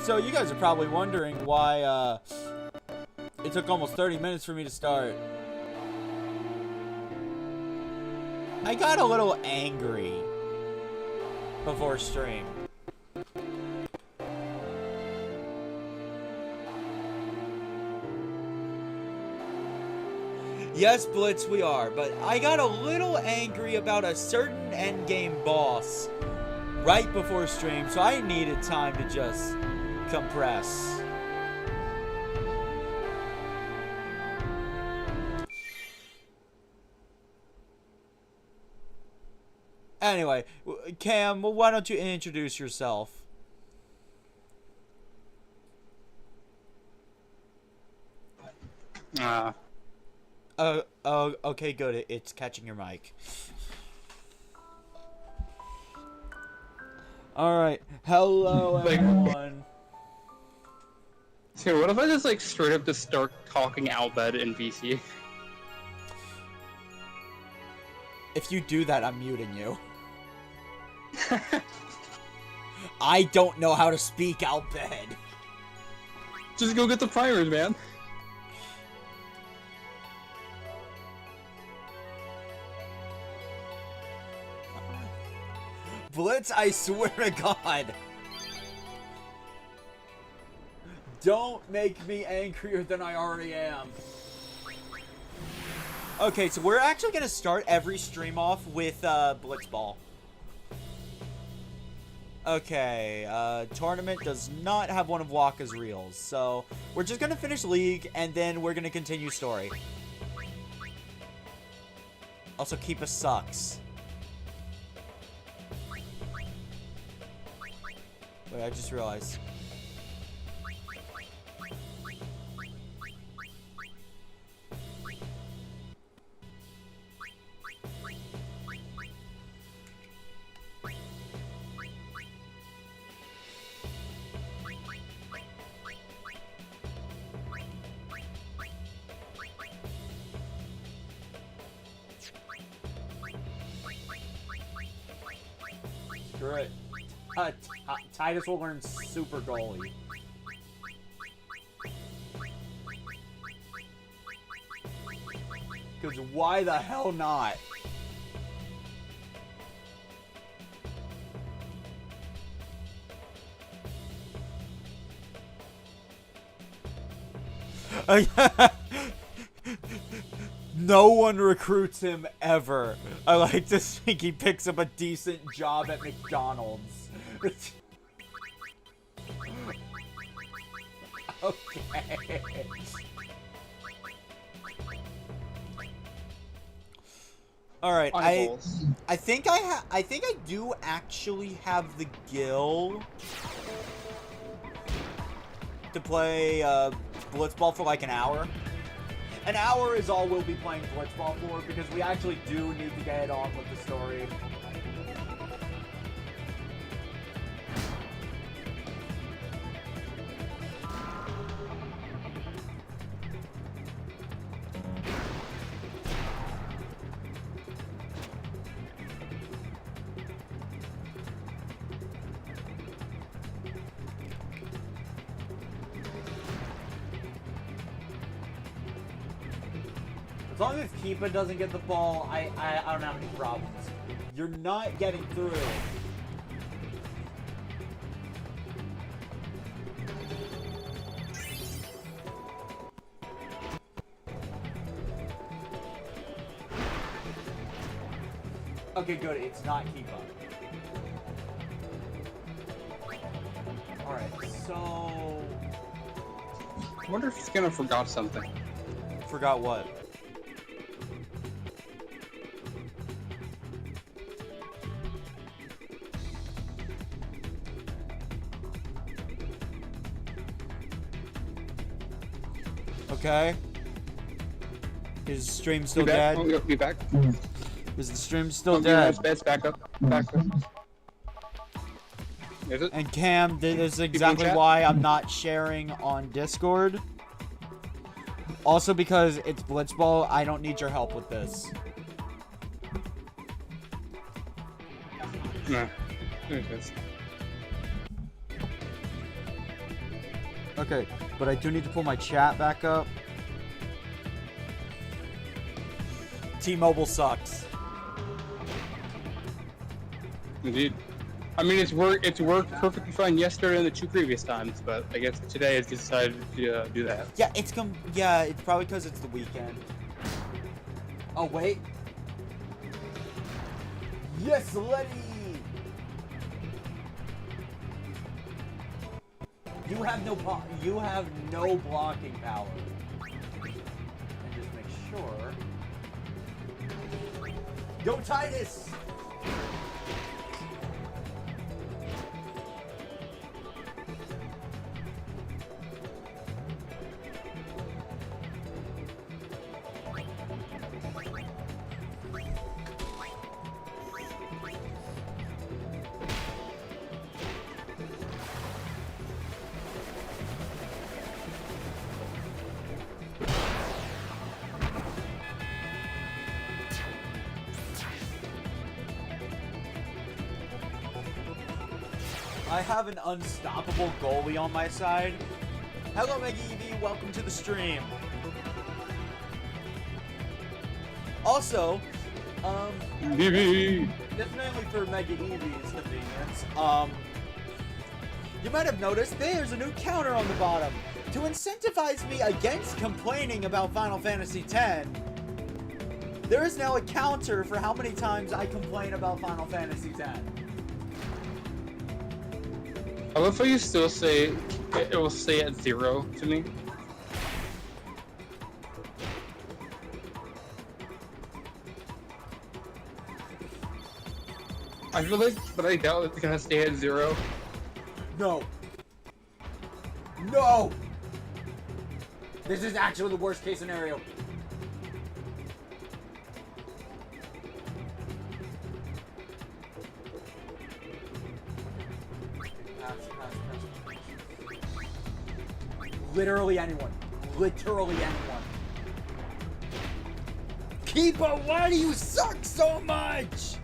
So you guys are probably wondering why it took almost 30 minutes for me to start. I got a little angry before stream. Yes, Blitz, we are, but I got a little angry about a certain endgame boss right before stream, so I needed time to just compress. Anyway, Cam, why don't you introduce yourself? Okay, good. It's catching your mic. Alright, hello everyone. So what if I just like straight up just start talking Albed in VC? If you do that, I'm muting you. I don't know how to speak Albed. Just go get the primers, man. Blitz, I swear to God. Don't make me angrier than I already am. Okay, so we're actually going to start every stream off with Blitzball. Okay, tournament does not have one of Waka's reels, so we're just going to finish League, and then we're going to continue story. Also, Keepa sucks. Wait, I just realized. Screw it. Tidus will learn Super Goalie. Because why the hell not? No one recruits him ever. I like to think he picks up a decent job at McDonald's. Okay. All right, I think I do actually have the gil to play Blitzball for like an hour. An hour is all we'll be playing Blitzball for because we actually do need to get on with the story. As long as Keepa doesn't get the ball, I don't have any problems. You're not getting through. Okay, good. It's not Keepa. Alright, so... I wonder if Skena forgot something. Forgot what? Okay. Is stream still dead? Oh, be back. Is the stream still dead? Beds back up. Back up. Is it? And Cam, this is exactly why I'm not sharing on Discord. Also because it's Blitzball, I don't need your help with this. No. There it is. Okay, but I do need to pull my chat back up. T-Mobile sucks. Indeed. I mean, it's worked perfectly fine yesterday and the 2 previous times, but I guess today it's decided to do that. Yeah, it's probably because it's the weekend. Oh wait. Yes, Letty. You have no blocking power. And just make sure. Go Tidus! I have an unstoppable goalie on my side. Hello, Mega EV. Welcome to the stream. Also, definitely for Mega EV's convenience, you might have noticed there's a new counter on the bottom. To incentivize me against complaining about Final Fantasy X, there is now a counter for how many times I complain about Final Fantasy X. I love how you still say it will stay at 0 to me. I feel like, but I doubt it's gonna stay at 0. No. No! This is actually the worst case scenario. Literally anyone. Literally anyone. Keepa, why do you suck so much?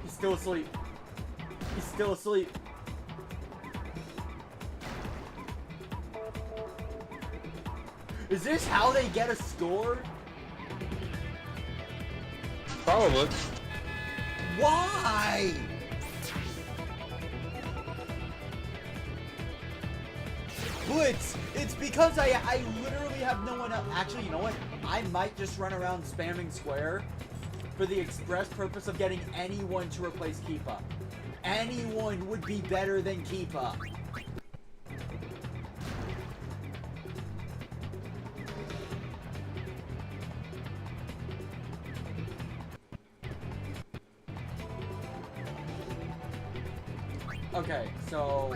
He's still asleep. He's still asleep. Is this how they get a score? Probably. Why? Blitz, it's because I literally have no one else. Actually, you know what? I might just run around spamming square for the express purpose of getting anyone to replace Keepa. Anyone would be better than Keepa. Okay, so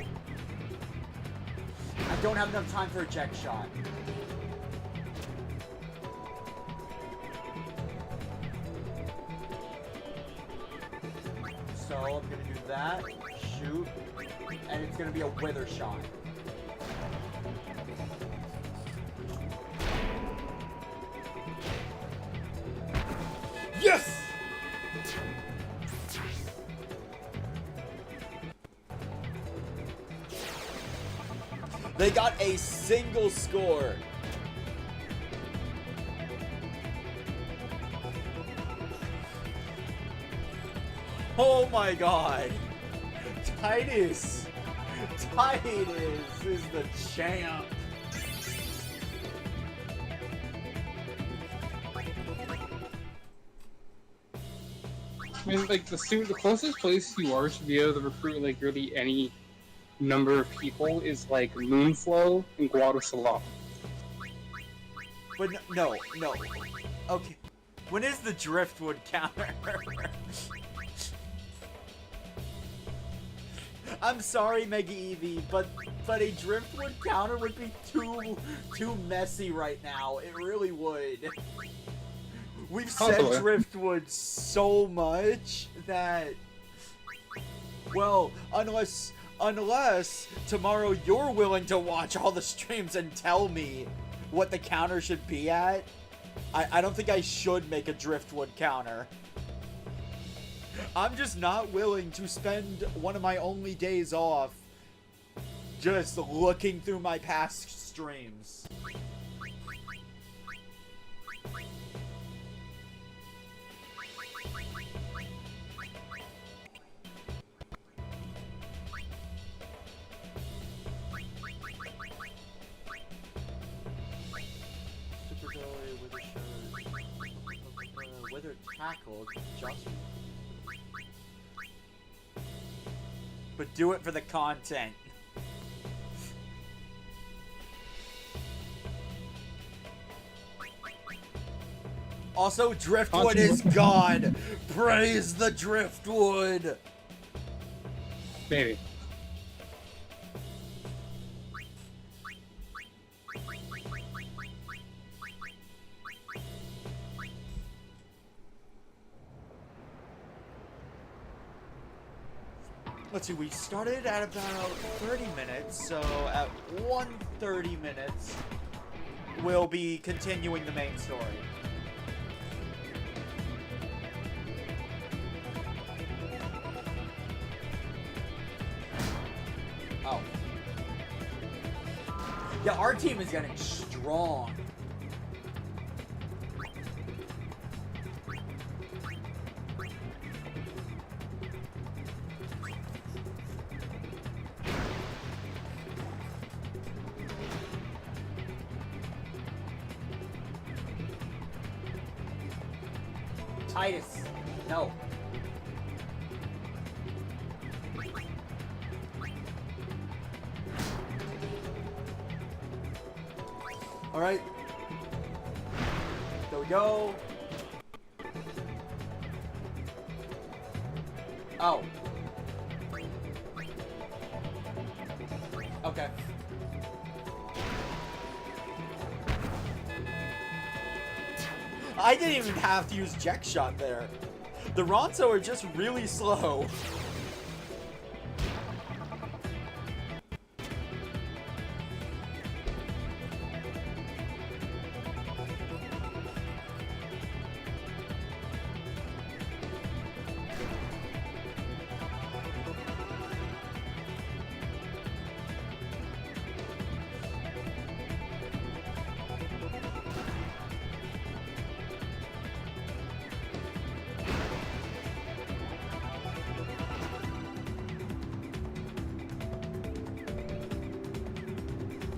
I don't have enough time for a check shot. So I'm gonna do that, shoot, and it's gonna be a wither shot. Yes! They got a single score. Oh my god. Tidus is the champ. I mean, like, the closest place you are to be able to recruit, like, really any number of people is, like, Moonflow and Guadalajara. But no. Okay. When is the Driftwood counter? I'm sorry, Mega Eevee, but a Driftwood counter would be too messy right now. It really would. We've said Driftwood so much that, well, unless tomorrow you're willing to watch all the streams and tell me what the counter should be at, I don't think I should make a driftwood counter. I'm just not willing to spend one of my only days off just looking through my past streams. Whether tackled, just. But do it for the content. Also, driftwood is God. Praise the driftwood. Maybe. Let's see, we started at about 30 minutes, so at 1:30 minutes, we'll be continuing the main story. Oh. Yeah, our team is getting strong. Tidus, no. All right. There we go. Oh. Okay. I didn't even have to use Jack Shot there. The Ronso are just really slow.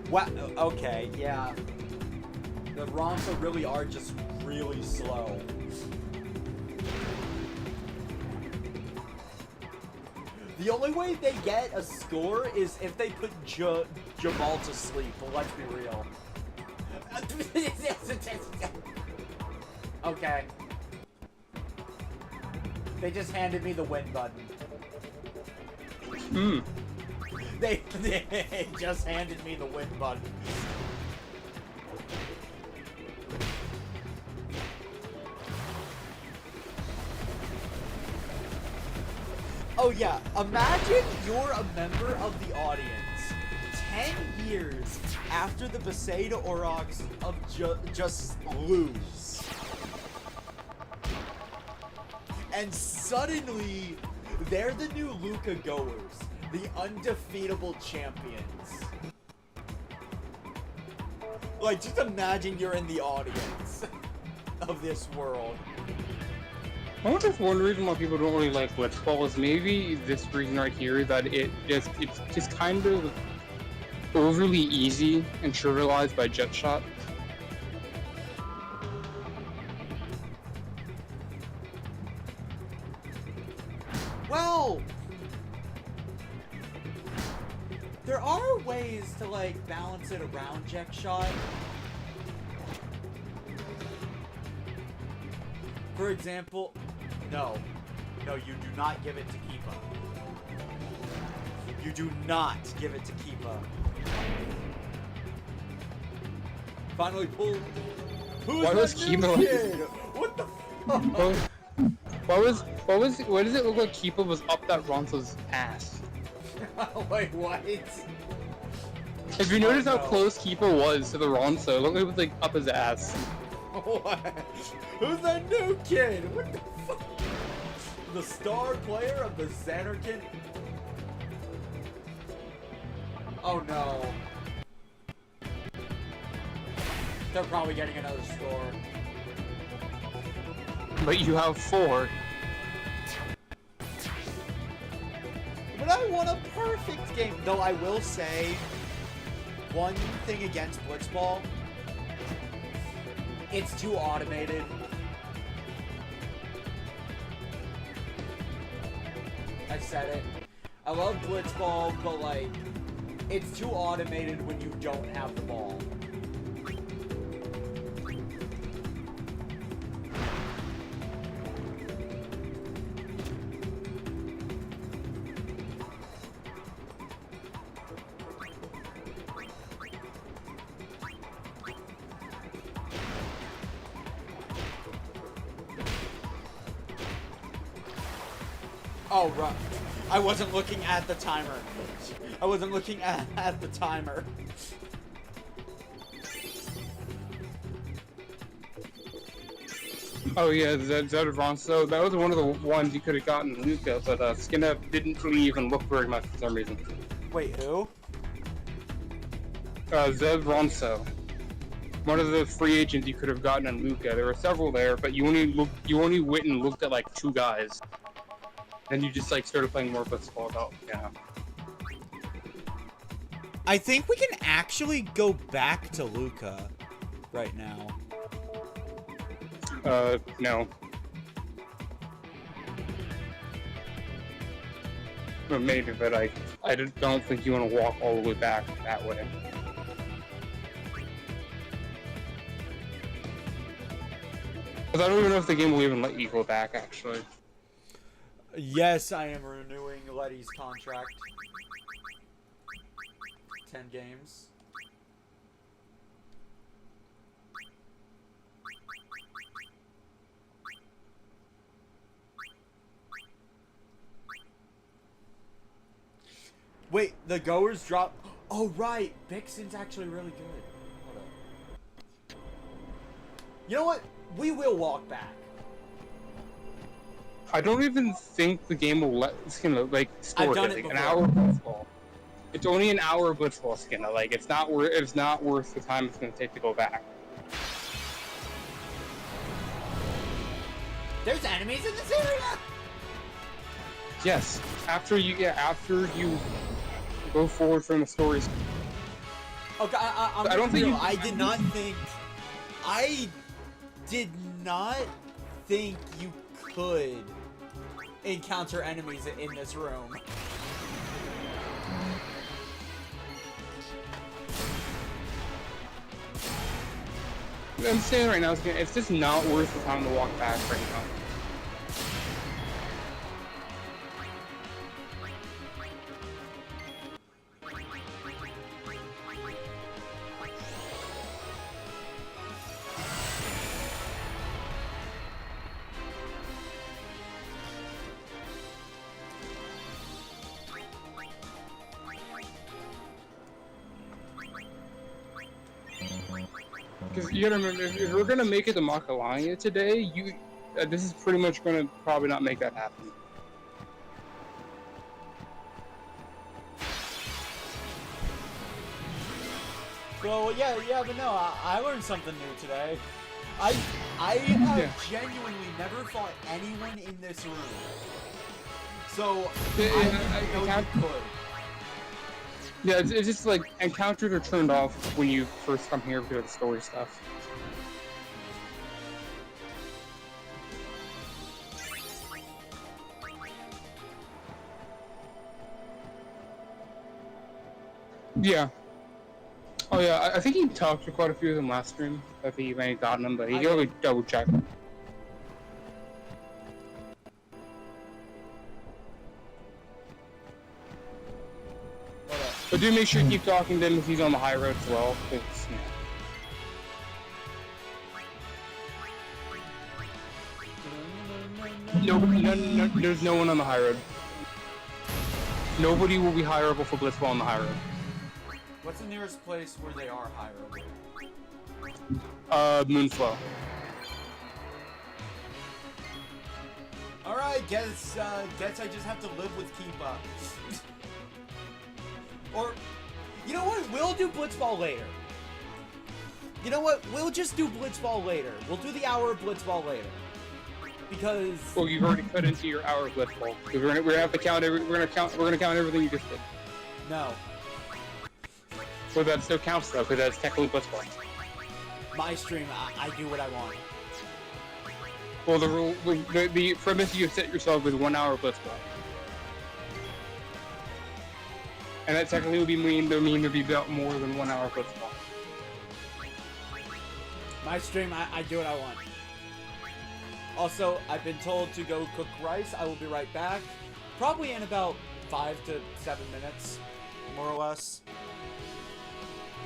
Wow, okay, yeah. The Ronso really are just really slow. The only way they get a score is if they put Jamal to sleep, but let's be real. Okay. They just handed me the win button. Hmm. They just handed me the win button. Oh yeah, imagine you're a member of the audience 10 years after the Besaida Aurochs of just lose. And suddenly, they're the new Luca goers. The undefeatable champions. Like, just imagine you're in the audience of this world. I wonder if one reason why people don't really like Blitzball is maybe this reason right here, that it's just kind of overly easy and trivialized by Jet Shot. Well, there are ways to, like, balance it around Jack Shot. For example, no, you do not give it to Keepa. You do not give it to Keepa. Finally pull. Why was Keepa? What the fuck? Why does it look like Keepa was up that Ronso's ass? Wait, what? If you notice how close Keepa was to the Ronso, it looked like it was like up his ass. What? Who's that new kid? What the fuck? The star player of the Xanarkin? Oh no. They're probably getting another score. But you have 4. But I want a perfect game. Though I will say, one thing against Blitzball, it's too automated. I said it. I love Blitzball, but like, it's too automated when you don't have the ball. Oh, right. I wasn't looking at the timer. I wasn't looking at the timer. Oh yeah, Zed so that was one of the ones you could have gotten Luca, but Skena didn't really even look very much for some reason. Wait, who? Zed Ronso. One of the free agents you could have gotten in Luca. There were several there, but you only went and looked at like 2 guys. Then you just like started playing more Blitzball about, yeah. I think we can actually go back to Luca right now. No. Well, maybe, but I don't think you want to walk all the way back that way. Because I don't even know if the game will even let you go back, actually. Yes, I am renewing Letty's contract. 10 games. Wait, the goers drop. Oh, right. Bixen's actually really good. Hold up. You know what? We will walk back. I don't even think the game will let Skena like store I've done it. it Like, before. an hour of Blitzball. It's only an hour of Blitzball, Skena. Like it's not worth the time it's gonna take to go back. There's enemies in this area. Yes, after you go forward from the stories. Okay, I don't think I did not think you could encounter enemies in this room. I'm saying right now, it's just not worth the time to walk back right now. Because you gotta remember, if we're gonna make it to Macalania today, this is pretty much gonna probably not make that happen. Well, yeah, but no, I learned something new today. I have genuinely never fought anyone in this room. So, I know you could. Yeah, it's just like encounters are turned off when you first come here to the story stuff. Yeah. Oh yeah, I think he talked to quite a few of them last stream. I think he may have gotten them, but he gotta double check. But do make sure you keep talking to him if he's on the high road as well, because, there's no one on the high road. Nobody will be hireable for Blitzball on the high road. What's the nearest place where they are hireable? Moonflow. Alright, guess I just have to live with Keepa. Or, you know what? We'll do Blitzball later. You know what? We'll just do Blitzball later. We'll do the hour of Blitzball later. Because... Well, you've already cut into your hour Blitzball. We're gonna have to count we're gonna count everything you just did. No. Well, that still counts though, because that's technically Blitzball. My stream, I do what I want. Well, the premise you set yourself is 1 hour Blitzball. And that technically would mean there'd be about more than 1 hour Blitzball. My stream, I do what I want. Also, I've been told to go cook rice. I will be right back. Probably in about 5 to 7 minutes, more or less.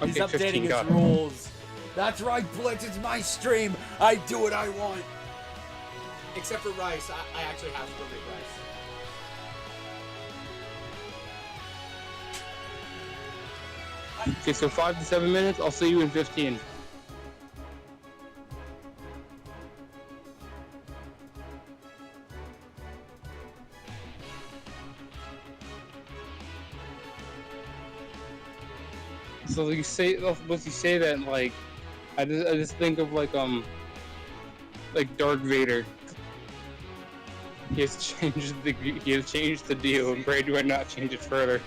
Okay, He's updating his rules. That's right, Blitz, it's my stream. I do what I want. Except for rice. I actually have to go make rice. Okay, so 5 to 7 minutes. I'll see you in 15. So you say that, like, I just think of like Darth Vader. He has changed the deal, and pray do I not change it further.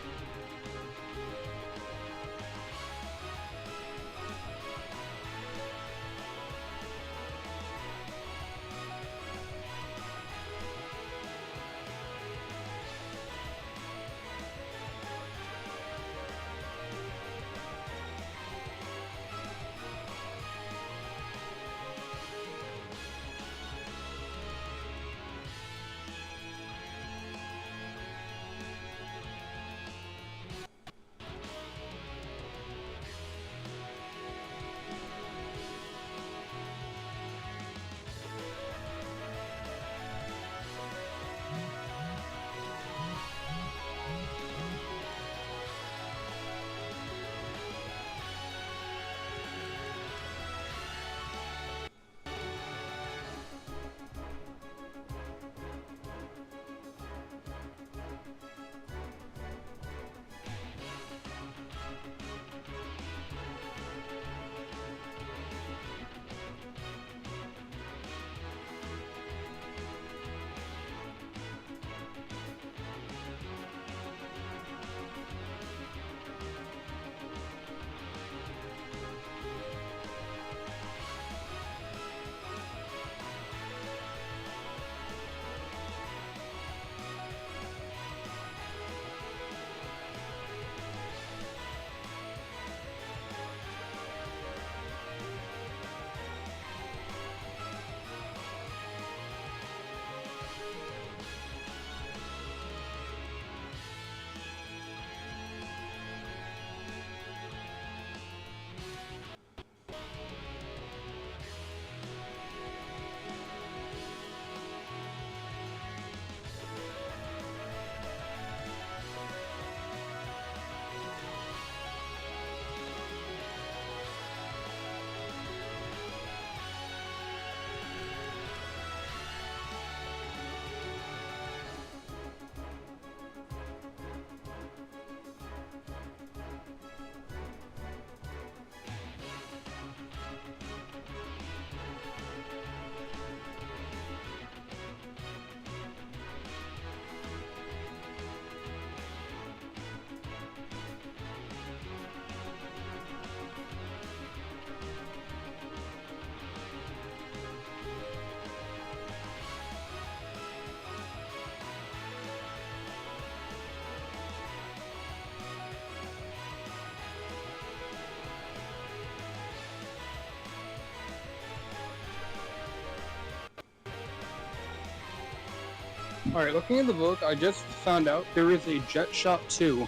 Alright, looking in the book, I just found out there is a Jet Shop 2.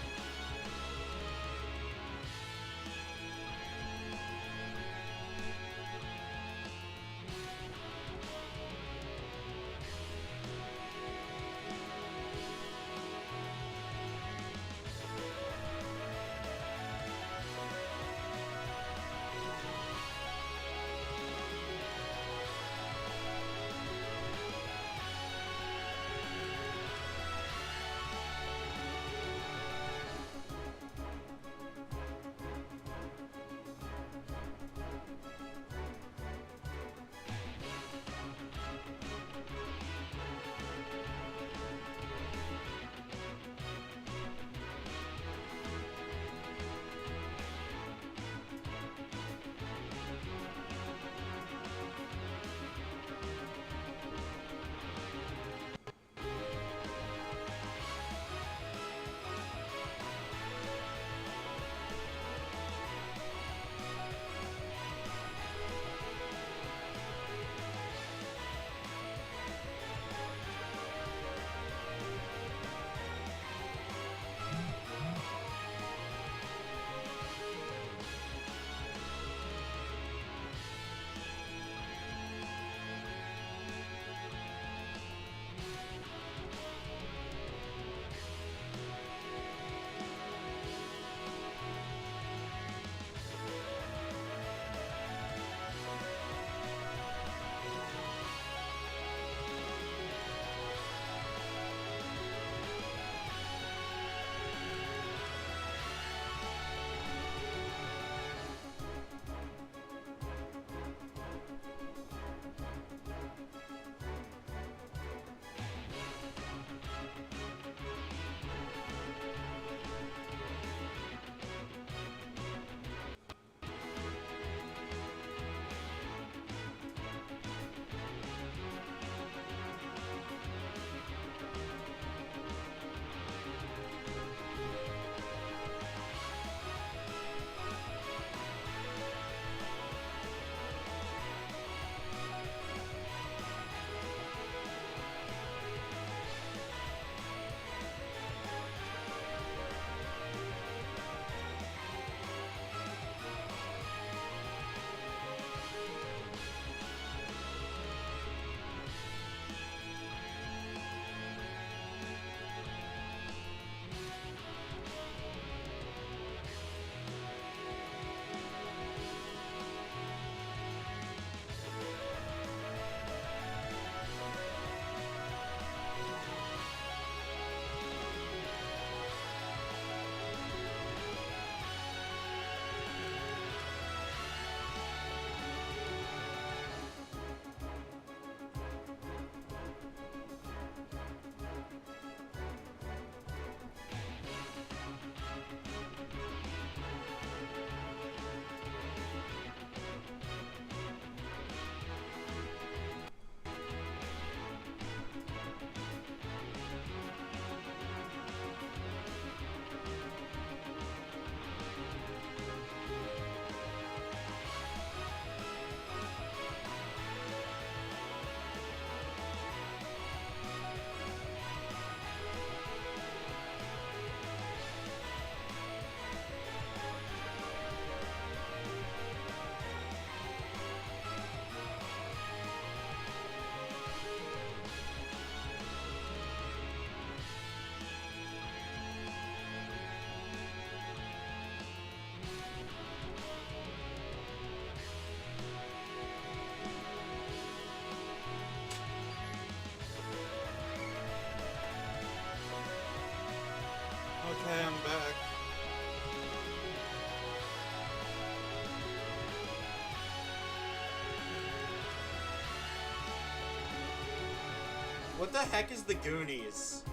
What the heck is the Goonies?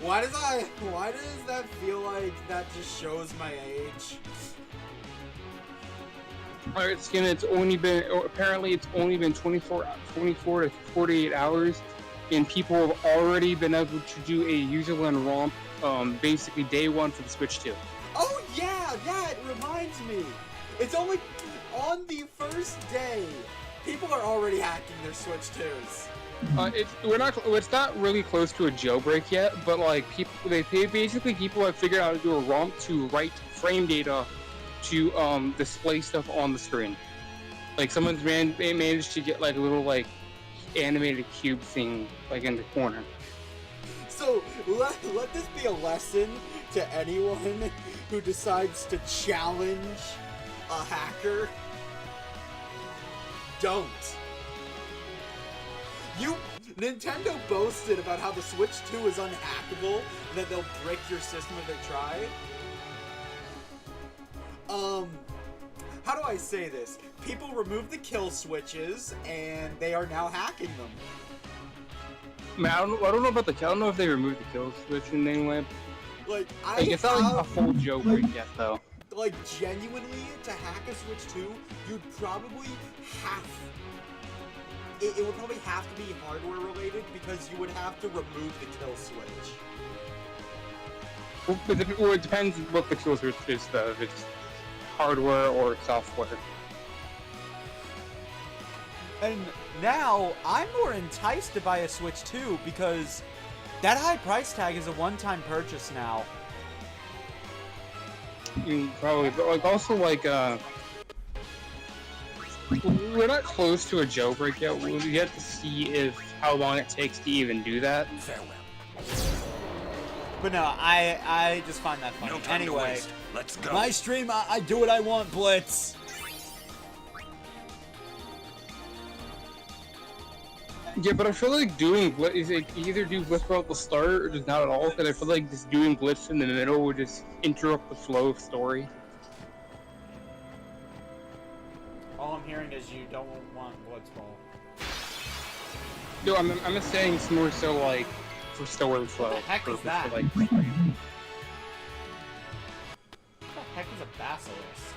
Why does that feel like that just shows my age? Alright, Skin, apparently it's only been 24 to 48 hours, and people have already been able to do a userland romp, basically day one for the Switch 2. Oh yeah, it reminds me. It's only on the first day. People are already hacking their Switch 2s. It's not really close to a jailbreak yet, but like people have figured out how to do a romp to write frame data to display stuff on the screen. Like someone's managed to get like a little like animated cube thing like in the corner. So let this be a lesson to anyone who decides to challenge a hacker. Don't. Nintendo boasted about how the Switch 2 is unhackable and that they'll break your system if they try. How do I say this? People removed the kill switches and they are now hacking them. Man, I don't know about the kill. I don't know if they removed the kill switch in any way. Like, it's not like a full jailbreak yet, though. Like, genuinely, to hack a Switch 2, you'd probably have... It would probably have to be hardware related because you would have to remove the kill switch. Well, it depends what the kill switch is, though. If it's hardware or software. And now, I'm more enticed to buy a Switch 2 because that high price tag is a one-time purchase now. Probably, but like also like we're not close to a jailbreak yet. We'll yet to see how long it takes to even do that. Farewell. But no, I just find that funny. No time to anyway, waste. Let's go. My stream, I do what I want, Blitz. Yeah, but I feel like doing Blitz is either do Blitz at the start or just not at all. Because I feel like just doing Blitz in the middle would just interrupt the flow of story. All I'm hearing is you don't want Blitzball. No, I'm just saying it's more so like for story flow. What the heck is that? Like, what the heck is a basilisk?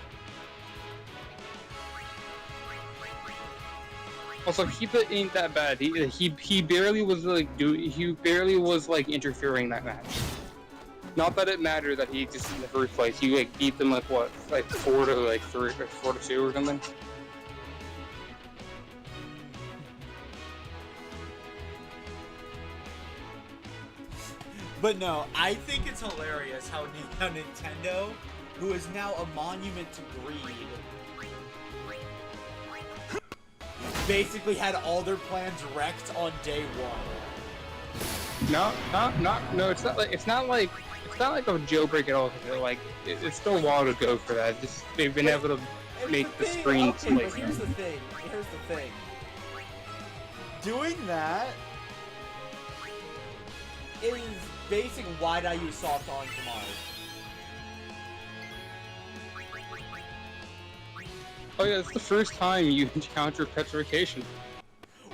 Also, Heatha ain't that bad. He barely was like interfering that match. Not that it mattered that he just in the first place. He like beat them like what, like 4 to 2 or something. But no, I think it's hilarious how Nintendo, who is now a monument to greed, basically had all their plans wrecked on day one. No, it's not like a jailbreak at all. Like it's still a while to go for that. They've been able to make the screen okay, but here's the thing. Doing that is basic wide IU soft on Kamari. Oh yeah, it's the first time you encounter petrification.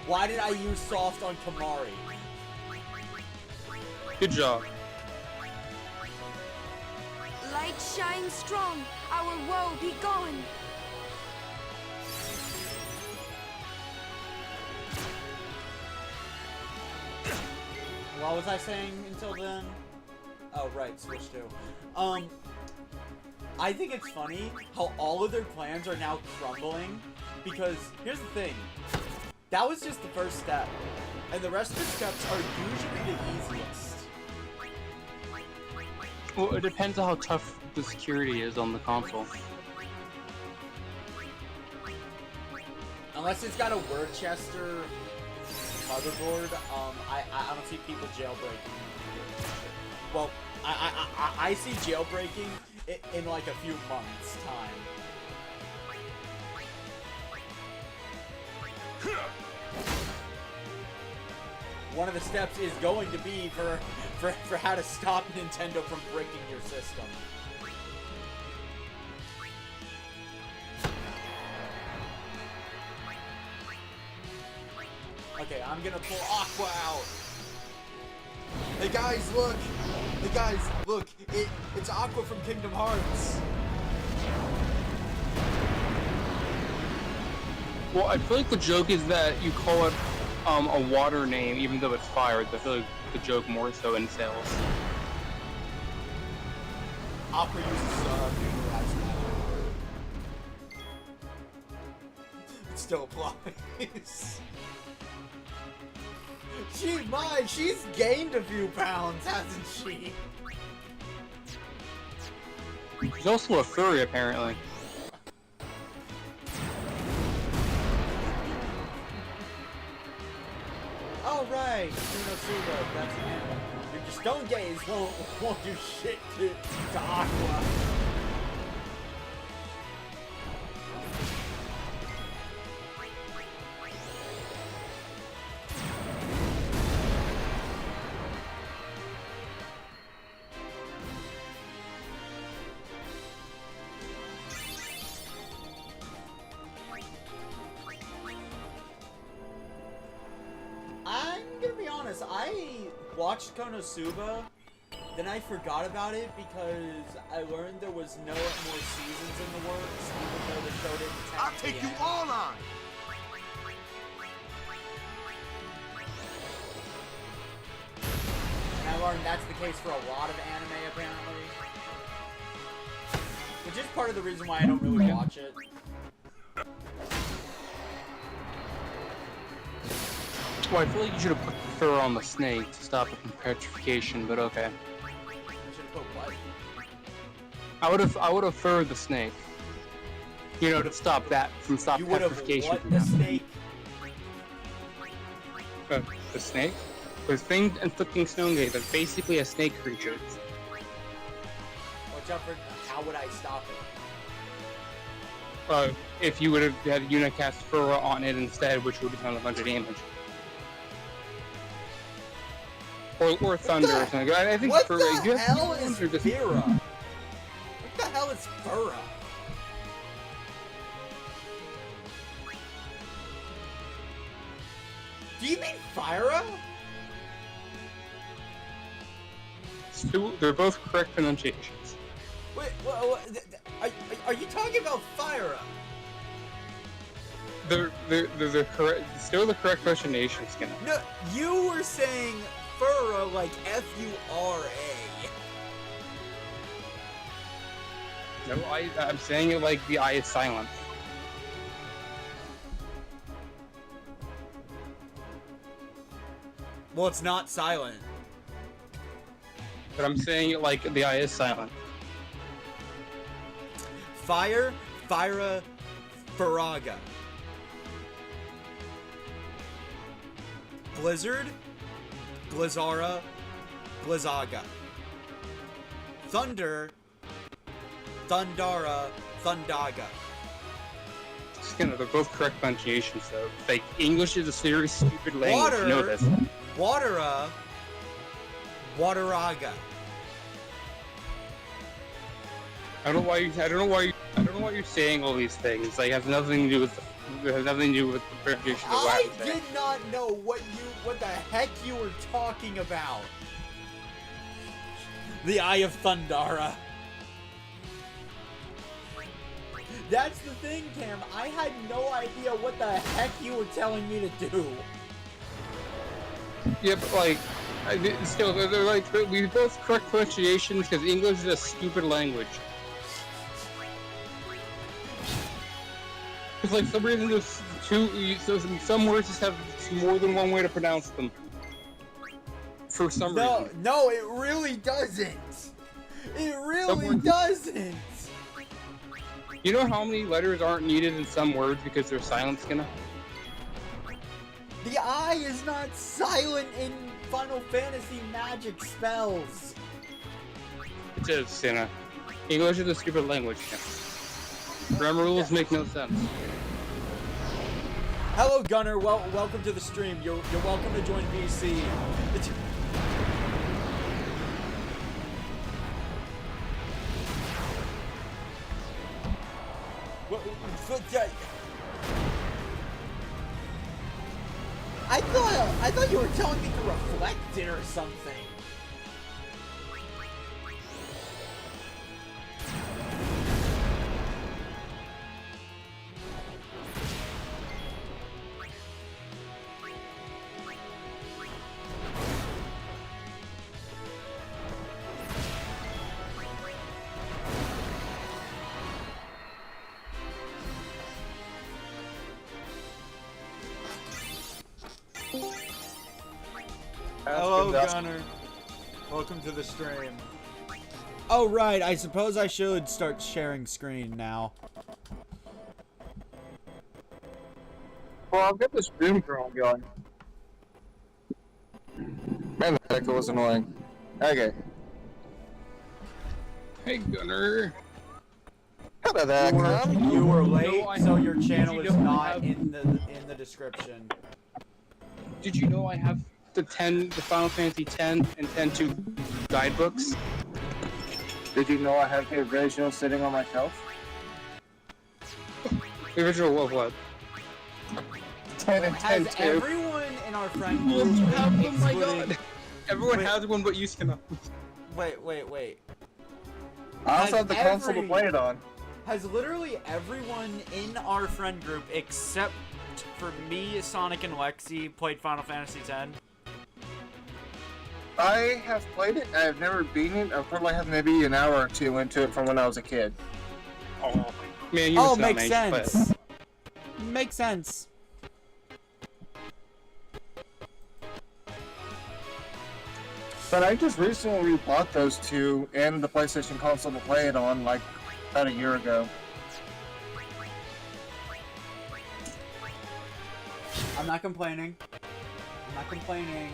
Why did I use soft on Kamari? Good job. Light shines strong, our woe be gone. What was I saying until then? Oh, right, Switch 2. I think it's funny how all of their plans are now crumbling, because here's the thing. That was just the first step, and the rest of the steps are usually the easiest. Well, it depends on how tough the security is on the console. Unless it's got a Worcester motherboard, I don't see people jailbreaking. Well, I see jailbreaking in like a few months' time. one of the steps is going to be for how to stop Nintendo from breaking your system. Okay, I'm gonna pull Aqua out. Hey guys, look! Hey guys, look! It's Aqua from Kingdom Hearts. Well, I feel like the joke is that you call it a water name, even though it's fire. I feel like the joke more so in sales. Aqua uses neutralized matter. It still applies. She's gained a few pounds, hasn't she? She's also a furry, apparently. Oh right, Konosuba, that's an anime. Your stone gaze won't do shit to Aqua. I'm gonna be honest, I watched Konosuba, then I forgot about it because I learned there was no more seasons in the works, even though the show didn't I'll technically take you end. all on. And I learned that's the case for a lot of anime, apparently. Which is part of the reason why I don't really watch it. Well, I feel like you should have put the fur on the snake to stop it from petrification, but okay. I should have put what? I would have furred the snake. You know, to stop that from You would have petrification. what the snake? The snake? With things inflicting stone gaze, that's basically a snake creature. Watch out for how would I stop it? If you would have had Unicast fur on it instead, which would have done a bunch of damage. Or thunder or something. I think What fur, the hell is or just- Spira? What the hell is Fura? Do you mean Fyra? They're both correct pronunciations. Wait, are you talking about Fyra? They're correct. Still the correct pronunciation, Skinner. No, you were saying Fura like F-U-R-A. No, I'm saying it like the I is silent. Well, it's not silent. But I'm saying it like the I is silent. Fire, Fyra, Faraga. Blizzard, Blizzara, Blizzaga. Thunder, Thundara, Thundaga. Skinner, they're both correct pronunciations, though. Like, English is a very stupid language. Water, You know this. Watera, Wateraga. I don't know why you're saying all these things. Like, it has nothing to do with the pronunciation of what I I'm saying. did not know what the heck you were talking about. The Eye of Thundara. That's the thing, Cam. I had no idea what the heck you were telling me to do. Yeah, but like, still, they're like, we both correct pronunciations because English is a stupid language. Because like, some reason there's some words just have more than one way to pronounce them. For some reason. No, it really doesn't. It really doesn't. You know how many letters aren't needed in some words because they're silent, Skinner? The I is not silent in Final Fantasy magic spells. It is, Skinner. English is a stupid language, Skinner. Grammar rules make no sense. Hello, Gunner. Welcome to the stream. You're welcome to join VC. I thought you were telling me to reflect it or something. Hello, Gunner. Welcome to the stream. Oh, right. I suppose I should start sharing screen now. Well, I'll get the stream girl going. Man, that echo was annoying. Okay. Hey, Gunner. How did that come? You were late, No, so your channel you is know not I have- in the description. Did you know I have the Final Fantasy X and X-2 guidebooks? Did you know I have the original sitting on my shelf? The original of what? 10 and 10 Has too. everyone in our friend Oh group, my excluding- god! Everyone Wait. has one but you cannot. Wait. I also have the console to every- play it on. Has literally everyone in our friend group, except for me, Sonic, and Lexi, played Final Fantasy X? I have played it. I have never beaten it. I probably have maybe an hour or two into it from when I was a kid. Oh, man, you Oh, must not makes manage to play it. sense. Makes sense. But I just recently bought those two and the PlayStation console to play it on, like, about a year ago. I'm not complaining. I'm not complaining.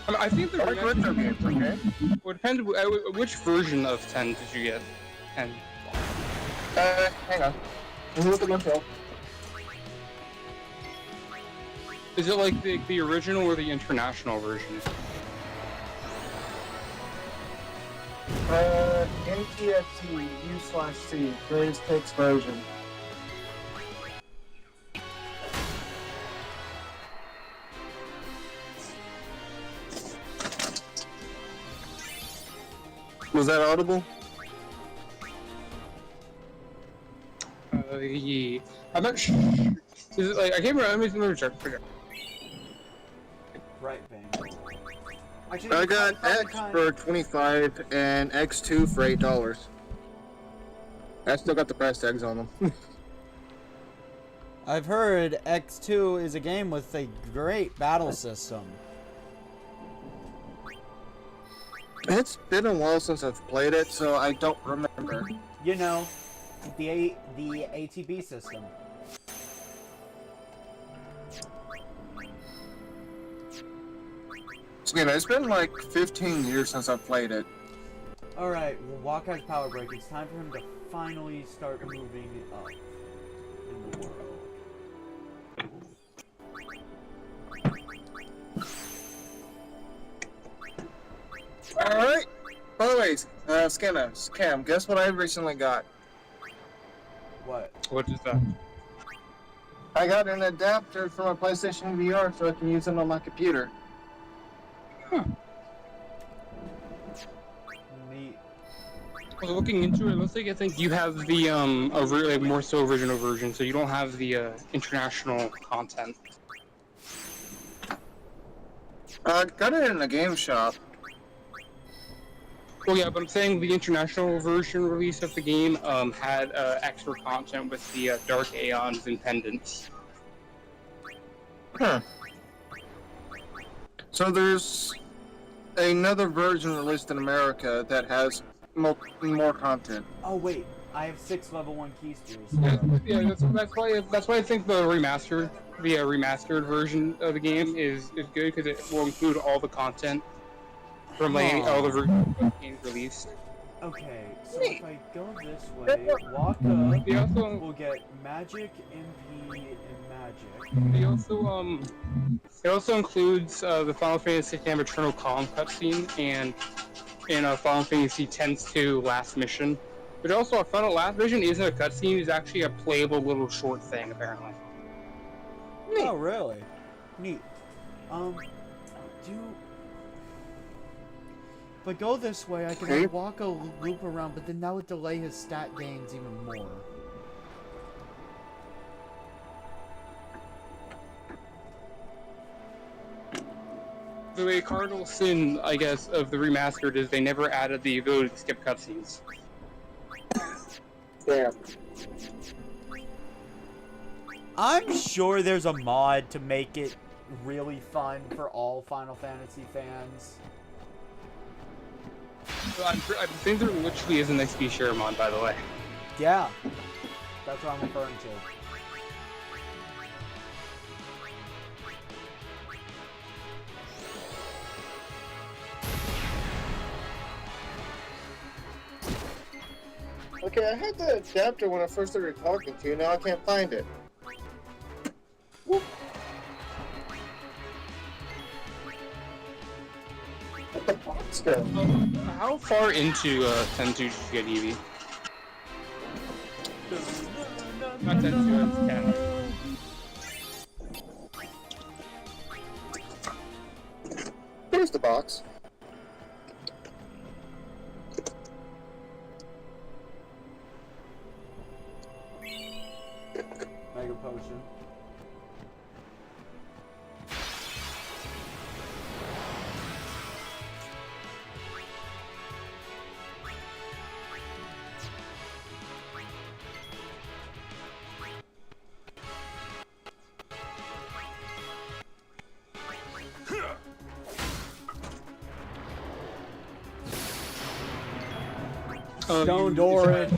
I mean, I think the I like retro games, okay? Well, it depends. Which version of 10 did you get? 10. Hang on. Let me look at my bill. Is it like the original or the international version? NTSC U/C, Greatest Hits version. Was that audible? Yeah. I'm not sure. Is it like I can't remember? Let me check. Right, Bang. Actually, I got probably X kind- for $25 and X2 for $8. I still got the price tags on them. I've heard X2 is a game with a great battle system. It's been a while since I've played it, so I don't remember. You know, the ATB system. So, you know, it's been like 15 years since I've played it. Alright, well, Wakai's power break. It's time for him to finally start moving up in the world. Alright. By the way, Skena, Cam, guess what I recently got? What? What is that? I got an adapter for my PlayStation VR so I can use it on my computer. Neat. I was looking into it. It looks like I think you have the like more so original version, so you don't have the international content. I got it in a game shop. Well, yeah, but I'm saying the international version release of the game had extra content with the Dark Aeons and pendants. Huh. So there's another version released in America that has more content. Oh wait, I have 6 level 1 keysters. Yeah, that's why I think the remastered version of the game is good because it will include all the content from like all the versions of games released. Okay, so if I go this way, Waka They also will get magic, MP, and magic. it also includes the Final Fantasy X Eternal Calm cutscene and in Final Fantasy X-2 Last Mission. But also, I found out Last Mission isn't a cutscene; it's actually a playable little short thing, apparently. Oh, really? Neat. If I go this way, I can Okay. walk a loop around, but then that would delay his stat gains even more. The way cardinal sin, I guess, of the remastered is they never added the ability to skip cutscenes. Yeah. I'm sure there's a mod to make it really fun for all Final Fantasy fans. I think there literally is an XP share mod, by the way. Yeah, that's what I'm referring to. Okay, I had the adapter when I first started talking to you. Now I can't find it. Whoop. Where'd the box go? How far into 10-2 did you get, Eevee? Not 10-2, it's 10. There's the box. Mega Potion. Stone Doran.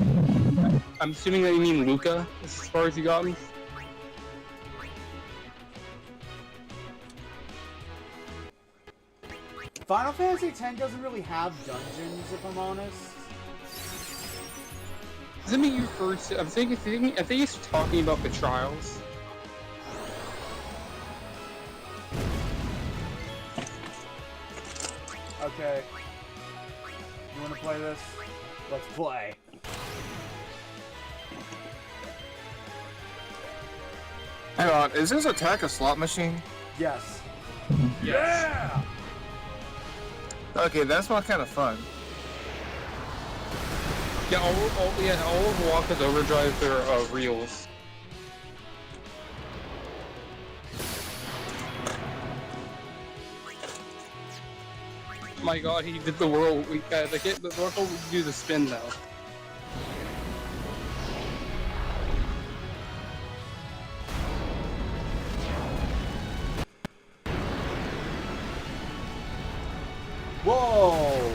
I'm assuming that you mean Luca, as far as you got me? Final Fantasy X doesn't really have dungeons, if I'm honest. Does that mean you first? I think he's talking about the trials. Okay. You wanna play this? Let's play. Hang on, is this attack a slot machine? Yes. Yeah! Okay, that's not kind of fun. Yeah, all of Waka's overdrives are reels. My god, he did the whirl. The Waka will do the spin though. Whoa!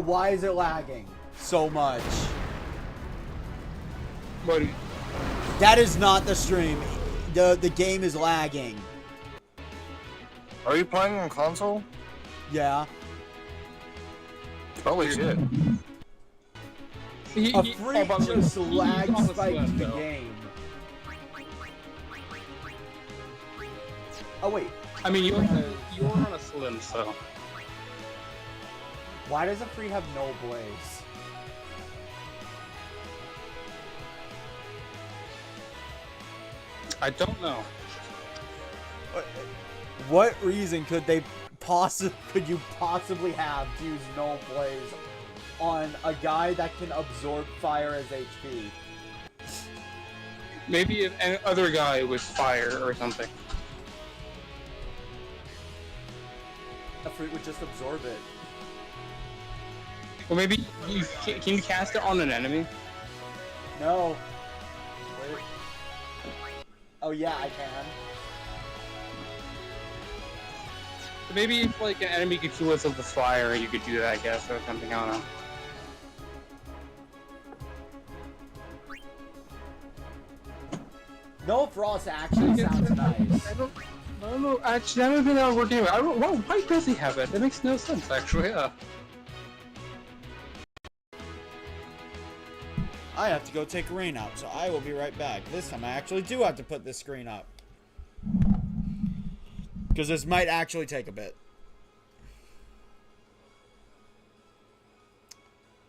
Why is it lagging so much? But That is not the stream. The game is lagging. Are you playing on console? Yeah. Holy shit. A freak by the way, just he's lag on the spiked slim, the though. game. Oh wait, I mean, you're on a slim, so why does a free have no blaze? I don't know. What reason could you possibly have to use no blaze on a guy that can absorb fire as HP? Maybe if any other guy was fire or something. A freak would just absorb it. Or maybe can you cast it on an enemy? No. Wait. Oh yeah, I can. Maybe if like an enemy could kill us with the fire, you could do that, I guess, or something. I don't know. No Frost actually sounds nice. I don't know. Actually, I don't think that would work anyway. Why does he have it? That makes no sense, actually. I have to go take rain out, so I will be right back. This time I actually do have to put this screen up. Because this might actually take a bit.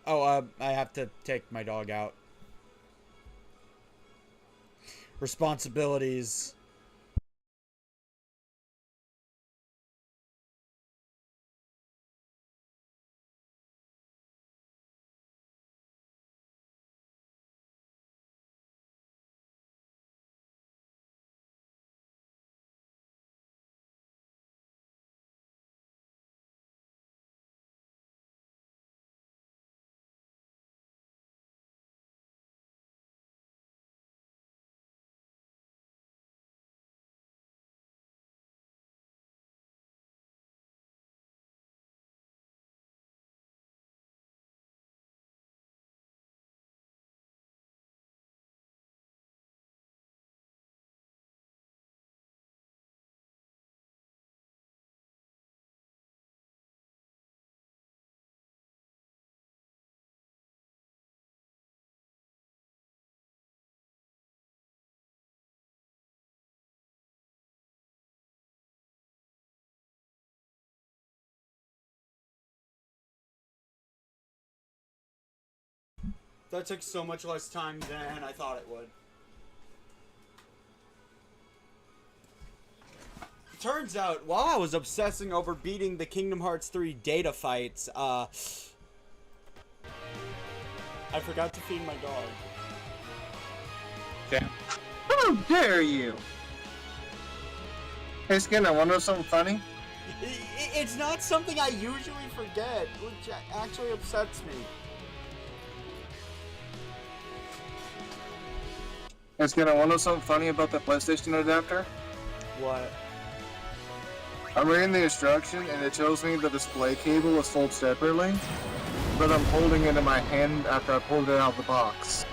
Oh, I have to take my dog out. Responsibilities. That took so much less time than I thought it would. Turns out, while I was obsessing over beating the Kingdom Hearts 3 data fights, I forgot to feed my dog. Damn. How dare you? Hey, Skinner, wanna know something funny? It's not something I usually forget, which actually upsets me. Hey, Skinner, wanna know something funny about the PlayStation adapter? What? I'm reading the instruction and it tells me the display cable is sold separately, but I'm holding it in my hand after I pulled it out of the box.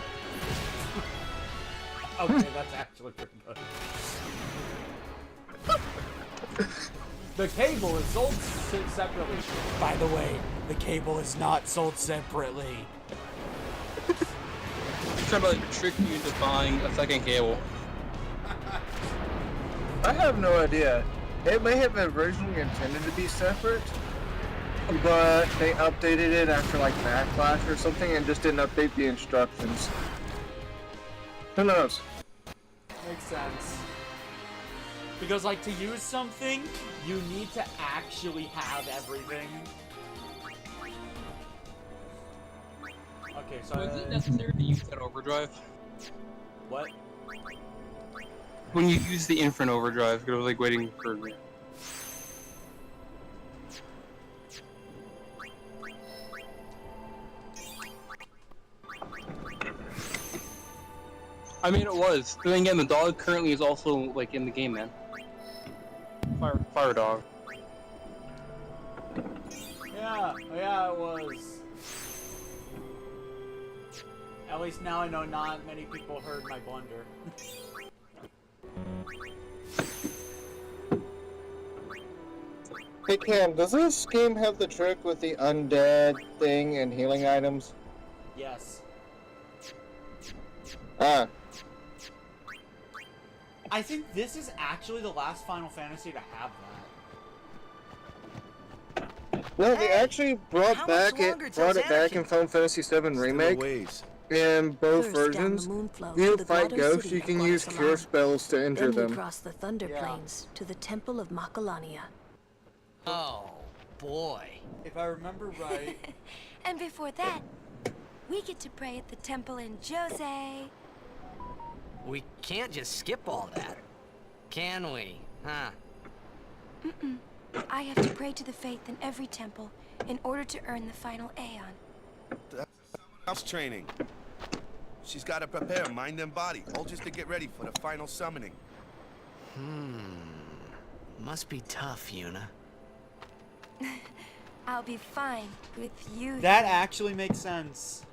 Okay, that's actually pretty good. The cable is sold separately. By the way, the cable is not sold separately. Trying to like trick you into buying a second cable. I have no idea. It may have originally intended to be separate, but they updated it after like Backlash or something and just didn't update the instructions. Who knows? Makes sense. Because, like, to use something, you need to actually have everything. Okay, so... Is it necessary to use that overdrive? What? When you use the Infinite Overdrive, you're like waiting for... I mean, it was. But then again, the dog currently is also, like, in the game, man. Fire dog. Yeah, it was. At least now I know not many people heard my blunder. Hey Cam, does this game have the trick with the undead thing and healing items? Yes. Ah. I think this is actually the last Final Fantasy to have that. No, they Hey, actually brought how it much longer till back in Anakin? Final Fantasy VII Remake. In both versions, you fight ghosts, you can use cure spells to injure Then you them. cross the Thunder Yeah. Plains to the Temple of Macalania. Oh, boy. If I remember right... And before that, we get to pray at the temple in Jose. We can't just skip all that. Can we? Huh? I have to pray to the faith in every temple in order to earn the final Aeon. House training. She's got to prepare mind and body, all just to get ready for the final summoning. Must be tough, Yuna. I'll be fine with you. That actually makes sense.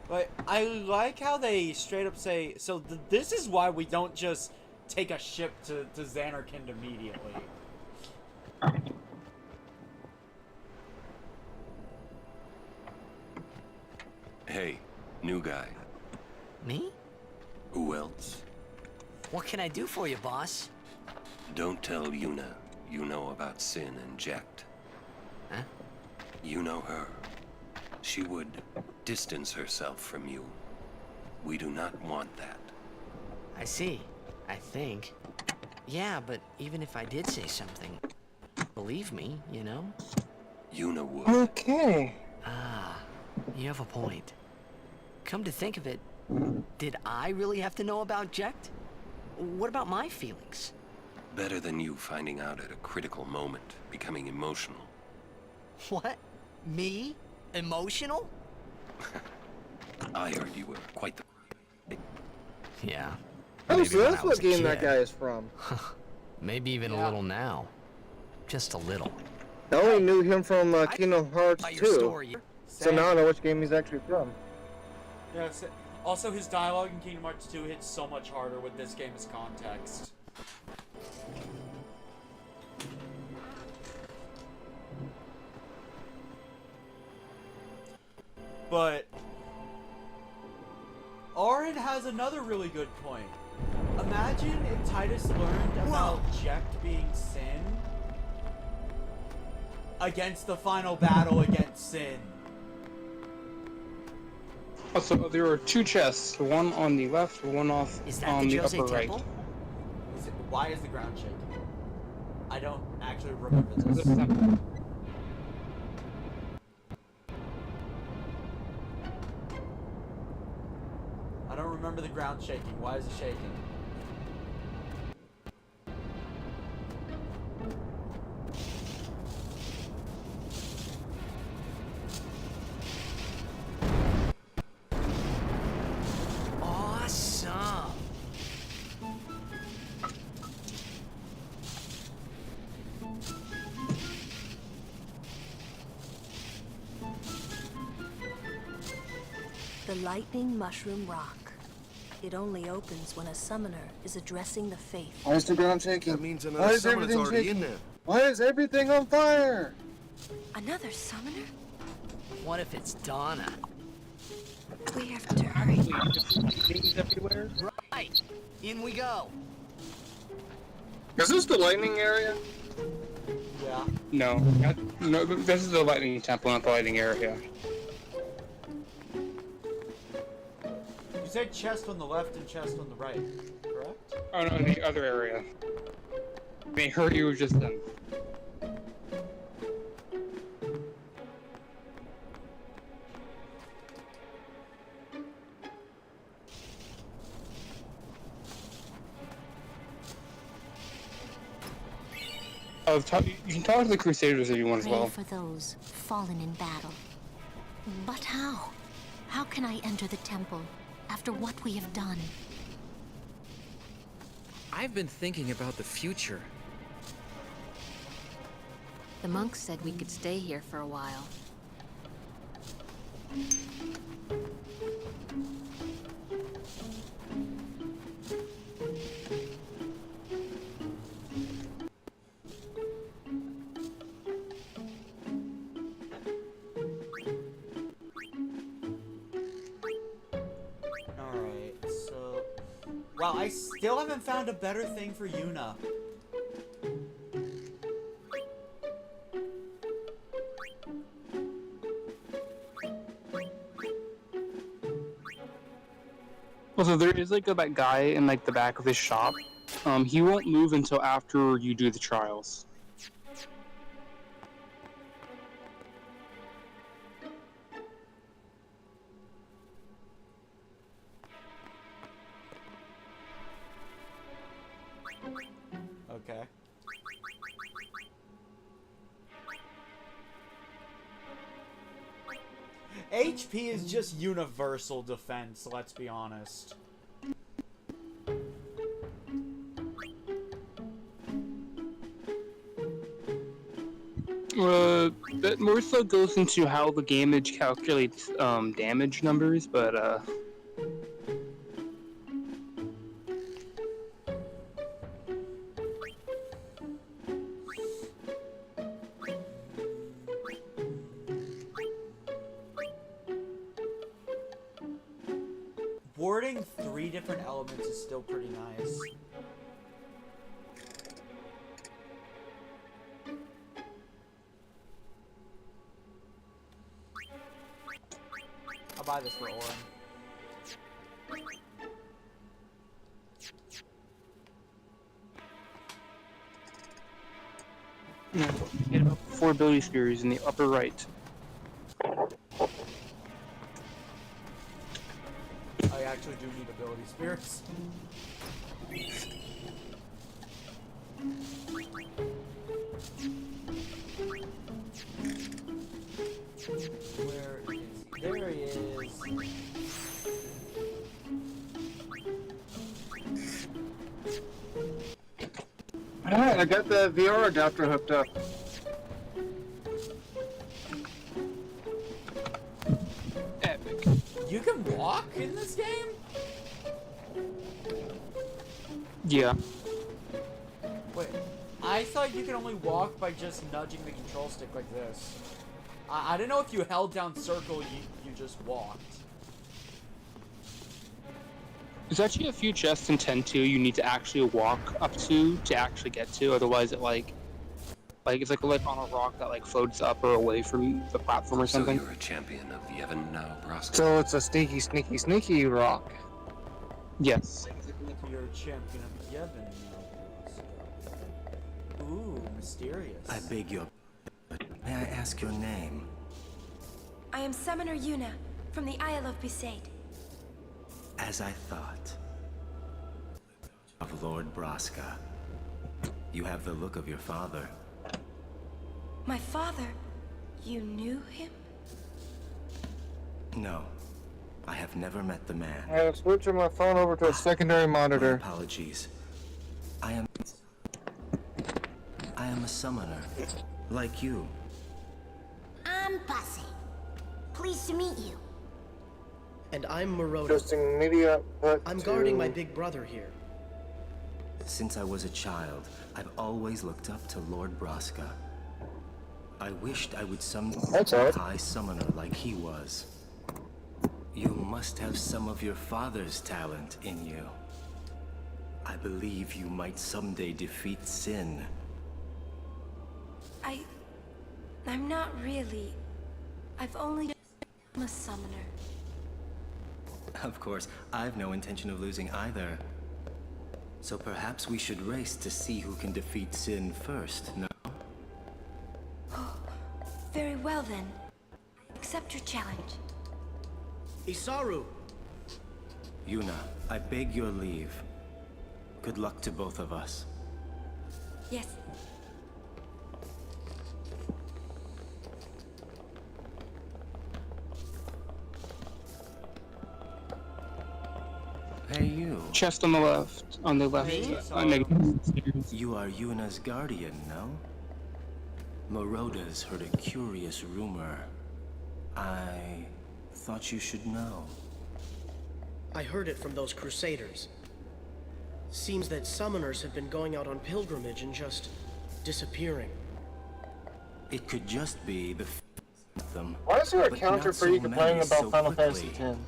But I like how they straight up say, so this is why we don't just take a ship to Xanarkand immediately. Hey, new guy. Me? Who else? What can I do for you, boss? Don't tell Yuna you know about Sin and Jekt. Huh? You know her. She would distance herself from you. We do not want that. I see. I think. Yeah, but even if I did say something, believe me, you know? Yuna would. Okay. Ah, you have a point. Come to think of it, did I really have to know about Jekt? What about my feelings? Better than you finding out at a critical moment, becoming emotional. What? Me? Emotional? I heard you were quite the... Yeah. Oh, Maybe so when that's I was what a game that kid. guy is from. Maybe even a little now. Just a little. I only knew him from Kingdom Hearts By your 2. story. So now I know which game he's actually from. Yeah, also, his dialogue in Kingdom Hearts 2 hits so much harder with this game's context. But Auron has another really good point. Imagine if Tidus learned about Jekt being Sin against the final battle against Sin. Also, there are two chests, one on the left, one off Is that on the the Jose upper right. Temple? Why is the ground shaking? I don't actually remember This this. is temple. I don't remember the ground shaking. Why is it shaking? Awesome. The Lightning Mushroom Rock. It only opens when a summoner is addressing the faith. Why is the ground shaking? That means Why another is summoner's everything already shaking? in there. Why is everything on fire? Another summoner? What if it's Donna? We have to hurry. Things everywhere. Right. In we go. Is this the lightning area? Yeah. No, no, this is the lightning temple, not the lightning area. You said chest on the left and chest on the right, correct? Oh no, the other area. They heard you just then. You can talk to the Crusaders if you want as Pray well. for those fallen in battle. But how? How can I enter the temple after what we have done? I've been thinking about the future. The monks said we could stay here for a while. Alright, so... Wow, I still haven't found a better thing for Yuna. Also, there is like that guy in like the back of his shop. He won't move until after you do the trials. Okay. HP is just universal defense, let's be honest. That more so goes into how the gamage calculates damage numbers, but Affording 3 different elements is still pretty nice. I'll buy this for Orin. Get about 4 ability spheres in the upper right. I actually do need ability spirits. Where is he? There he is. Alright, I got the VR adapter hooked up. Epic. You can walk in this game? Yeah. Wait, I thought you could only walk by just nudging the control stick like this. I didn't know if you held down circle, you just walked. There's actually a few chests in 10-2 you need to actually walk up to actually get to, otherwise it like it's like on a rock that like floats up or away from the platform or something. So you're a champion of Yevon now, Braska? So it's a sneaky, sneaky, sneaky rock. Yes. You're a champion of Yevon now. Ooh, mysterious. I beg your... May I ask your name? I am Summoner Yuna, from the Isle of Besaid. As I thought. Of Lord Braska. You have the look of your father. My father? You knew him? No. I have never met the man. I'm switching my phone over to a secondary My monitor. apologies. I am a summoner. Like you. I'm Bussy. Pleased to meet you. And I'm Maroda. Adjusting media. I'm guarding my big brother here. Since I was a child, I've always looked up to Lord Braska. I wished I would someday be a high summoner like he was. You must have some of your father's talent in you. I believe you might someday defeat sin. I'm not really. I've only been a summoner. Of course, I've no intention of losing either. So perhaps we should race to see who can defeat sin first, no? Very well then. Accept your challenge. Isaru! Yuna, I beg your leave. Good luck to both of us. Yes. Hey, you. Chest on the left. On the left. You are Yuna's guardian, no? Maroda's heard a curious rumor. I thought you should know. I heard it from those crusaders. Seems that summoners have been going out on pilgrimage and just disappearing. It could just be the of them. Why is there a but counter not for so you complaining many about so Final quickly. Fantasy X?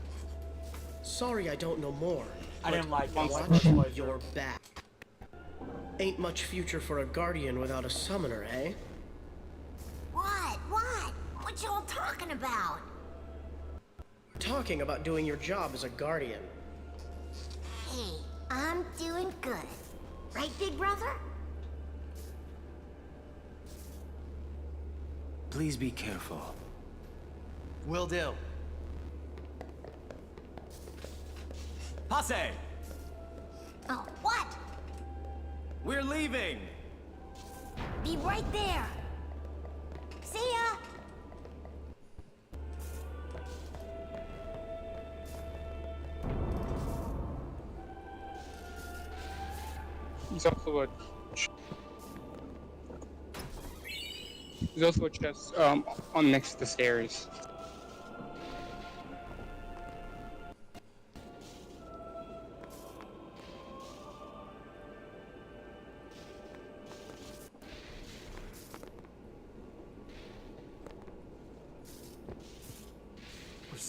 Sorry I don't know more. I didn't like but that. watch your back. Ain't much future for a guardian without a summoner, eh? What? What? What y'all talking about? Talking about doing your job as a guardian. Hey, I'm doing good. Right, big brother? Please be careful. Will do. Passe! Oh, what? We're leaving! Be right there. See ya! There's also a chest on next to the stairs.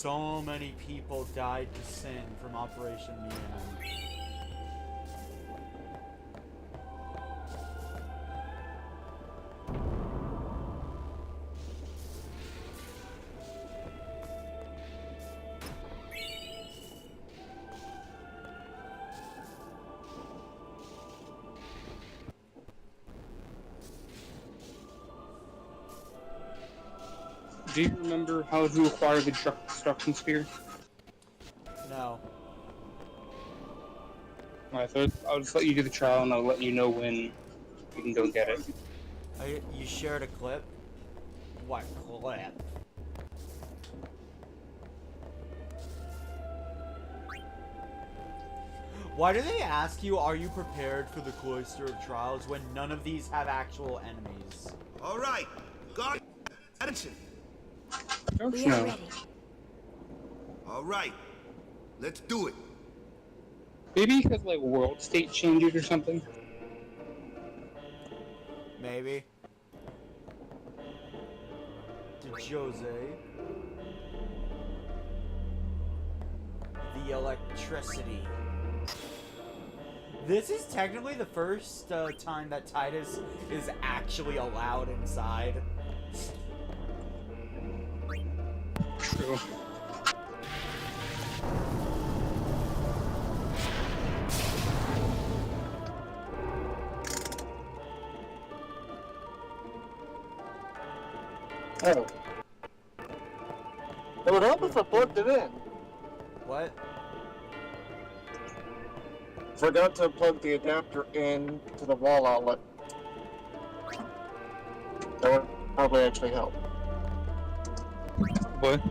So many people died to sin from Operation Mayhem. Do you remember how to acquire the destruction spear? No. Alright, so I'll just let you do the trial and I'll let you know when you can go get it. You shared a clip? What clip? Why do they ask you, are you prepared for the cloister of trials, when none of these have actual enemies? All right, guard attention. We are ready. All right, let's do it. Maybe because like world state changes or something. Maybe. To Jose. The electricity. This is technically the first time that Tidus is actually allowed inside. True. Oh. It would help if I plugged it in. What? Forgot to plug the adapter in to the wall outlet. That would probably actually help. What?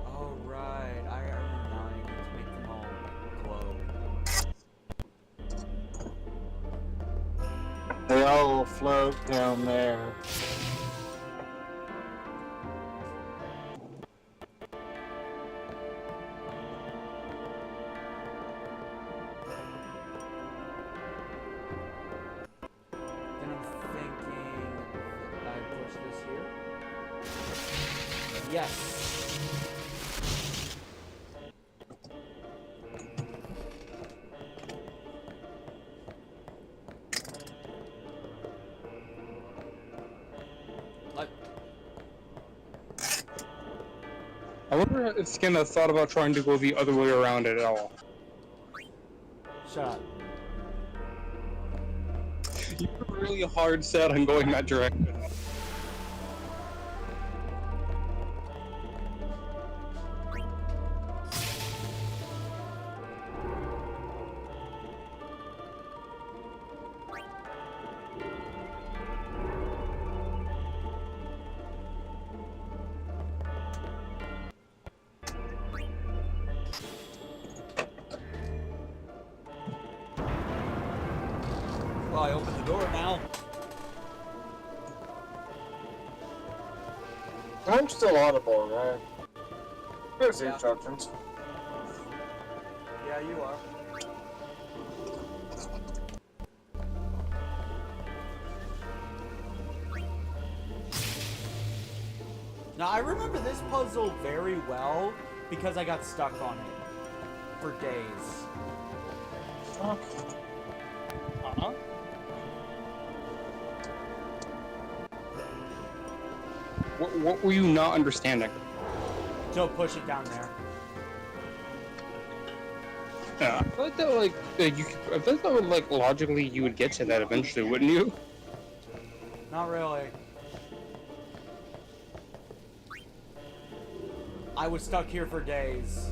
Oh, right. I remember now. You need to make them all glow. They all float down there. Then I'm thinking I push this here. Yes. Like, I wonder if Skena thought about trying to go the other way around it at all. shut up. You were really hard set on going that direction. Well, I opened the door now. I'm still audible, right? Here's the Yeah. instructions. Yeah, you are. Now, I remember this puzzle very well because I got stuck on it for days. Uh-huh. What were you not understanding? So push it down there. Yeah, I feel like that I feel like that would logically you would get to that eventually, wouldn't you? Not really. I was stuck here for days.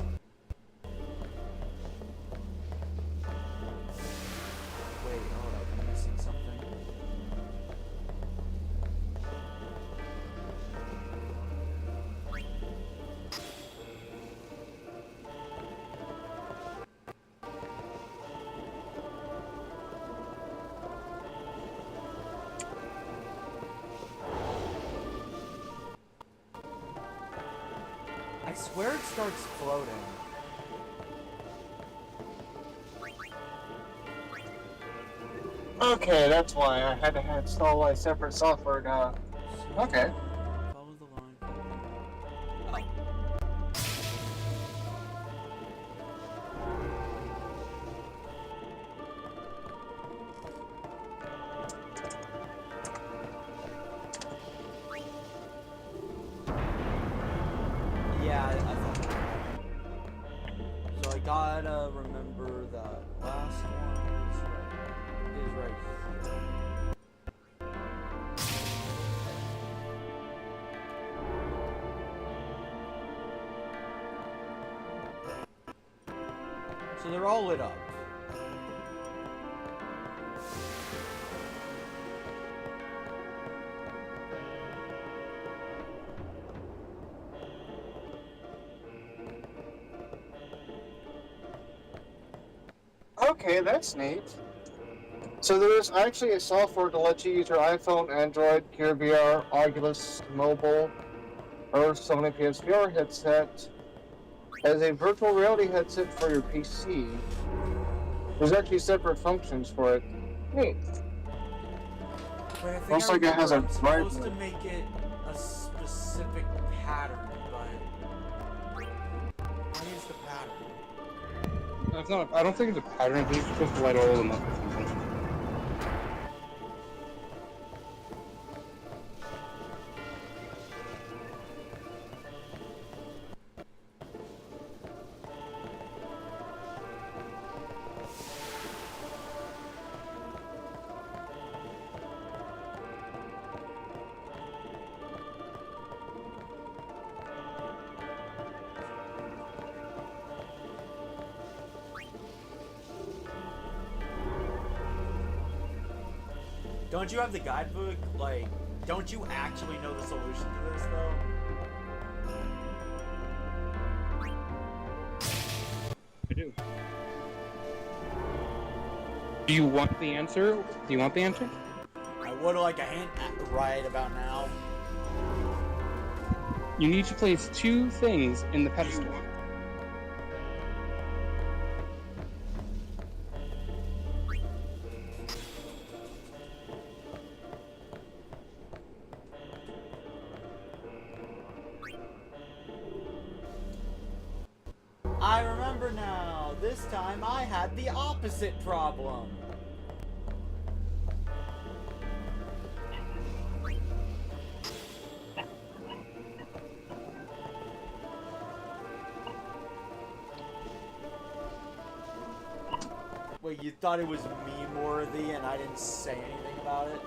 Wait, hold up, I'm missing something. I swear it starts floating. Okay, that's why I had to install a separate software now. Okay. Follow the line. Yeah, I thought. So I gotta remember that last one is right here. So they're all lit up. Okay, that's neat. So there's actually a software to let you use your iPhone, Android, Gear VR, Oculus Mobile, or Sony PSVR headset as a virtual reality headset for your PC. There's actually separate functions for it. Neat. But I think Looks like it has a I'm supposed to vibrant- make it a specific pattern, but what is the pattern? It's not. I don't think it's a pattern. I think it's supposed to light all of them up or something. Don't you have the guidebook? Like, don't you actually know the solution to this, though? I do. Do you want the answer? Do you want the answer? I would like a hint right about now. You need to place two things in the pedestal. I remember now. This time I had the opposite problem. Wait, you thought it was meme-worthy and I didn't say anything about it?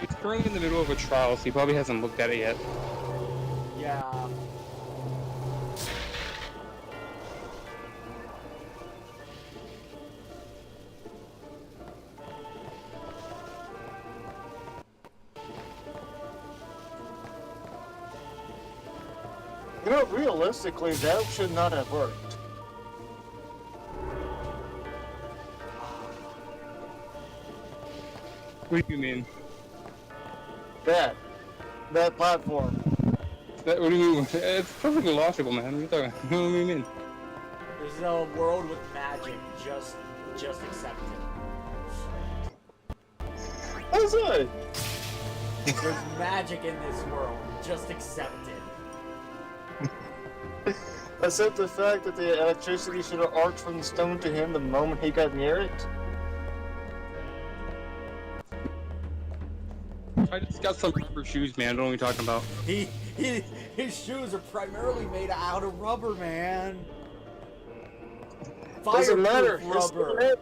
It's currently in the middle of a trial, so he probably hasn't looked at it yet. Yeah. You know, realistically, that should not have worked. What do you mean? That platform. What do you mean? It's perfectly logical, man. What are you talking? What do you mean? There's a world with magic. Just accept it. That's it. There's magic in this world. Just accept it. Except the fact that the electricity should have arced from the stone to him the moment he got near it. I just got some rubber shoes, man. I don't know what you're talking about. His shoes are primarily made out of rubber, man. Doesn't matter. Rubber.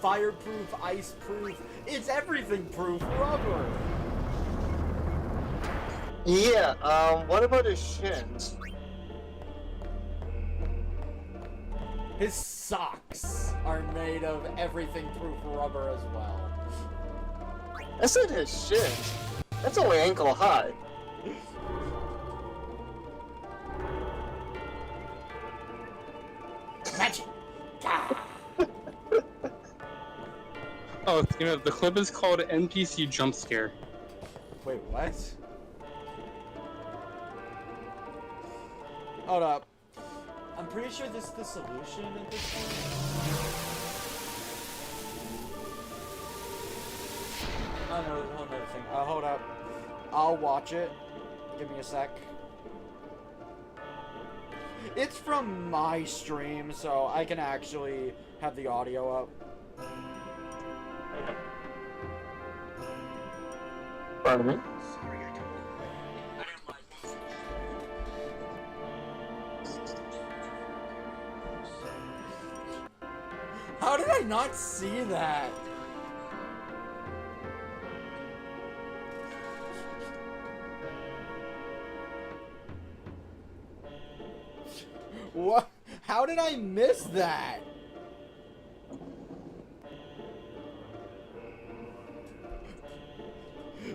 Fireproof, ice-proof. It's everything-proof rubber. Yeah. What about his shins? His socks are made of everything-proof rubber as well. I said his shins. That's only ankle high. Magic! Oh, you know, the clip is called NPC Jump Scare. Wait, what? Hold up. I'm pretty sure this is the solution at this point. Another thing. Hold up. I'll watch it. Give me a sec. It's from my stream, so I can actually have the audio up. Pardon me? How did I not see that? What? How did I miss that?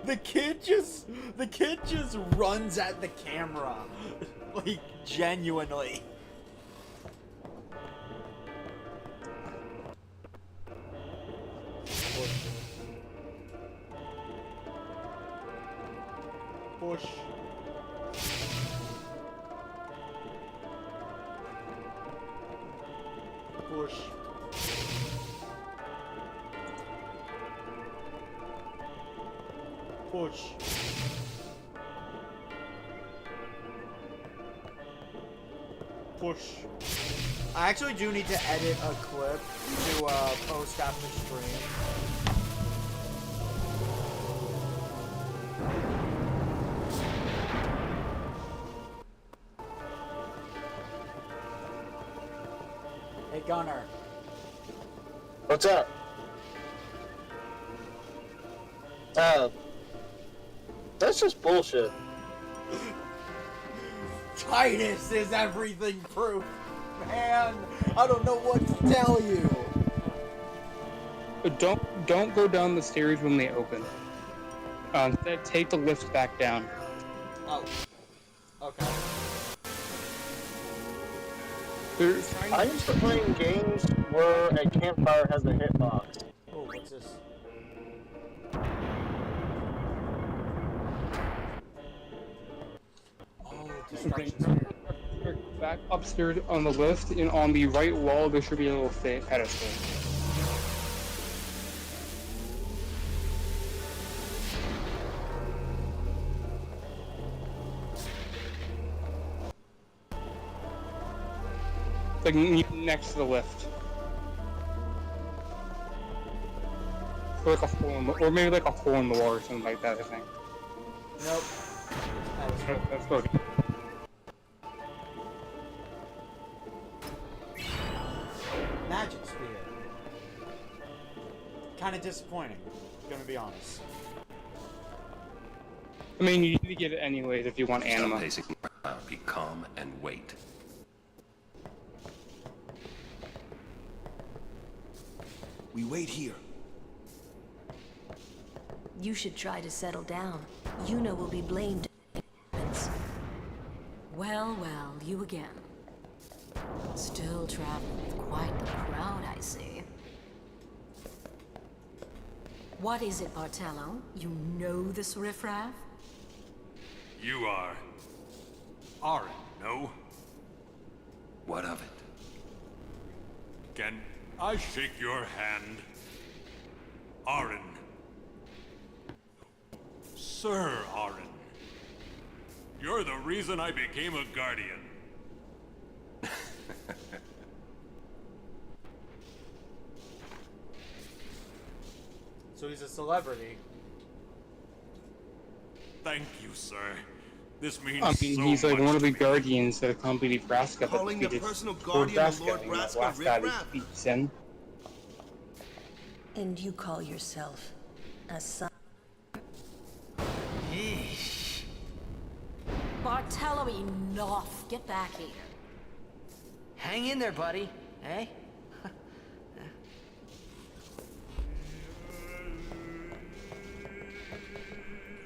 The kid just runs at the camera. Like, genuinely. Push. Push. Push. Push. I actually do need to edit a clip to post after stream. Hey Gunner. What's up? That's just bullshit. Tidus is everything proof, man. I don't know what to tell you. Don't go down the stairs when they open. Instead, take the lift back down. Oh. Okay. I'm used to playing games where a campfire has a hitbox. Oh, what's this? Oh, destruction. Back upstairs on the lift, and on the right wall there should be a little pedestal. Like next to the lift. Or like a hole in the, or maybe like a hole in the wall or something like that, I think. Nope. That's good. Magic Spear. Kind of disappointing, gonna be honest. I mean, you need to get it anyways if you want anima. Stop pacing around. Be calm and wait. We wait here. You should try to settle down. Yuna will be blamed. Well, well, you again. Still traveling with quite the crowd, I see. What is it, Bartello? You know this riffraff? You are... Aaron, no? What of it? Can I shake your hand? Aaron. Sir Aaron. You're the reason I became a guardian. So he's a celebrity. Thank you, sir. This means I mean, so he's like much one of the to me. guardians that accompanied Braska that Calling the defeated personal Lord guardian of Braska Lord in that Braska last battle riffraff. he beat Sin. And you call yourself a son? Yeesh. Bartello, enough. Get back here. Hang in there, buddy. Eh?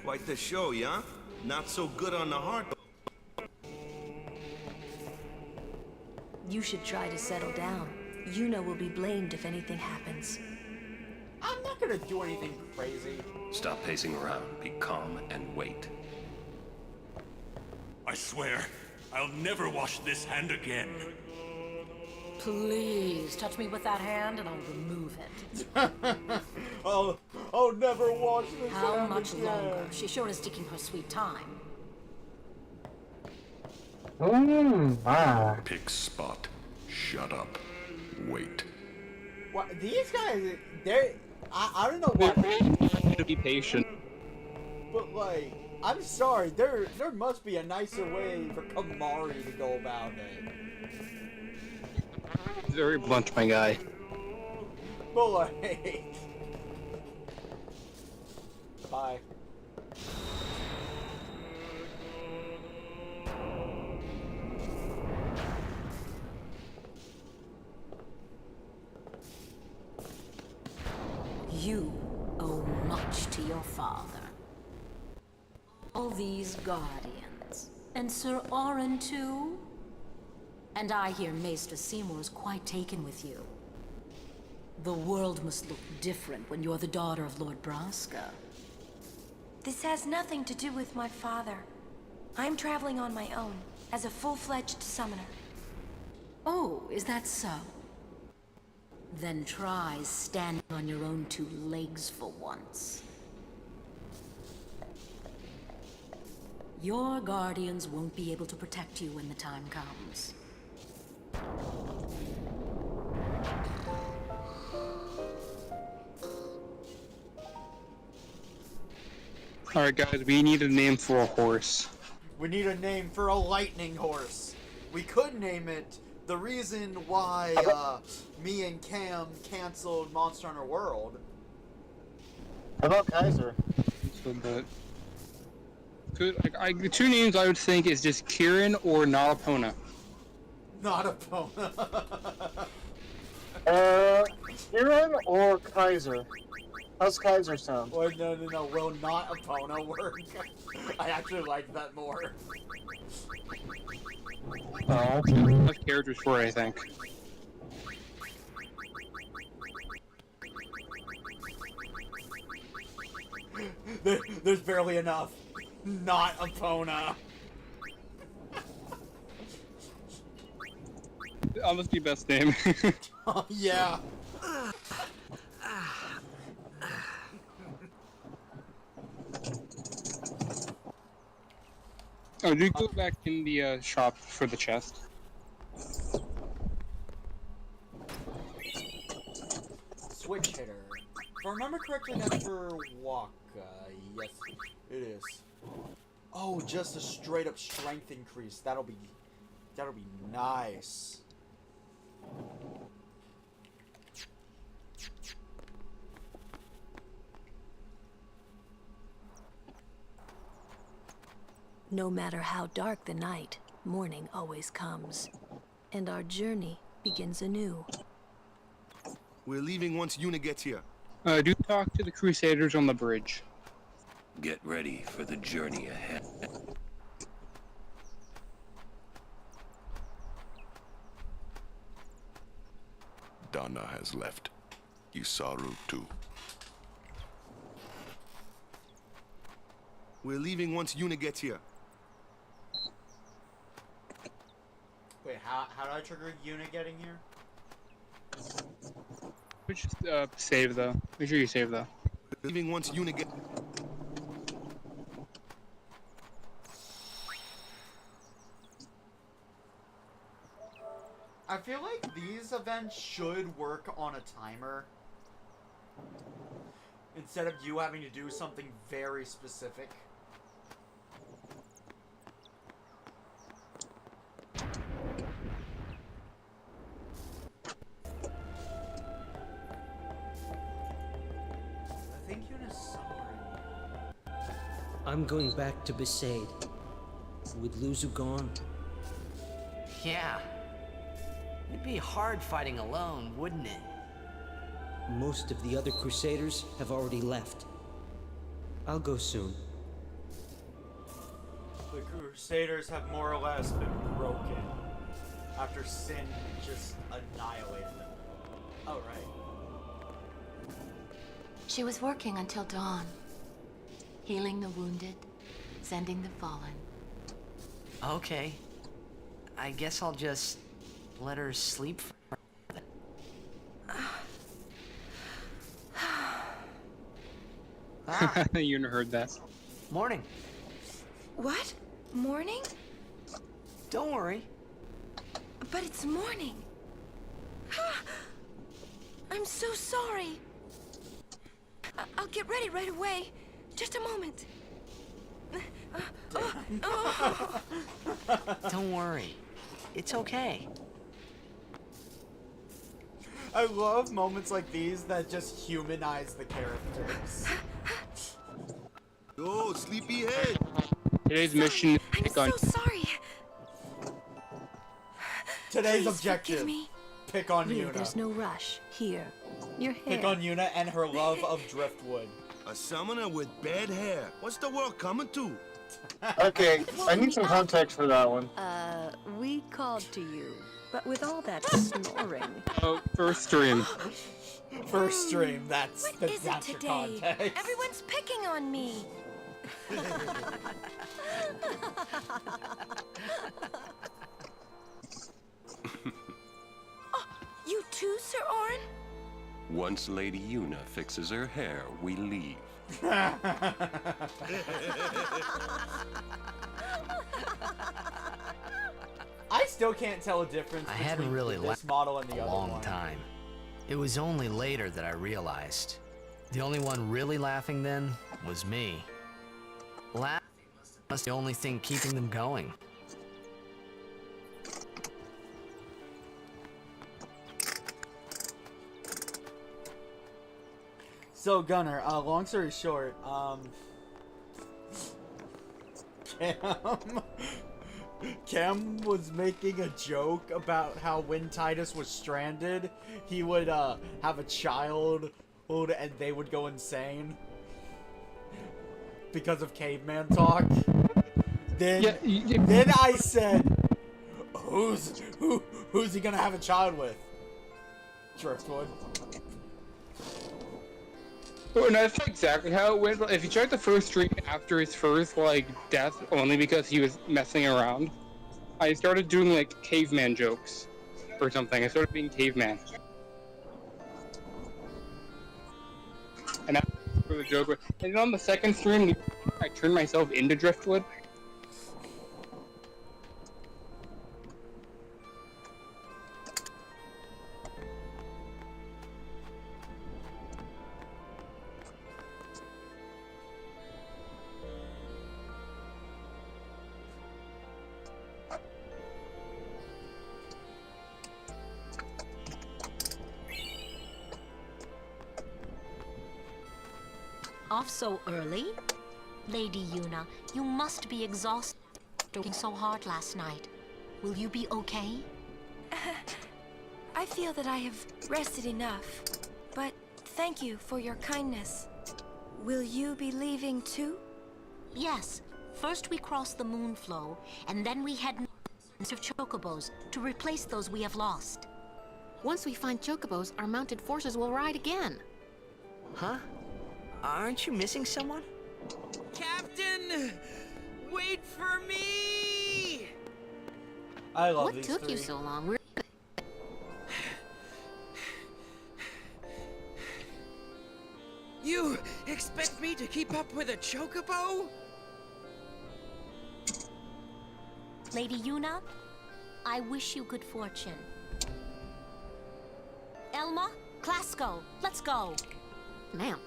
Quite the show, yeah? Not so good on the heart. You should try to settle down. Yuna will be blamed if anything happens. I'm not gonna do anything crazy. Stop pacing around. Be calm and wait. I swear, I'll never wash this hand again. Please, touch me with that hand and I'll remove it. I'll never wash this How hand much again. longer? She sure is taking her sweet time. Pick spot. Shut up. Wait. What, these guys, I don't know what. To be patient. But like, I'm sorry, there must be a nicer way for Kamari to go about it. Very blunt, my guy. But like, bye. You owe much to your father. All these guardians. And Sir Orin too? And I hear Maester Seymour's quite taken with you. The world must look different when you're the daughter of Lord Braska. This has nothing to do with my father. I'm traveling on my own, as a full-fledged summoner. Oh, is that so? Then try standing on your own two legs for once. Your guardians won't be able to protect you when the time comes. Alright guys, we need a name for a horse. We need a name for a lightning horse. We could name it the reason why me and Cam canceled Monster Hunter World. How about Kaiser? So, but the two names I would think is just Kieran or Nalapona. Not Epona. Kieran or Kaiser? How's Kaiser sound? Or no, will not Epona work? I actually like that more. Oh, enough characters for it, I think. There's barely enough. Not Epona. Honestly, best name. Oh, yeah. Oh, do you go back in the shop for the chest? Switch hitter. If I remember correctly, that's for Waka. Yes, it is. Oh, just a straight up strength increase. That'll be nice. No matter how dark the night, morning always comes. And our journey begins anew. We're leaving once Yuna gets here. Do talk to the Crusaders on the bridge. Get ready for the journey ahead. Dana has left. Isaru too. We're leaving once Yuna gets here. Wait, how do I trigger Yuna getting here? Just save though. Make sure you save though. We're leaving once Yuna gets. I feel like these events should work on a timer. Instead of you having to do something very specific. I think Yuna's somewhere in here. I'm going back to Besaid. With Luzu gone. Yeah. It'd be hard fighting alone, wouldn't it? Most of the other Crusaders have already left. I'll go soon. The Crusaders have more or less been broken after Sin just annihilated them. Oh, right. She was working until dawn. Healing the wounded, sending the fallen. Okay. I guess I'll just let her sleep for You heard that. Morning. What? Morning? Don't worry. But it's morning. I'm so sorry. I'll get ready right away. Just a moment. Don't worry. It's okay. I love moments like these that just humanize the characters. Oh, sleepyhead. Today's mission. I'm so sorry. Today's Please objective. forgive me. Pick on Really, Yuna. there's no rush. Here, your hair. Pick on Yuna and her love of driftwood. A summoner with bad hair. What's the world coming to? Okay, I need some context for that one. We called to you, but with all that snoring. Oh, first stream. First stream, that's What is it that's your today? context. Everyone's picking on me. Oh, you too, Sir Orin? Once Lady Yuna fixes her hair, we leave. I still can't tell a difference I between hadn't really this laughed model and the a other long one. time. It was only later that I realized. The only one really laughing then was me. Laughing was the only thing keeping them going. So Gunnar, long story short, Cam was making a joke about how when Tidus was stranded, he would have a child and they would go insane because of caveman talk. Then then I said, who's he gonna have a child with? Driftwood. Well, no, that's exactly how it went. If you check the first stream after his first, like, death, only because he was messing around, I started doing, like, caveman jokes or something. I started being caveman. And that's where the joke was. And then on the second stream, I turned myself into Driftwood. Off so early? Lady Yuna, you must be exhausted working so hard last night. Will you be okay? I feel that I have rested enough, but thank you for your kindness. Will you be leaving too? Yes. First we cross the Moonflow, and then we head north of chocobos to replace those we have lost. Once we find chocobos, our mounted forces will ride again. Huh? Aren't you missing someone? Captain! Wait for me! I love what these took three. you so long? We're... You expect me to keep up with a chocobo? Lady Yuna, I wish you good fortune. Elma, Klasko, let's go. Ma'am.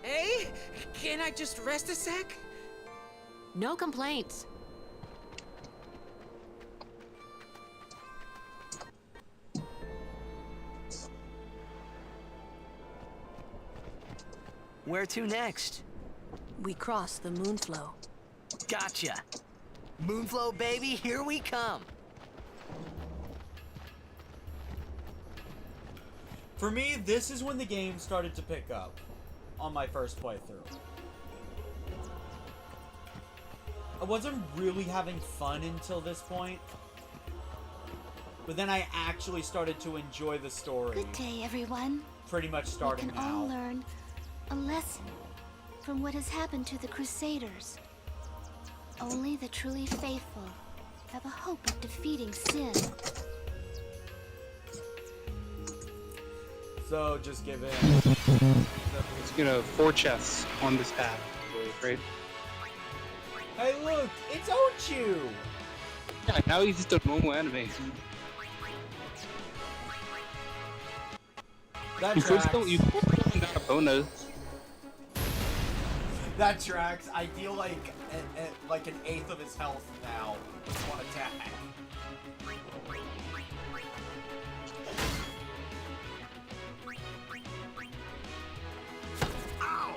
Hey, can I just rest a sec? No complaints. Where to next? We cross the Moonflow. Gotcha. Moonflow, baby, here we come. For me, this is when the game started to pick up on my first playthrough. I wasn't really having fun until this point, but then I actually started to enjoy the story. Good day, everyone. Pretty much starting We can all now. learn a lesson from what has happened to the Crusaders. Only the truly faithful have a hope of defeating sin. So just give it. It's, you know, 4 chests on this path, right? Hey, look, it's Ochu. Yeah, now he's just a normal enemy. That You could tracks. still down a bonus. That tracks. I deal like an eighth of his health now with one attack. Ow!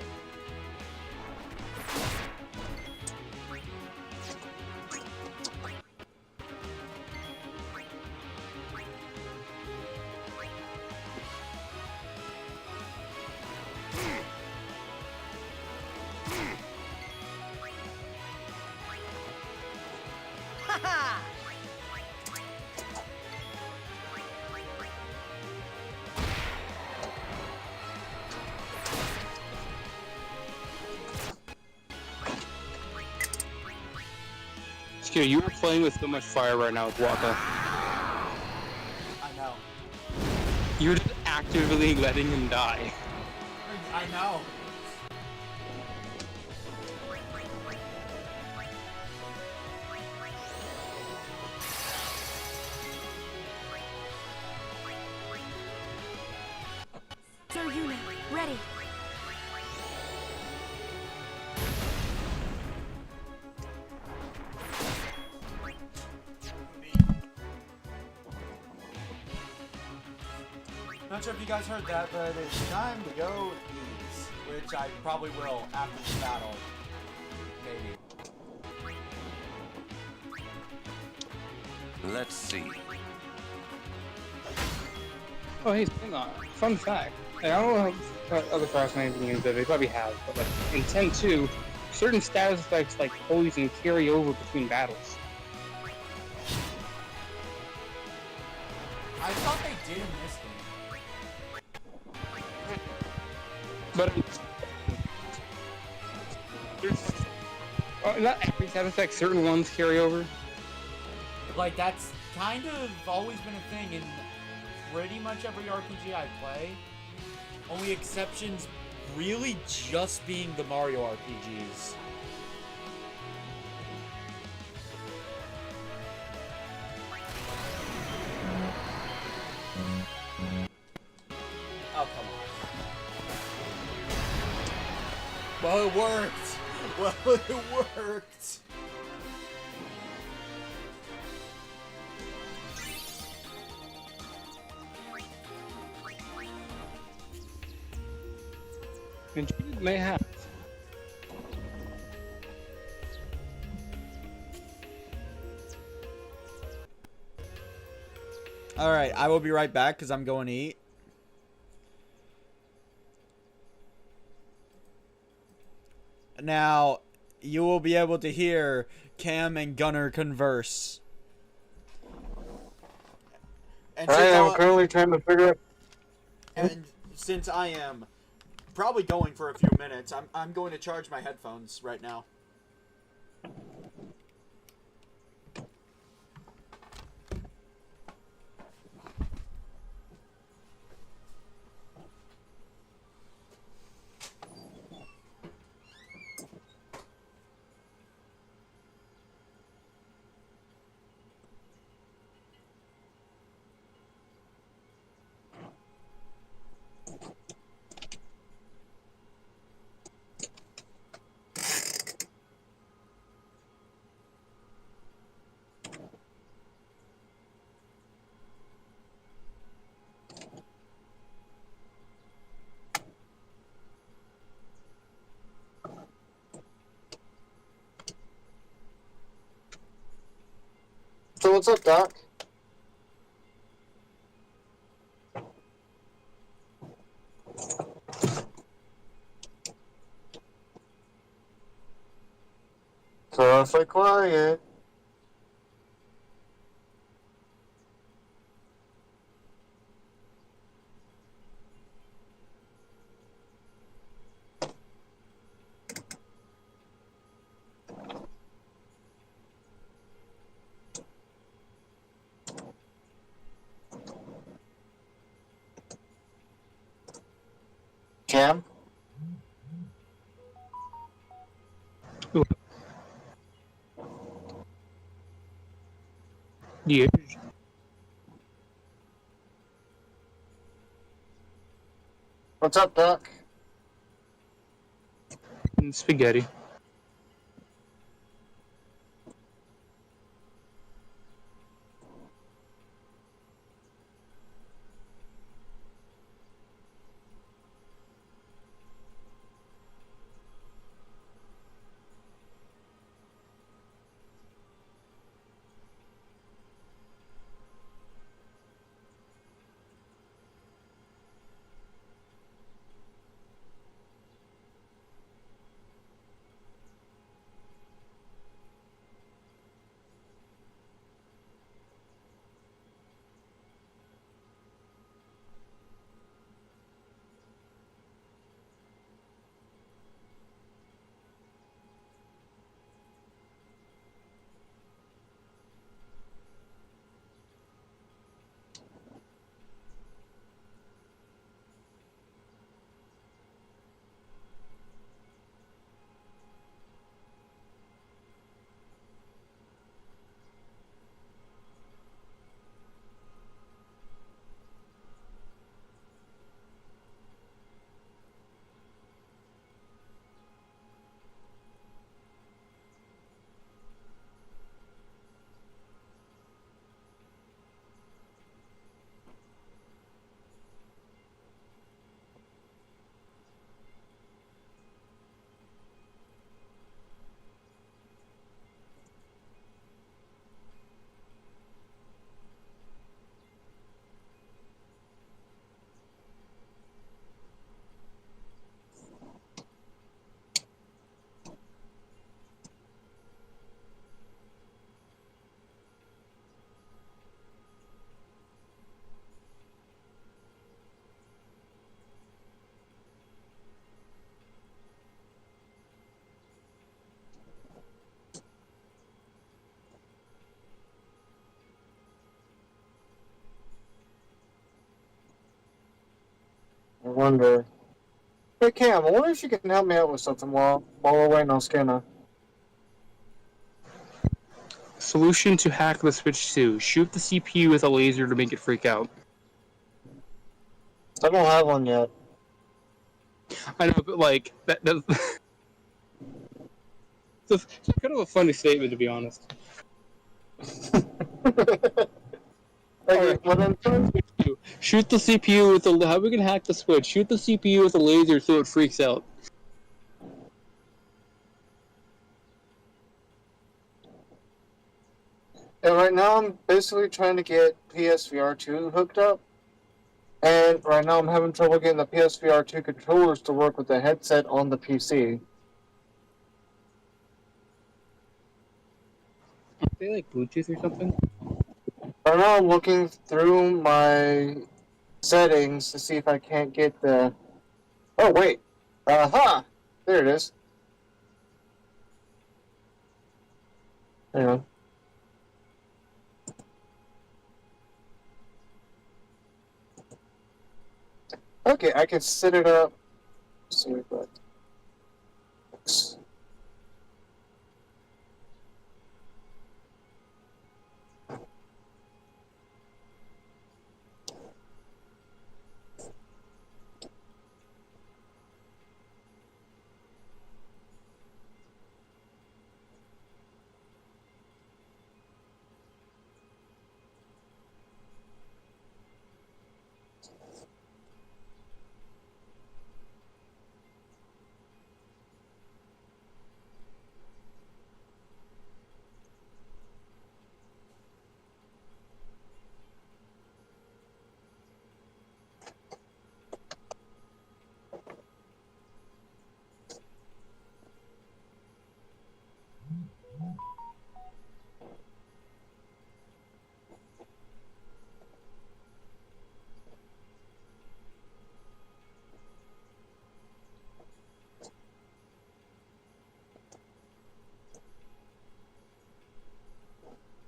Skittle, you are playing with so much fire right now with Waka. I know. You're just actively letting him die. I know. Sir Yuna, ready. Not sure if you guys heard that, but it's time to go eat, which I probably will after this battle. Maybe. Let's see. Oh, hey, hang on. Fun fact. Like, I don't know how other fascinating games that they probably have, but like in 10-2, certain status effects like poison carry over between battles. I thought they did in this game. But not every status effect, certain ones carry over. Like, that's kind of always been a thing in pretty much every RPG I play. Only exceptions really just being the Mario RPGs. Oh, come on. Well, it worked! Well, it worked! And you may have. Alright, I will be right back because I'm going to eat. Now, you will be able to hear Cam and Gunnar converse. And I am currently trying to figure out. And since I am probably going for a few minutes, I'm going to charge my headphones right now. So what's up, Doc? Perfect quiet. Cam? Yeah. What's up, Doc? Spaghetti. I wonder. Hey, Cam, I wonder if you can help me out with something while we're waiting on Skinner. Solution to hack the Switch 2. Shoot the CPU with a laser to make it freak out. I don't have one yet. I know, but like, that's it's kind of a funny statement, to be honest. Okay, what I'm trying to do. Shoot the CPU with a... How are we gonna hack the Switch? Shoot the CPU with a laser so it freaks out. And right now I'm basically trying to get PSVR 2 hooked up. And right now I'm having trouble getting the PSVR 2 controllers to work with the headset on the PC. Are they like Bluetooth or something? Right now I'm looking through my settings to see if I can't get the... Oh, wait. Aha! There it is. Hang on. Okay, I can set it up. Let's see what.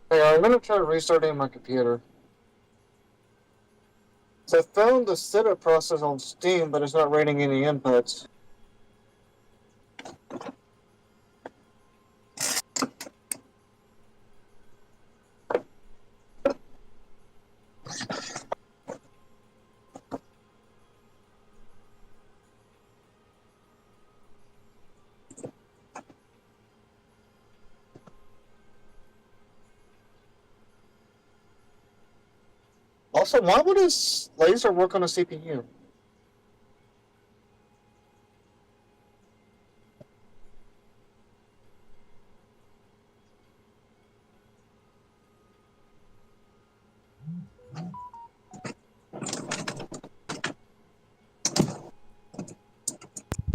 Hey, I'm gonna try restarting my computer. So I found showing the setup process on Steam, but it's not rating any inputs. Also, why would this laser work on a CPU?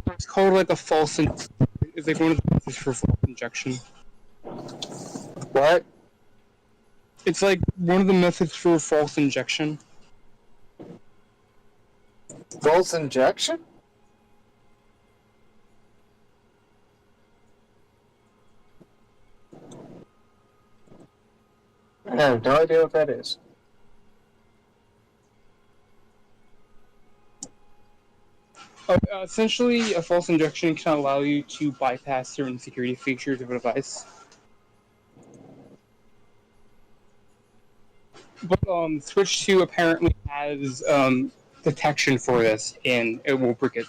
It's called like a false. It's like one of the methods for false injection. What? It's like one of the methods for false injection. False injection? I have no idea what that is. Essentially, a false injection can allow you to bypass certain security features of a device. But Switch 2 apparently has detection for this, and it will brick it.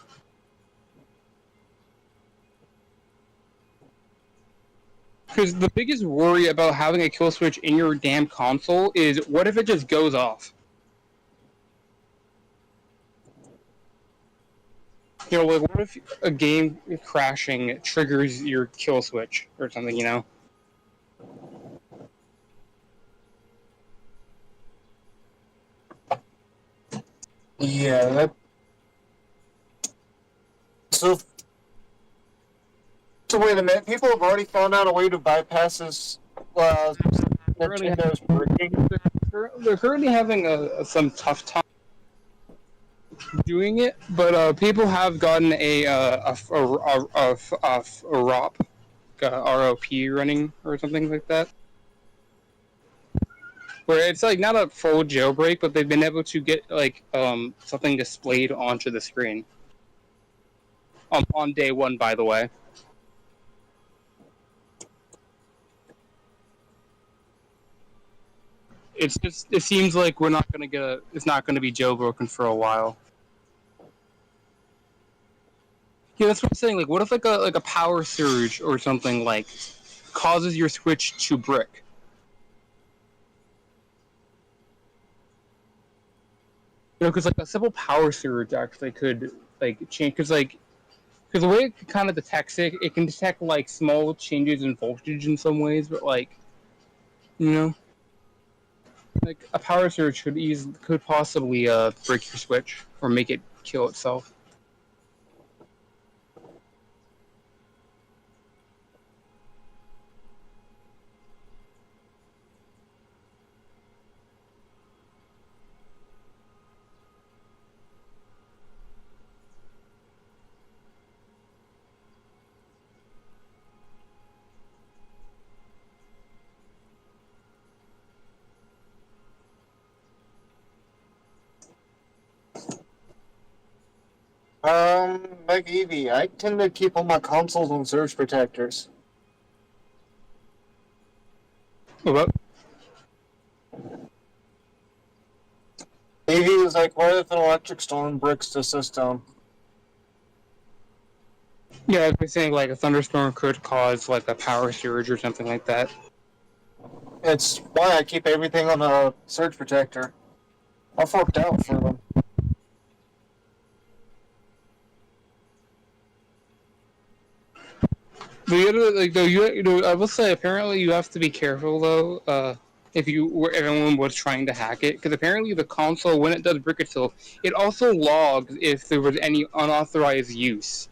Because the biggest worry about having a kill switch in your damn console is, what if it just goes off? You know, like, what if a game crashing triggers your kill switch or something, you know? Yeah, that... So wait a minute, people have already found out a way to bypass this, Nintendo's breaking? They're currently having some tough time doing it, but people have gotten a ROP, ROP running or something like that, where it's like not a full jailbreak, but they've been able to get like something displayed onto the screen on day one, by the way. It's just, it seems like we're not gonna get it's not gonna be jailbroken for a while. Yeah, that's what I'm saying. Like, what if like a power surge or something like causes your Switch to brick? You know, because like a simple power surge actually could like change. Because the way it kind of detects it, it can detect like small changes in voltage in some ways, but like, you know, like a power surge could possibly break your Switch or make it kill itself. Like Evie, I tend to keep all my consoles on surge protectors. What? Evie was like, what if an electric storm bricks the system? Yeah, I've been saying like a thunderstorm could cause like a power surge or something like that. It's why I keep everything on a surge protector. I forked out for them. The other, like, though, you know, I will say, apparently you have to be careful though. If everyone was trying to hack it, because apparently the console, when it does brick itself, it also logs if there was any unauthorized use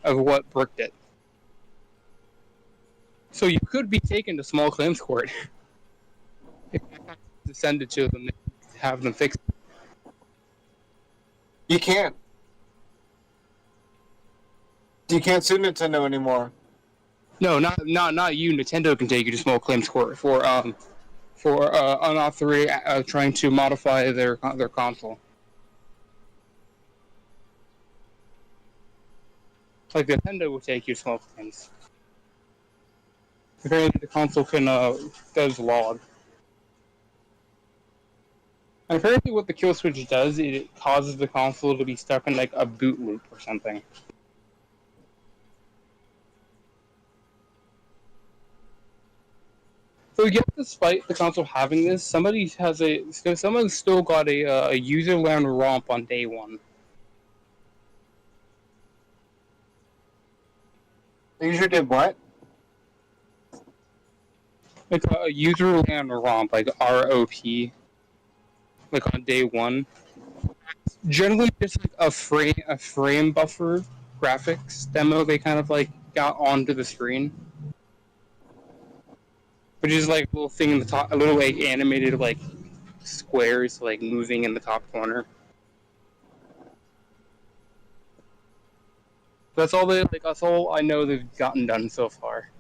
of what bricked it. So you could be taken to small claims court if you send it to them and have them fix it. You can't. You can't sue Nintendo anymore. No, not you. Nintendo can take you to small claims court for unauthorized trying to modify their console. Like Nintendo will take you small things. Apparently the console can does log. And apparently what the kill switch does is it causes the console to be stuck in like a boot loop or something. So yet, despite the console having this, someone's still got a user-land romp on day one. User did what? Like a user-land romp, like ROP, like on day one. Generally, just like a frame buffer graphics demo they kind of like got onto the screen. Which is like a little thing in the top, a little like animated like squares like moving in the top corner. That's all I know they've gotten done so far.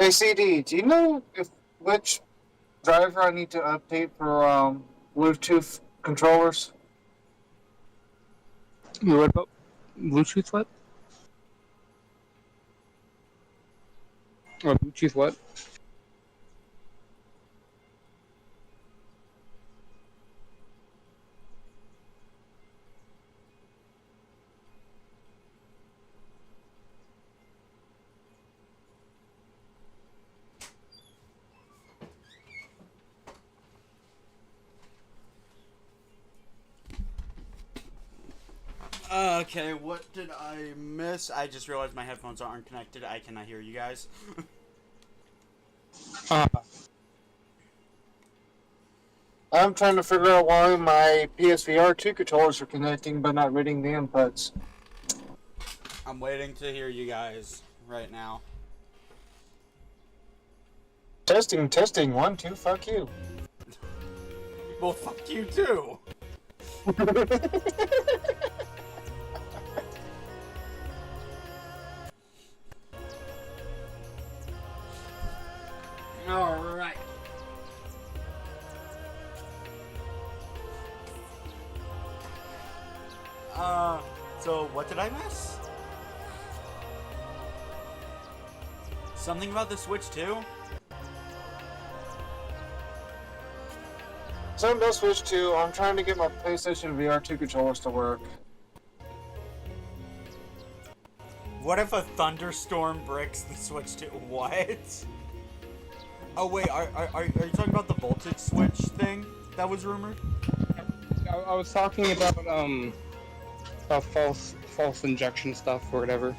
Hey CD, do you know which driver I need to update for Bluetooth controllers? What about Bluetooth what? Or Bluetooth what? Okay, what did I miss? I just realized my headphones aren't connected. I cannot hear you guys. I'm trying to figure out why my PSVR 2 controllers are connecting but not reading the inputs. I'm waiting to hear you guys right now. Testing, testing, 1, 2, fuck you. Well, fuck you too. Alright. So what did I miss? Something about the Switch 2? Something about Switch 2, I'm trying to get my PlayStation VR 2 controllers to work. What if a thunderstorm breaks the Switch 2? What? Oh wait, are you talking about the voltage switch thing that was rumored? I was talking about false injection stuff or whatever.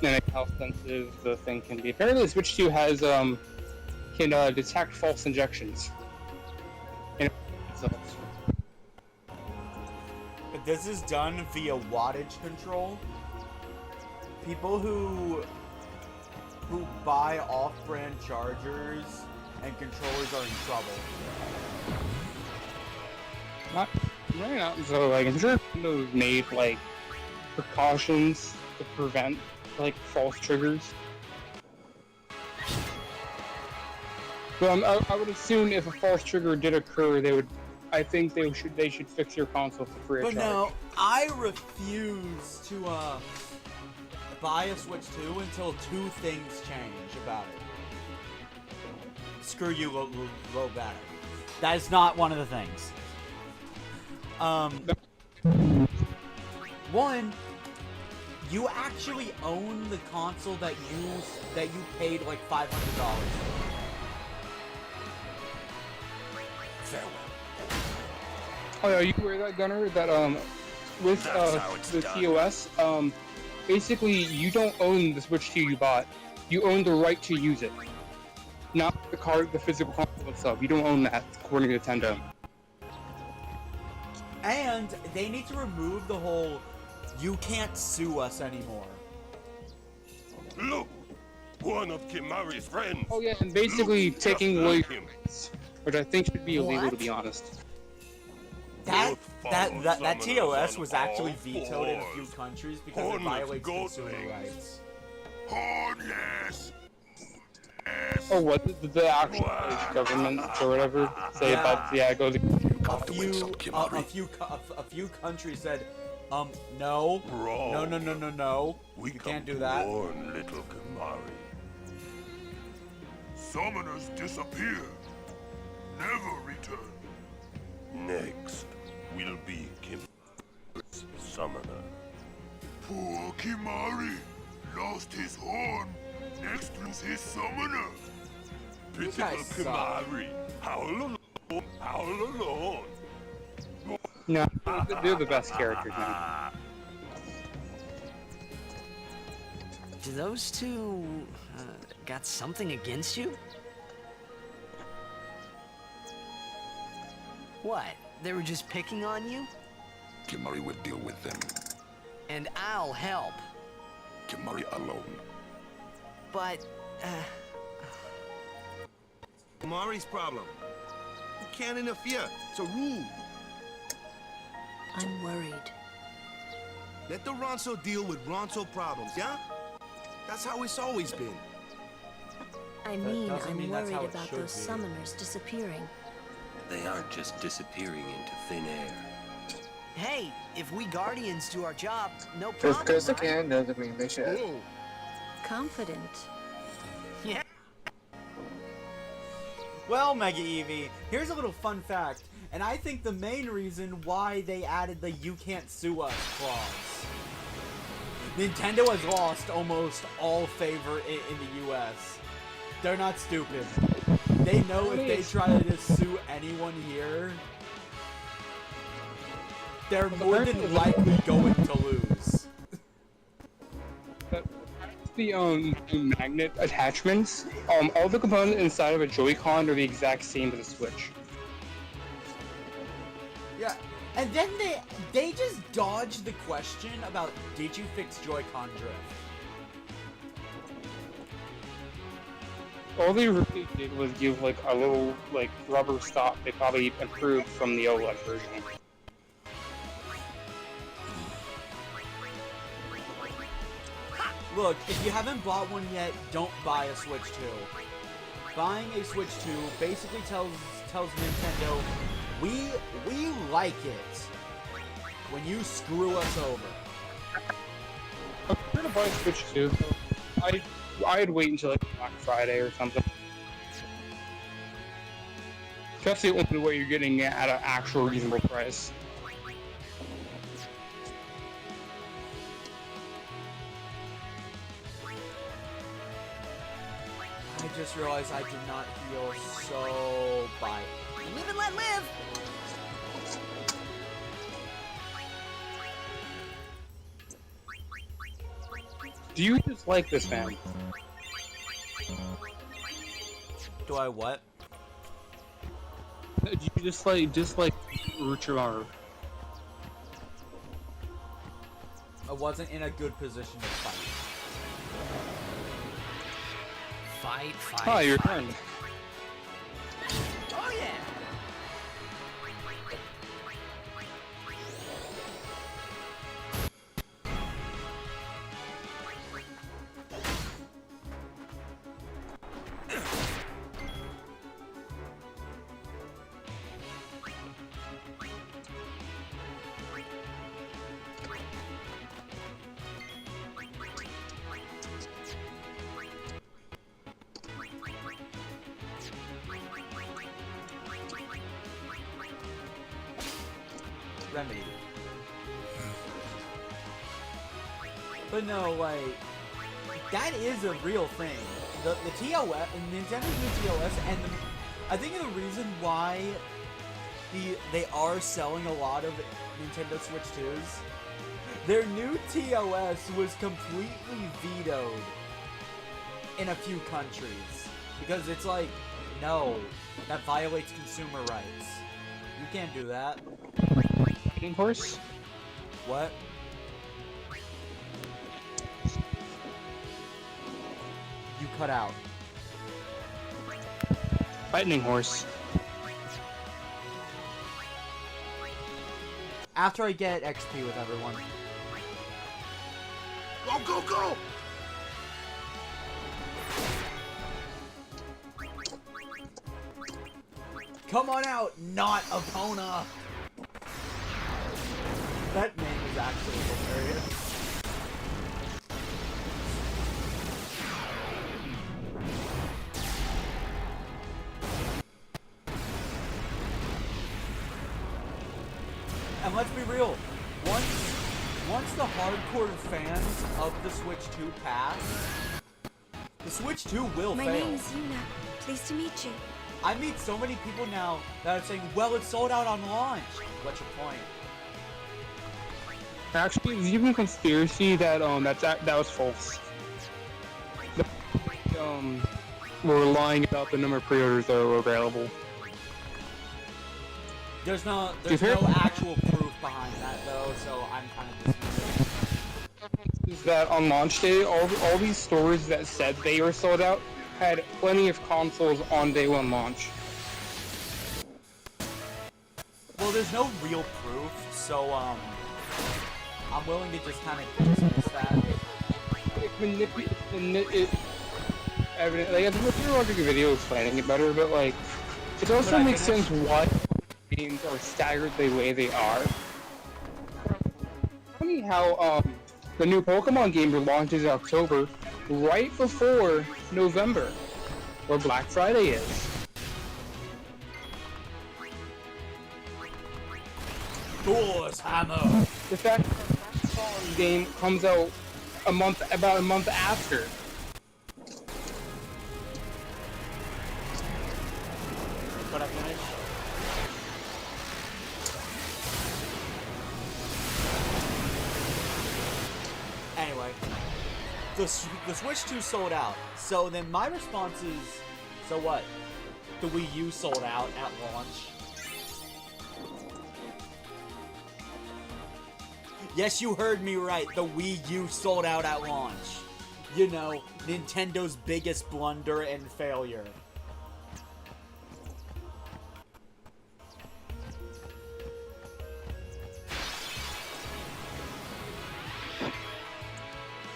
And how sensitive the thing can be. Apparently, Switch 2 has can detect false injections. But this is done via wattage control. People who buy off-brand chargers and controllers are in trouble. Not right now. So like, I'm sure Nintendo made like precautions to prevent like false triggers. But I would assume if a false trigger did occur, I think they should fix your console for free of charge. But no, I refuse to buy a Switch 2 until two things change about it. Screw you, low battery. That is not one of the things. One, you actually own the console that you paid like $500 for. Farewell. Oh yeah, you aware that, Gunner? That with the TOS, basically you don't own the Switch 2 you bought. You own the right to use it, not the physical console itself. You don't own that, according to Nintendo. And they need to remove the whole "you can't sue us anymore." Look, one of Kimari's friends. Oh yeah, and basically taking away which I think should be illegal, to be honest. That TOS was actually vetoed in a few countries because it violates consumer rights. Oh, what did the actual government or whatever say about it goes? A few countries said, no, We you can't do that. Warn little Kimari. Summoners disappear, never return. Next will be Kimari's summoner. Poor Kimari lost his horn, next lose his summoner. Pitiful Kimari, howl alone. No, they're the best characters, man. Do those two got something against you? What? They were just picking on you? Kimari will deal with them. And I'll help. Kimari alone. But, Kimari's problem. You can't interfere. It's a rule. I'm worried. Let the Ronso deal with Ronso problems, yeah? That's how it's always been. I mean, doesn't I'm mean that's worried how it about should those be. summoners disappearing. They aren't just disappearing into thin air. Hey, if we Guardians do our job, no Just problem, because they right? can doesn't mean they should. Confident. Yeah. Well, Mega Eevee, here's a little fun fact, and I think the main reason why they added the "you can't sue us" clause. Nintendo has lost almost all favor in the US. They're not stupid. They know if they try to just sue anyone here, they're more than likely going to lose. The magnet attachments, all the components inside of a Joy-Con are the exact same as a Switch. Yeah, and then they just dodged the question about did you fix Joy-Con drift? All they really did was give like a little like rubber stop they probably improved from the OLED version. Look, if you haven't bought one yet, don't buy a Switch 2. Buying a Switch 2 basically tells Nintendo, we like it when you screw us over. I'm gonna buy a Switch 2. I'd wait until like Black Friday or something. That's the only way you're getting it at an actual reasonable price. I just realized I did not heal, so bye. Live and let live! Do you just like this man? Do I what? Do you just like Uchimaru? I wasn't in a good position to fight. Fight. Ah, your turn. Oh yeah! Remedy. But no, like, that is a real thing. The TOS, Nintendo's new TOS, and I think the reason why they are selling a lot of Nintendo Switch 2s, their new TOS was completely vetoed in a few countries. Because it's like, no, that violates consumer rights. You can't do that. Fighting horse? What? You cut out. Lightning horse. After I get XP with everyone. Go, go, go! Come on out, not Epona! That name is actually hilarious. And let's be real, once the hardcore fans of the Switch 2 pass, the Switch 2 will My fail. name's Yuna. Pleased to meet you. I meet so many people now that are saying, well, it's sold out on launch. What's your point? Actually, there's even a conspiracy that that was false. We're lying about the number of pre-orders that are available. There's no actual proof behind that though, so I'm kind of dismissing. Is that on launch day, all these stores that said they were sold out had plenty of consoles on day one launch. Well, there's no real proof, so I'm willing to just kind of dismiss that. Like, if you're watching a video explaining it better, but like, it also makes sense why games are staggered the way they are. Funny how the new Pokemon game launches in October, right before November, where Black Friday is. Thor's hammer. The fact that the Pokemon game comes out about a month after. Could I finish? Anyway, the Switch 2 sold out. So then my response is, so what? The Wii U sold out at launch. Yes, you heard me right. The Wii U sold out at launch. You know, Nintendo's biggest blunder and failure.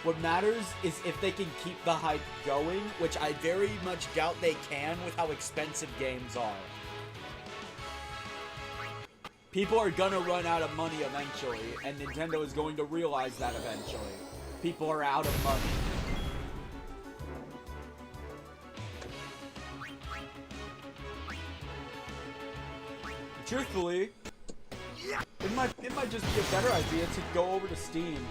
What matters is if they can keep the hype going, which I very much doubt they can with how expensive games are. People are gonna run out of money eventually, and Nintendo is going to realize that eventually. People are out of money. Truthfully, it might just be a better idea to go over to Steam.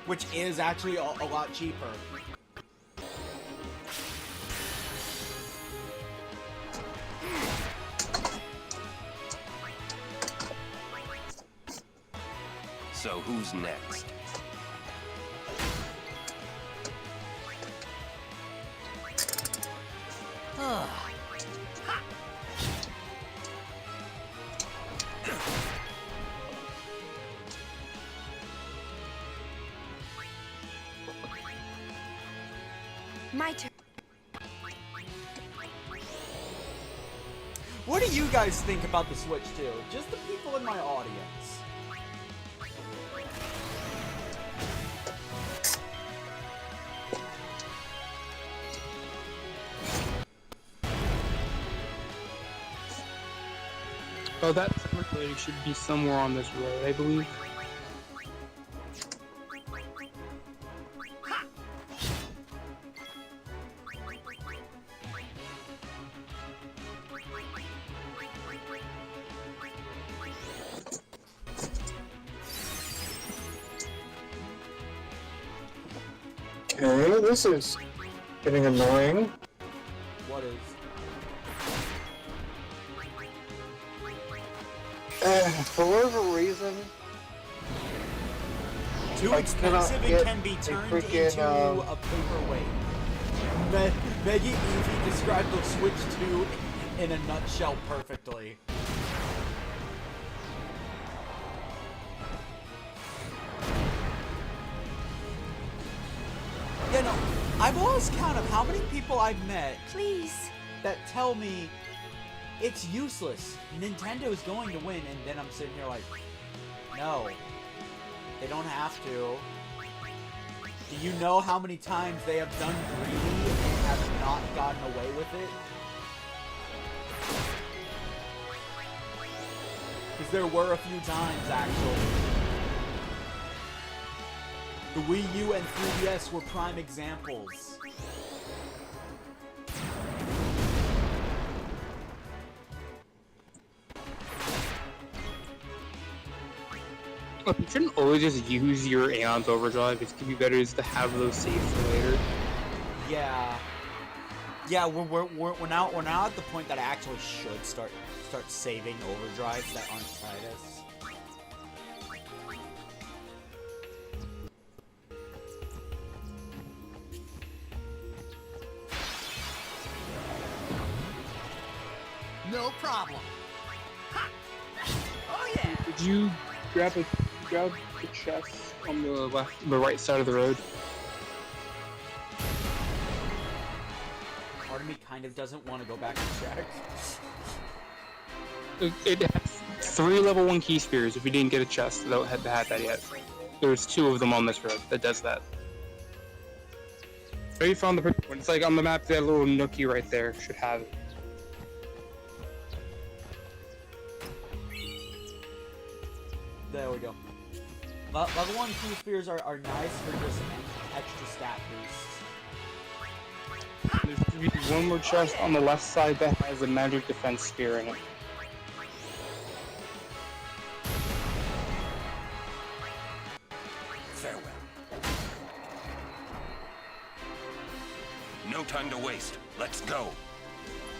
Which is actually a lot cheaper. So who's next? My turn. What do you guys think about the Switch 2? Just the people in my audience. Oh, that circulator should be somewhere on this road, I believe. Okay, this is getting annoying. What is? For whatever reason, Too expensive, it can be turned into a paperweight. Meggy Evie described the Switch 2 in a nutshell perfectly. You know, I've lost count of how many people I've met, please, that tell me it's useless. Nintendo's going to win, and then I'm sitting here like, no, they don't have to. Do you know how many times they have done greedy and have not gotten away with it? Because there were a few times, actually. The Wii U and 3DS were prime examples. Look, you shouldn't always just use your Aeon's Overdrive. It could be better just to have those saved for later. Yeah. Yeah, we're now at the point that I actually should start saving overdrives that aren't Tidus. No problem. Ha! Oh yeah. Did you grab the chest on the right side of the road? Part of me kind of doesn't want to go back and check. It has 3 level 1 key spears if you didn't get a chest that had that yet. There's 2 of them on this road that does that. Oh, you found the one. It's like on the map, that little nookie right there should have it. There we go. Level 1 key spears are nice for just extra stat boosts. There's gonna be one more chest on the left side that has a magic defense spear in it. Farewell. No time to waste. Let's go.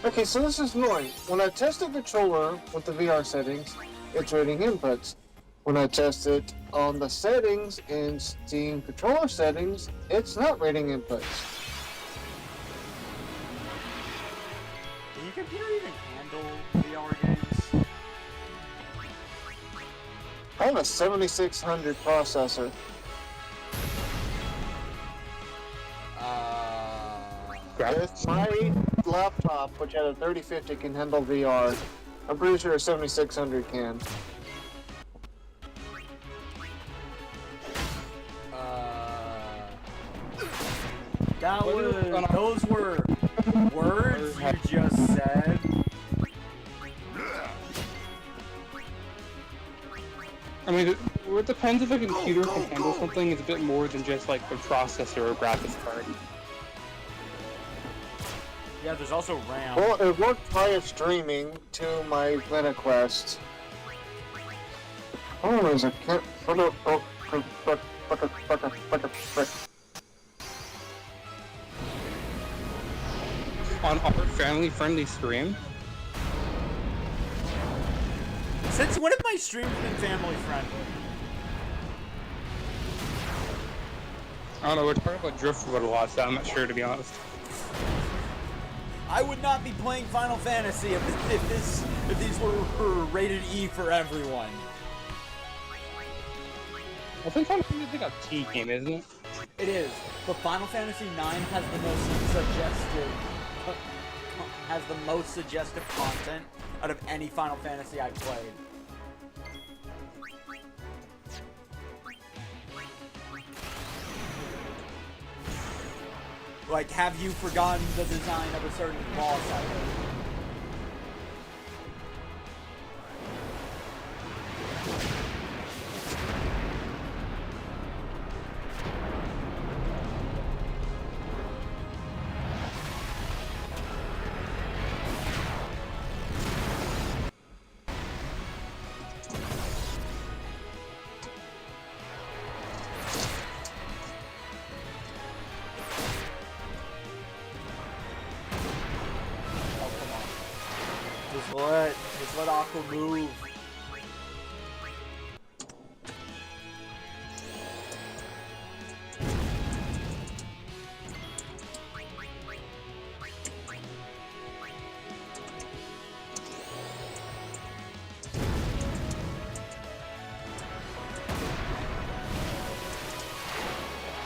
Okay, so this is annoying. When I test the controller with the VR settings, it's rating inputs. When I test it on the settings in Steam controller settings, it's not rating inputs. Can your computer even handle VR games? I have a 7600 processor. If my laptop, which had a 3050, can handle VR, I'm pretty sure a 7600 can. Those were words you just said. I mean, it depends if a computer can handle something. It's a bit more than just like the processor or graphics card. Yeah, there's also RAM. Well, it worked via streaming to my MetaQuest. Oh, there's a cat. On our family-friendly stream? Since when have my streams been family-friendly? I don't know, we're talking about Driftwood a lot, so I'm not sure, to be honest. I would not be playing Final Fantasy if these were rated E for everyone. I think Final Fantasy is like a T game, isn't it? It is, but Final Fantasy IX has the most suggestive content out of any Final Fantasy I've played. Like, have you forgotten the design of a certain boss I heard? Just let Aqua move.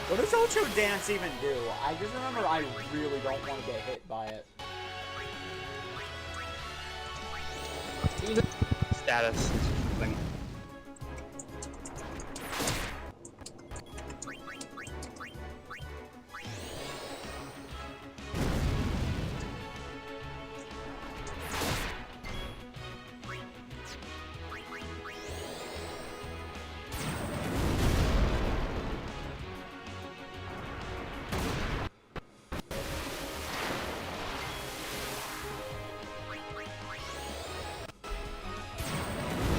What does Ultra Dance even do? I just remember I really don't want to get hit by it. Status thing.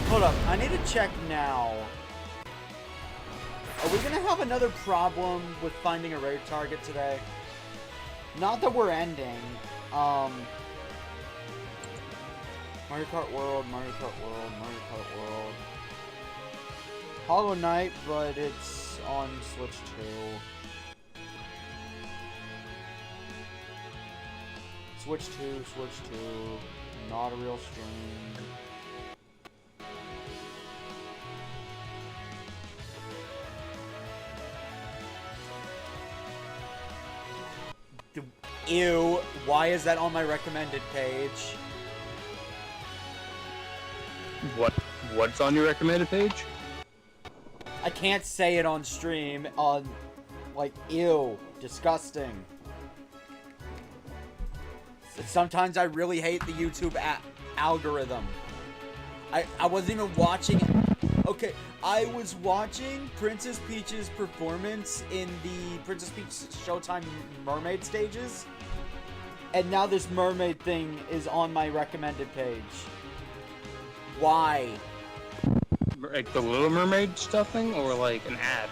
Hold up, I need to check now. Are we gonna have another problem with finding a raid target today? Not that we're ending. Mario Kart World, Mario Kart World, Mario Kart World. Hollow Knight, but it's on Switch 2. Switch 2, Switch 2. Not a real stream. Ew, why is that on my recommended page? What? What's on your recommended page? I can't say it on stream. Like, ew, disgusting. Sometimes I really hate the YouTube algorithm. I wasn't even watching it. Okay, I was watching Princess Peach's performance in the Princess Peach Showtime mermaid stages. And now this mermaid thing is on my recommended page. Why? Like the Little Mermaid stuffing, or like an ad?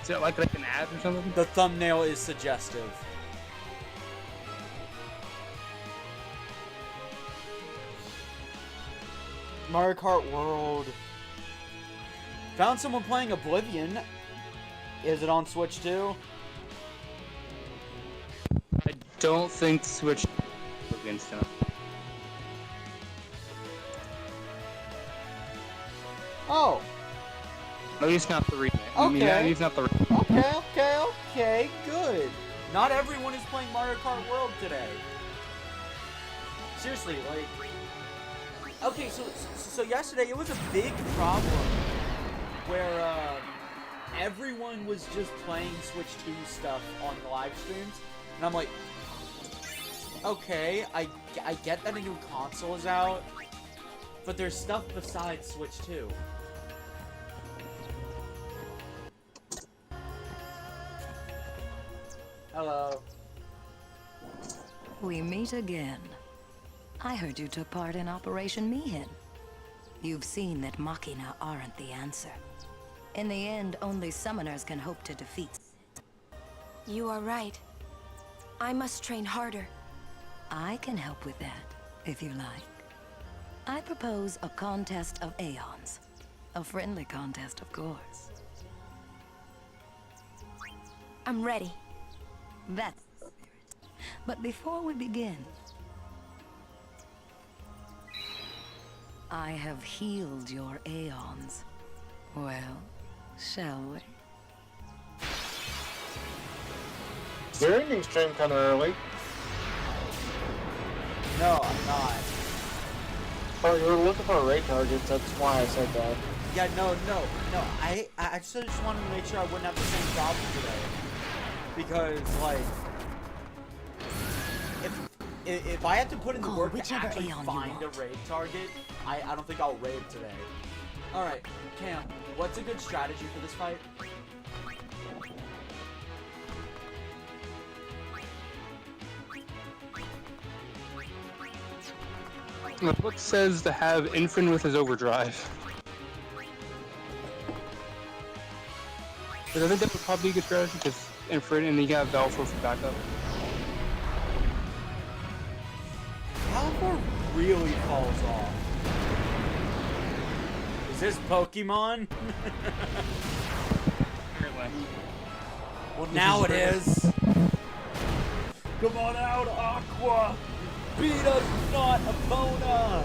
Is it like an ad or something? The thumbnail is suggestive. Mario Kart World. Found someone playing Oblivion. Is it on Switch too? I don't think Switch Oblivion stuff. Oh. No, it's not the remake. Okay. I mean, it's not the remake. Okay, good. Not everyone is playing Mario Kart World today. Seriously, like... Okay, so yesterday it was a big problem where everyone was just playing Switch 2 stuff on the live streams. And I'm like, okay, I get that a new console is out, but there's stuff besides Switch 2. Hello. We meet again. I heard you took part in Operation Mihin. You've seen that Machina aren't the answer. In the end, only summoners can hope to defeat. You are right. I must train harder. I can help with that, if you like. I propose a contest of aeons. A friendly contest, of course. I'm ready. That's the spirit. But before we begin, I have healed your aeons. Well, shall we? You're ending stream kind of early. No, I'm not. Oh, you were looking for raid targets, that's why I said that. Yeah, no. I just wanted to make sure I wouldn't have the same problem today. Because, like... If I have to put in the work to actually find a raid target, I don't think I'll raid today. Alright, Cam, what's a good strategy for this fight? The book says to have Infin with his overdrive. But I think that would probably be a good strategy, because Infin, and you have Valfor for backup. Valfor really falls off. Is this Pokemon? Well, now it is. Come on out, Aqua! Beat us, not Epona!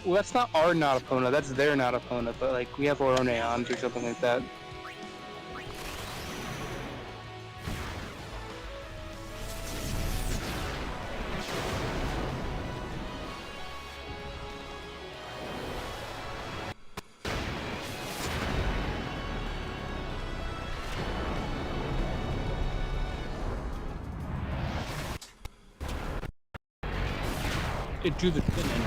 Well, that's not our not Epona, that's their not Epona, but like, we have our own Aeons or something like that. Do the spinning.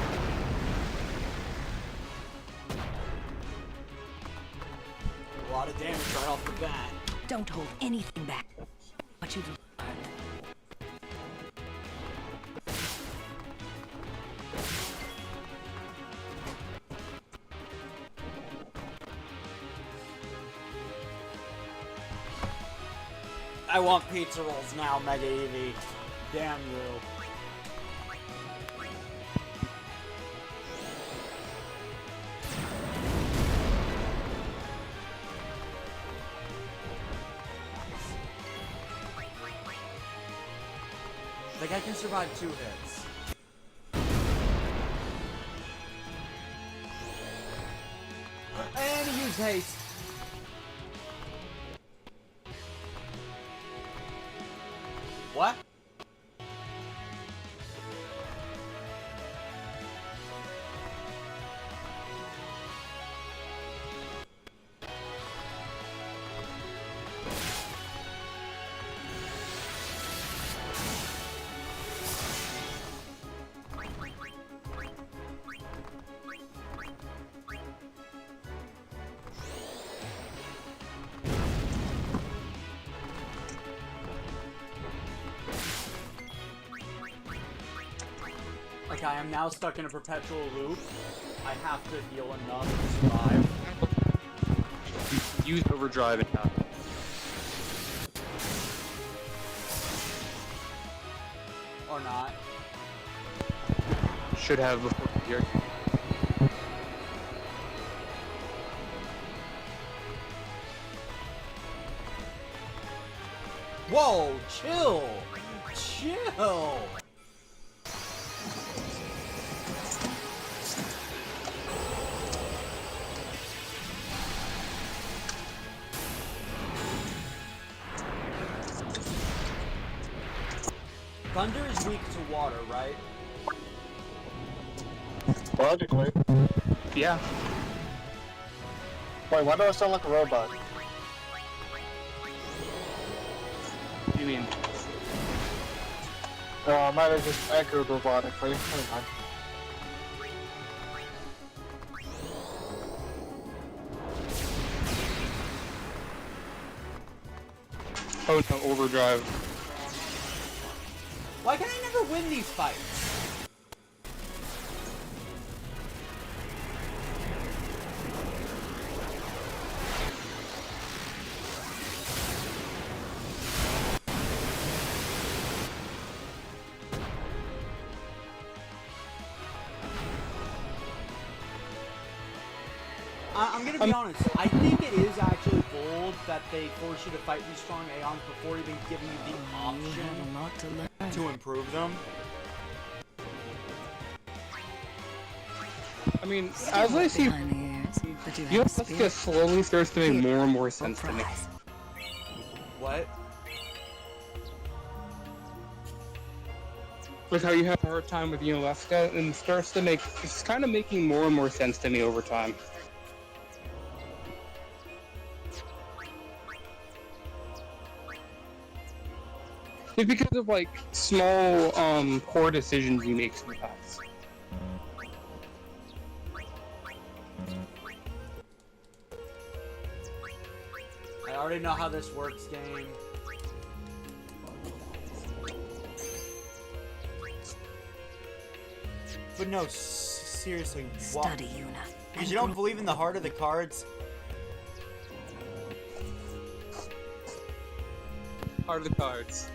A lot of damage right off the bat. Don't hold anything back. What you do. I want pizza rolls now, Mega Eevee. Damn you. Like, I can survive 2 hits. And use haste. What? Okay, I am now stuck in a perpetual loop. I have to heal enough to survive. Use overdrive and now. Or not. Should have before here. Whoa, chill! Chill! Thunder is weak to water, right? Logically. Yeah. Wait, why do I sound like a robot? What do you mean? I might have just echoed robotically. Never mind. Oh no, overdrive. Why can I never win these fights? I'm gonna be honest, I think it is actually bold that they force you to fight these strong Aeons before even giving you the option to improve them. I mean, as I see, Yelska slowly starts to make more and more sense to me. What? Like how you have a hard time with Yelska, and starts to make, it's kind of making more and more sense to me over time. It's because of like small, poor decisions you make sometimes. I already know how this works, game. But no, seriously, what? Study, Yuna. Because you don't believe in the heart of the cards? Heart of the cards.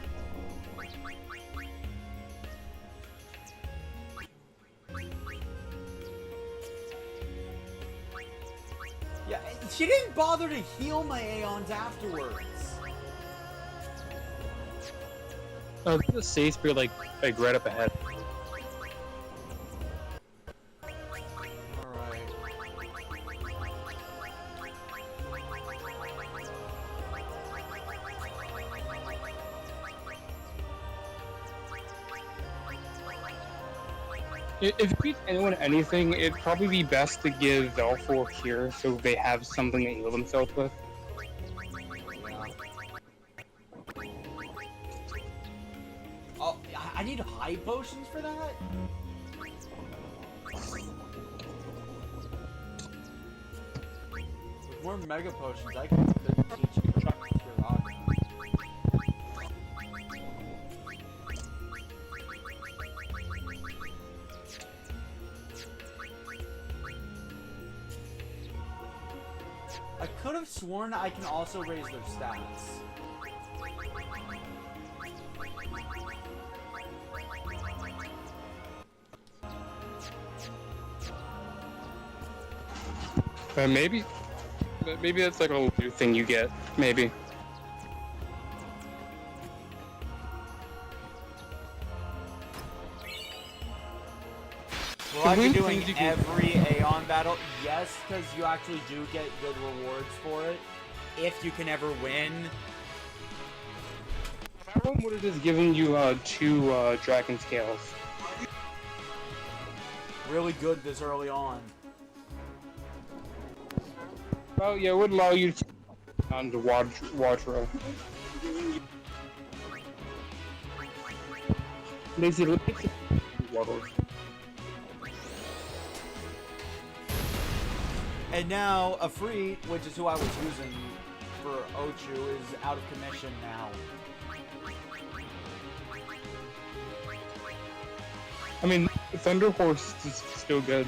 Yeah, she didn't bother to heal my Aeons afterwards. Oh, there's a safe spear like right up ahead. If you teach anyone anything, it'd probably be best to give Velfor a cure so they have something to heal themselves with. Oh, I need high potions for that? With more mega potions, I could teach you Cure Rock. I could have sworn I can also raise their stats. Maybe that's like a new thing you get. Maybe. Will I be doing every Aeon battle? Yes, because you actually do get good rewards for it. If you can ever win. If I one would have just given you 2 dragon scales. Really good this early on. Well, yeah, it would allow you to on the wardrobe. Basically, And now Afreet, which is who I was using for Ochu, is out of commission now. I mean, Thunder Horse is still good.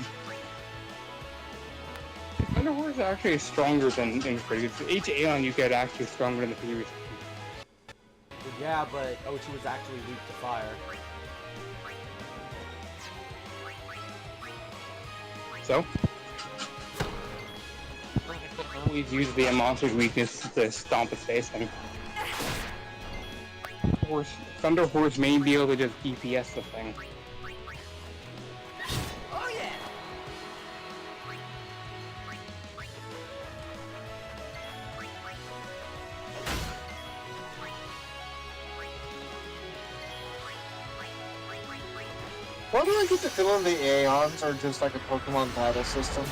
Thunder Horse is actually stronger than previous. H-Aeon you get actually stronger than the previous. Yeah, but Ochu was actually weak to fire. So? Always use the monster's weakness to stomp its face in. Thunder Horse may be able to just DPS the thing. Oh yeah! Why do I get the feeling the Aeons are just like a Pokemon battle system?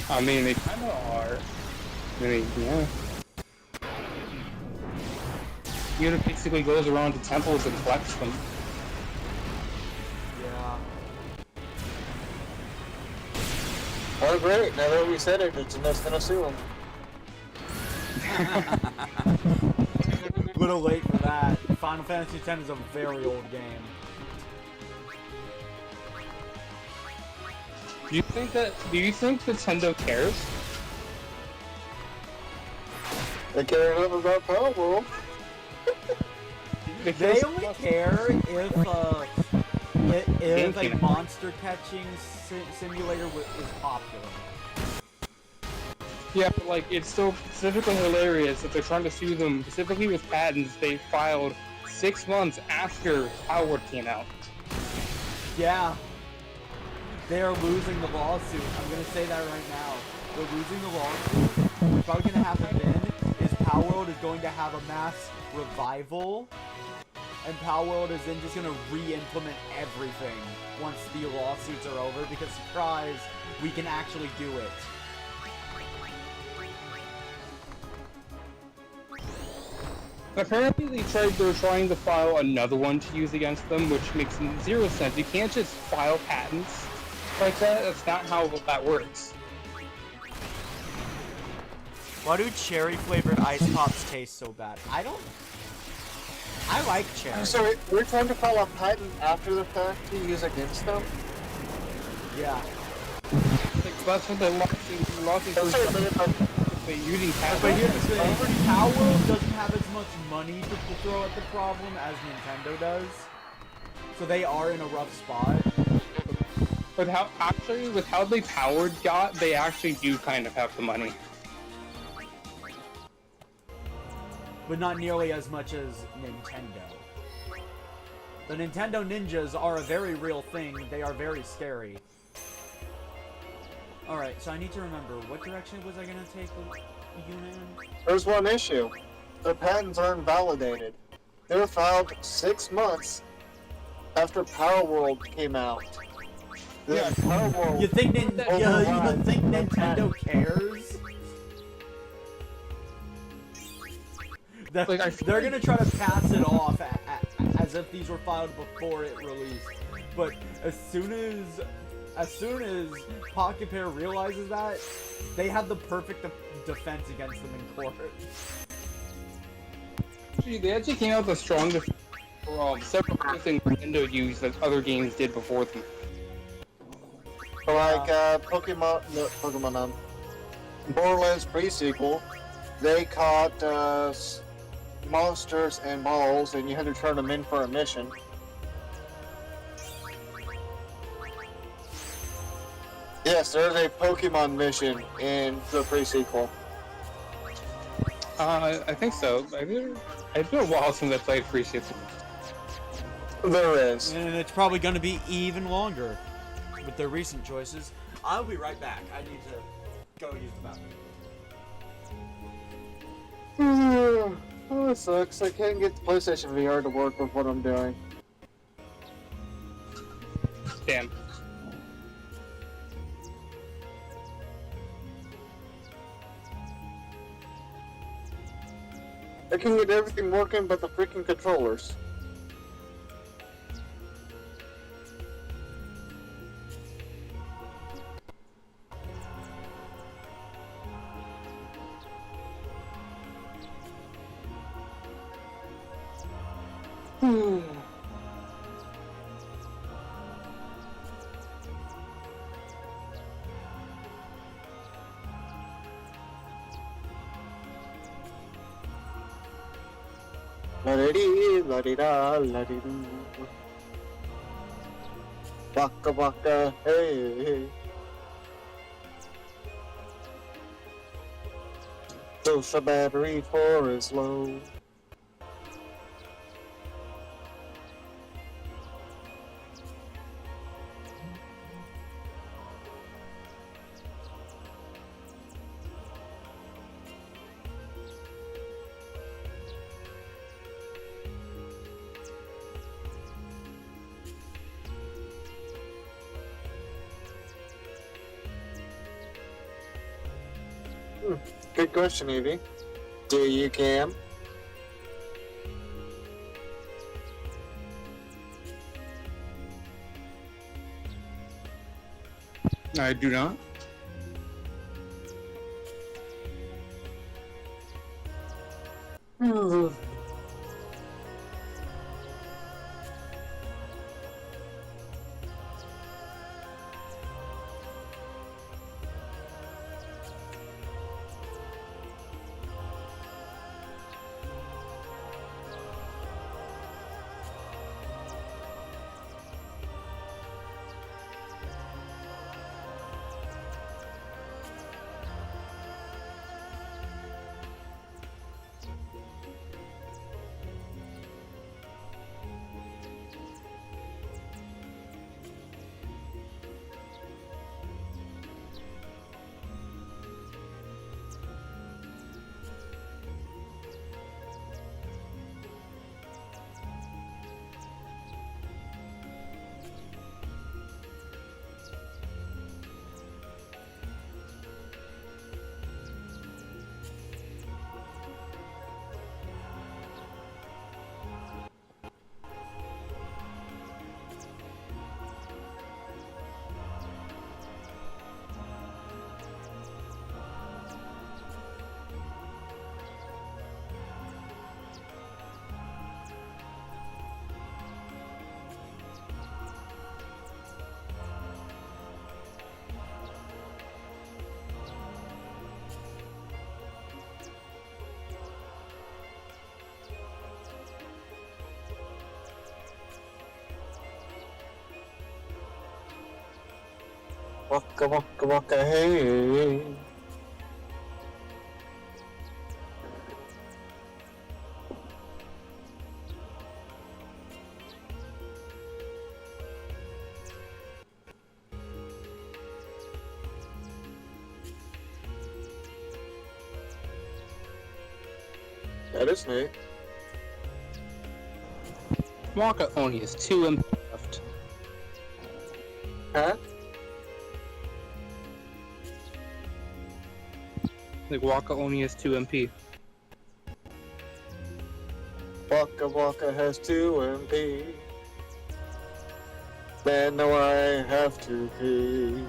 I mean, they kind of are. I mean, yeah. Unit basically goes around to temples and collects them. Yeah. Oh great, now that we said it, it's enough to assume. Little late for that. Final Fantasy X is a very old game. Do you think Nintendo cares? They care enough about Power World. They only care if a monster catching simulator is popular. Yeah, but like, it's so specifically hilarious that they're trying to sue them specifically with patents they filed 6 months after Power World came out. Yeah. They are losing the lawsuit. I'm gonna say that right now. They're losing the lawsuit. What's probably gonna happen then is Power World is going to have a mass revival, and Power World is then just gonna re-implement everything once the lawsuits are over, because surprise, we can actually do it. Apparently they're trying to file another one to use against them, which makes 0 sense. You can't just file patents like that. That's not how that works. Why do cherry-flavored ice pops taste so bad? I like cherry. So we're trying to file a patent after the fact to use against them? Yeah. That's what the lawsuit using patents. But here's the thing, Power World doesn't have as much money to throw at the problem as Nintendo does. So they are in a rough spot. With how they powered got, they actually do kind of have the money. But not nearly as much as Nintendo. The Nintendo ninjas are a very real thing. They are very scary. Alright, so I need to remember, what direction was I gonna take with Yuna? There's one issue. The patents aren't validated. They were filed 6 months after Power World came out. Yeah, Power World. You think Nintendo cares? They're gonna try to pass it off as if these were filed before it released. But as soon as Pocket Pair realizes that, they have the perfect defense against them in court. They actually came out with a strong defense for several other things Nintendo used that other games did before them. Like Borderlands pre-sequel, they caught monsters and balls, and you had to turn them in for a mission. Yes, there's a Pokemon mission in the pre-sequel. I think so. It's been a while since I played pre-sequel. There is. And it's probably going to be even longer with their recent choices. I'll be right back. I need to go use the bathroom. Oh Oh, it sucks. I can't get the PlayStation VR to work with what I'm doing. Damn. I can get everything working but the freaking controllers. La-di-dee, la-di-da, la-di-doo. Waka waka, hey. Social battery 4 is low. Good question, Evie. Do you, Cam? I do not. Waka waka waka, hey. That is neat. Waka only has 2 MP left. Huh? Like, Waka only has 2 MP. Waka waka has 2 MP. Man, no, I have to pee.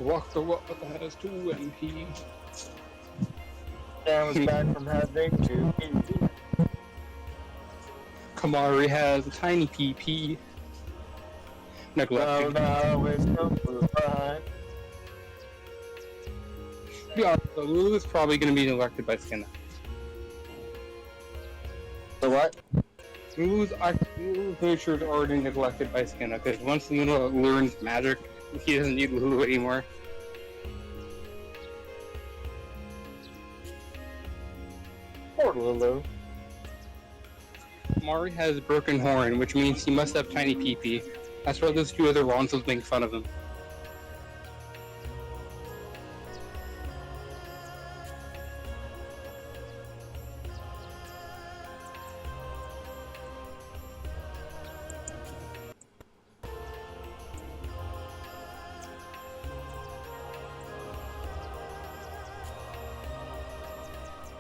Walk the walk that has 2 MP. I was back from having 2 PP. Kamari has a tiny PP. Neglected. No, it's no fine. Yeah, so Lulu is probably going to be neglected by Skena. The what? Lulu's pretty sure is already neglected by Skena, because once Luna learns magic, he doesn't need Lulu anymore. Poor Lulu. Mari has a broken horn, which means he must have tiny PP. That's why those 2 other Ronsels make fun of him.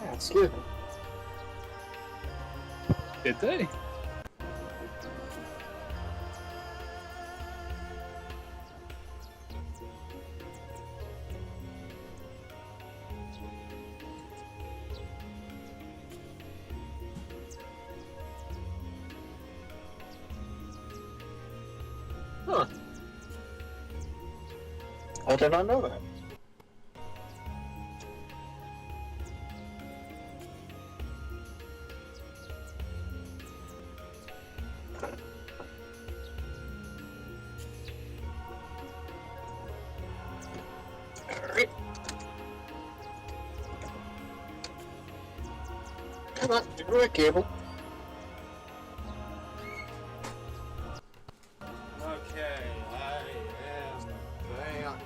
That's good. Did they? Huh. I did not know that. Come on, do it, Cable. Okay, I am back.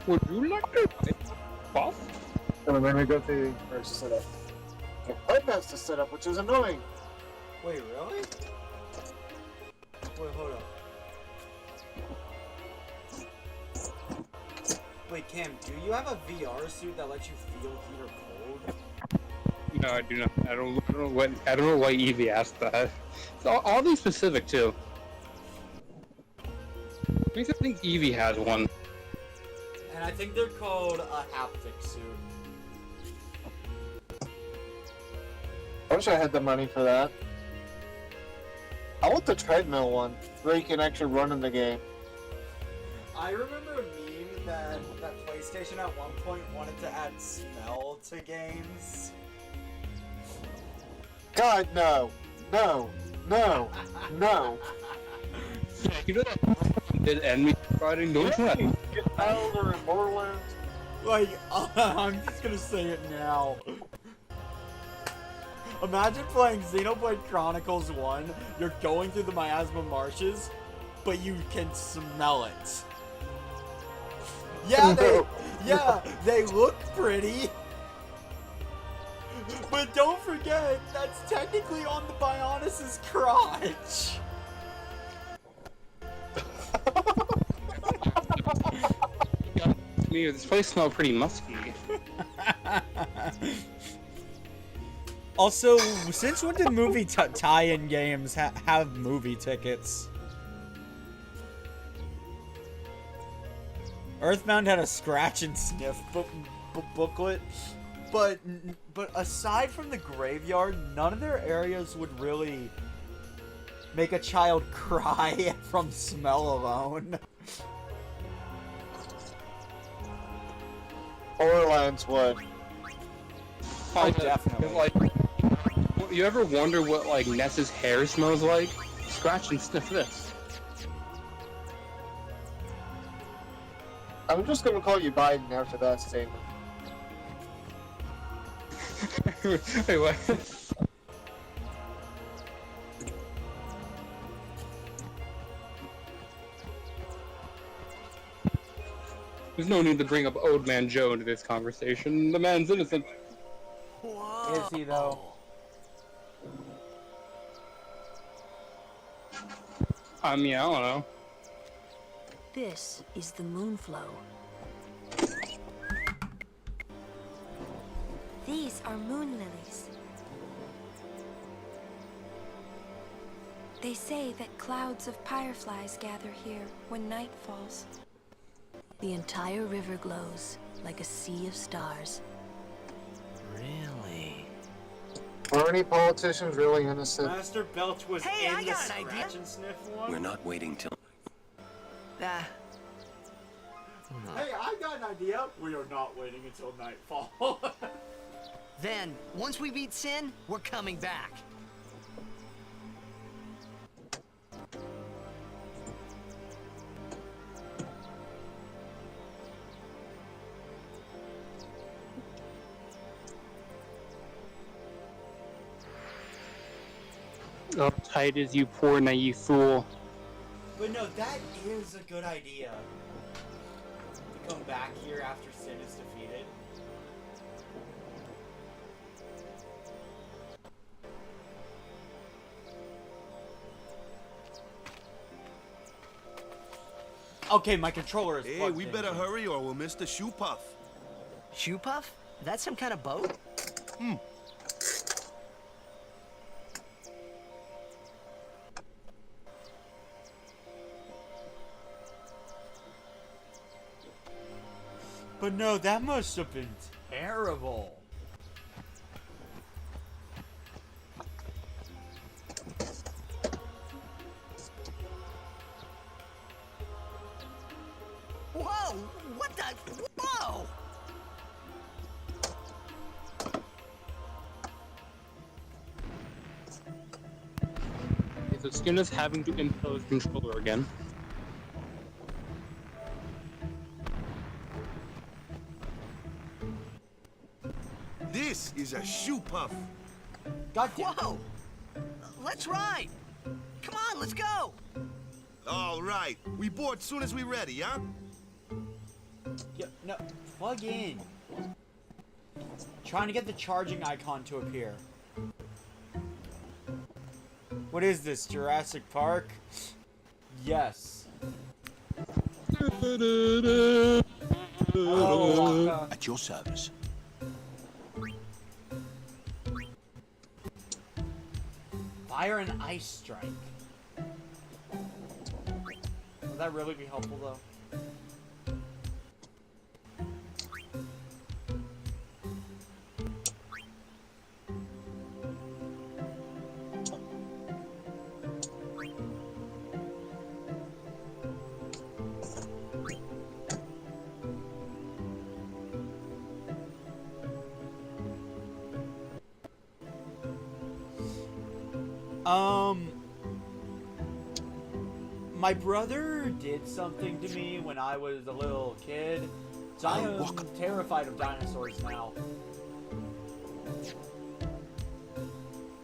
Would you like to play boss? Let me go through first setup. The pipe has to set up, which is annoying. Wait, really? Wait, hold up. Wait, Cam, do you have a VR suit that lets you feel heat or cold? No, I do not. I don't know why Evie asked that. It's all these specific too. I think Evie has one. And I think they're called a haptic suit. I wish I had the money for that. I want the treadmill one, where you can actually run in the game. I remember a meme that PlayStation at one point wanted to add smell to games. God, no. No. No. No. Yeah, you know that did enemy fighting, don't you? Get Elder and Borderlands. Like, I'm just gonna say it now. Imagine playing Xenoblade Chronicles 1, you're going through the Miasma Marshes, but you can smell it. Yeah, they look pretty. But don't forget, that's technically on the Bionis' crotch. Me, this place smells pretty musky. Also, since when did movie tie-in games have movie tickets? Earthbound had a scratch and sniff booklet, but aside from the graveyard, none of their areas would really make a child cry from smell alone. Borderlands would. Oh, definitely. Like, you ever wonder what like Ness's hair smells like? Scratch and sniff this. I'm just gonna call you Biden after that statement. Wait, what? There's no need to bring up Old Man Joe into this conversation. The man's innocent. Is he though? I mean, I don't know. This is the Moonflow. These are moon lilies. They say that clouds of fireflies gather here when night falls. The entire river glows like a sea of stars. Really? Are any politicians really innocent? Master Belch was Hey, in I the got an idea. scratch and sniff one. We're not waiting till... Ah. Hey, I got an idea. We are not waiting until nightfall. Then, once we beat Sin, we're coming back. Oh, Tidus, you poor naive fool. But no, that is a good idea. To come back here after Sin is defeated. Okay, my controller is Hey, plugged we in. better hurry or we'll miss the shoe puff. Shoe puff? That's some kind of boat? Hmm. But no, that must have been terrible. Whoa! What the? Whoa! Okay, so Skinner's having to impose controller again. This is a shoe puff. Whoa! Let's ride! Come on, let's go! All right. We board soon as we ready, huh? Yeah, no, plug in. Trying to get the charging icon to appear. What is this, Jurassic Park? Yes. Oh, At your service. Fire and ice strike. Would that really be helpful though? My brother did something to me when I was a little kid, so I am terrified of dinosaurs now.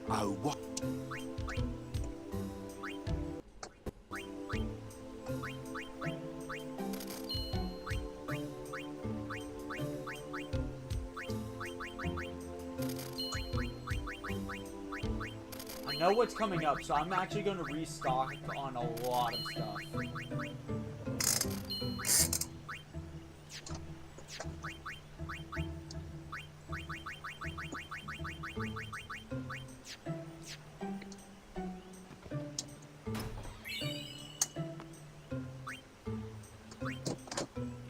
I'll walk. I know what's coming up, so I'm actually going to restock on a lot of stuff.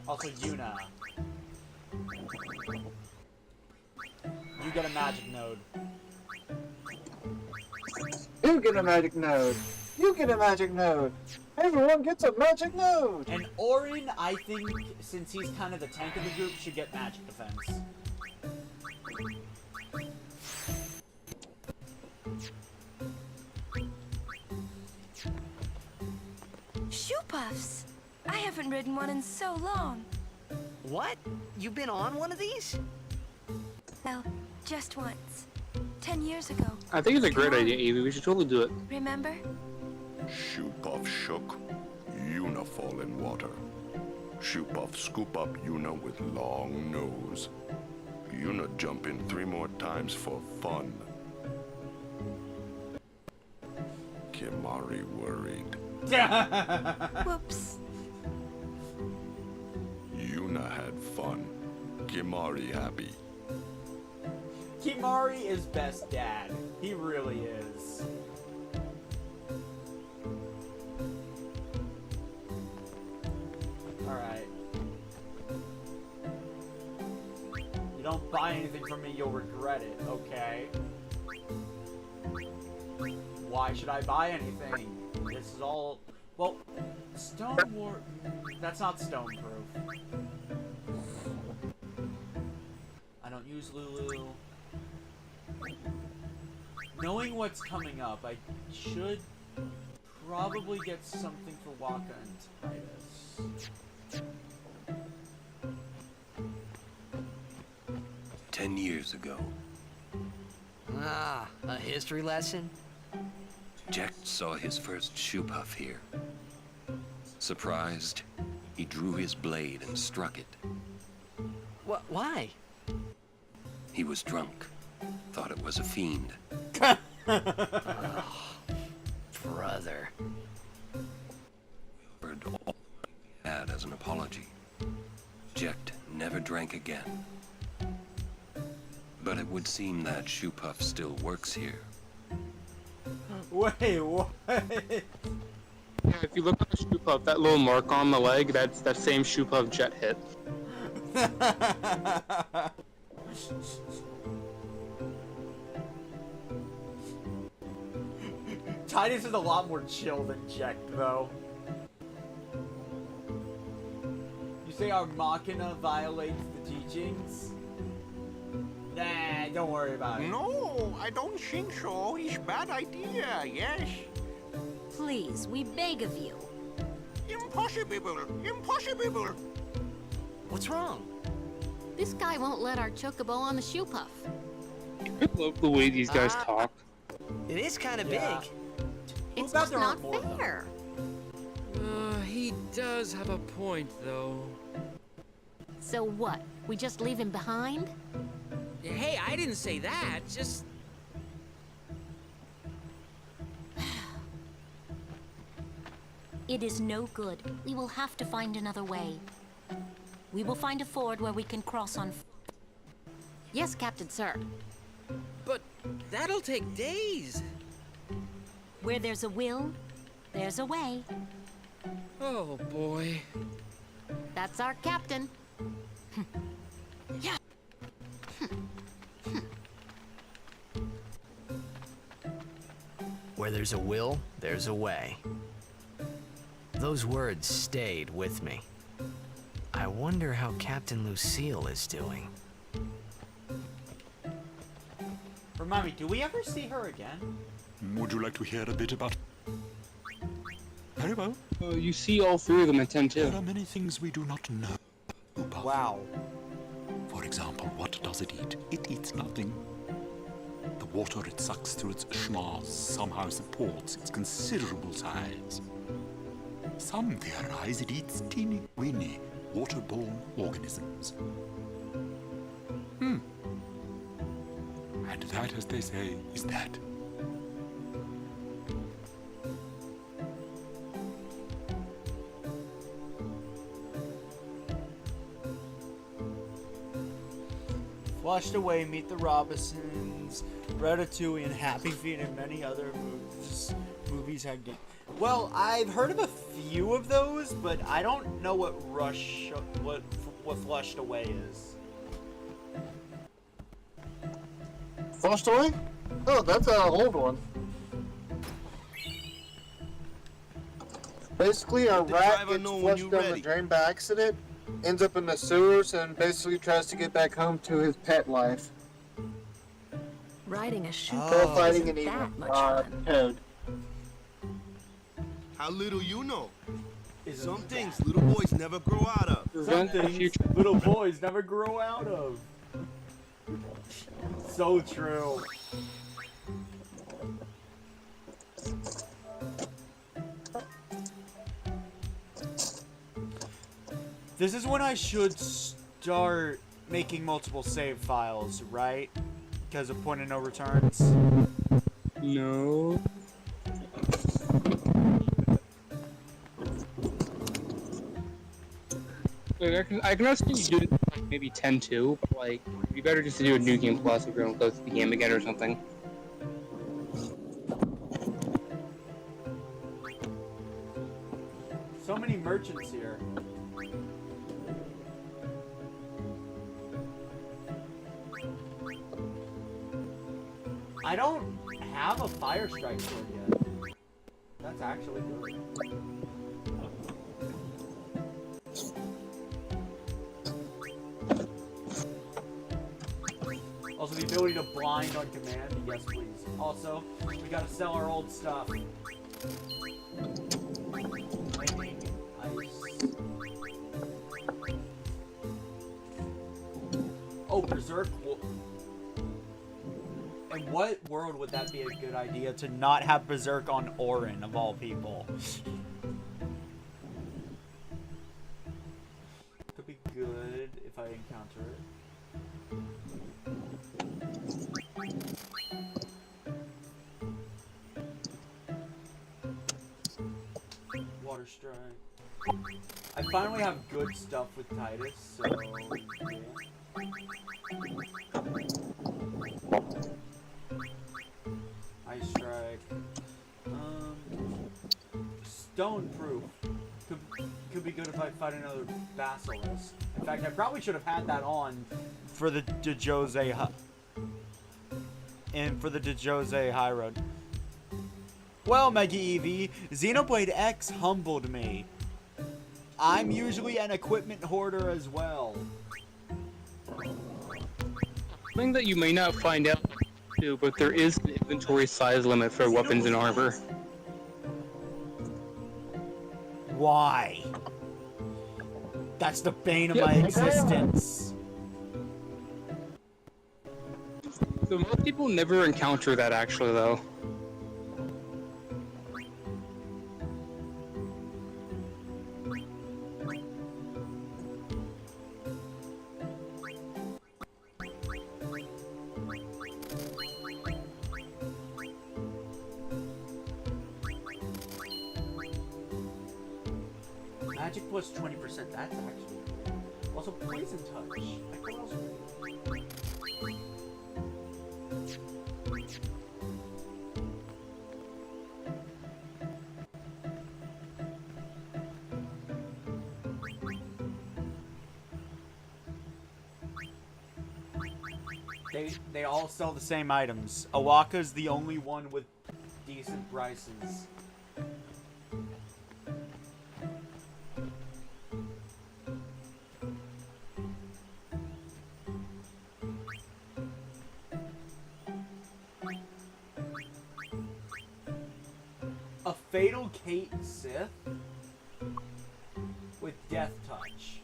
Also, Yuna. You get a magic node. You get a magic node. You get a magic node. Everyone gets a magic node. And Orin, I think, since he's kind of the tank of the group, should get magic defense. Shoe puffs! I haven't ridden one in so long. What? You've been on one of these? Well, just once. 10 years ago. I think it's a great idea, Evie. We should totally do it. Remember? Shoe puff shook. Yuna fall in water. Shoe puff scoop up Yuna with long nose. Yuna jump in 3 more times for fun. Kimari worried. Whoops. Yuna had fun. Kimari happy. Kimari is best dad. He really is. don't buy anything from me, you'll regret it, okay? Why should I buy anything? This is all... Well, stone war... That's not stone proof. I don't use Lulu. Knowing what's coming up, I should probably get something for Waka and Tidus. 10 years ago, Ah, a history lesson? Jecht saw his first shoe puff here. Surprised, he drew his blade and struck it. Why? He was drunk, thought it was a fiend. Oh, brother. Offered all he had as an apology. Jecht never drank again. But it would seem that shoe puff still works here. Wait, what? Yeah, if you look at the shoe puff, that little mark on the leg, that's that same shoe puff Jet hit. Tidus is a lot more chill than Jecht, though. You say our Machina violates the teachings? Nah, don't worry about it. No, I don't think so. It's bad idea, yes. Please, we beg of you. Impossible! Impossible! What's wrong? This guy won't let our chocobo on the shoe puff. I love the way these guys talk. It is kind of Yeah. big. It's about just there not aren't more of them? fair. He does have a point, though. So what? We just leave him behind? Hey, I didn't say that. Just... It is no good. We will have to find another way. We will find a ford where we can cross on foot. Yes, Captain Sir. But that'll take days. Where there's a will, there's a way. Oh, boy. That's our captain. Where there's a will, there's a way. Those words stayed with me. I wonder how Captain Lucille is doing. Remind me, do we ever see her again? Would you like to hear a bit about... Very well. You see all three of them in 10-2. There are many things we do not know about. Wow. For example, what does it eat? It eats nothing. The water it sucks through its schnoz somehow supports its considerable size. Some theorize it eats teeny-weeny waterborne organisms. And that, as they say, is that. Flushed Away, Meet the Robinsons, Ratatouille, and Happy Feet, and many other movies had game. Well, I've heard of a few of those, but I don't know what what Flushed Away is. Flushed Away? Oh, that's an old one. Basically, a rat gets flushed down the drain by accident, ends up in the sewers, and basically tries to get back home to his pet life. Riding a shoe Still fighting isn't an evil that much fun. toad. How little you know. Isn't Some things little boys never grow out of. Some things little boys never grow out of. So true. This is when I should start making multiple save files, right? Because of point of no returns. No. Like, I can also see you do like maybe 10-2, but like, it'd be better just to do a new game plus if you're gonna close the game again or something. So many merchants here. I don't have a fire strike sword yet. That's actually good. Also, the ability to blind on command. Yes, please. Also, we gotta sell our old stuff. Lightning, ice. Oh, Berserk. In what world would that be a good idea to not have Berserk on Orin, of all people? Could be good if I encounter it. Water Strike. I finally have good stuff with Tidus, so yeah. Ice Strike. Stone Proof. Could be good if I fight another Basilisk. In fact, I probably should have had that on for the Jose and for the Jose High Road. Well, Mega Eevee, Xenoblade X humbled me. I'm usually an equipment hoarder as well. Something that you may not find out too, but there is an inventory size limit for weapons and armor. Why? That's the bane of my existence. So most people never encounter that actually, though. Magic plus 20%, that's actually cool. Also, Poison Touch. Like, what else would They all sell the same items. Awaka's the only one with decent prices. A Fatal Kate Sith with Death Touch.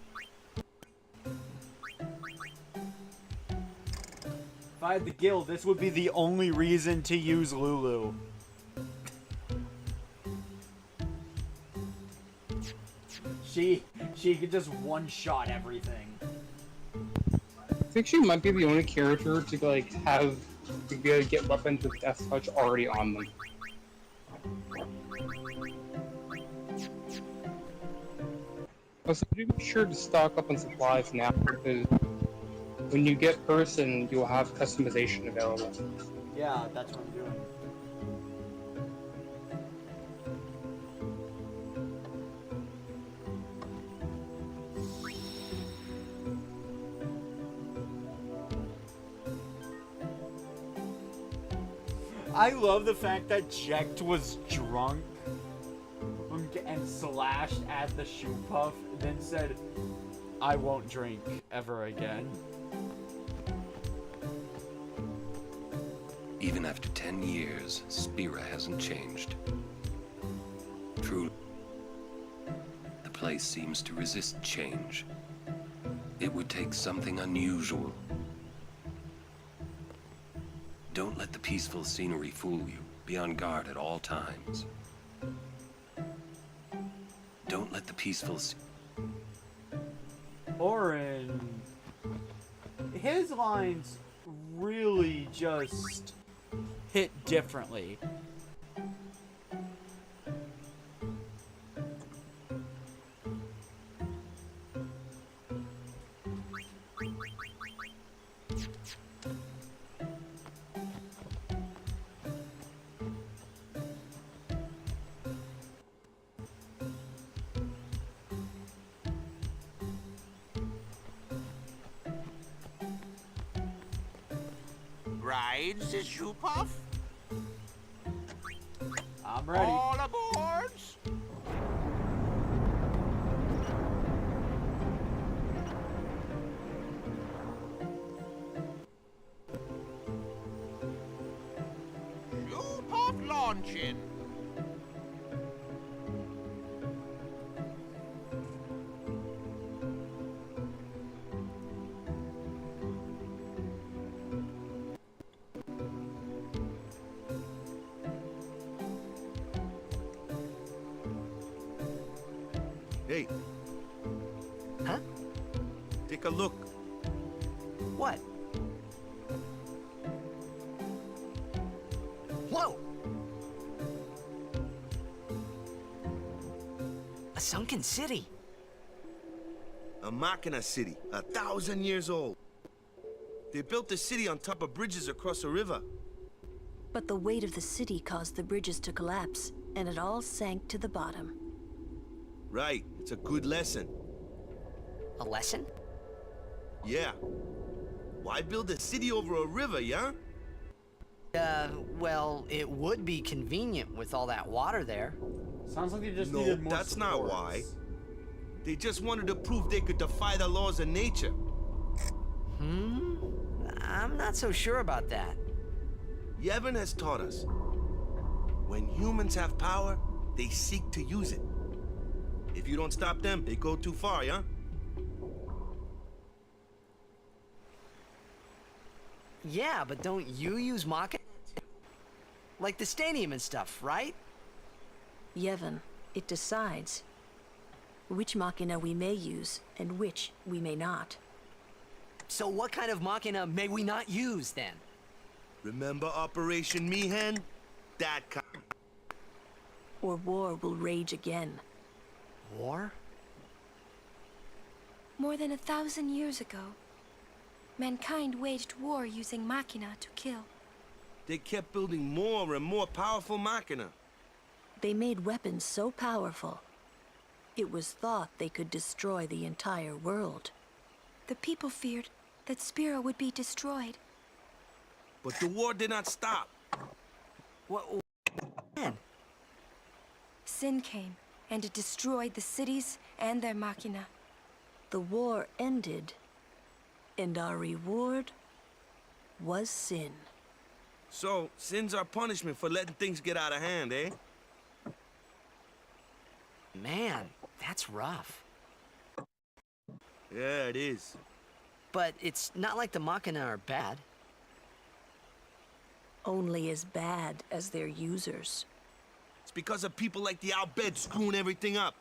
If I had the guild, this would be the only reason to use Lulu. She could just one-shot everything. I think she might be the only character to like have to be able to get weapons with Death Touch already on them. Also, be sure to stock up on supplies now, because when you get person, you'll have customization available. Yeah, that's what I'm doing. I love the fact that Jekt was drunk and slashed at the shoe puff, then said, "I won't drink ever again." Even after 10 years, Spira hasn't changed. Truly, the place seems to resist change. It would take something unusual. Don't let the peaceful scenery fool you. Be on guard at all times. Don't let the peaceful... Orin, his lines really just hit differently. ride the Shoop-Off? I'm ready. All aboard! Shoop-Off launching. Hey. Huh? Take a look. What? Whoa! A sunken city. A Machina city, 1,000 years old. They built the city on top of bridges across a river. But the weight of the city caused the bridges to collapse, and it all sank to the bottom. Right, it's a good lesson. A lesson? Yeah. Why build a city over a river, yeah? Well, it would be convenient with all that water there. Sounds like they just No, needed more that's not supports. why. They just wanted to prove they could defy the laws of nature. I'm not so sure about that. Yevon has taught us. When humans have power, they seek to use it. If you don't stop them, they go too far, yeah? Yeah, but don't you use Machina? Like the stadium and stuff, right? Yevon, it decides which Machina we may use and which we may not. So what kind of Machina may we not use, then? Remember Operation Mihen? That kind. Or war will rage again. War? More than 1,000 years ago, mankind waged war using Machina to kill. They kept building more and more powerful Machina. They made weapons so powerful, it was thought they could destroy the entire world. The people feared that Spira would be destroyed. But the war did not stop. What? Man. Sin came, and it destroyed the cities and their Machina. The war ended, and our reward was sin. So, sin's our punishment for letting things get out of hand, eh? Man, that's rough. Yeah, it is. But it's not like the Machina are bad. Only as bad as their users. It's because of people like the Albed screwing everything up.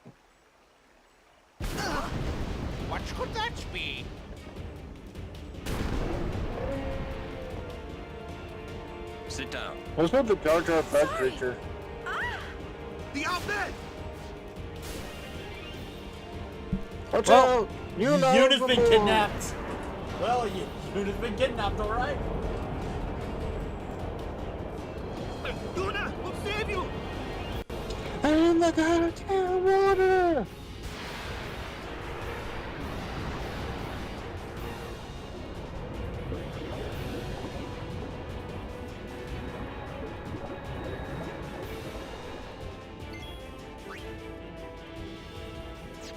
What could that be? Sit down. What's with the Jar Jar Fett creature? The Albed! Watch Well, out! Yuna's Yuna's been aboard. kidnapped. Well, Yuna's been kidnapped, all right. Yuna, we'll save you! I'm in the goddamn water!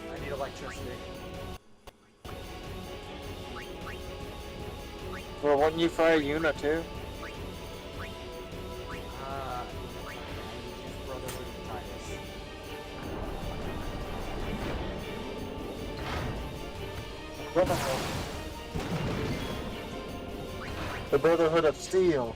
I need electricity. Well, wouldn't you fire Yuna too? Brotherhood of Tidus. Brotherhood. The Brotherhood of Steel.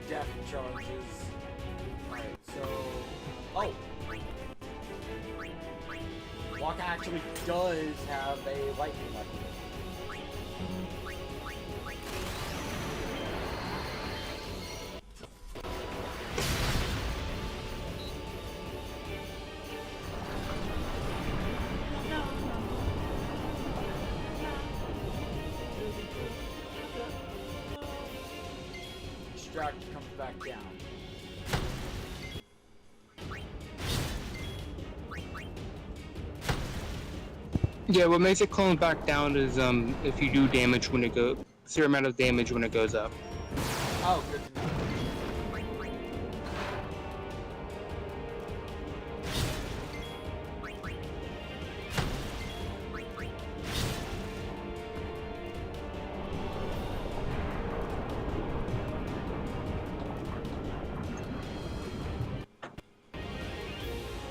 death charges. Alright, so... Oh! Waka actually does have a lightning weapon. Distract comes back down. Yeah, what makes it clone back down is if you do damage when it goes, certain amount of damage when it goes up. Oh, good to know.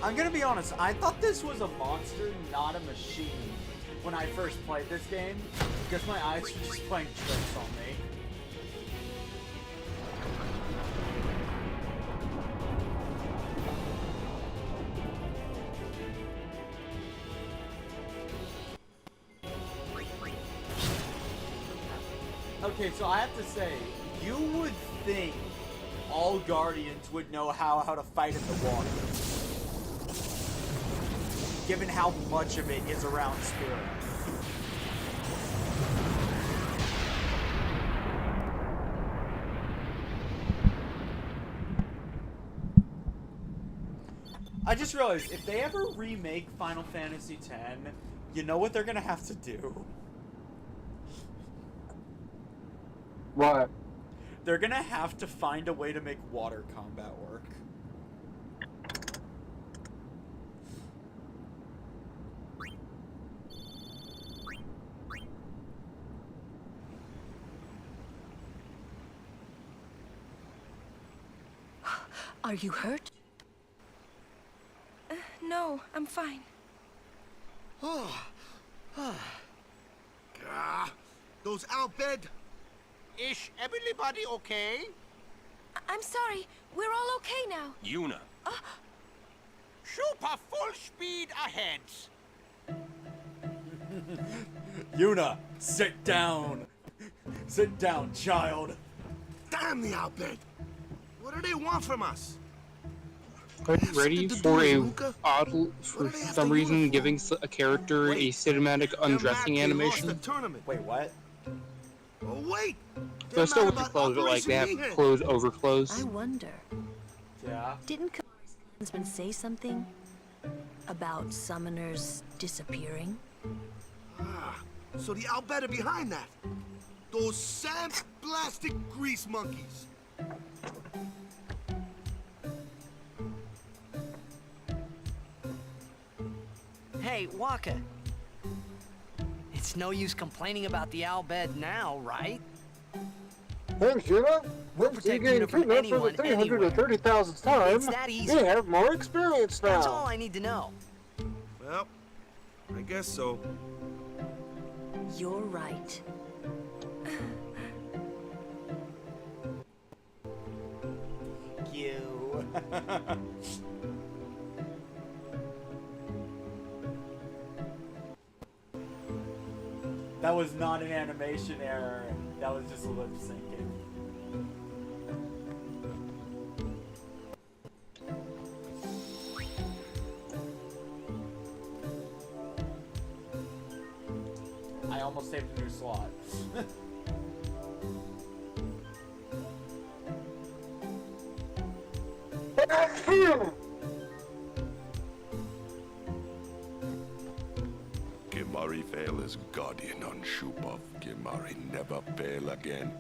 I'm gonna be honest, I thought this was a monster, not a machine, when I first played this game, because my eyes were just playing tricks on me. Okay, so I have to say, you would think all Guardians would know how to fight in the water, given how much of it is around Spira. I just realized, if they ever remake Final Fantasy X, you know what they're gonna have to do? What? They're gonna have to find a way to make water combat work. Are you hurt? No, I'm fine. Those Albed. Is everybody okay? I'm sorry. We're all okay now. Yuna. Super full speed ahead. Yuna, sit down. Sit down, child. Damn the Albed. What do they want from us? Are you ready for for some reason, giving a character a cinematic undressing animation? Wait, what? Oh, wait! They're still with the clothes, but like they have clothes over clothes. I wonder. Yeah? Didn't Kamari's husband say something about summoners disappearing? Ah, so the Albed are behind that. Those sand-blasted grease monkeys. Hey, Waka. It's no use complaining about the Albed now, right? Thanks, Yuna. Once you protect gain Yuna from treatment for the anyone, 330,000th time, It's that easy. you have more experience now. That's all I need to know. Well, I guess so. You're right. You. That was not an animation error. That was just a lip syncing. I almost saved a new slot. Kimari fail as guardian on Shupov. Kimari never fail again.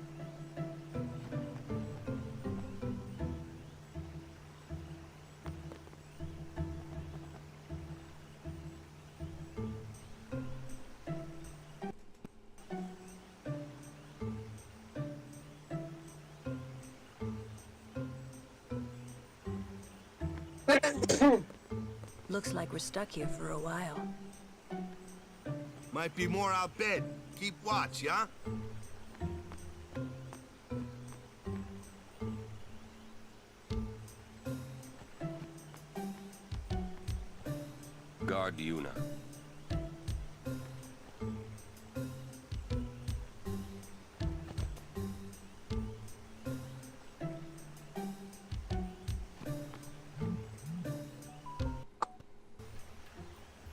Looks like we're stuck here for a while. Might be more out bed. Keep watch, yeah? guard Yuna.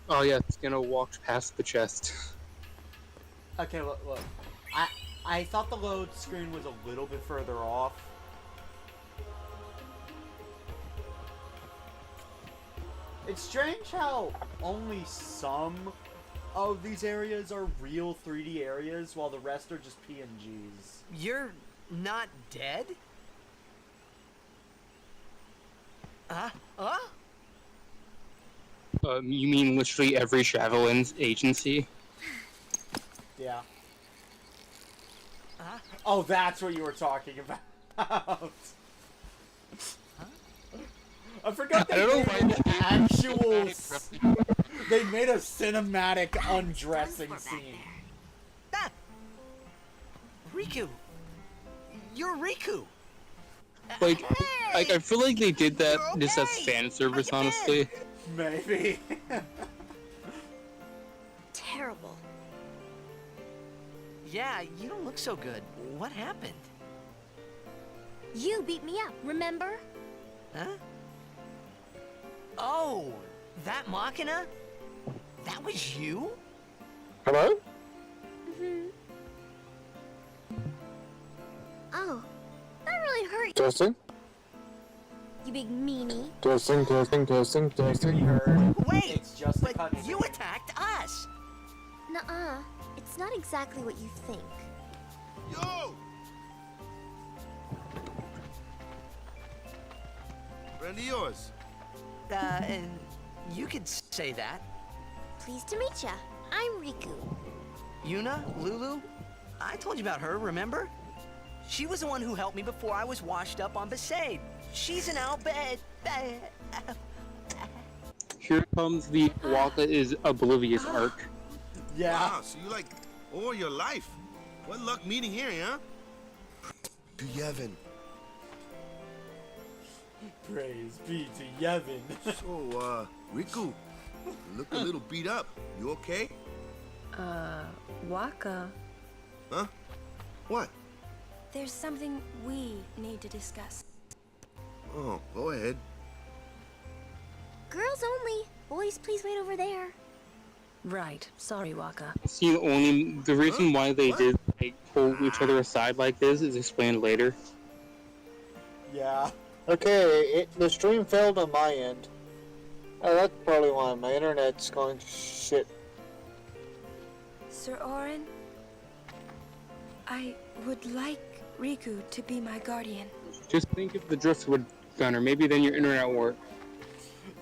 Oh yeah, Skinner walked past the chest. Okay, look. I thought the load screen was a little bit further off. It's strange how only some of these areas are real 3D areas, while the rest are just PNGs. You're not dead? You mean literally every Javelin's agency? Yeah. Oh, that's what you were talking about. I forgot they made an actual... They made a cinematic undressing scene. Riku! You're Riku! Like, I feel like they did that just as fan service, honestly. Maybe. Terrible. Yeah, you don't look so good. What happened? You beat me up, remember? Huh? Oh, that Machina? That was you? Hello? Mm-hmm. Oh, that really hurt you. Testing? You big meanie. Testing. Wait! It's just but you attacked us! Nuh-uh. It's not exactly what you think. Yo! Friend of yours. And you could say that. Pleased to meet ya. I'm Riku. Yuna, Lulu, I told you about her, remember? She was the one who helped me before I was washed up on Besaid. She's an Albed. Here comes the Waka is oblivious arc. Yeah. Wow, so you like all your life. What luck meeting here, huh? To Yevon. Praise be to Yevon. So, Riku, you look a little beat up. You okay? Waka. Huh? What? There's something we need to discuss. Oh, go ahead. Girls only. Boys, please wait over there. Right. Sorry, Waka. See, the reason why they did like pull each other aside like this is explained later. Yeah. Okay, the stream failed on my end. Oh, that's probably why my internet's going to shit. Sir Orin, I would like Riku to be my guardian. Just think if the driftwood gunner, maybe then your internet work.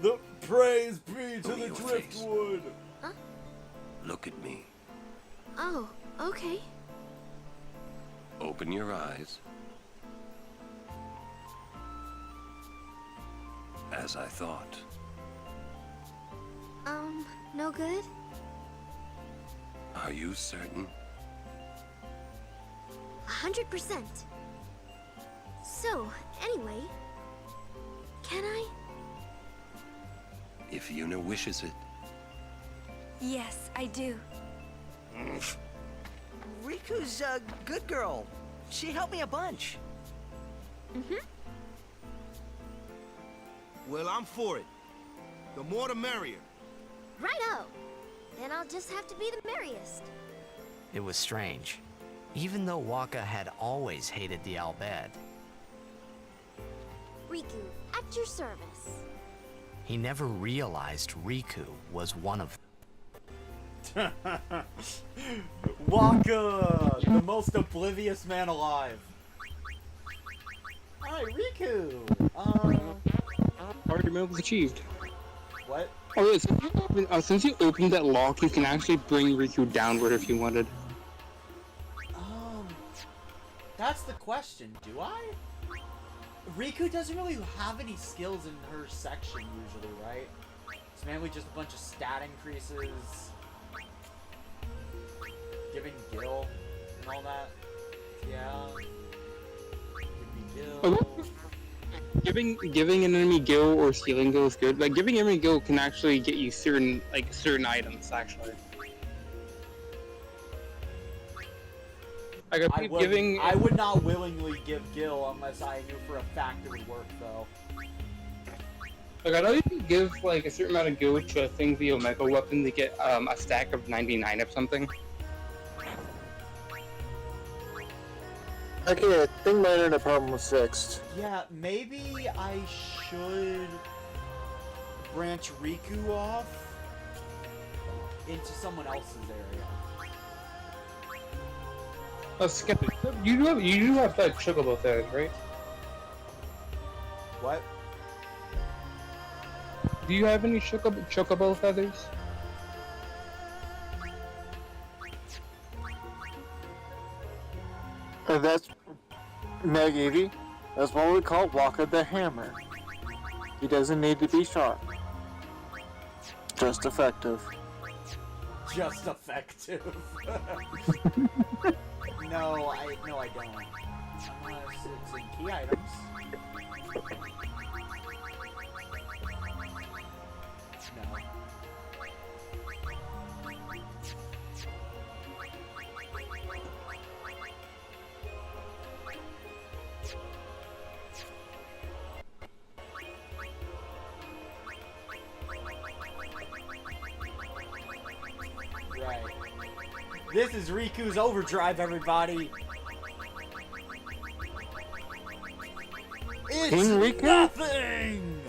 The praise be to the driftwood. Huh? Look at me. Oh, okay. Open your eyes. As I thought. No good? Are you certain? 100%. So, anyway, can I? If Yuna wishes it. Yes, I do. Riku's a good girl. She helped me a bunch. Mm-hmm. Well, I'm for it. The more the merrier. Righto. Then I'll just have to be the merriest. It was strange. Even though Waka had always hated the Albed, Riku, at your service. he never realized Riku was one of them. Waka, the most oblivious man alive. Hi, Riku. Argument was achieved. What? Oh, yes. Since you opened that lock, you can actually bring Riku downward if you wanted. That's the question. Do I? Riku doesn't really have any skills in her section usually, right? It's mainly just a bunch of stat increases, giving Gil, and all that. Yeah. Give me Gil. Giving an enemy gil or stealing gil is good. Like giving enemy gil can actually get you certain items actually. Like I would not willingly give gil unless I knew for a fact it would work though. Like I know you can give like a certain amount of gil to a thing via Omega weapon to get a stack of 99 of something. Okay, I think my internet problem was fixed. Yeah, maybe I should branch Riku off into someone else's area. You do have that chocobo feathers, right? What? Do you have any chocobo feathers? That's Meg Evie. That's what we call Walker the Hammer. He doesn't need to be shot. Just effective. Just effective. No, I don't. Unless it's in key items. No. Right. This is Riku's Overdrive, everybody. It's King Riku? nothing!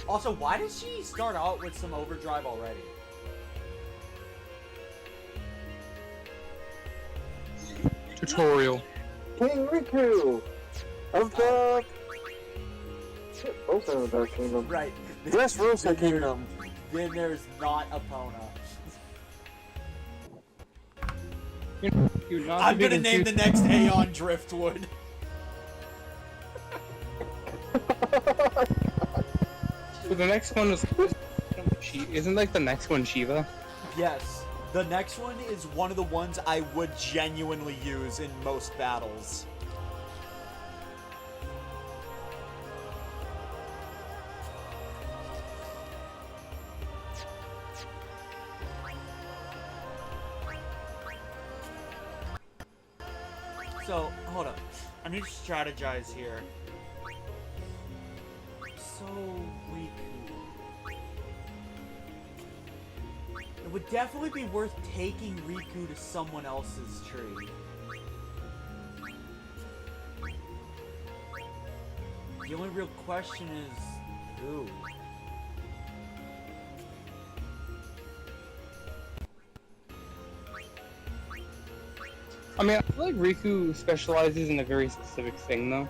Also, why did she start out with some Overdrive already? Tutorial. King Riku! Of the... Both of the Dark Kingdom. Right. Dressrosa Kingdom. Then there's not Epona. I'm gonna name the next Aeon Driftwood. So the next one is... Isn't like the next one Shiva? Yes. The next one is one of the ones I would genuinely use in most battles. So, hold up. I need to strategize here. So, Riku. It would definitely be worth taking Riku to someone else's tree. The only real question is, who? I mean, I feel like Riku specializes in a very specific thing, though.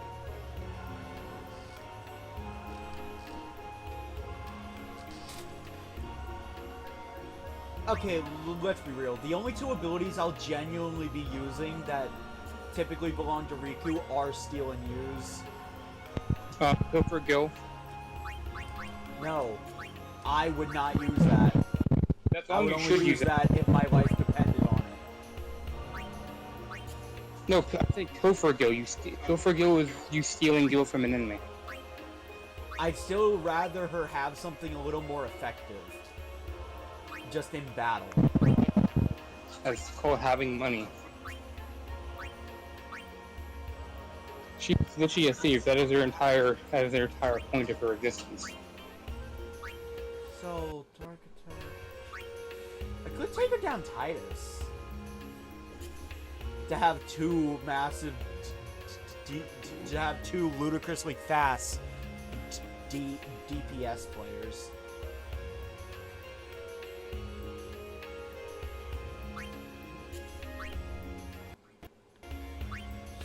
Okay, let's be real. The only two abilities I'll genuinely be using that typically belong to Riku are Steal and Use. Go for Gil. No, I would not use that. That's I all would you only should use use that if my life depended on it. No, I think go for Gil. Go for Gil is you stealing Gil from an enemy. I'd still rather her have something a little more effective. Just in battle. That's called having money. She's literally a thief. That is her entire point of her existence. So, target attack. I could take her down Tidus. To have two massive, to have two ludicrously fast DPS players.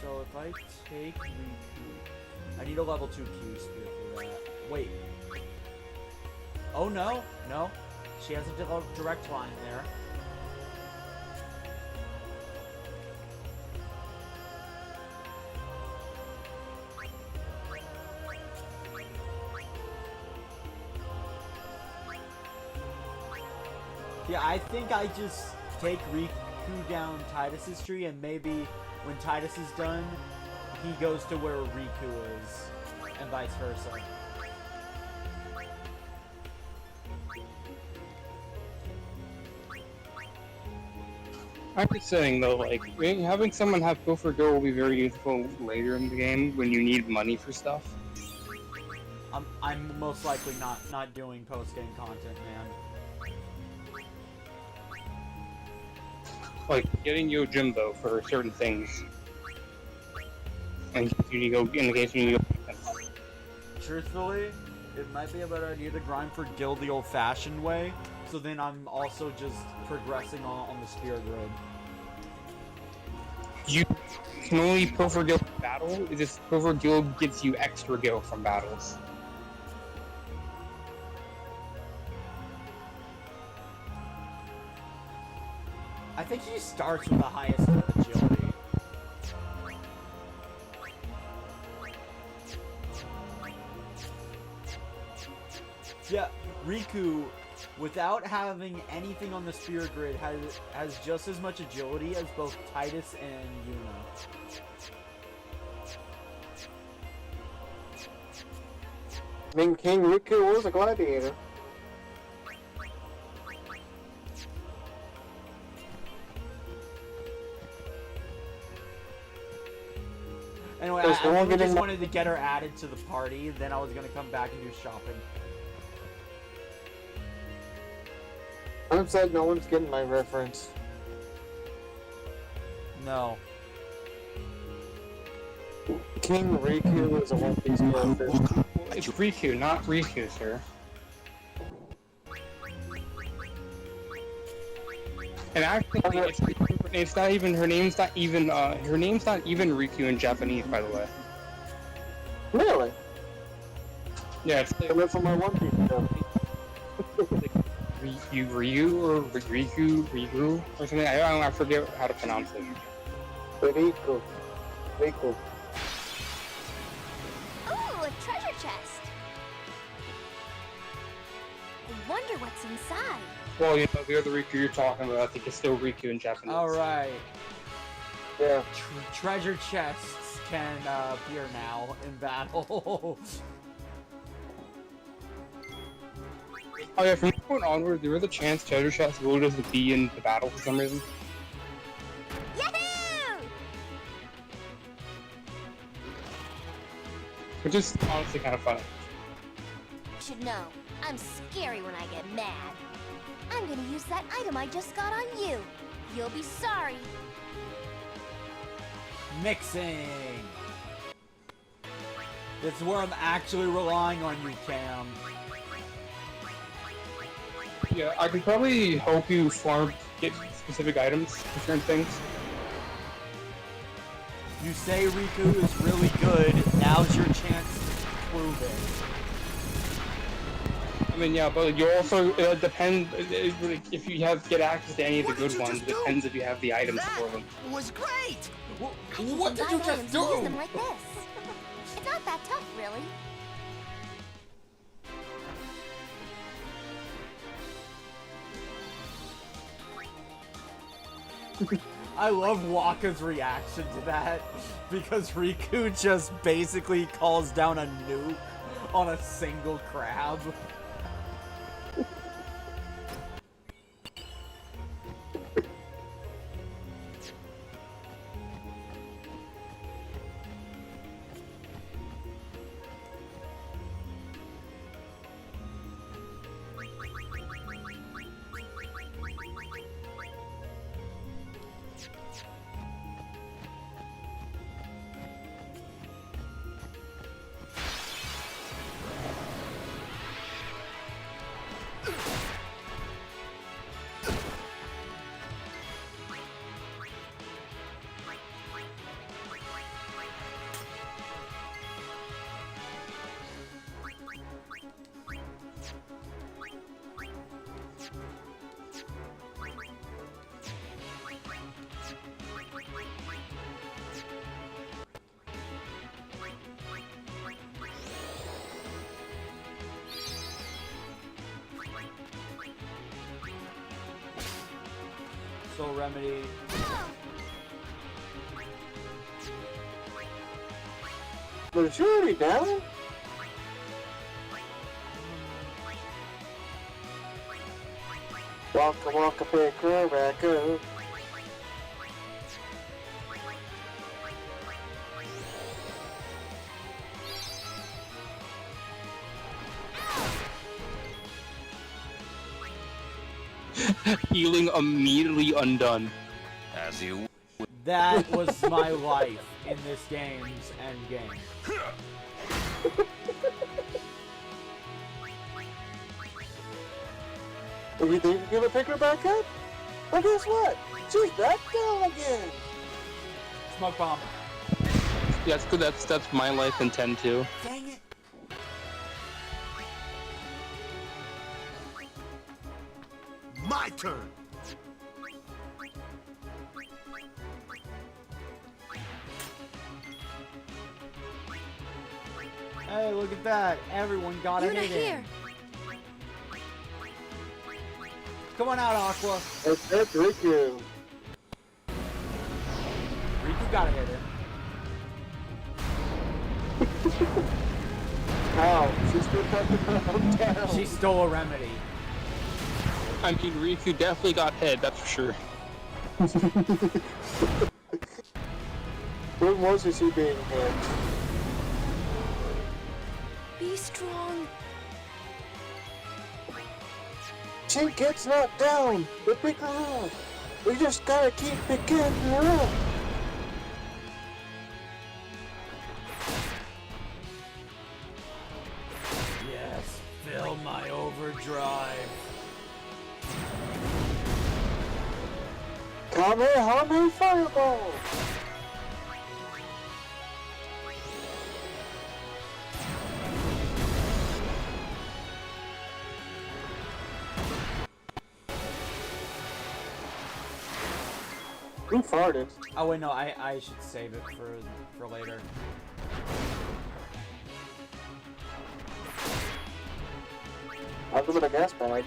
So if I take Riku, I need a level 2 Q spear for that. Wait. Oh no, no. She has a direct line there. Yeah, I think I just take Riku down Tidus's tree, and maybe when Tidus is done, he goes to where Riku is, and vice versa. I'm just saying though, like, having someone have go for go will be very useful later in the game when you need money for stuff. I'm most likely not doing post-game content, man. Like getting Yojimbo for certain things. In case you need to go, in the case you need to go. Truthfully, it might be a better idea to grind for guild the old-fashioned way, so then I'm also just progressing on the spear grid. You can only pro for guild battle. It's just pro for guild gives you extra guild from battles. I think he starts with the highest agility. Yeah, Riku, without having anything on the spear grid, has just as much agility as both Tidus and Yuna. I mean, King Riku was a gladiator. Anyway, I really just wanted to get her added to the party, then I was gonna come back and do shopping. I'm upset no one's getting my reference. No. King Riku is a One Piece character. It's Riku, not Riku, sir. And actually, it's not even her name's not even Riku in Japanese, by the way. Really? Yeah, it's like, I went from my One Piece show. Ryu or Riku or something. I forget how to pronounce it. Riku. Ooh, a treasure chest. I wonder what's inside. Well, you know, the other Riku you're talking about, I think it's still Riku in Japanese. Alright. Yeah. Treasure chests can appear now in battle. Oh yeah, from this point onward, there was a chance treasure chests will just be in the battle for some reason. Yahoo! Which is honestly kind of funny. You should know, I'm scary when I get mad. I'm gonna use that item I just got on you. You'll be sorry. Mixing. This is where I'm actually relying on you, Cam. Yeah, I could probably help you get specific items for certain things. You say Riku is really good, now's your chance to prove it. I mean, yeah, but you also, it depends, if you get access to any of the good ones, it depends if you have the items for them. Was great! What did you just do? Use them like this. It's not that tough, really. I love Waka's reaction to that, because Riku just basically calls down a nuke on a single crab. Soul Remedy. Was she already down? Waka waka pick her back up. Healing immediately undone. As you. That was my life in this game's endgame. You think you're gonna pick her back up? Well, guess what? She's back down again. Smoke bomb. Yeah, that's good. That's my life in 10 too. Dang it. My turn. Hey, look at that. Everyone got a hit in. Come on out, Aqua. That's Riku. Riku got a hit in. How? She's still talking about down. She stole a remedy. I mean, Riku definitely got hit, that's for sure. When was she being hit? Be strong. She gets knocked down. We pick her up. We just gotta keep picking her up. Yes, fill my overdrive. Kamehame Fireball! Who farted? Oh wait, no, I should save it for later. I'll give it a gas bag.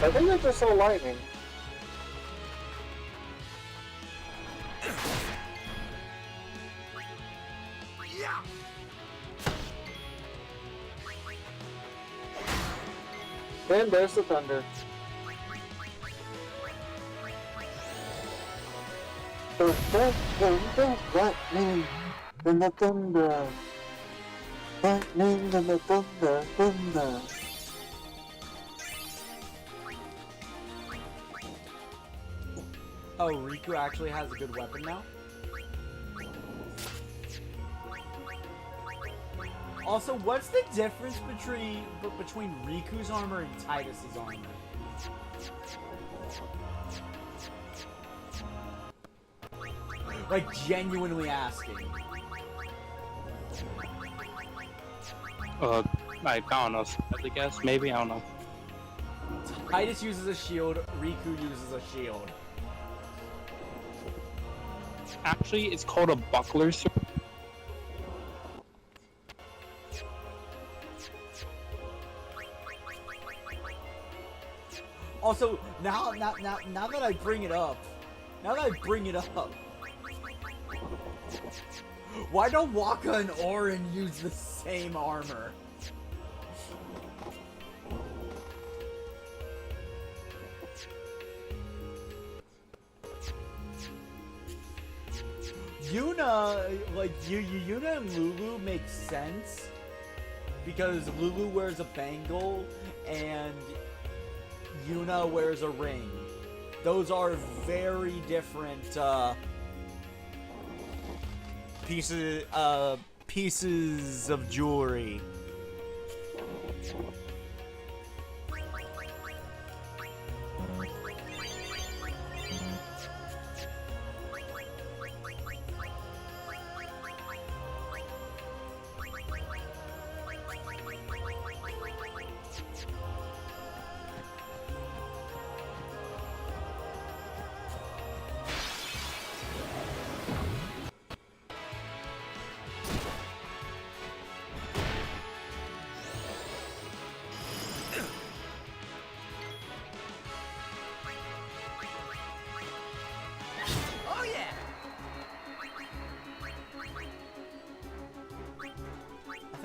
I think I just saw lightning. And there's the thunder. Lightning and the thunder. Lightning and the thunder, thunder. Oh, Riku actually has a good weapon now? Also, what's the difference between Riku's armor and Tidus's armor? Like, genuinely asking. I don't know. I guess maybe I don't know. Tidus uses a shield, Riku uses a shield. Actually, it's called a buckler sword. Also, now that I bring it up, why don't Waka and Orin use the same armor? Yuna, like, Yuna and Lulu make sense because Lulu wears a bangle and Yuna wears a ring. Those are very different pieces of jewelry.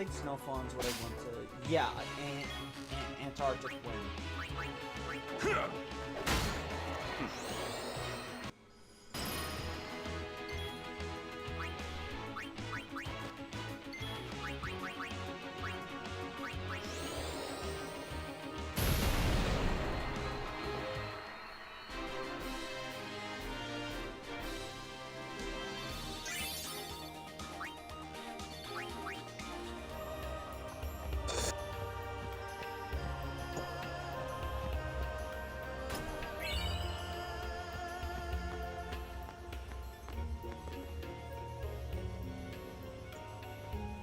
think Snowfawn's what I want to... Yeah, Antarctic Wind.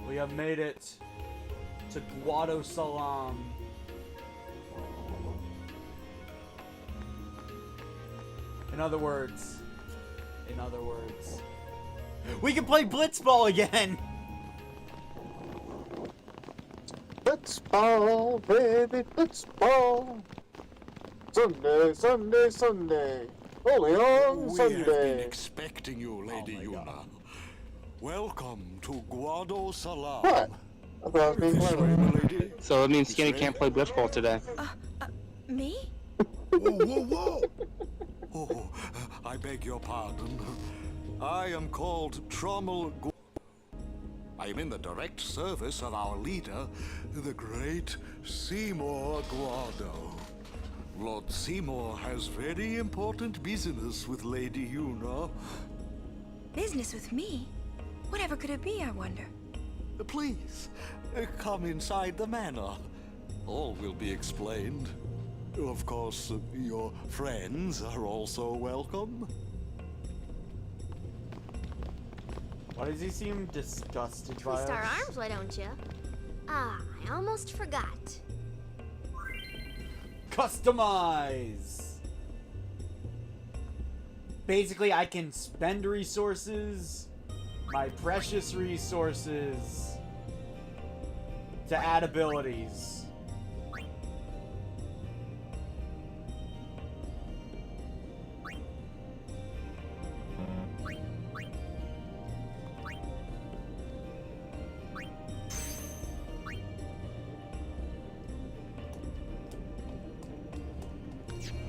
We have made it to Guado Salam. In other words, we can play Blitzball again! Blitzball, baby, Blitzball. Sunday, Sunday, Sunday. Only on We Sunday. have been expecting you, Lady Yuna. Welcome to Guado Salam. What? I thought I was being This way, clever. milady. So that means Skinny can't play Blitzball today. Me? Whoa. Oh, I beg your pardon. I am called Trommel Gu... I am in the direct service of our leader, the great Seymour Guado. Lord Seymour has very important business with Lady Yuna. Business with me? Whatever could it be, I wonder? Please, come inside the manor. All will be explained. Of course, your friends are also welcome. Why does he seem disgusted by Twist our us? arms, why don't you? Ah, I almost forgot. Customize! Basically, I can spend resources, my precious resources, to add abilities.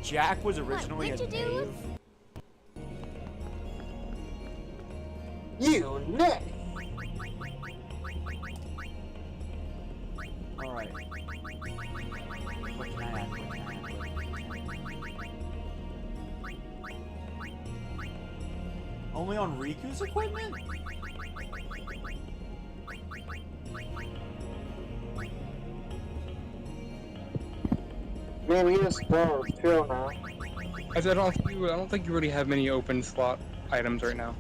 Jack was originally a knave. You net. Alright. What can I add? Only on Riku's equipment? Man, we just chill now. I don't think you really have many open slot items right now.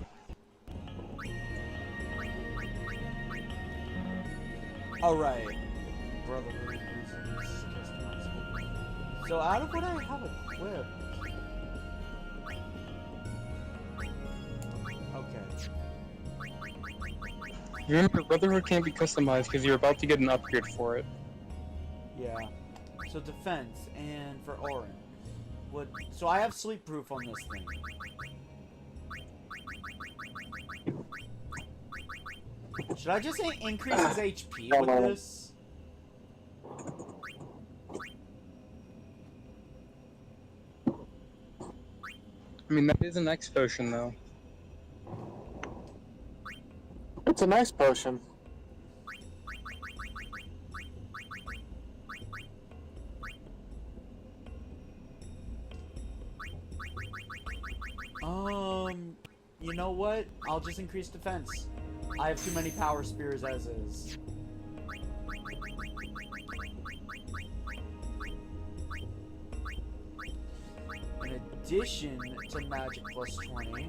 Alright. Brotherhood reasons. So out of what I have equipped. Okay. Remember, Brotherhood can't be customized because you're about to get an upgrade for it. Yeah. So defense and for Orin. So I have sleep proof on this thing. Should I just say increase his HP with this? I mean, that is an X potion, though. It's a nice potion. You know what? I'll just increase defense. I have too many power spears as is. In addition to magic plus 20.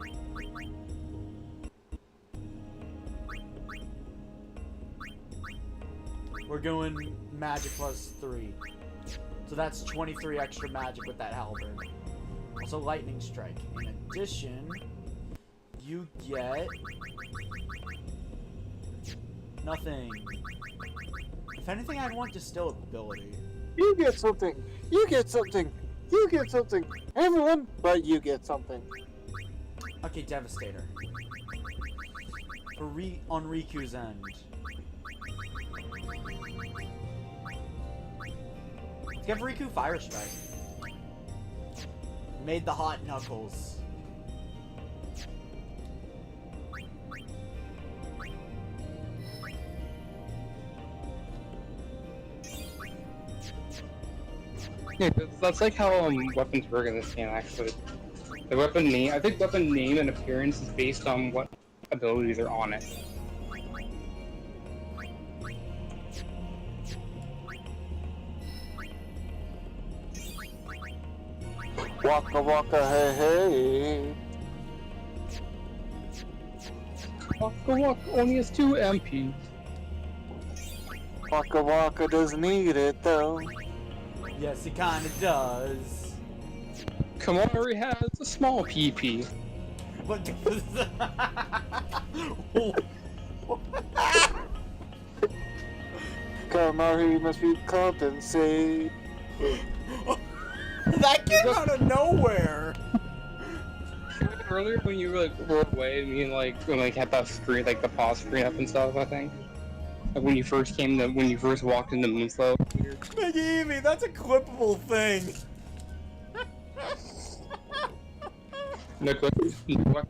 We're going magic plus 3. So that's 23 extra magic with that halberd. Also lightning strike. In addition, you get nothing. If anything, I'd want distill ability. You get something. You get something. You get something. Everyone but you get something. Okay, Devastator. For on Riku's end. Let's give Riku Fire Strike. Made the hot knuckles. Yeah, that's like how weapons work in this game, actually. The weapon name, I think weapon name and appearance is based on what abilities are on it. Waka waka hey hey. Waka Waka only has 2 MP. Waka waka doesn't need it though. Yes, he kinda does. Kamari has a small PP. But Kamari must be compensated. That came out of nowhere. Earlier when you like rolled away, and you had that screen, like the pause screen up and stuff, I think. Like when you first walked into Moonflow. Big Evie, that's a clippable thing. Look what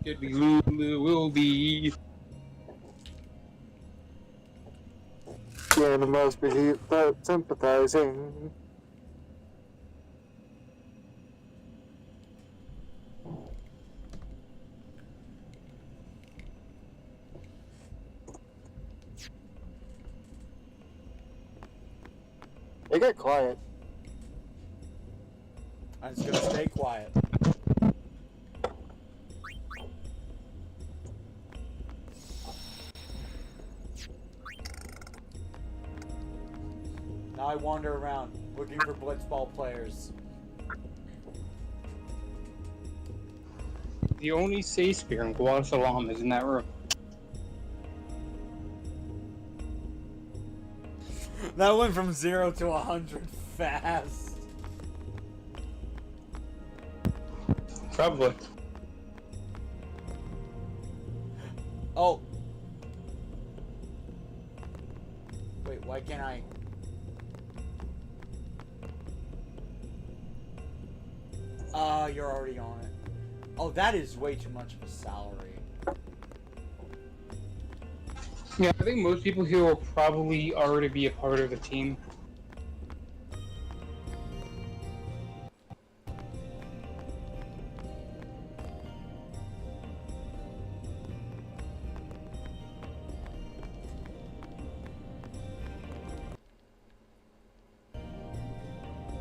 did we will be. Yeah, it must be sympathizing. They get quiet. I'm just gonna stay quiet. Now I wander around looking for blitzball players. The only safe spear in Guadalajara is in that room. That went from 0 to 100 fast. Probably. Oh. Wait, why can't I? You're already on it. Oh, that is way too much of a salary. Yeah, I think most people here will probably already be a part of the team.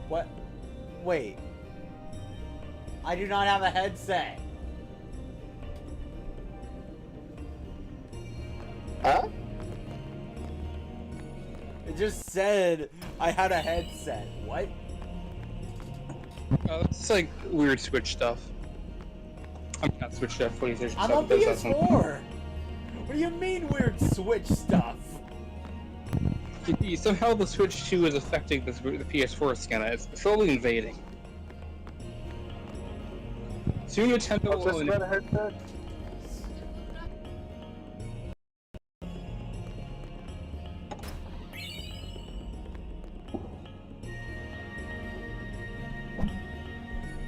What? Wait. I do not have a headset. Huh? It just said I had a headset. What? It's like weird Switch stuff. I mean, not Switch stuff, PlayStation I'm stuff. on PS4. What do you mean weird Switch stuff? Somehow the Switch 2 is affecting the PS4 skin. It's slowly invading. Soon Nintendo will... a headset?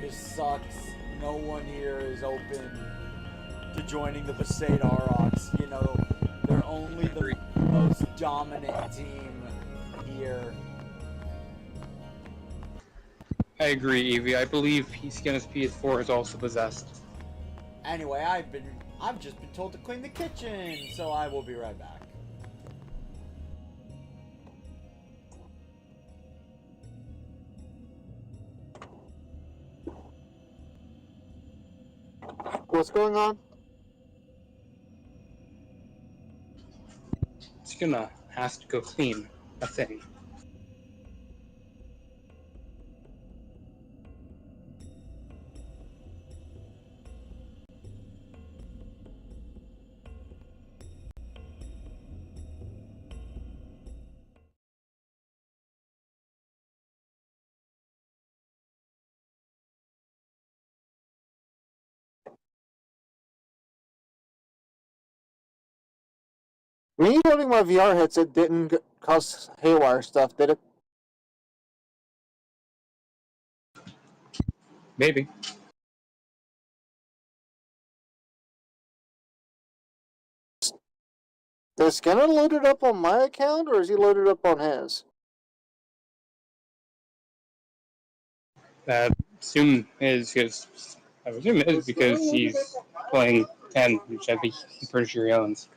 This sucks. No one here is open to joining the Besaid Aurochs. You know, they're only the most dominant team here. I agree, Evie. I believe Skinner's PS4 is also possessed. Anyway, I've just been told to clean the kitchen, so I will be right back. What's going on? Skinner has to go clean a thing. Me holding my VR headset didn't cause haywire stuff, did it? Maybe. Is Skinner loaded up on my account, or is he loaded up on his? I assume because he's playing 10, which I think he's pretty sure he owns.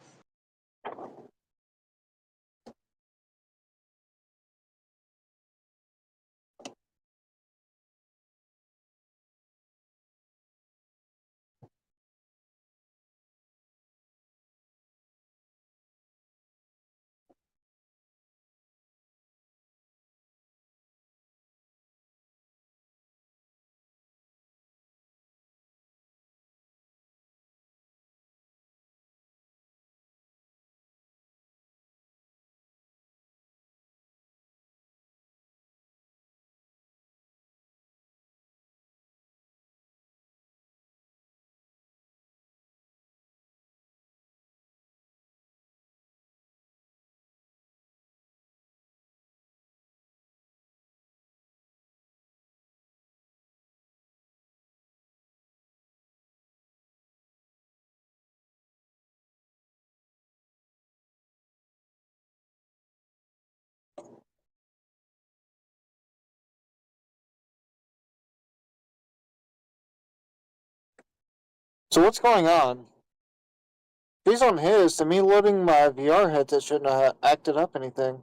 So what's going on? If he's on his, to me loading my VR headset shouldn't have acted up anything.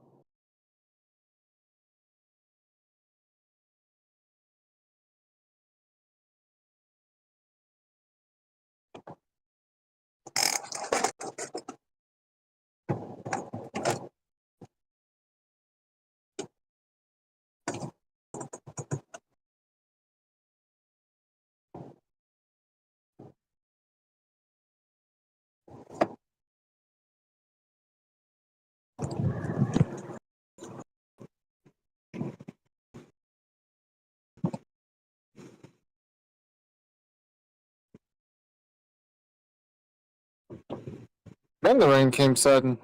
Then the rain came sudden.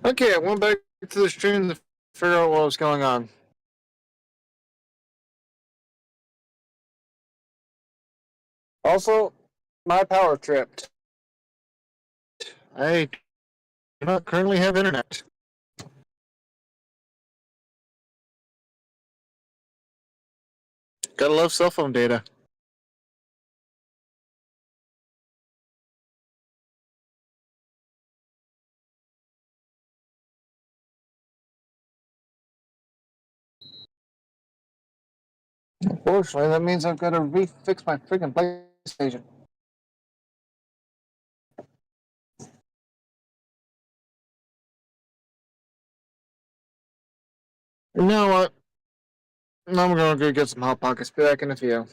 Okay, I went back to the stream to figure out what was going on. Also, my power tripped. I do not currently have internet. Gotta love cell phone data. Unfortunately, that means I've got to refix my freaking PlayStation. You know what? I'm gonna go get some Hot Pockets. Be back in a few.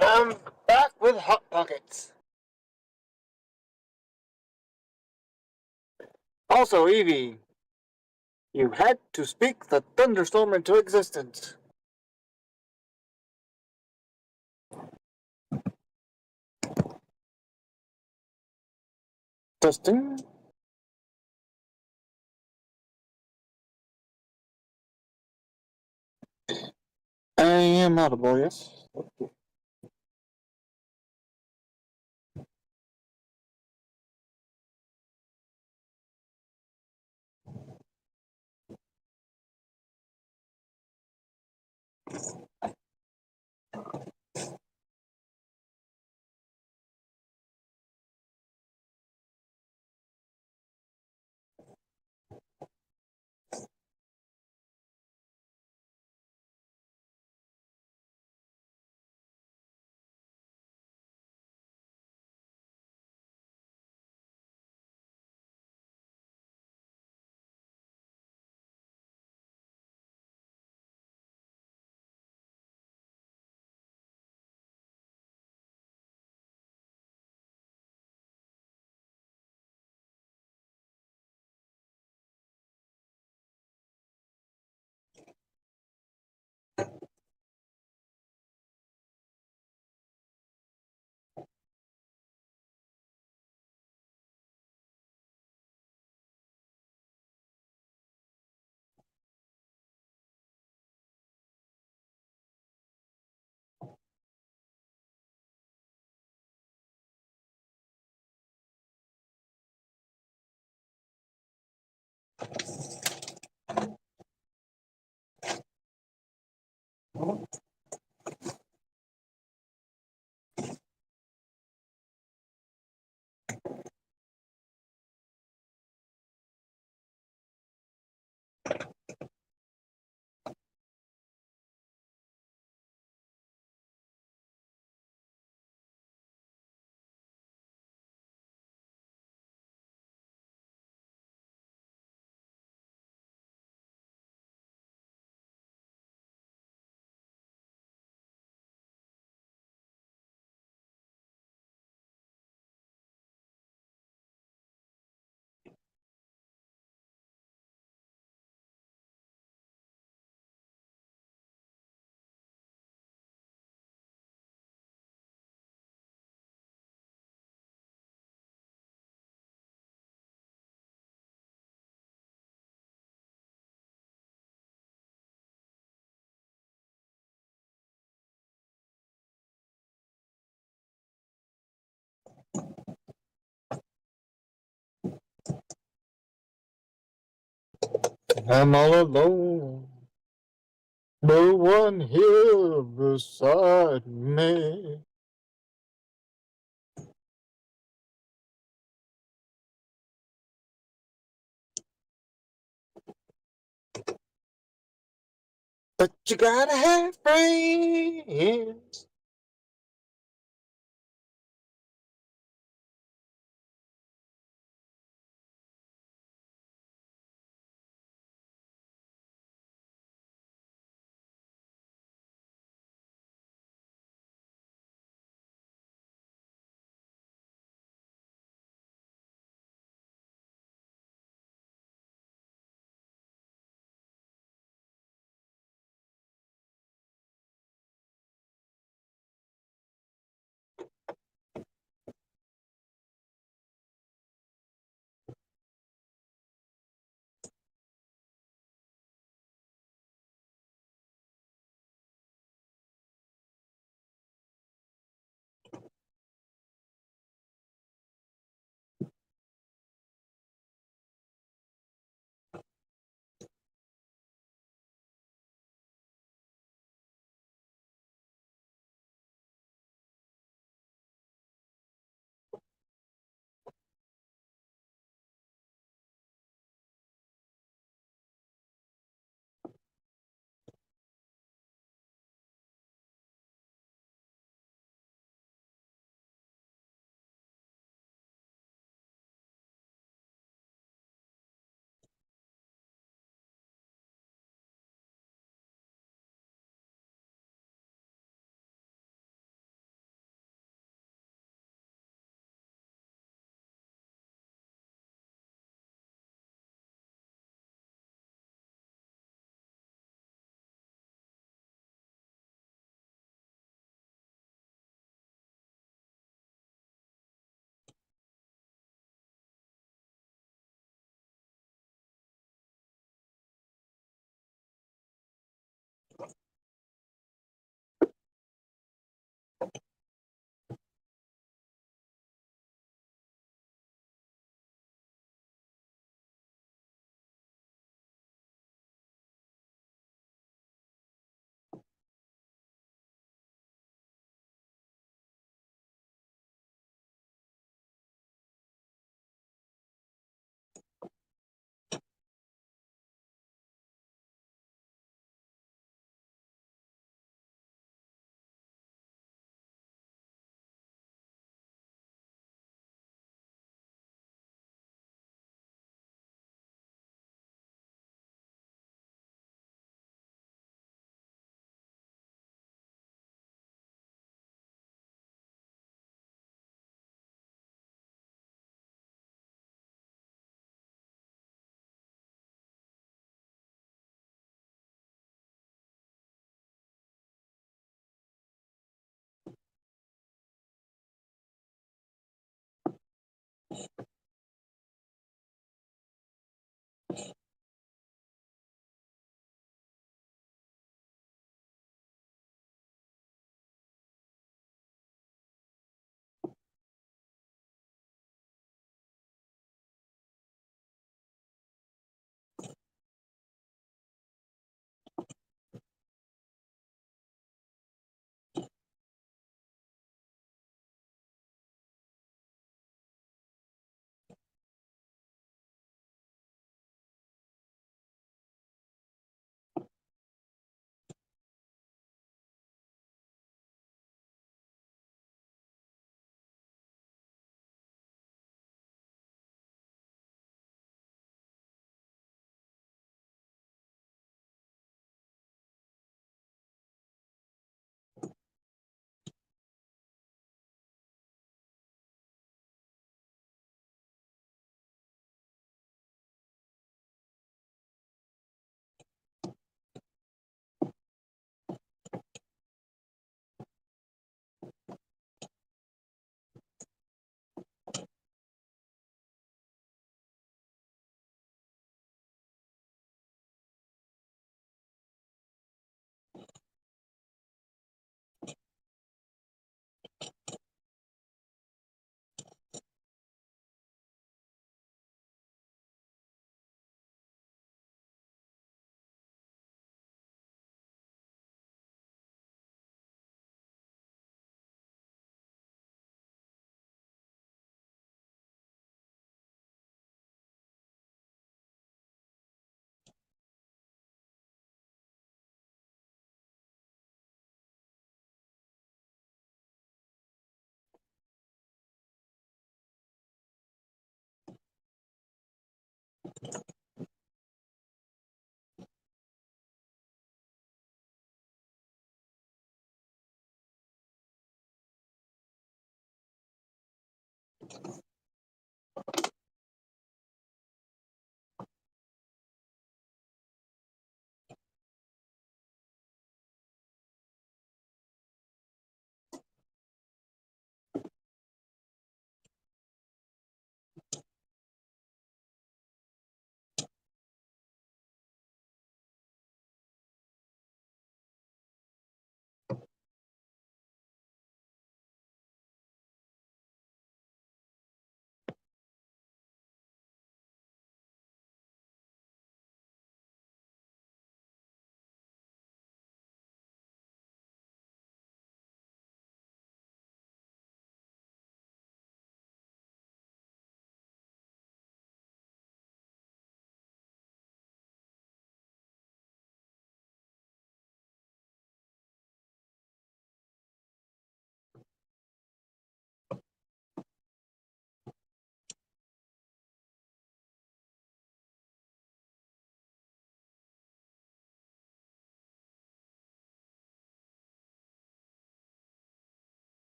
I'm back with Hot Pockets. Also, Evie, you had to speak the thunderstorm into existence. Testing. I am audible, yes. I'm all alone. No one here beside me. But you gotta have friends.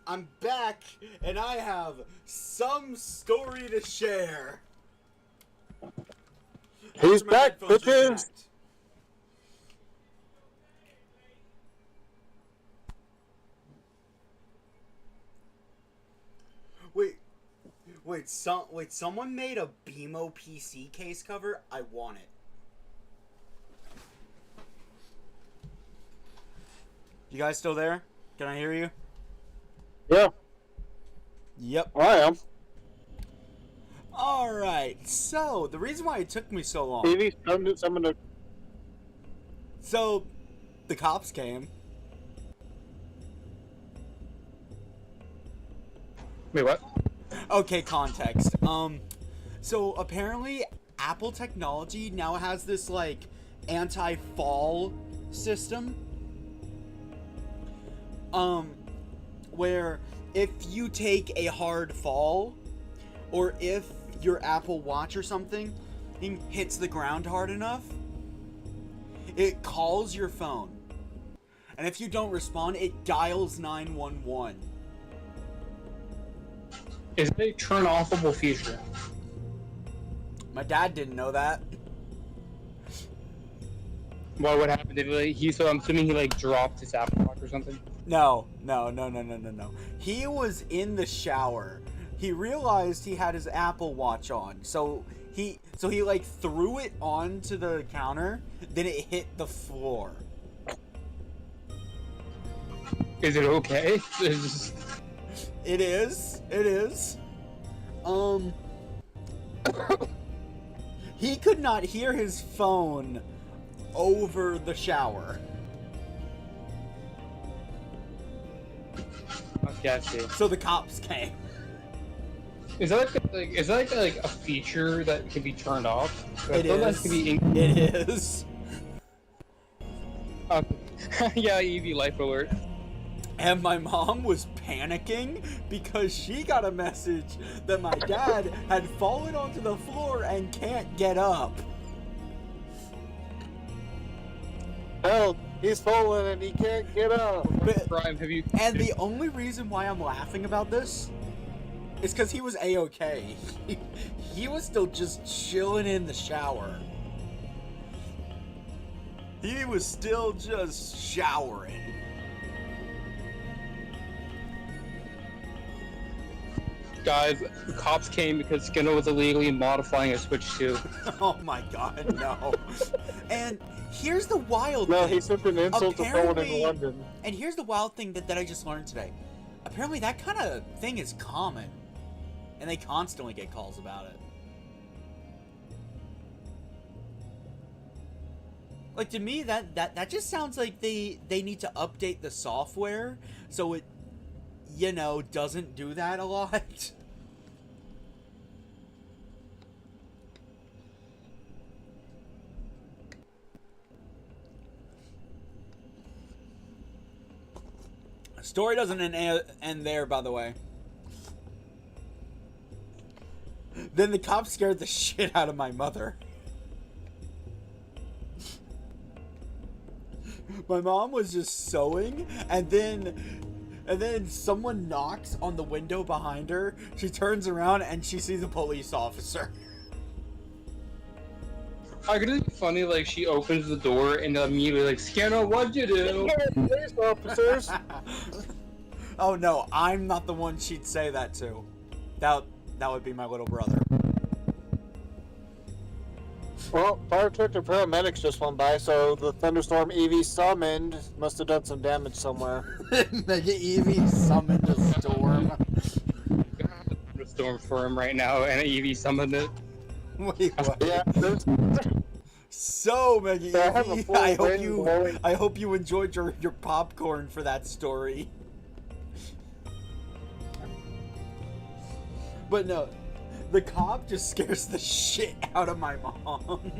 I'm back, and I have some story to share. He's After my back, headphones bitches! reconnect. Wait, someone made a BMO PC case cover? I want it. You guys still there? Can I hear you? Yeah. Yep. I am. Alright, so, the reason why it took me so long... Tidus Trying. So, the cops came. Wait, what? Okay, context. So apparently Apple technology now has this, like, anti-fall system. Where if you take a hard fall, or if your Apple Watch or something hits the ground hard enough, it calls your phone. And if you don't respond, it dials 911. Is it a turn-offable feature? My dad didn't know that. What would happen? Did so I'm assuming he like dropped his Apple Watch or something? No. He was in the shower. He realized he had his Apple Watch on, so he like threw it onto the counter. Then it hit the floor. Is it okay? It is. He could not hear his phone over the shower. Okay, I see. So the cops came. Is that like a feature that can be turned off? It is. It is. Yeah, EV life alert. And my mom was panicking because she got a message that my dad had fallen onto the floor and can't get up. Help! He's fallen and he can't get up. Brian, have you? And the only reason why I'm laughing about this is because he was A-okay. He was still just chilling in the shower. He was still just showering. Guys, the cops came because Skinner was illegally modifying a Switch 2. Oh my god, no. And here's the wild thing. No, he sent an insult to someone in London. And here's the wild thing that I just learned today. Apparently that kind of thing is common. And they constantly get calls about it. Like, to me, that just sounds like they need to update the software so it, you know, doesn't do that a lot. Story doesn't end there, by the way. Then the cops scared the shit out of my mother. My mom was just sewing, and then someone knocks on the window behind her. She turns around and she sees a police officer. I could be funny, like she opens the door and immediately like, Scanner, what'd you do? Police officers. Oh no, I'm not the one she'd say that to. That would be my little brother. Well, fire truck and paramedics just went by, so the thunderstorm EV summoned must have done some damage somewhere. Mega EV summoned a storm. A storm for him right now, and an EV summoned it. Wait, what? Yeah. So, Mega EV, I hope you enjoyed your popcorn for that story. But no, the cop just scares the shit out of my mom.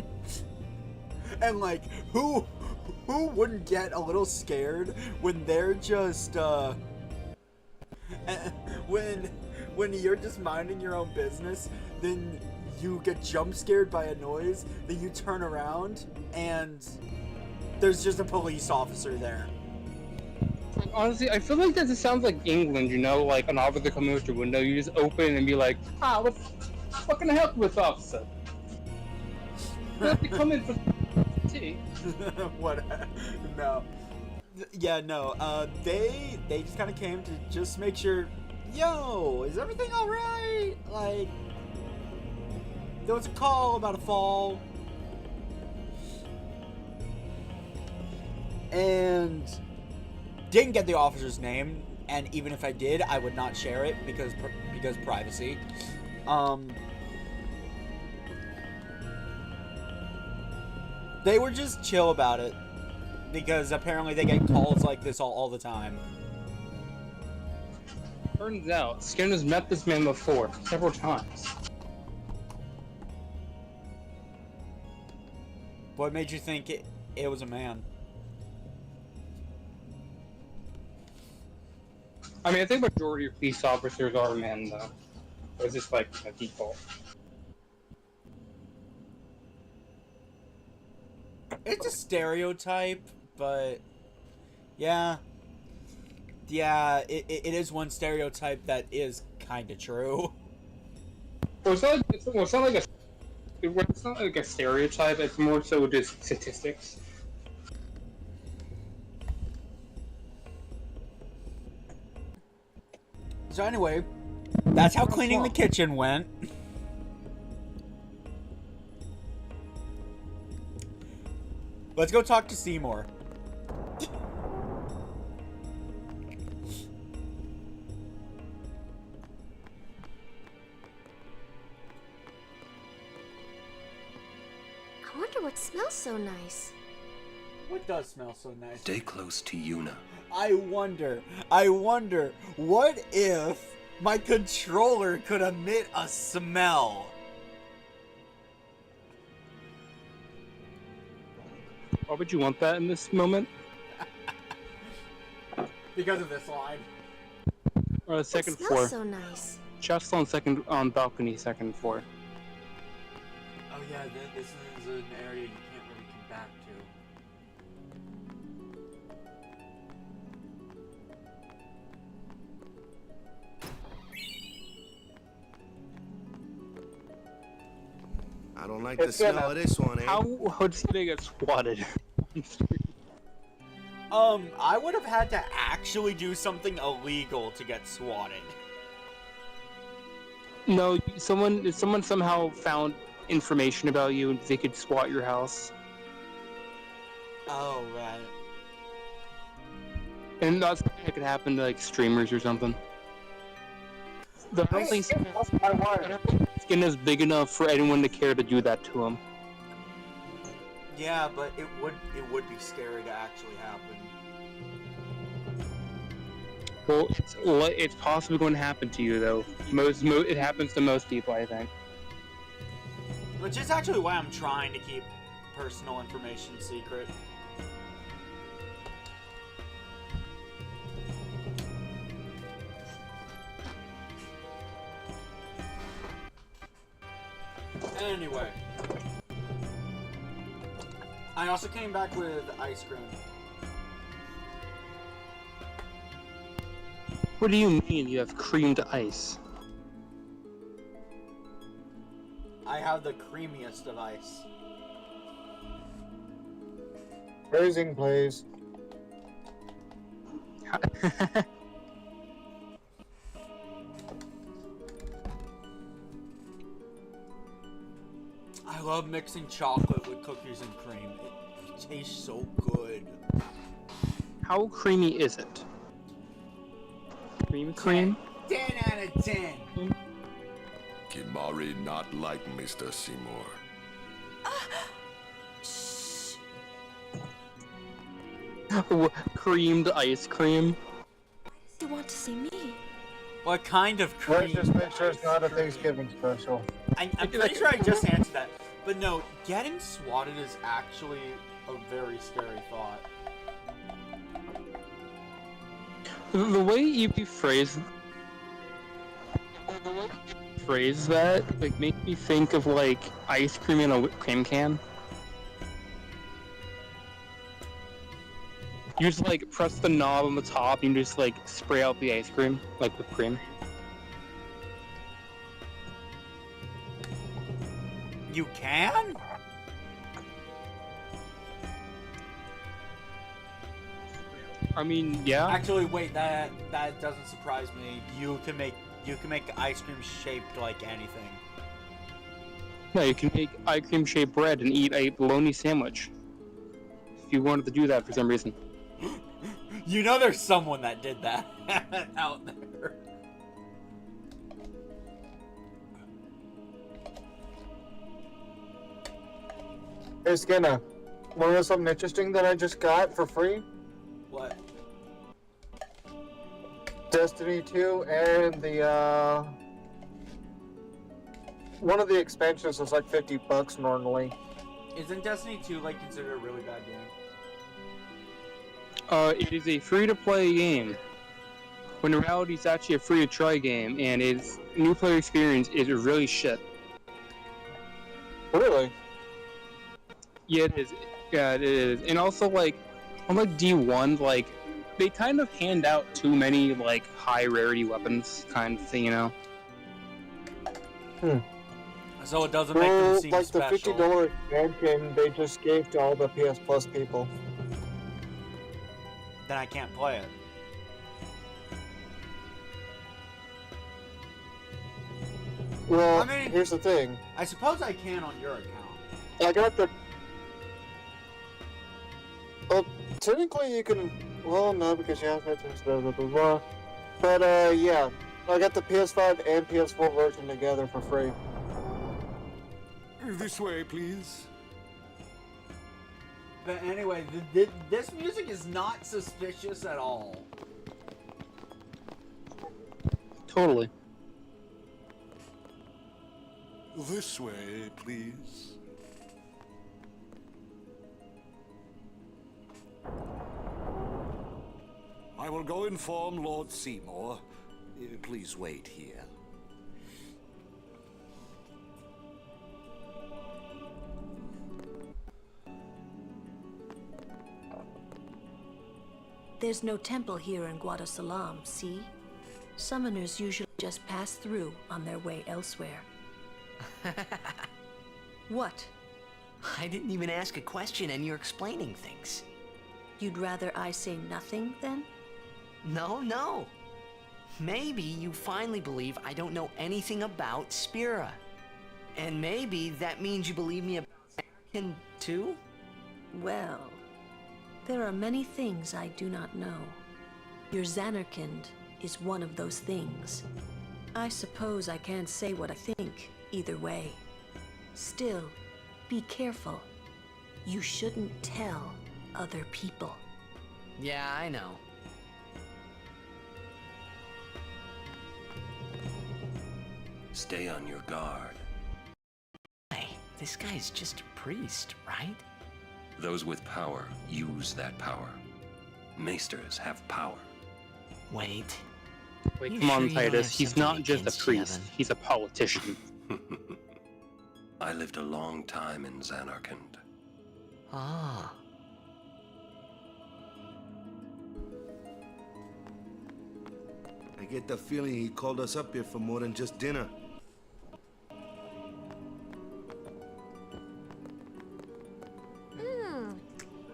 And like, who wouldn't get a little scared when they're just when you're just minding your own business, then you get jump scared by a noise, then you turn around and there's just a police officer there. Honestly, I feel like that just sounds like England, you know, like an officer coming out your window, you just open and be like, what can I help you with, officer? You have to come in for tea. What? No. Yeah, no. They just kind of came to just make sure, yo, is everything alright? Like, there was a call about a fall. And didn't get the officer's name, and even if I did, I would not share it because privacy. They were just chill about it because apparently they get calls like this all the time. Turns out, Skinner's met this man before, several times. What made you think it was a man? I mean, I think majority of police officers are men, though. It's just like a default. It's a stereotype, but Yeah. Yeah, it is one stereotype that is kind of true. Well, it's not like a stereotype. It's more so just statistics. So anyway, that's how cleaning the kitchen went. Let's go talk to Seymour. I wonder what smells so nice. What does smell so nice? Stay close to Yuna. I wonder, what if my controller could emit a smell? Why would you want that in this moment? Because of this line. Second It floor. smells so nice. Chest on balcony, second floor. Oh yeah, this is an area you can't really come back to. I don't like the smell of this one, eh? How would they get swatted? I would have had to actually do something illegal to get swatted. No, someone somehow found information about you and they could swat your house. Oh, right. And that's something that could happen to like streamers or something. I don't think skin is big enough for anyone to care to do that to him. Yeah, but it would be scary to actually happen. Well, it's possibly going to happen to you though. It happens to most people, I think. Which is actually why I'm trying to keep personal information secret. Anyway. I also came back with ice cream. What do you mean you have creamed ice? I have the creamiest of ice. Phrasing, please. I love mixing chocolate with cookies and cream. It tastes so good. How creamy is it? Cream? 10 out of 10. Kimari not like Mr. Seymour. Creamed ice cream? You want to see me? What kind of cream? Let's just make sure it's not a Thanksgiving special. I'm pretty sure I just answered that. But no, getting swatted is actually a very scary thought. The way you phrase that, like, makes me think of, like, ice cream in a whipped cream can. You just, like, press the knob on the top and you just, like, spray out the ice cream, like whipped cream. You can? I mean, yeah. Actually, wait, that doesn't surprise me. You can make ice cream shaped like anything. No, you can make ice cream shaped bread and eat a bologna sandwich. If you wanted to do that for some reason. You know there's someone that did that out there. Hey, Skena, want to know something interesting that I just got for free? What? Destiny 2 and the, one of the expansions was like $50 normally. Isn't Destiny 2 like considered a really bad game? It is a free-to-play game. When in reality, it's actually a free-to-try game, and its new player experience is really shit. Really? Yeah, it is. Yeah, it is. And also, like, unlike D1, like, they kind of hand out too many like high rarity weapons kind of thing, you know. So it doesn't make them seem like special. the $50 expansion they just gave to all the PS Plus people. Then I can't play it. Well, I mean, here's the thing. I suppose I can on your account. I got the... Well, technically you can... Well, no, because you have to blah, blah, blah, blah. But, yeah. I got the PS5 and PS4 version together for free. This way, please. But anyway, this music is not suspicious at all. Totally. This way, please. I will go inform Lord Seymour. Please wait here. There's no temple here in Guadasalam, see? Summoners usually just pass through on their way elsewhere. What? I didn't even ask a question and you're explaining things. You'd rather I say nothing, then? No. Maybe you finally believe I don't know anything about Spira. And maybe that means you believe me about Anakin too? Well, there are many things I do not know. Your Zanarkand is one of those things. I suppose I can't say what I think either way. Still, be careful. You shouldn't tell other people. Yeah, I know. Stay on your guard. Hey, this guy's just a priest, right? Those with power use that power. Maesters have power. Wait. Wait, come on, Tidus. He's not just a priest. He's a politician. I lived a long time in Zanarkand. Ah. I get the feeling he called us up here for more than just dinner.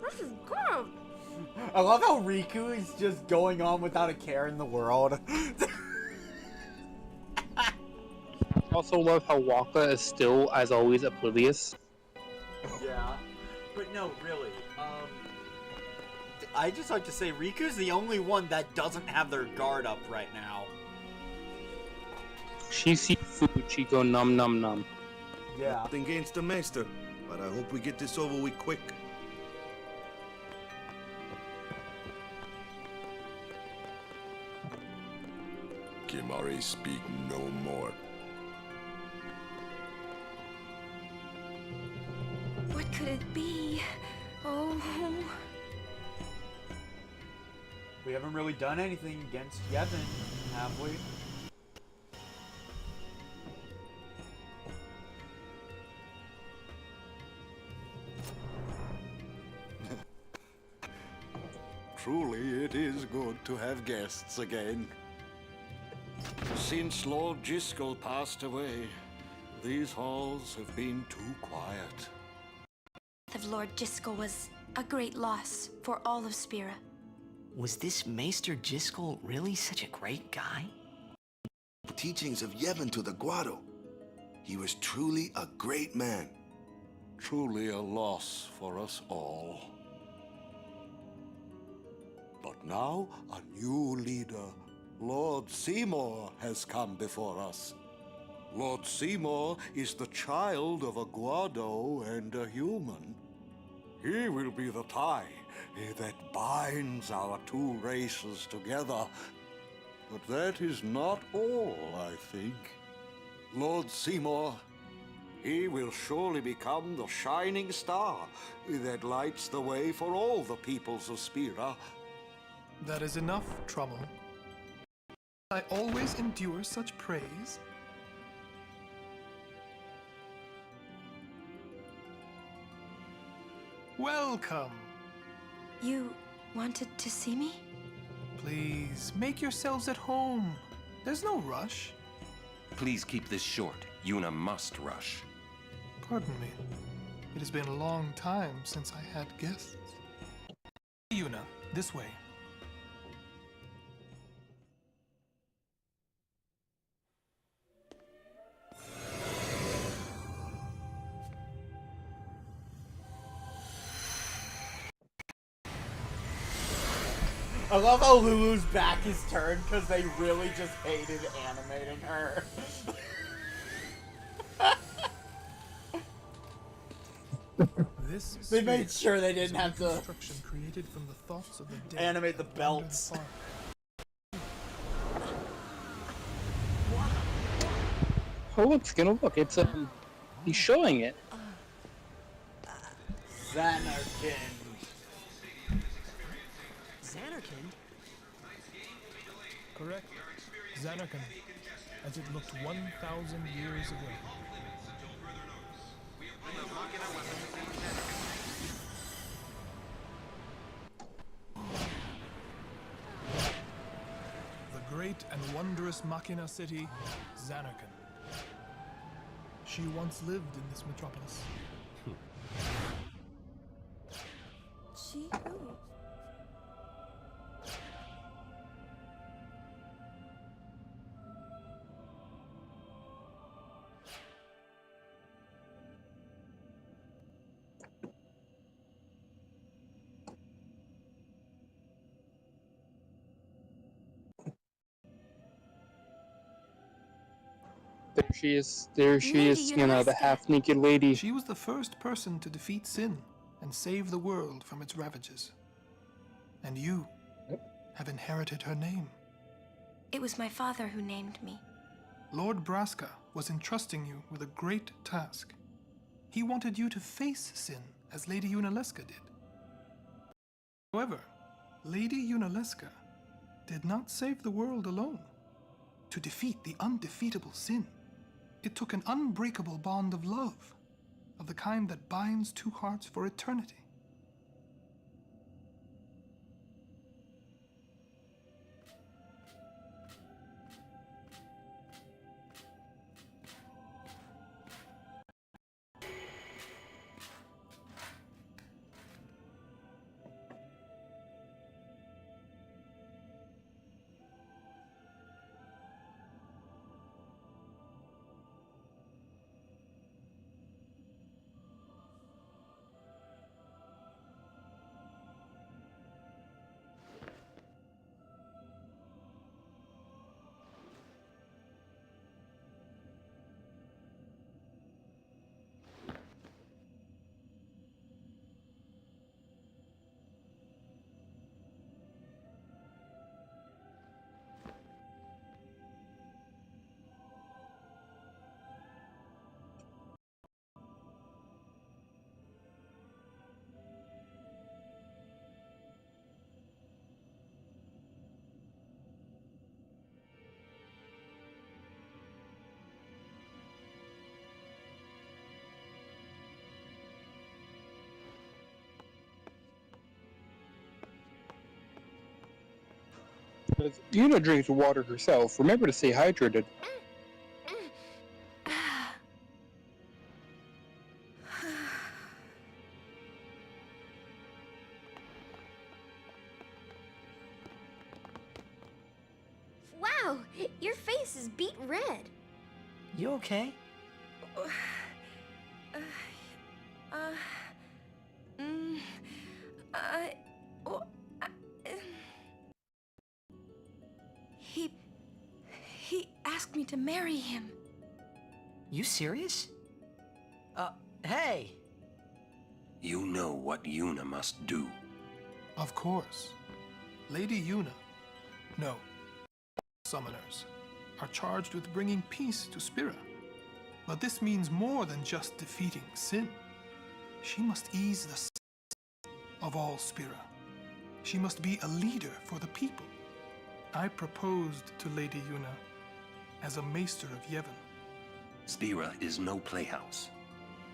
This is good. I love how Riku is just going on without a care in the world. I also love how Waka is still, as always, oblivious. Yeah, but no, really. I just like to say Riku's the only one that doesn't have their guard up right now. She sees food, she go num num num. Yeah. Nothing against the Maester, but I hope we get this over with quick. Kimari, speak no more. What could it be? Oh. We haven't really done anything against Yevon, have we? Truly, it is good to have guests again. Since Lord Jiskel passed away, these halls have been too quiet. The death of Lord Jiskel was a great loss for all of Spira. Was this Maester Jiskel really such a great guy? The teachings of Yevon to the Guado. He was truly a great man. Truly a loss for us all. But now a new leader, Lord Seymour, has come before us. Lord Seymour is the child of a Guado and a human. He will be the tie that binds our two races together. But that is not all, I think. Lord Seymour, he will surely become the shining star that lights the way for all the peoples of Spira. That is enough, Trommel. I always endure such praise. Welcome. You wanted to see me? Please, make yourselves at home. There's no rush. Please keep this short. Yuna must rush. Pardon me. It has been a long time since I had guests. Yuna, this way. I love how Lulu's back is turned because they really just hated animating her. They made sure they didn't have to created from the thoughts of the dead animate the belts. Oh, it's gonna look. It's he's showing it. Xanarkin. Xanarkin? Correct. Xanarkin, as it looked 1,000 years ago. The great and wondrous Machina city, Xanarkin. She once lived in this metropolis. She who? There she is. There she is, you know, the half-naked lady. She was the first person to defeat sin and save the world from its ravages. And you have inherited her name. It was my father who named me. Lord Braska was entrusting you with a great task. He wanted you to face sin as Lady Yunalesca did. However, Lady Yunalesca did not save the world alone. To defeat the undefeatable sin, it took an unbreakable bond of love, of the kind that binds two hearts for eternity. Yuna drinks water herself. Remember to stay hydrated. Wow, your face is beet red. You okay? He asked me to marry him. You serious? Hey! You know what Yuna must do. Of course. Lady Yuna, no, summoners, are charged with bringing peace to Spira. But this means more than just defeating sin. She must ease the sin of all Spira. She must be a leader for the people. I proposed to Lady Yuna as a maester of Yevon. Spira is no playhouse.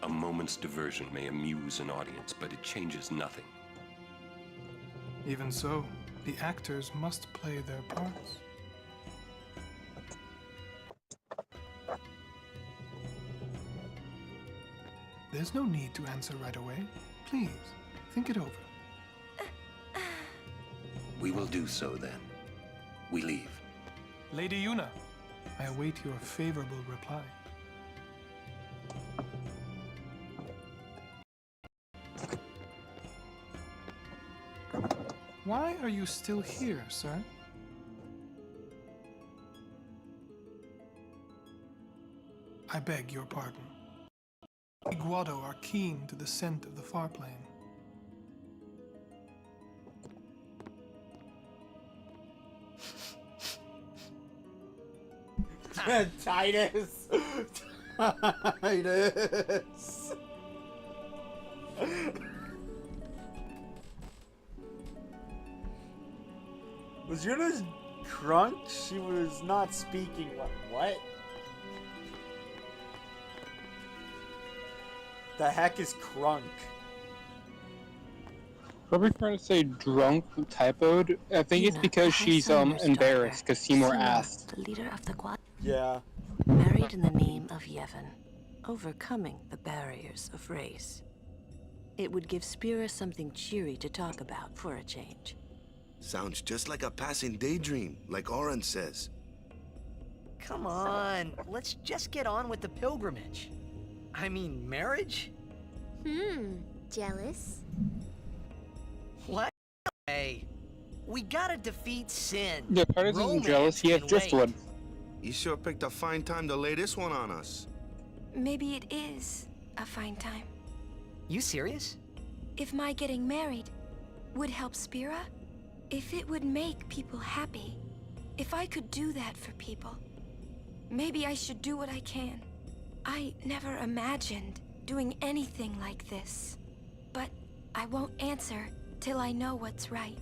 A moment's diversion may amuse an audience, but it changes nothing. Even so, The actors must play their parts. There's no need to answer right away. Please, think it over. We will do so then. We leave. Lady Yuna, I await your favorable reply. Why are you still here, sir? I beg your pardon. Iguado are keen to the scent of the far plane. Tidus! Tidus! Was Yuna's drunk? She was not speaking. What? The heck is crunk? Probably trying to say drunk, typoed. I think it's because she's embarrassed because Seymour asked. The leader of the Guad. Yeah. Married in the name of Yevon, overcoming the barriers of race. It would give Spira something cheery to talk about for a change. Sounds just like a passing daydream, like Oren says. Come on, let's just get on with the pilgrimage. I mean, marriage? Jealous? What? Hey, we gotta defeat sin. Yeah, Tidus isn't jealous, he has driftwood. You sure picked a fine time to lay this one on us. Maybe it is a fine time. You serious? If my getting married would help Spira, if it would make people happy, if I could do that for people, maybe I should do what I can. I never imagined doing anything like this, but I won't answer till I know what's right.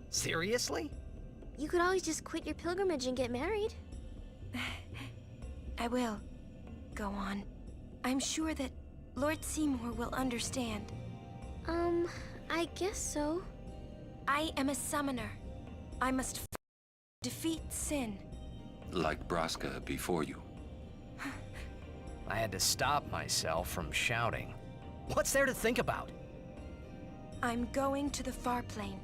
Seriously? You could always just quit your pilgrimage and get married. I will. Go on. I'm sure that Lord Seymour will understand. I guess so. I am a summoner. I must defeat sin. Like Braska before you. I had to stop myself from shouting. What's there to think about? I'm going to the far plane.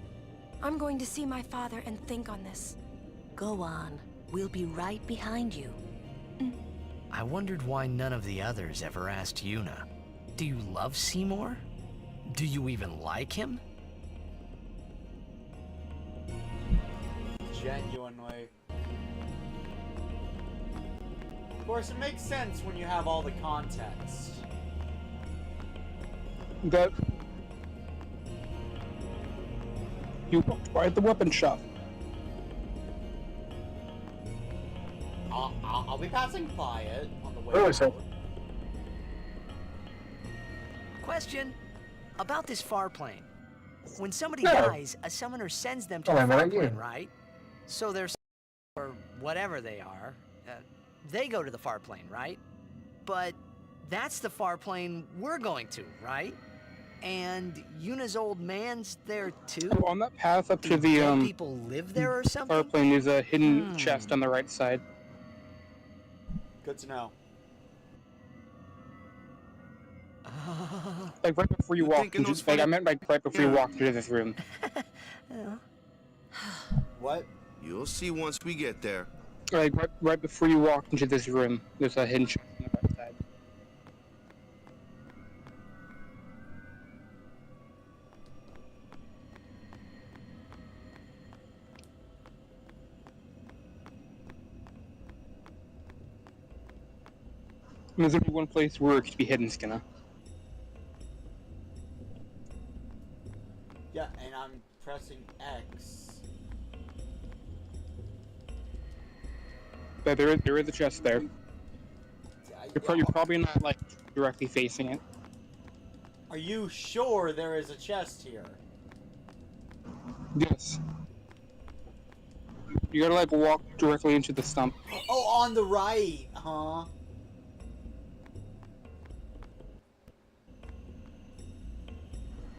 I'm going to see my father and think on this. Go on. We'll be right behind you. I wondered why none of the others ever asked Yuna. Do you love Seymour? Do you even like him? Genuinely. Of course, it makes sense when you have all the context. That you walked by the weapon shop. I'll be passing by it on the way. Oh, so Question about this far plane. When somebody No. dies, a summoner sends them to Oh, the I'm far right plane, here. right? So they're or whatever they are, they go to the far plane, right? But that's the far plane we're going to, right? And Yuna's old man's there too. So on that path up to Do the dead people live there or something? far plane, there's a hidden chest on the right side. Good to know. Like right before you walk thinking into, those like I funny- meant like right before you Yeah. walk into this room. What? You'll see once we get there. Like right before you walk into this room, there's a hidden chest on the right side. And there's only one place where it could be hidden, Skinner. Yeah, and I'm pressing X. But there is a chest there. You're probably not like directly facing it. Are you sure there is a chest here? Yes. You gotta like walk directly into the stump. Oh, on the right, huh?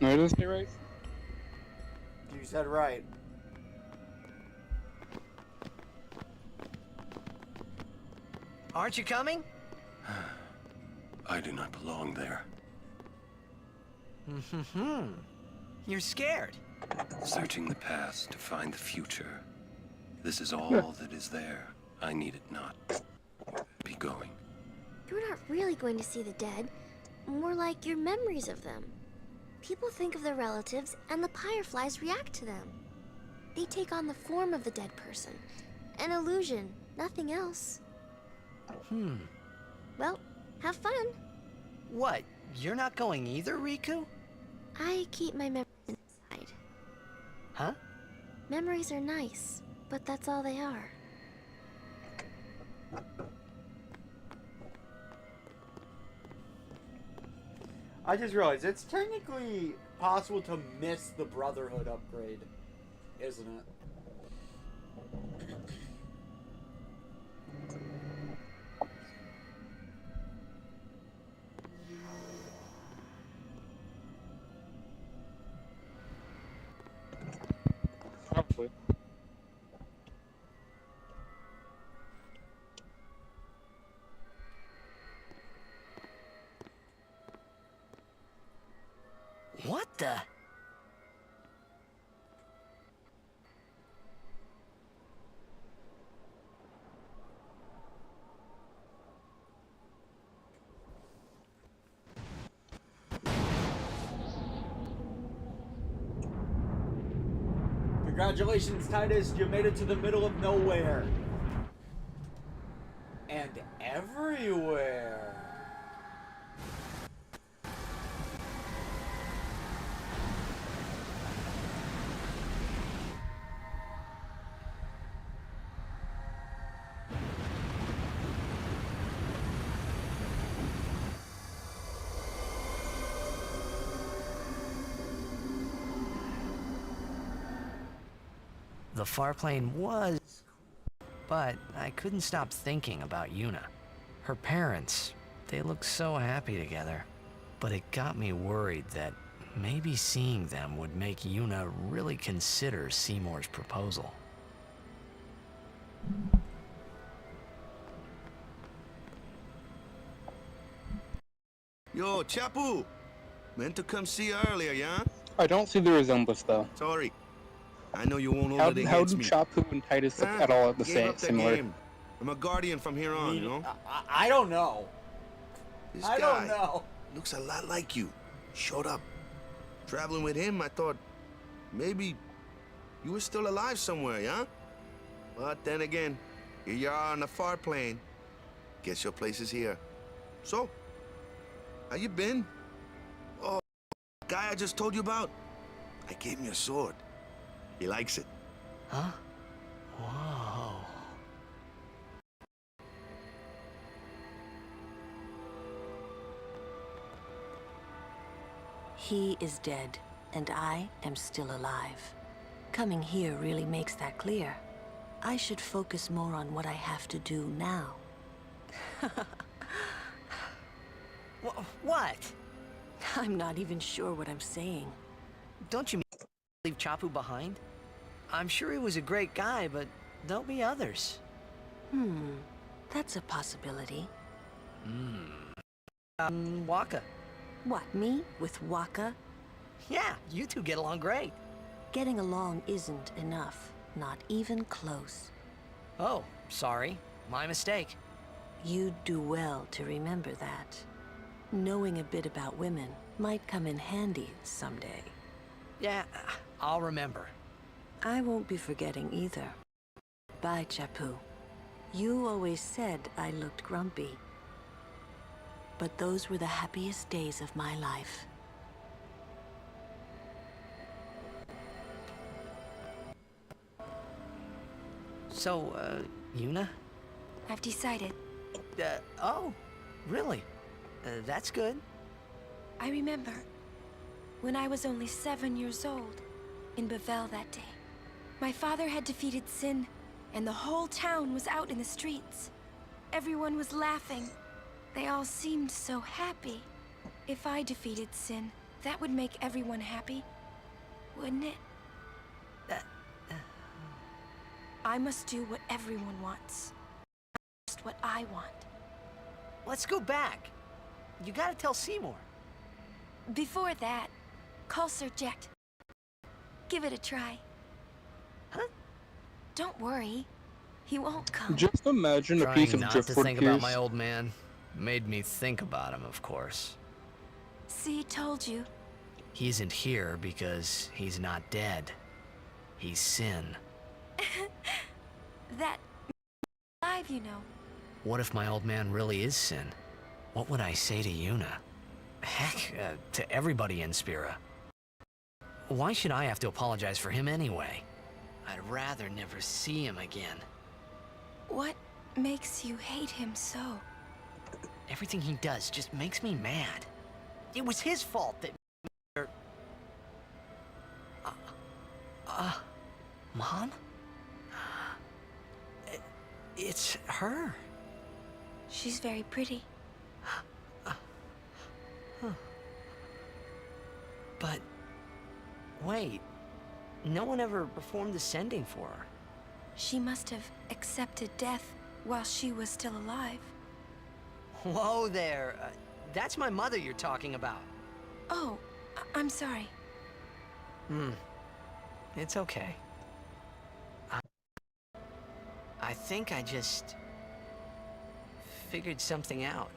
No, does it say right? You said right. Aren't you coming? I do not belong there. You're scared. Searching the past to find the future. This is all that is there. I need it not. Be going. You're not really going to see the dead. More like your memories of them. People think of their relatives, and the fireflies react to them. They take on the form of the dead person. An illusion, nothing else. Well, have fun. What? You're not going either, Riku? I keep my memories inside. Huh? Memories are nice, but that's all they are. I just realized it's technically possible to miss the Brotherhood upgrade, isn't it? Probably. What the? Congratulations, Tidus, you made it to the middle of nowhere. And everywhere. The far plane was, but I couldn't stop thinking about Yuna. Her parents, they looked so happy together, but it got me worried that maybe seeing them would make Yuna really consider Seymour's proposal. Yo, Chapu! Meant to come see you earlier, yeah? I don't see the resemblance though. Sorry. I know you won't hold How it do against me. Chapu and Tidus look at all the Gave same? up that Similar. game. I'm a guardian from here on, you know? I don't know. This I guy don't know. looks a lot like you. Showed up. Traveling with him, I thought maybe you were still alive somewhere, yeah? But then again, here you are on the far plane. Guess your place is here. So, how you been? Oh, guy I just told you about? I gave him your sword. He likes it. Huh? Whoa. He is dead, and I am still alive. Coming here really makes that clear. I should focus more on what I have to do now. What? I'm not even sure what I'm saying. Don't you leave Chapu behind? I'm sure he was a great guy, but there'll be others. That's a possibility. Waka. What, me? With Waka? Yeah, you two get along great. Getting along isn't enough. Not even close. Oh, sorry. My mistake. You'd do well to remember that. Knowing a bit about women might come in handy someday. Yeah, I'll remember. I won't be forgetting either. Bye, Chapu. You always said I looked grumpy. But those were the happiest days of my life. So, Yuna? I've decided. Oh, really? That's good. I remember when I was only 7 years old in Bavel that day. My father had defeated Sin, and the whole town was out in the streets. Everyone was laughing. They all seemed so happy. If I defeated Sin, that would make everyone happy, wouldn't it? I must do what everyone wants. Just what I want. Let's go back. You gotta tell Seymour. Before that, call Sir Jet. Give it a try. Huh? Don't worry. He won't come. Just imagine a piece of Trying not to driftwood think about piece. my old man made me think about him, of course. See, told you. He isn't here because he's not dead. He's Sin. That alive, you know. What if my old man really is Sin? What would I say to Yuna? Heck, to everybody in Spira. Why should I have to apologize for him anyway? I'd rather never see him again. What makes you hate him so? Everything he does just makes me mad. It was his fault that... Mom? It's her. She's very pretty. But... wait. No one ever performed the sending for her. She must have accepted death while she was still alive. Whoa there. That's my mother you're talking about. Oh, I'm sorry. It's okay. I think I just... figured something out.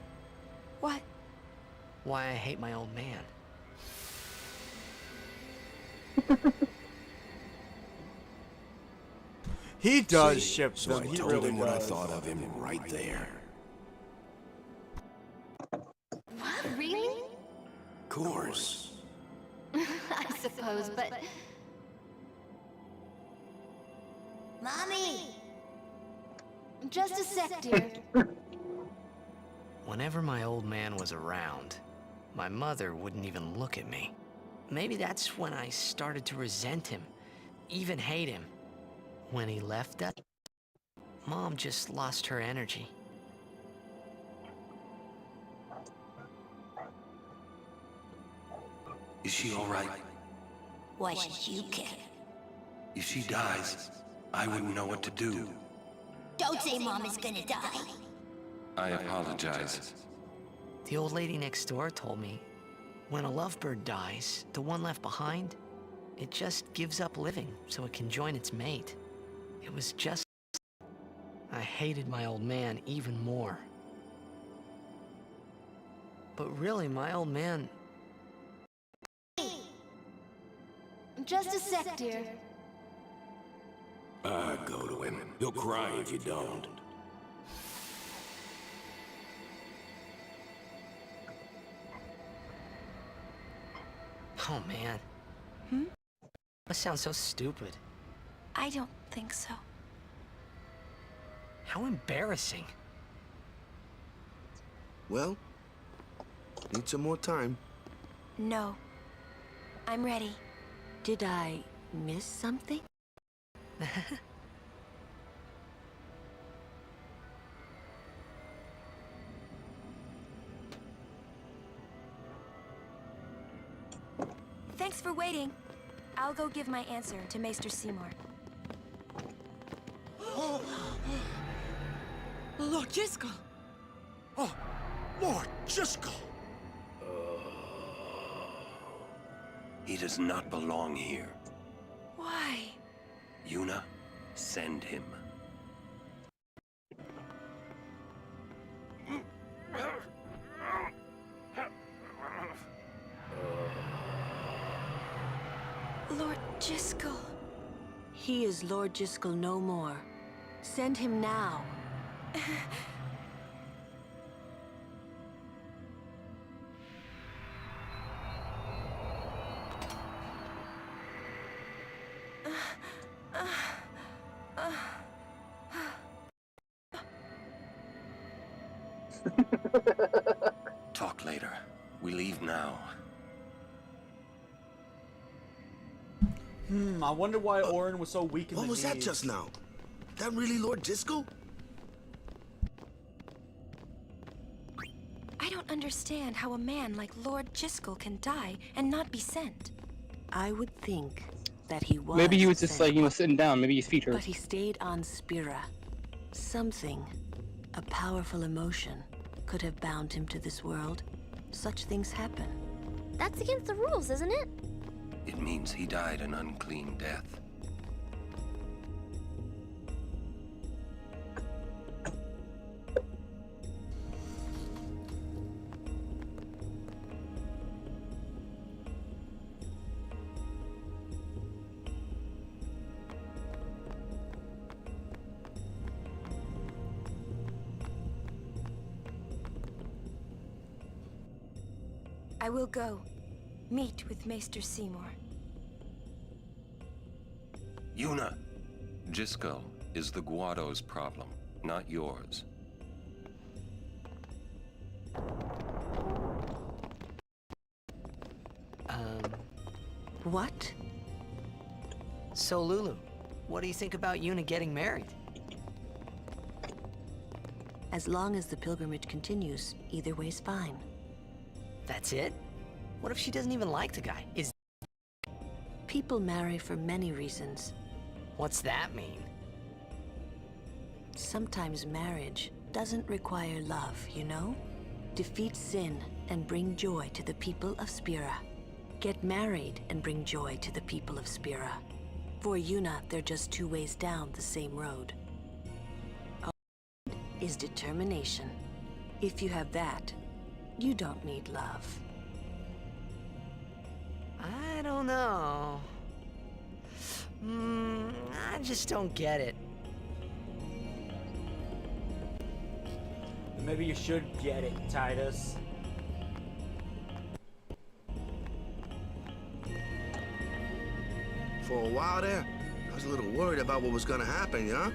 What? Why I hate my old man. He does See, ship so them. I He told really him what I does. thought of him right there. What, really? Course. I suppose, but... Mommy! Just a sec, dear. Whenever my old man was around, my mother wouldn't even look at me. Maybe that's when I started to resent him, even hate him. When he left us, Mom just lost her energy. Is she all right? Why should you care? If she dies, I wouldn't know what to do. Don't say Mom is gonna die. I apologize. The old lady next door told me, when a lovebird dies, the one left behind, it just gives up living so it can join its mate. It was just... I hated my old man even more. But really, my old man... Just a sec, dear. Go to him. He'll cry if you don't. Oh, man. That sounds so stupid. I don't think so. How embarrassing. Well, need some more time. No. I'm ready. Did I miss something? Thanks for waiting. I'll go give my answer to Maester Seymour. Lord Jiskel! Oh, Lord Jiskel! He does not belong here. Why? Yuna, send him. Lord Jiskel. He is Lord Jiskel no more. Send him now. Talk later. We leave now. I wonder why Orin was so weak in the What was that knees. just now? That really Lord Jiskel? I don't understand how a man like Lord Jiskel can die and not be sent. I would think that he was. Maybe he was just sent, like, sitting down. Maybe his feet hurt. but he stayed on Spira. Something A powerful emotion could have bound him to this world. Such things happen. That's against the rules, isn't it? It means he died an unclean death. I will go. Meet with Maester Seymour. Yuna! Jisco is the Guado's problem, not yours. What? So Lulu, what do you think about Yuna getting married? As long as the pilgrimage continues, either way's fine. That's it? What if she doesn't even like the guy? People marry for many reasons. What's that mean? Sometimes marriage doesn't require love, you know? Defeat sin and bring joy to the people of Spira. Get married and bring joy to the people of Spira. For Yuna, they're just two ways down the same road. All is determination. If you have that, you don't need love. I don't know. I just don't get it. Maybe you should get it, Tidus. For a while there, I was a little worried about what was gonna happen, yeah?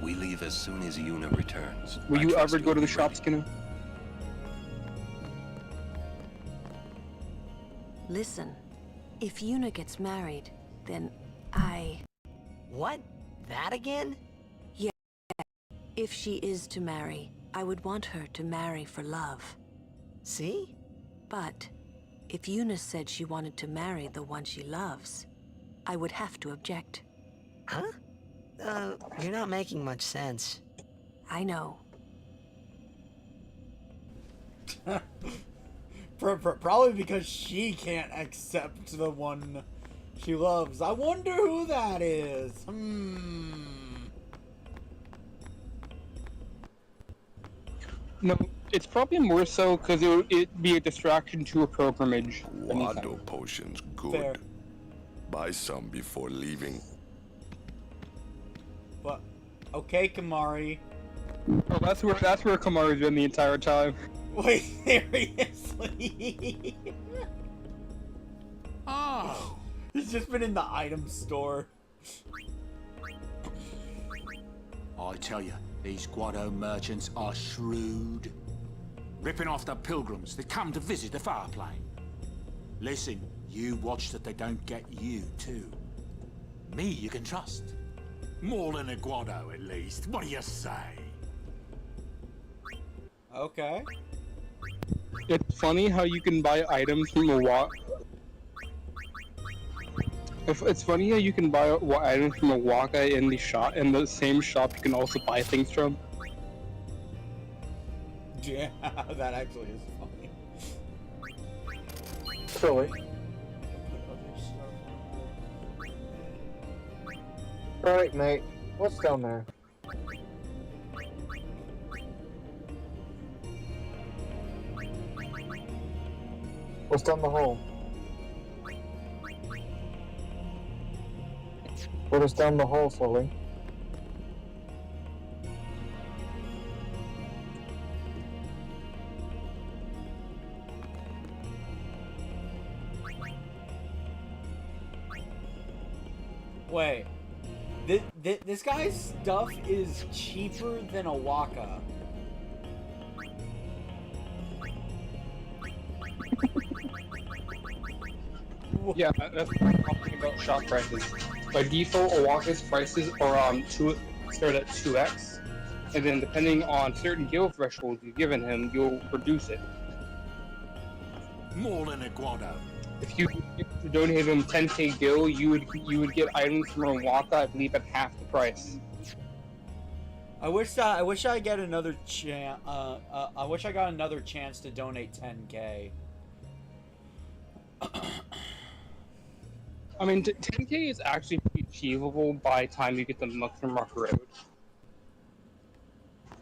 We leave as soon as Yuna returns. Will you ever go to the shop, Skinner? Listen, if Yuna gets married, then What? That again? Yeah. If she is to marry, I would want her to marry for love. See? But if Yuna said she wanted to marry the one she loves, I would have to object. Huh? You're not making much sense. I know. Probably because she can't accept the one she loves. I wonder who that is. No, it's probably more so because it'd be a distraction to a pilgrimage. Wado potions, good. Fair. Buy some before leaving. But okay, Kamari. Oh, that's where Kamari's been the entire time. Wait, seriously? Oh. He's just been in the item store. I tell you, these Guado merchants are shrewd. Ripping off the pilgrims that come to visit the far plane. Listen, you watch that they don't get you, too. Me you can trust. More than a Guado, at least. What do you say? Okay. It's funny how you can buy items from a walk. It's funny how you can buy items from a Waka in the shop, in the same shop you can also buy things from. Yeah, that actually is funny. Silly. Alright, mate. What's down there? What's down the hole? What is down the hole, Sully? Wait. This guy's stuff is cheaper than a Waka. Yeah, that's what I'm talking about shop prices. By default, Owaka's prices are start at 2x, and then depending on certain guild thresholds you've given him, you'll reduce it. More than a Guado. If you donate him 10k gil, you would get items from Owaka, I believe, at half the price. I wish I get another chance. I wish I got another chance to donate 10K. I mean, 10K is actually pretty achievable by the time you get to Mushroom Rock Road.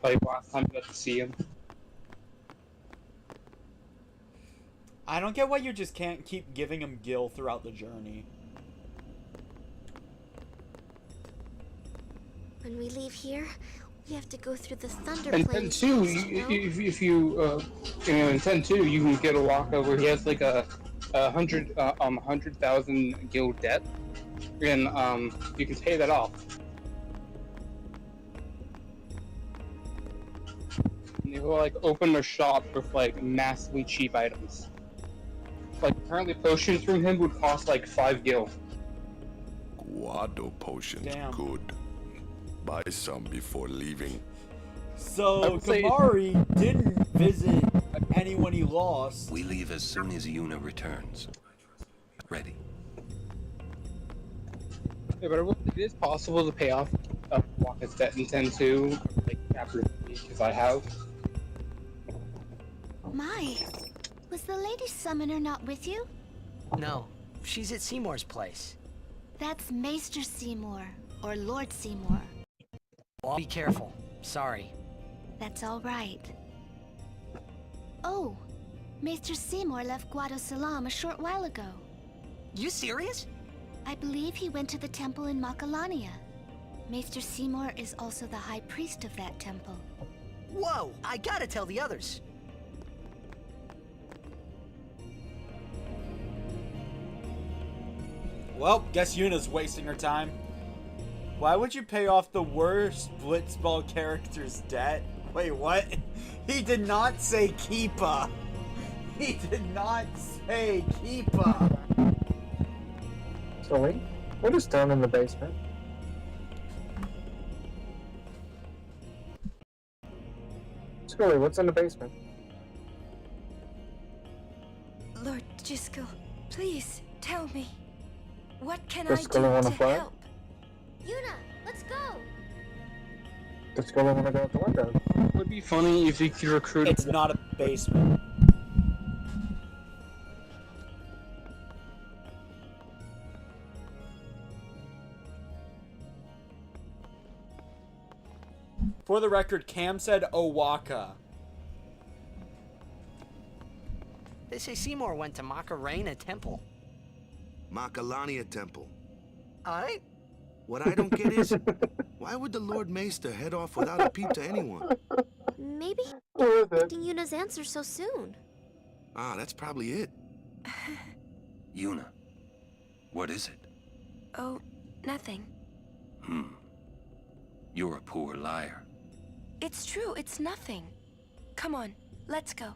Like last time you got to see him. I don't get why you just can't keep giving him Gil throughout the journey. When we leave here, we have to go through the Thunder And Plains. 10-2, if you in 10-2, you can get a Waka where he has like a 100,000 gil debt, and you can pay that off. And you will like open a shop with like massively cheap items. Like apparently potions from him would cost like 5 gil. Guado potions, good. Buy some before leaving. So Kamari didn't visit anyone he lost. We leave as soon as Yuna returns. Ready. Yeah, but it is possible to pay off Waka's debt in 10-2, like after because I have. My, was the Lady Summoner not with you? No, she's at Seymour's place. That's Maester Seymour, or Lord Seymour. Well, be careful. Sorry. That's all right. Oh, Maester Seymour left Guado Salam a short while ago. You serious? I believe he went to the temple in Macalania. Maester Seymour is also the high priest of that temple. Whoa, I gotta tell the others. Well, guess Yuna's wasting her time. Why would you pay off the worst Blitzball character's debt? Wait, what? He did not say Keepa. He did not say Keepa. Sully, what is down in the basement? Scully, what's in the basement? Lord Jiskel, please tell me. What can Does I Scully do wanna to fly? help? Yuna, let's go! Does Scully want to go out the window? It would be funny if you could recruit. It's not a basement. For the record, Cam said Owaka. They say Seymour went to Macarena Temple. Macalania Temple. Alright? What I don't get is, why would the Lord Maester head off without a peep to anyone? Maybe he's expecting Yuna's answer so soon. Ah, that's probably it. Yuna, what is it? Oh, nothing. You're a poor liar. It's true, it's nothing. Come on, let's go.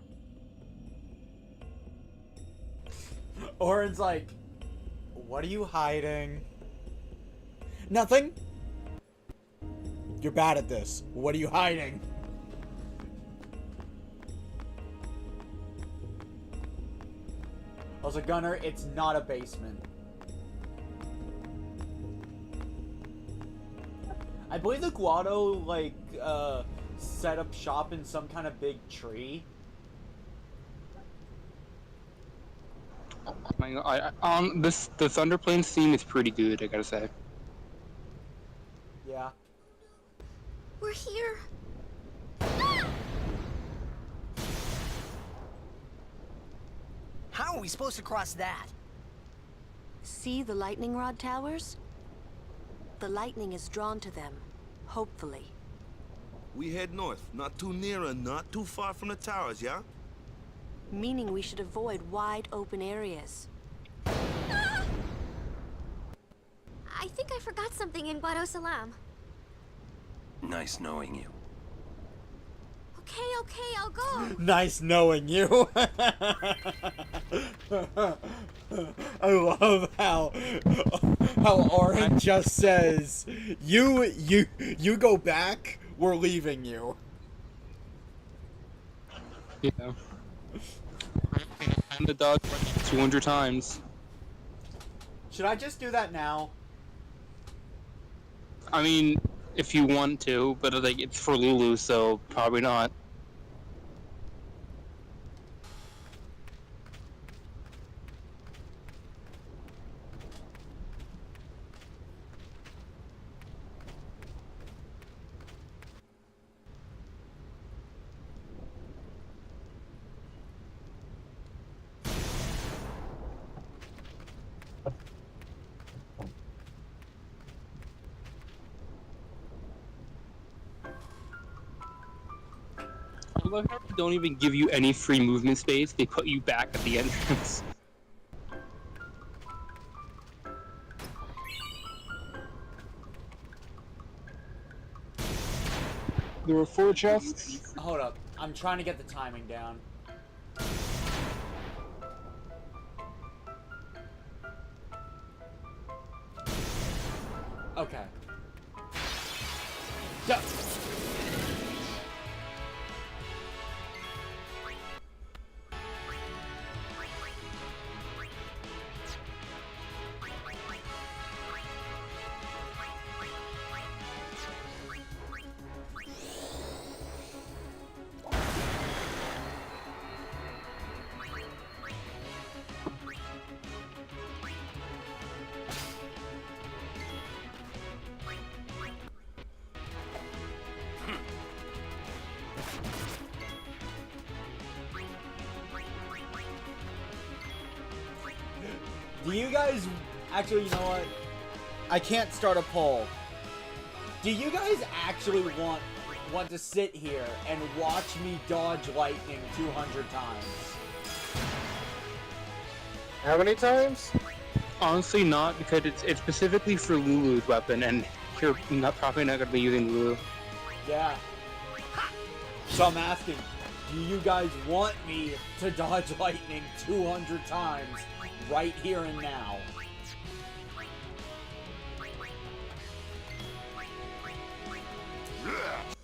Oren's like, what are you hiding? Nothing. You're bad at this. What are you hiding? Also, Gunner, it's not a basement. I believe the Guado, like, set up shop in some kind of big tree. The Thunder Plains theme is pretty good, I gotta say. Yeah. We're here. How are we supposed to cross that? See the lightning rod towers? The lightning is drawn to them, hopefully. We head north, not too near and not too far from the towers, yeah? Meaning we should avoid wide open areas. I think I forgot something in Guado Salam. Nice knowing you. Okay, I'll go. Nice knowing you. I love how Oren just says, you go back, we're leaving you. Yeah. And the dog 200 times. Should I just do that now? I mean, if you want to, but like it's for Lulu, so probably not. I love how they don't even give you any free movement space. They put you back at the entrance. There were 4 chests. Hold up. I'm trying to get the timing down. Okay. Go. Do you guys... Actually, you know what? I can't start a poll. Do you guys actually want to sit here and watch me dodge lightning 200 times? How many times? Honestly, not, because it's specifically for Lulu's weapon, and you're probably not going to be using Lulu. Yeah. So I'm asking, do you guys want me to dodge lightning 200 times right here and now?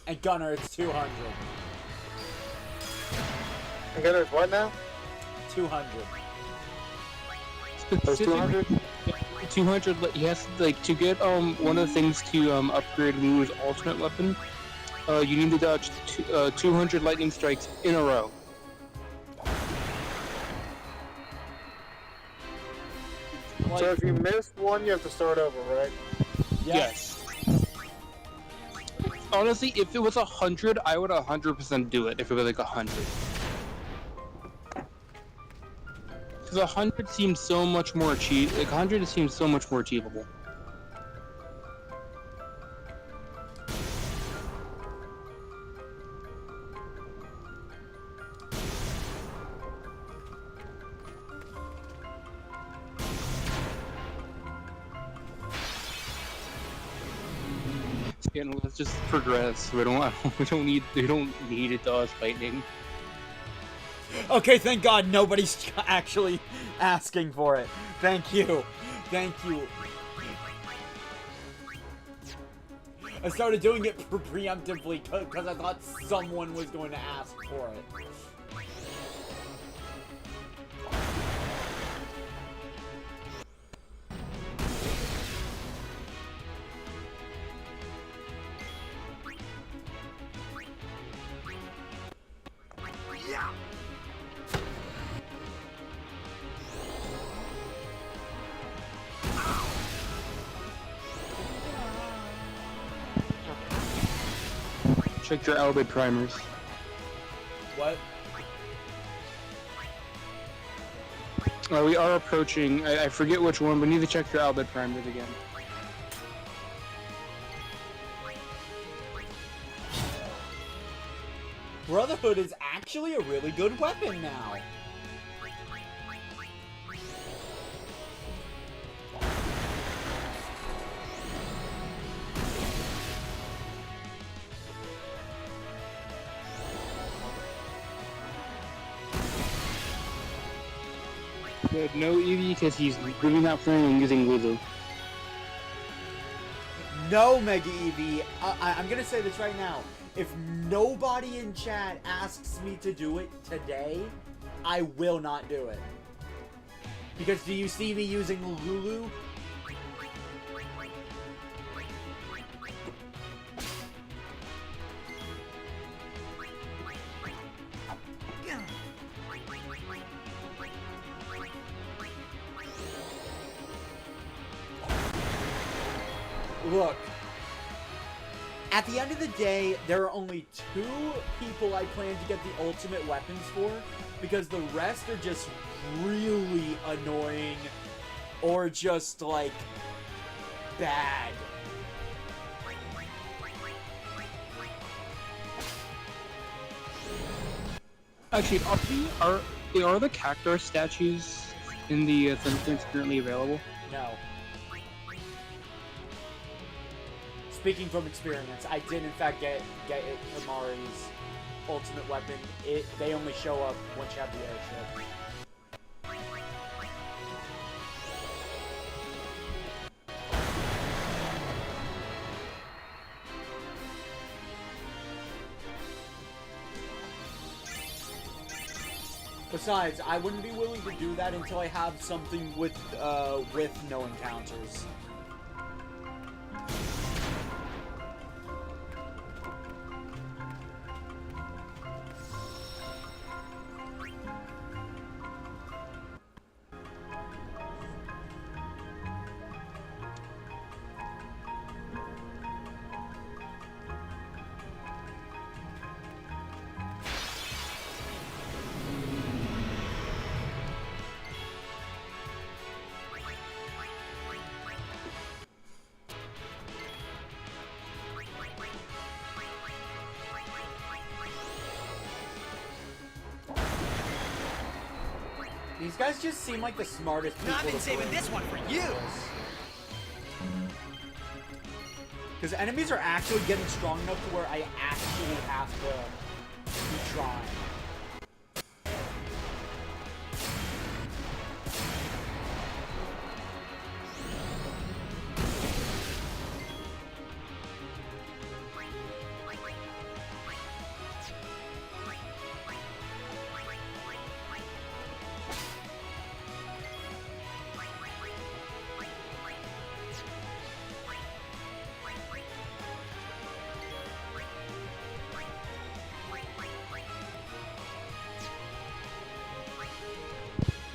And Gunner, it's 200. And Gunner's what now? 200. There's 200? 200, yes, like, to get, one of the things to, upgrade Lulu's alternate weapon, you need to dodge 200 lightning strikes in a row. So if you miss one, you have to start over, right? Yes. Honestly, if it was 100, I would 100% do it if it was like 100. Because 100 seems so much more achievable. Like 100 seems so much more achievable. Again, let's just progress. We don't need to dodge lightning. Okay, thank God nobody's actually asking for it. Thank you. Thank you. I started doing it preemptively because I thought someone was going to ask for it. Check your elbow primers. What? We are approaching. I forget which one, but need to check your elbow primers again. Brotherhood is actually a really good weapon now. Good. No Eevee because he's really not planning on using Lulu. No, Mega Eevee. I'm gonna say this right now. If nobody in chat asks me to do it today, I will not do it. Because do you see me using Lulu? Look, at the end of the day, there are only 2 people I plan to get the ultimate weapons for, because the rest are just really annoying or just, like, bad. Actually, are the cactus statues in the Thunderstones currently available? No. Speaking from experience, I did in fact get Amari's ultimate weapon. They only show up once you have the airship. Besides, I wouldn't be willing to do that until I have something with no encounters. These guys just seem like the smartest people. No, I've been to saving play. this one for you. Because enemies are actually getting strong enough to where I actually have to be trying.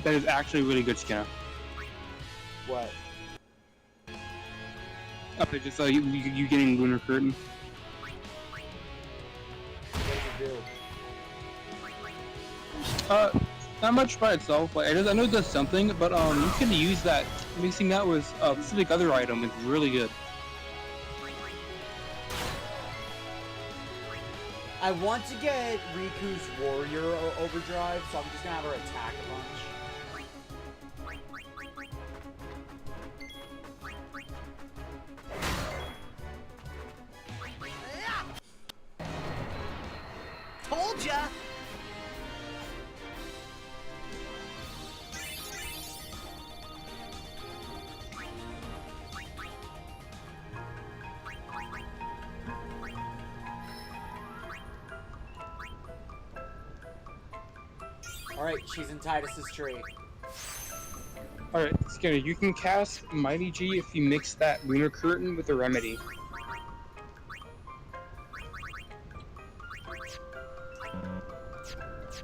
That is actually really good, Skinner. What? Okay, just you getting Lunar Curtain. What does it do? Not much by itself. Like I know it does something, but you can use that. Mixing that with a specific other item is really good. I want to get Riku's Warrior Overdrive, so I'm just gonna have her attack a bunch. Told ya! Alright, she's in Tidus's tree. Alright, Skinner, you can cast Mighty G if you mix that Lunar Curtain with a Remedy.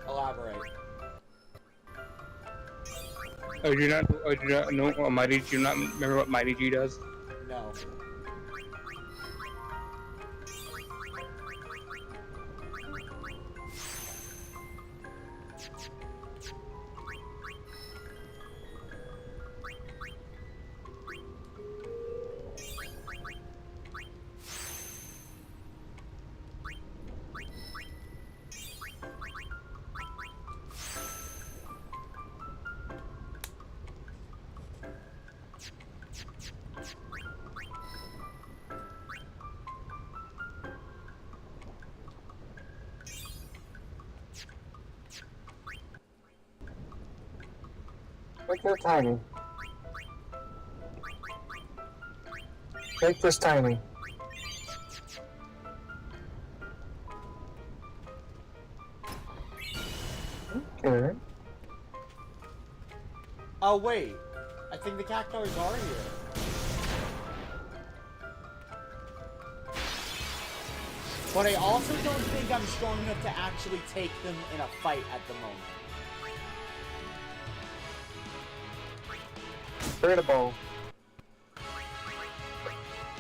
Elaborate. Oh, do you not know what Mighty G? Do you not remember what Mighty G does? No. Make this tiny. Make this tiny. Okay. Oh wait, I think the cactuars are here. But I also don't think I'm strong enough to actually take them in a fight at the moment. Incredible.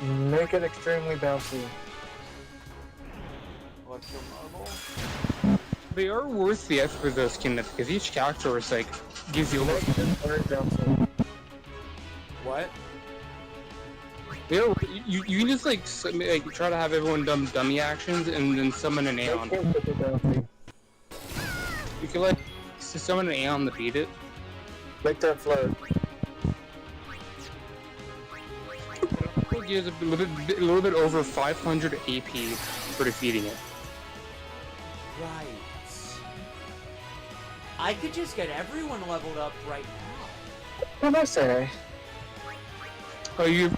Make it extremely bouncy. Electro Marble. They are worth the effort though, skin because each character is like gives you a little. Very bouncy. What? They are, you can just like try to have everyone dummy actions and then summon an Aeon. You can like summon an Aeon to beat it. Make that float. It gives a little bit over 500 AP for defeating it. Right. I could just get everyone leveled up right now. What did I say? If you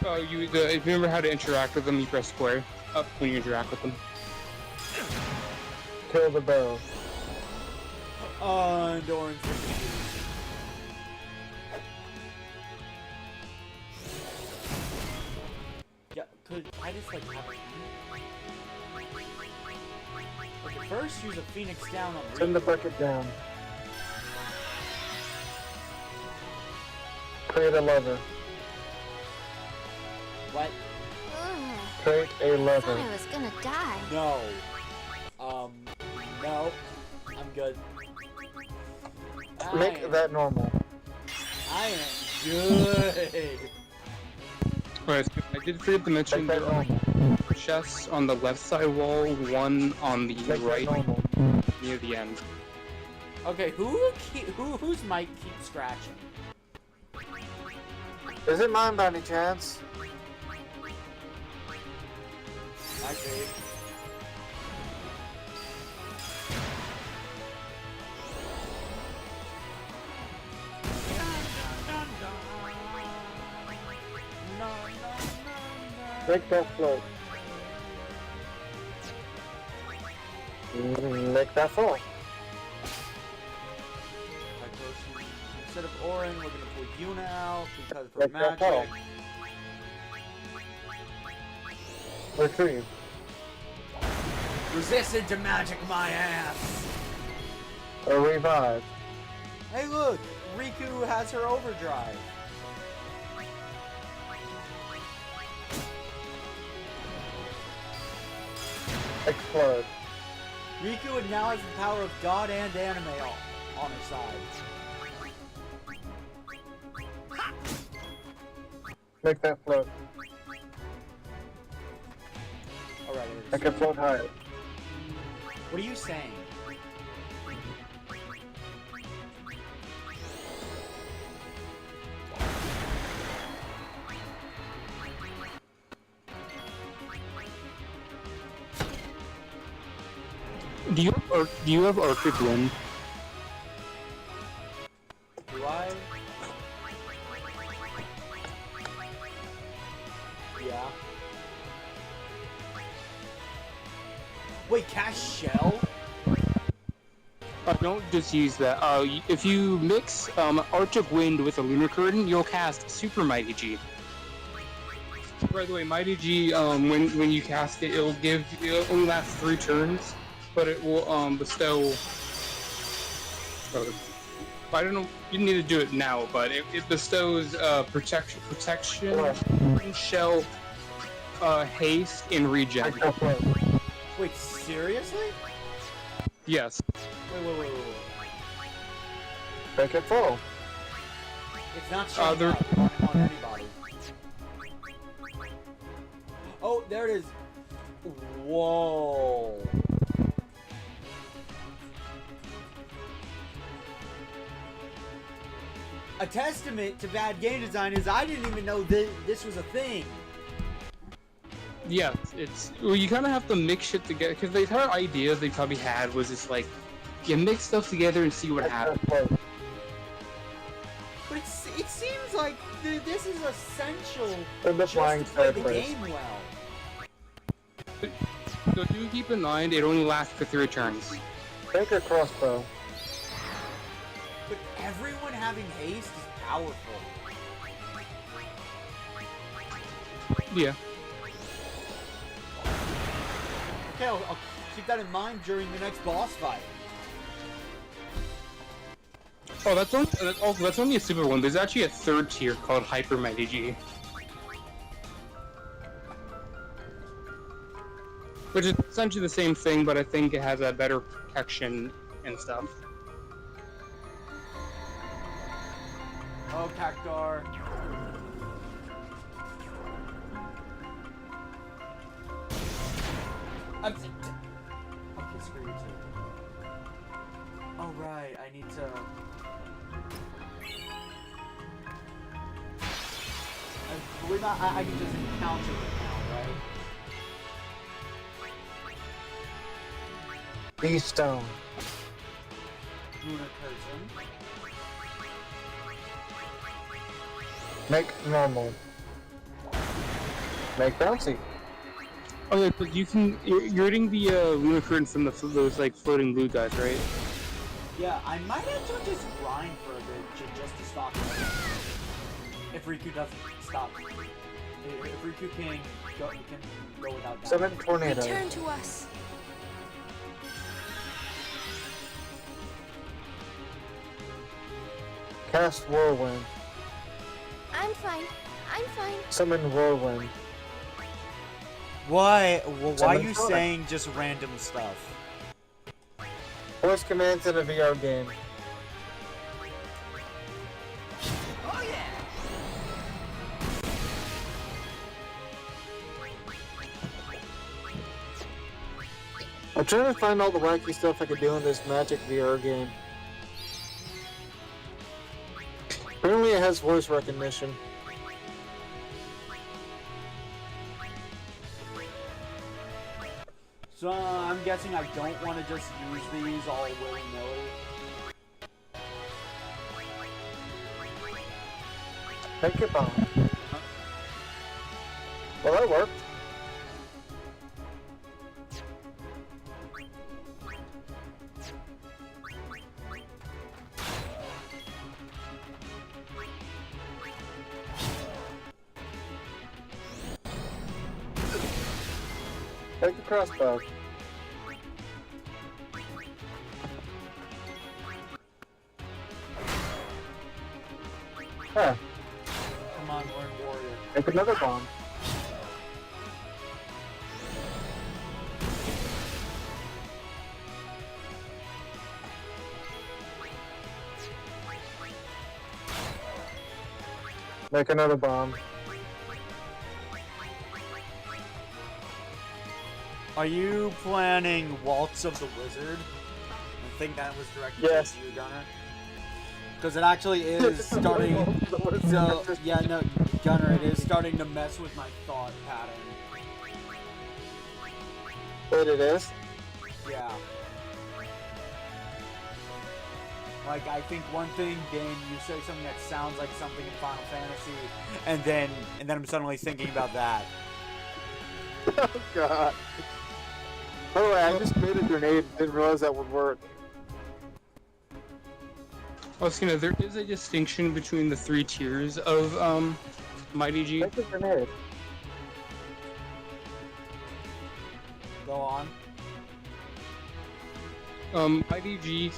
remember how to interact with them, you press square up when you interact with them. Kill the bow. And orange. Yeah, could I just like have a okay, first use a Phoenix down on Send the bucket down. Create a lever. What? Create a I lever. thought I was gonna die. No. No. I'm good. Make that normal. I am good. Right, so I did forget to mention there are chests on the left side wall, one on the right near the end. Okay, whose mic keeps scratching? Is it mine by any chance? I see. Make that float. Make that fall. Instead of Orin, we're gonna pull Yuna out because of her Make that fall. magic. Retrieve. Resistant to magic, my ass! Or revive. Hey look! Riku has her overdrive. Explode. Riku now has the power of God and anime on her side. Make that float. Alright, I can float higher. what are you saying? Do you have Arctic Wind? Do I? Yeah. Wait, cast shell? Don't just use that. If you mix Arctic Wind with a Lunar Curtain, you'll cast Super Mighty G. By the way, Mighty G, when you cast it, it'll only last 3 turns, but it will bestow. I don't know. You need to do it now, but it bestows protection, shell, haste, and regen. Wait, seriously? Yes. Wait. Make it fall. It's not showing up on anybody. Oh, there it is. Whoa. A testament to bad game design is I didn't even know this was a thing. Yeah, well, you kind of have to mix shit together, because the entire idea they probably had was just like, you mix stuff together and see what happens. But it seems like this is essential In the just to flying play the fireplace. game well. So do keep in mind, it only lasts for 3 turns. Take a crossbow. But everyone having haste is powerful. Yeah. Okay, I'll keep that in mind during the next boss fight. Oh, that's only a super one. There's actually a 3rd tier called Hyper Mighty G. Which is essentially the same thing, but I think it has a better protection and stuff. Oh, Cactar. Okay, screw you too. Oh, right, I need to... We're not, I can just encounter it now, right? Beast Stone. Lunar Curtain. Make normal. Make bouncy. Okay, but you're getting the lunar curtain from those like floating blue guys, right? Yeah, I might actually just grind for a bit just to stop it. If Riku doesn't stop. If Riku can go without that. 7 tornado. Return to us. Cast Whirlwind. I'm fine. I'm fine. Summon Whirlwind. Why? Well, why are you Summon saying just random stuff? Voice commands in a VR game. Oh yeah! I'm trying to find all the wacky stuff I could do in this Magic VR game. Apparently it has voice recognition. So I'm guessing I don't want to just use these all willy-nilly. Take your bomb. Well, that worked. Take the crossbow. Huh. Come on, Lord Warrior. Take another bomb. Make another bomb. Are you planning Waltz of the Wizard? I think that was directed Yes. to you, Gunner. Because it actually is starting. So yeah, no, Gunner, it is starting to mess with my thought pattern. Wait, it is? Yeah. Like, I think one thing, then you say something that sounds like something in Final Fantasy, and then I'm suddenly thinking about that. Oh god. By the way, I just made a grenade and didn't realize that would work. Well, you know, there is a distinction between the 3 tiers of Mighty G. Make a grenade. Go on. Mighty G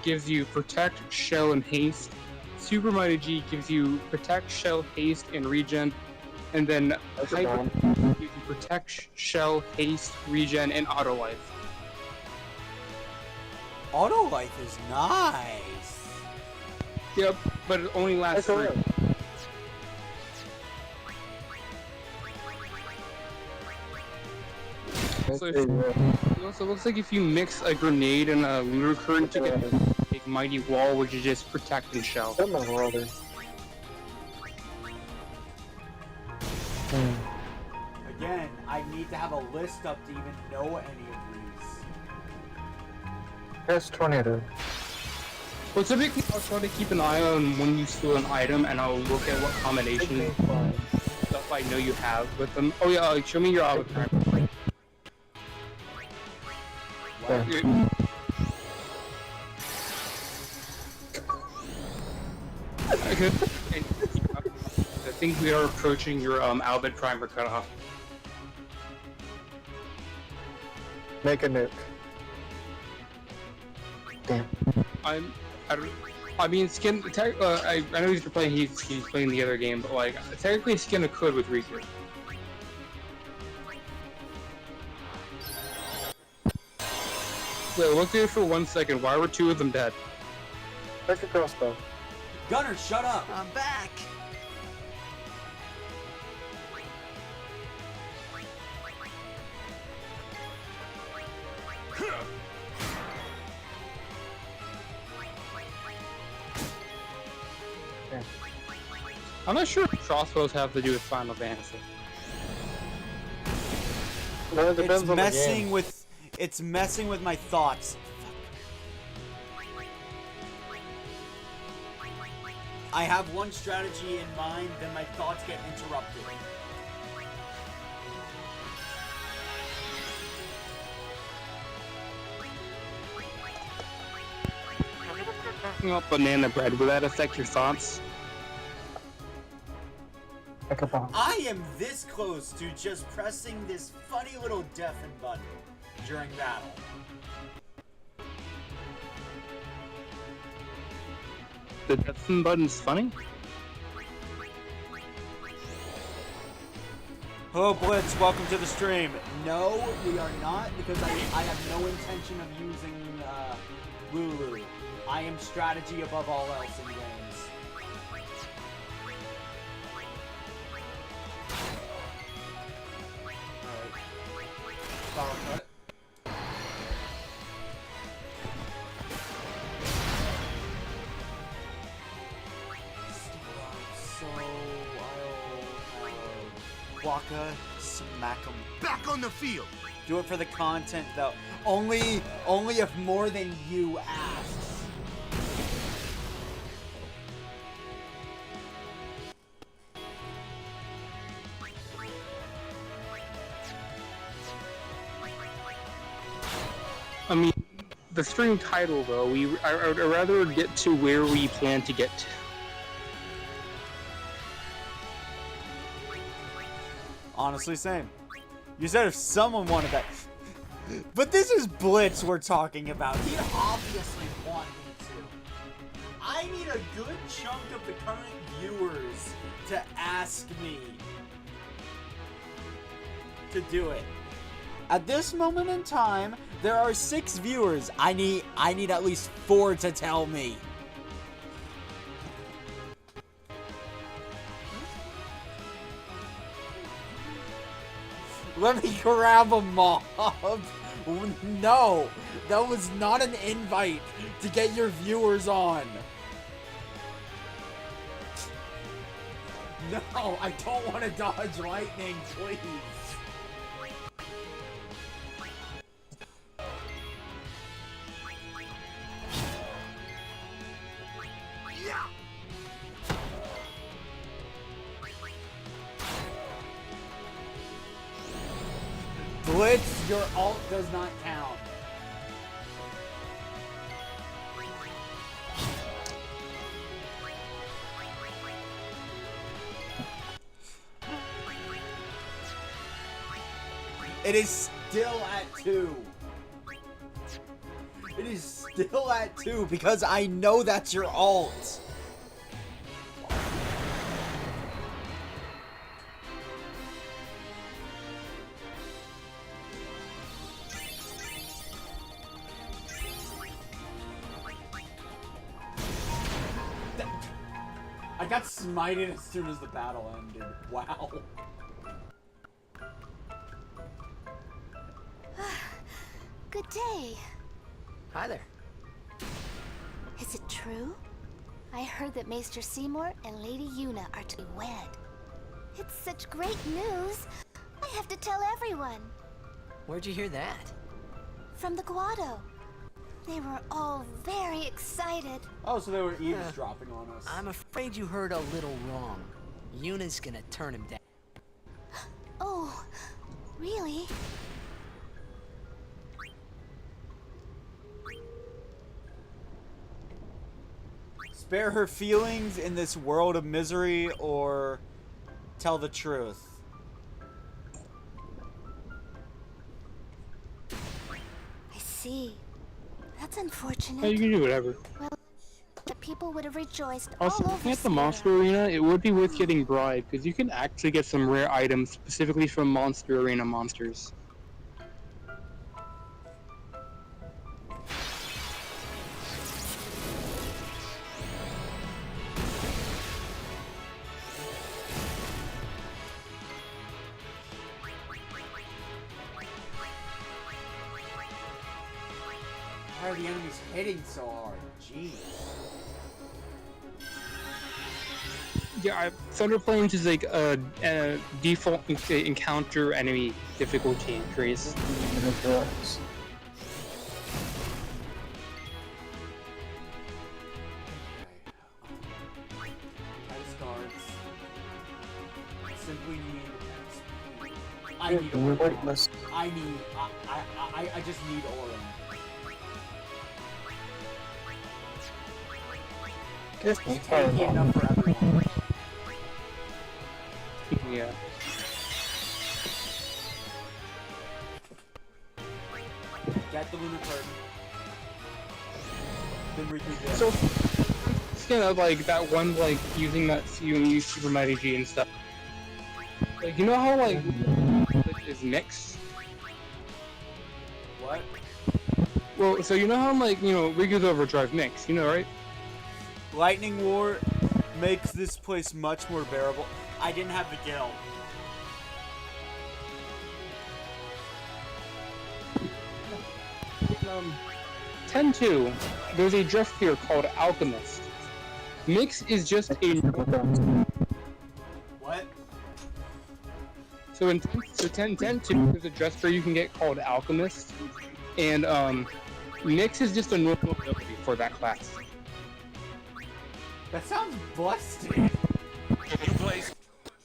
gives you Protect, Shell, and Haste. Super Mighty G gives you Protect, Shell, Haste, and Regen. And then Hyper gives you Protect, Shell, Haste, Regen, and Auto Life. Auto Life is nice. Yep, but it only lasts 3. So it also looks like if you mix a grenade and a lunar current together, a mighty wall, which is just protect and shell. Come on, brother. Again, I need to have a list up to even know any of these. Yes, tornado. Well, typically I'll try to keep an eye on when you steal an item, and I'll look at what combination stuff I know you have with them. Oh yeah, show me your avatar. Yeah. I think we are approaching your Albert Primer cutoff. Make a nuke. Damn. I mean, Skin. I know he's playing. He's playing the other game, but like technically, Skin could with Riku. Wait, look there for 1 second. Why were 2 of them dead? Take a crossbow. Gunner, shut up! I'm back. I'm not sure what crossbows have to do with Final Fantasy. Well, it depends It's on the messing game. with. It's messing with my thoughts. I have one strategy in mind, then my thoughts get interrupted. Picking up banana bread, will that affect your thoughts? I am this close to just pressing this funny little deafen button during battle. The deafen button's funny? Hello Blitz, welcome to the stream. No, we are not, because I have no intention of using Lulu. I am strategy above all else in games. Alright. Power cut. So I'll Waka smack him. Back on the field. Do it for the content though. Only if more than you asks. I mean, the stream title though, I would rather get to where we plan to get to. Honestly, same. You said if someone wanted that. But this is Blitz we're talking about. He obviously wanted me to. I need a good chunk of the current viewers to ask me to do it. At this moment in time, there are 6 viewers. I need at least 4 to tell me. Let me grab a mob. No, that was not an invite to get your viewers on. No, I don't want to dodge lightning, please. Blitz, your ult does not count. It is still at 2. It is still at 2 because I know that's your ult. I got smited as soon as the battle ended. Wow. Good day. Hi there. Is it true? I heard that Maester Seymour and Lady Yuna are to be wed. It's such great news. I have to tell everyone. Where'd you hear that? From the Guado. They were all very excited. Oh, so they were eavesdropping on us. I'm afraid you heard a little wrong. Yuna's gonna turn him down. Oh, really? Spare her feelings in this world of misery or tell the truth? I see. That's unfortunate. Yeah, you can do whatever. Well, the people would have rejoiced Also, all looking over at the Monster Arena, it would be worth getting Bride, because you can actually get some rare items specifically from Monster Arena monsters. Why are the enemies hitting so hard? Jeez. Yeah, Thunder Plains is like a default encounter enemy difficulty increase. Simply need XP. I need Orin. I just need Orin. Guess It's tanky enough for everyone. Yeah. Get the lunar curtain. Then Riku did. So, you know, like that one, like using that CMU Super Mighty G and stuff. Like, you know how like is mixed? What? Well, so you know how like Riku's Overdrive mix, you know, right? Lightning War makes this place much more bearable. I didn't have the guild. In 10-2, there's a dress here called Alchemist. Mix is just a... What? So in 10-2, there's a dress fair you can get called Alchemist, and Mix is just a normal ability for that class. That sounds busted. You place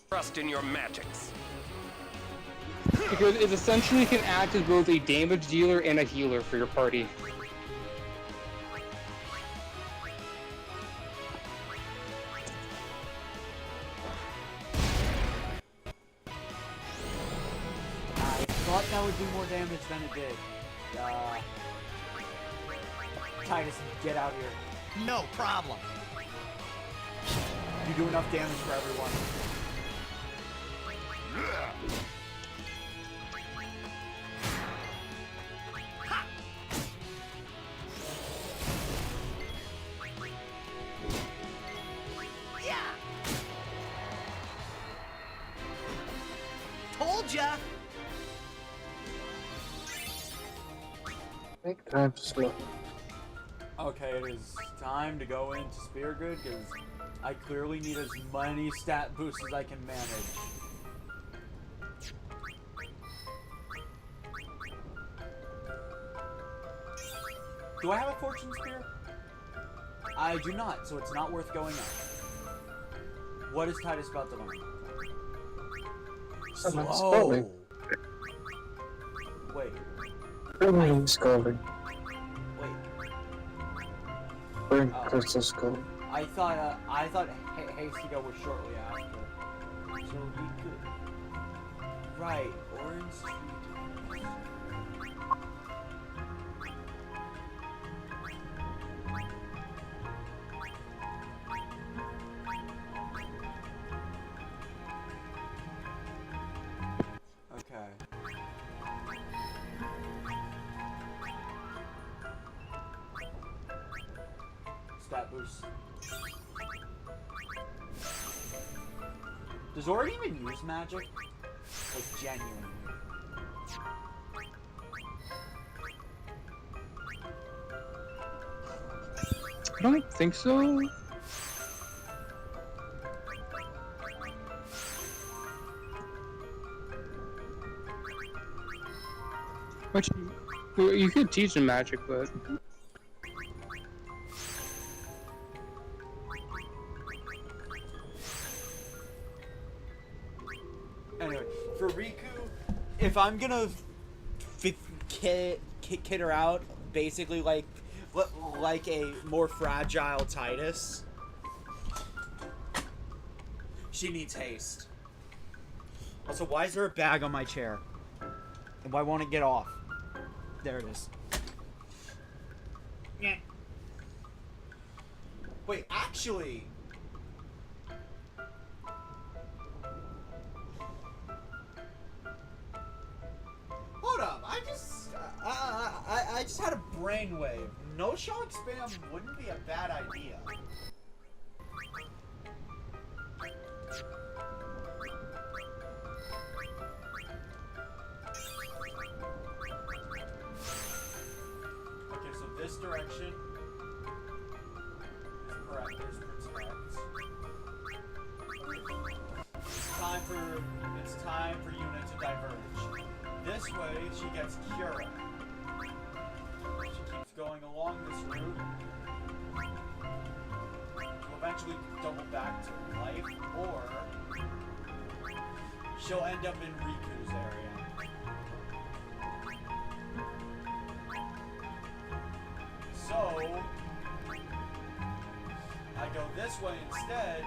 trust in your magics. Because it essentially can act as both a damage dealer and a healer for your party. I thought that would do more damage than it did. Tidus, get out here. No problem. You do enough damage for everyone. Yeah. Told ya. Make time to slow. Okay, it is time to go into Spear Good because I clearly need as many stat boosts as I can manage. Do I have a Fortune Spear? I do not, so it's not worth going up. What is Tidus about to learn? Someone's Slow. scalding. Wait. Bring scalding. Wait. Bring crystal scalding. I thought Hasty Go was shortly after. So we could. Right, Orange Street. Okay. Stat boost. Does Orin even use magic? Like, genuinely. I don't think so. Which, well, you could teach him magic, but... Anyway, for Riku, if I'm gonna kid her out, basically like a more fragile Tidus, she needs haste. Also, why is there a bag on my chair? And why won't it get off? There it is. Yeah. Wait, actually... Hold up, I just had a brainwave. No shock spam wouldn't be a bad idea. Okay, so this this direction is correct. It's time for Yuna to diverge. This way, she gets Cura. She keeps going along this route. She'll eventually double back to life, or she'll end up in Riku's area. So, I go this way instead.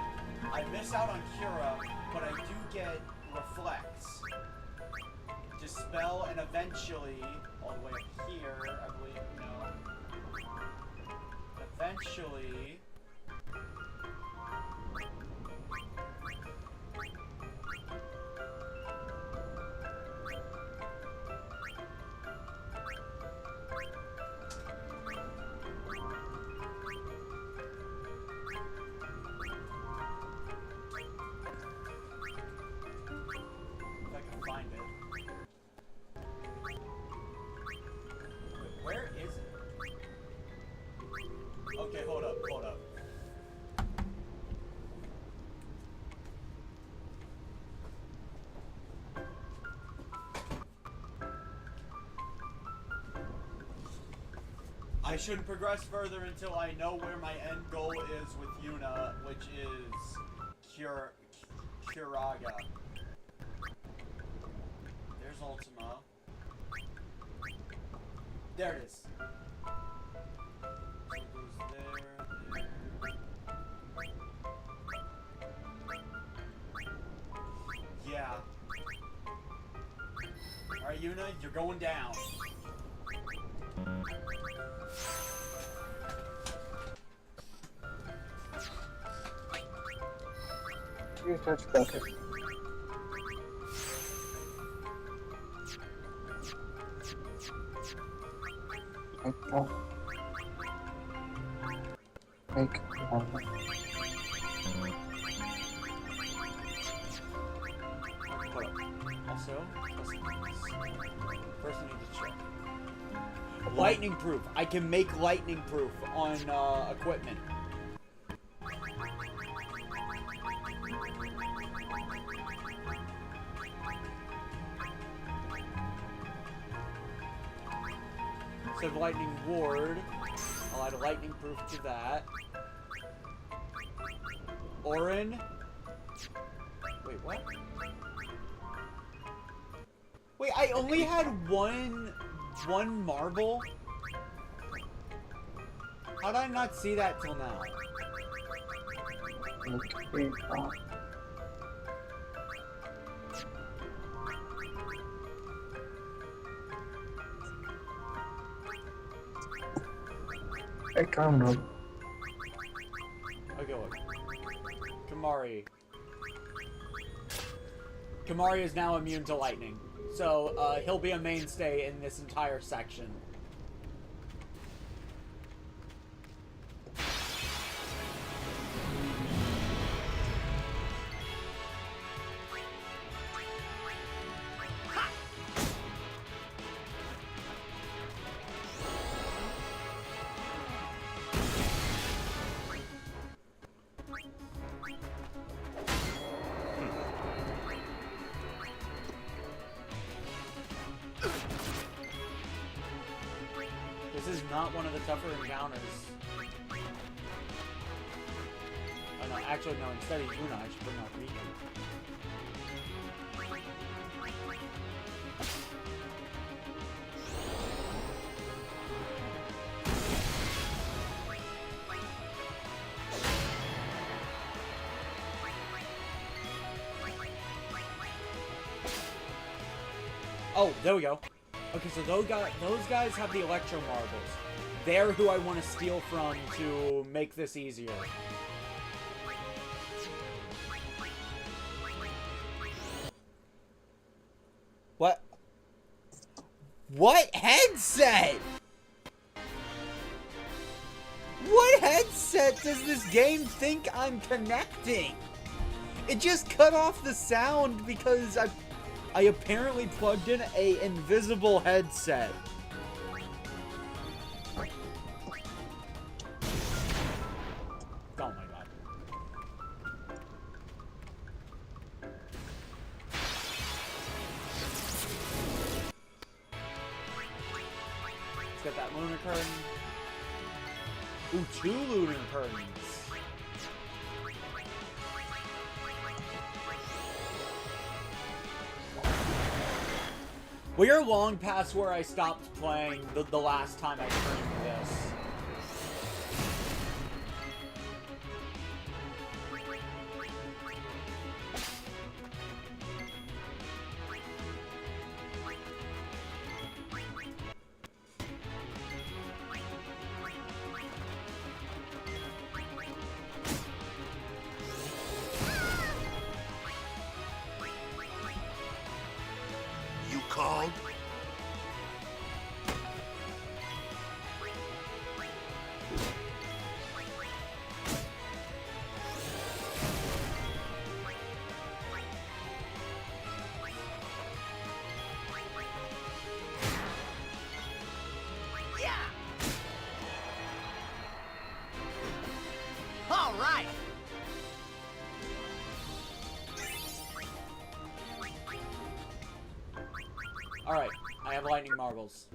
I miss out on Cura, but I do get Reflects. Dispel, and eventually, all the way up here, I believe, no. Eventually... Okay, hold up. I shouldn't progress further until I know where my end goal is with Yuna, which is Curaga. There's Ultima. There it is. Yeah. Alright, Yuna, you're going down. You touch bucket. Make Also, first I need to check. Lightning proof. I can make lightning proof on equipment. So lightning ward. I'll add a lightning proof to that. Orin. Wait, what? Wait, I only had one marble? How did I not see that till now? okay. I can't know. Okay, look. Kamari. Kamari is now immune to lightning. So, he'll be a mainstay in this entire section. This is not one of the tougher encounters. Oh no, actually no, instead of Yuna, I should bring out Riku. Oh, there we go. Okay, so those guys have the Electro Marbles. They're who I want to steal from to make this easier. What? What headset? What headset does this game think I'm connecting? It just cut off the sound because I apparently plugged in an invisible headset. get that lunar curtain. Ooh, 2 lunar curtains. We are long past where I stopped playing the last time I streamed this. You called? Yeah! All right! Alright, I have lightning marbles.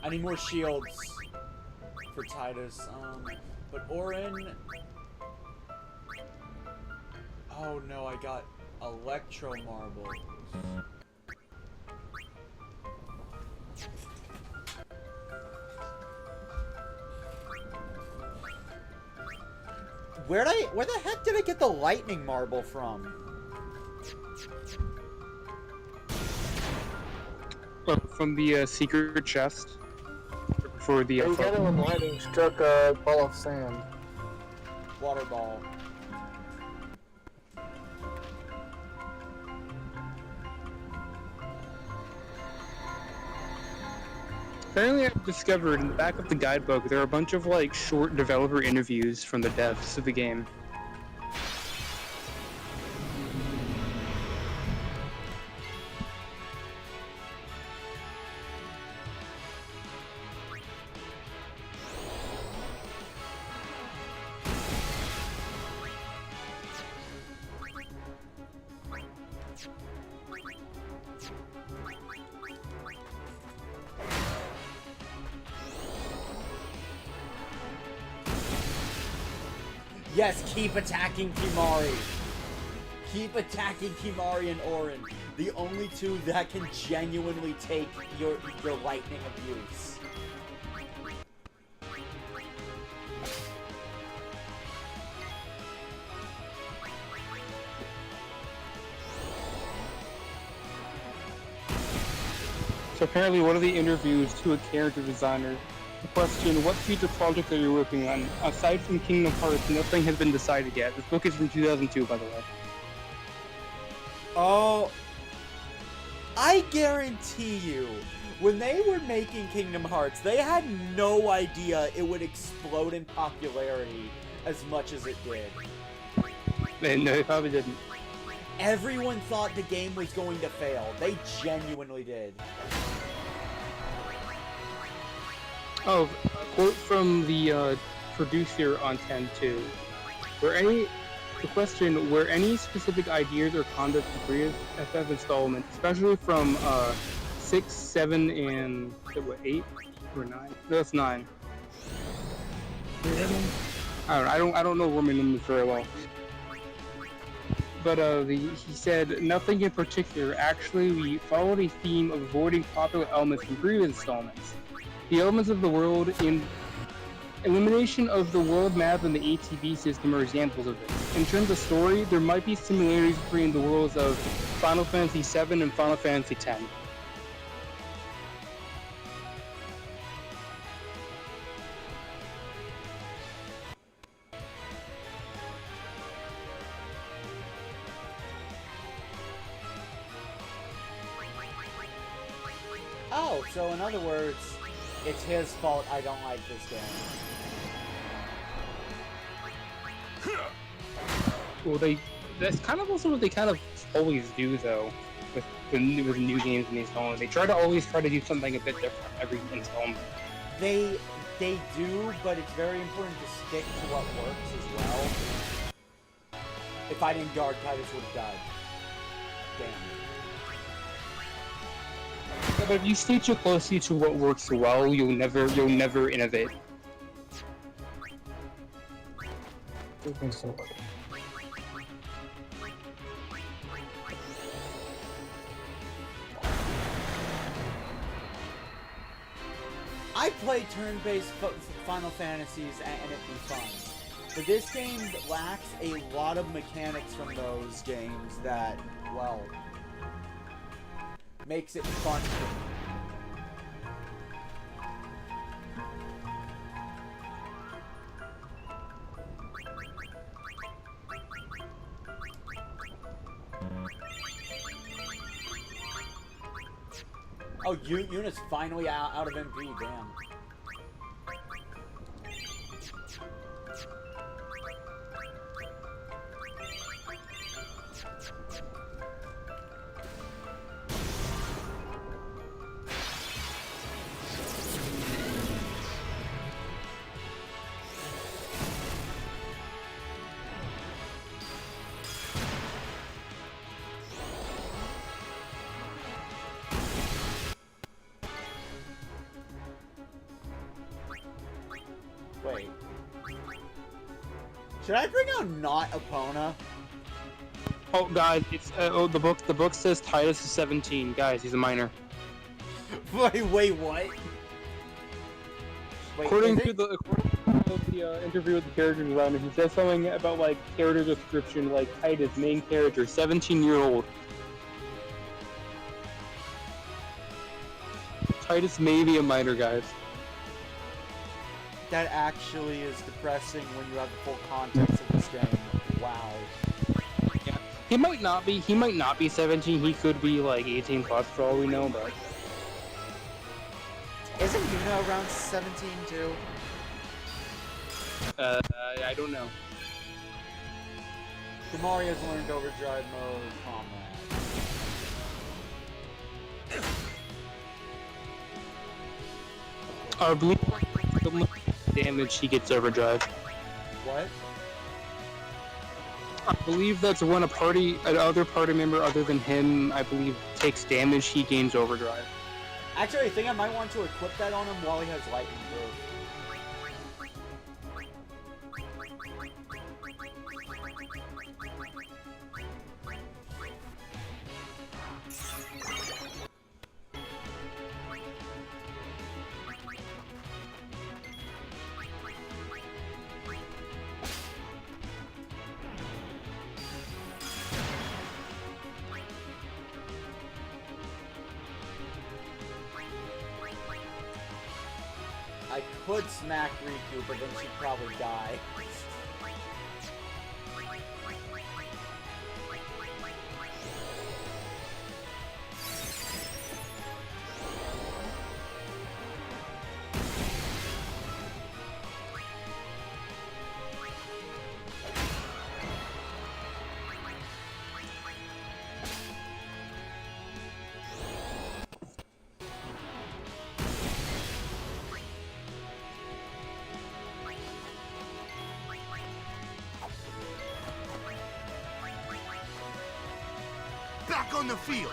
I need more shields for Tidus. But Orin... Oh no, I got electro marbles. Where the heck did I get the lightning marble from? From the secret chest for the. You got it when lightning struck a ball of sand. Water ball. Apparently, I've discovered in the back of the guidebook there are a bunch of like short developer interviews from the devs of the game. Yes, keep attacking Kimari. Keep attacking Kimari and Orin. The only two that can genuinely take your lightning abuse. So apparently one of the interviews to a character designer, the question, what future project are you working on? Aside from Kingdom Hearts, nothing has been decided yet. This book is from 2002, by the way. Oh, I guarantee you, when they were making Kingdom Hearts, they had no idea it would explode in popularity as much as it did. No, they probably didn't. Everyone thought the game was going to fail. They genuinely did. Oh, a quote from the producer on 10-2. The question, were any specific ideas or conduct for previous FF installments, especially from 6, 7, and 8 or 9? No, that's 9. I don't know Roman numbers very well. But he said nothing in particular. Actually, we followed a theme of avoiding popular elements from previous installments. The elements of the world in elimination of the world map and the ATB system are examples of this. In terms of story, there might be similarities between the worlds of Final Fantasy VII and Final Fantasy X. Oh, so in other words, it's his fault I don't like this game. Well, that's kind of also what they kind of always do, though, with new games in the installment. They try to do something a bit different every installment. They do, but it's very important to stick to what works as well. If I didn't guard, Tidus would have died. Damn. But if you stay too closely to what works well, you'll never innovate. I play turn-based Final Fantasies and it'd be fun. But this game lacks a lot of mechanics from those games that, well, makes it fun for me. Oh, Yuna's finally out of MP, damn. Wait. Should I bring out not Epona? Oh, guys, it's the book says Tidus is 17. Guys, he's a minor. Wait, what? Wait, According to the interview with the character designer, he says something about like character description, like Tidus, main character, 17-year-old. Tidus may be a minor, guys. That actually is depressing when you have the full context of this game. Wow. Yeah. He might not be 17, he could be like 18 plus for all we know, but... Isn't Yuna around 17 too? I don't know. Kamaria's learned overdrive mode, comrade. I believe the damage he gets overdrive. What? I believe that's when another party member other than him, I believe, takes damage, he gains overdrive. Actually, I think I might want to equip that on him while he has lightning growth. I could smack Riku, but then she'd probably die. Back on the field.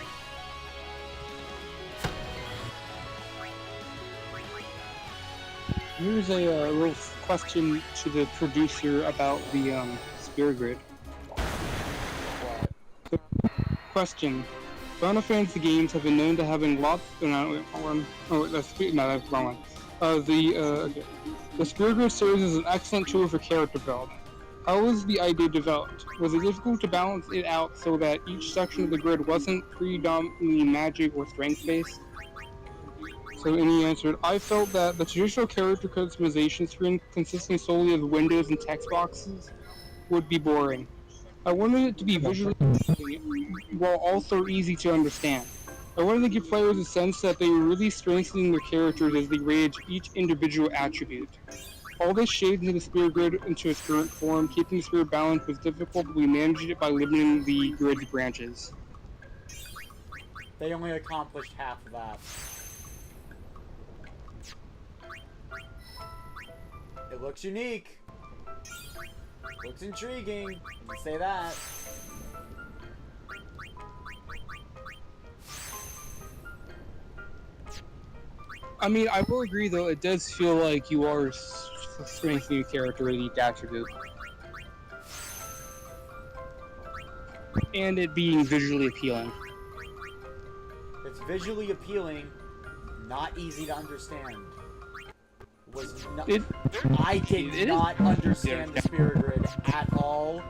Here's a little question to the producer about the Spira Grid. Question. Final Fantasy games have been known to having lots... that's wrong one. The Spira Grid serves as an excellent tool for character development. How was the idea developed? Was it difficult to balance it out so that each section of the grid wasn't predominantly magic or strength-based? So he answered, I felt that the traditional character customization screen consisting solely of windows and text boxes would be boring. I wanted it to be visually interesting while also easy to understand. I wanted to give players a sense that they were really strengthening their characters as they rated each individual attribute. All this shaped into the Spira Grid into its current form. Keeping the Spira balanced was difficult, but we managed it by limiting the grid's branches. They only accomplished half of that. It looks unique. Looks intriguing. You can say that. I mean, I will agree though, it does feel like you are strengthening your character with each attribute. And it being visually appealing. It's visually appealing, not easy to understand. I did not understand the Spirit Grid at all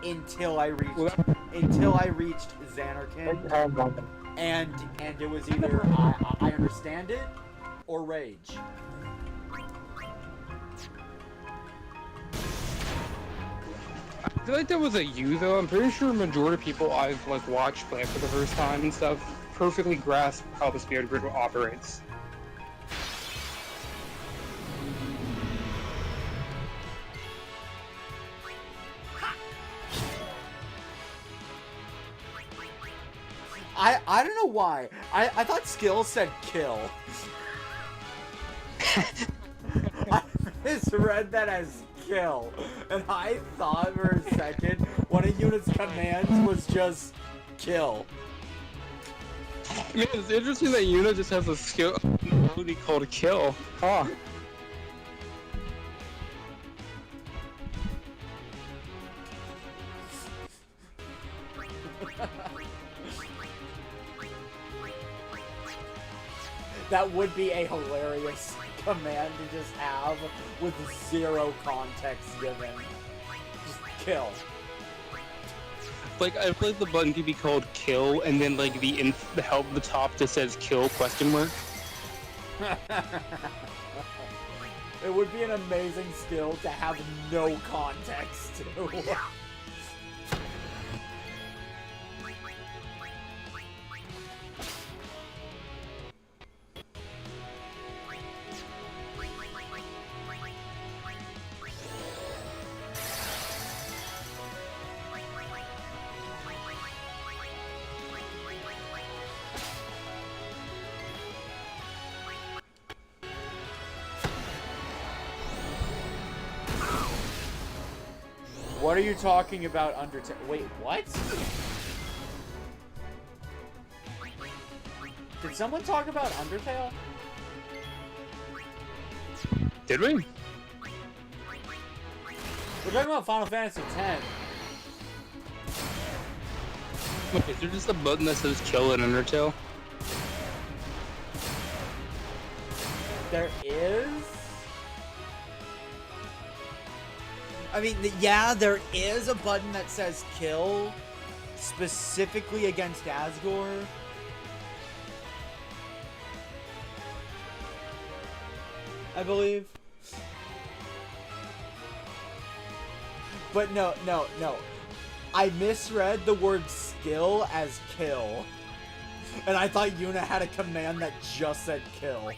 until I reached Xanarkin, and it was either I understand it or rage. I feel like that was a you though. I'm pretty sure a majority of people I've like watched play for the first time and stuff perfectly grasp how the Spirit Grid operates. I don't know why. I thought skill said kill. I misread that as kill. And I thought for a second one of Yuna's commands was just kill. I mean, it's interesting that Yuna just has a skill ability called kill. Huh. That would be a hilarious command to just have with zero context given. Just kill. Like, I feel like the button could be called kill, and then like the help at the top just says kill question mark. It would be an amazing skill to have no context to. What are you talking about, Undertale? Wait, what? Did someone talk about Undertale? Did we? We're talking about Final Fantasy X. Wait, is there just a button that says kill in Undertale? There is? I mean, yeah, there is a button that says kill, specifically against Asgore. I believe. But no. I misread the word skill as kill. And I thought Yuna had a command that just said kill.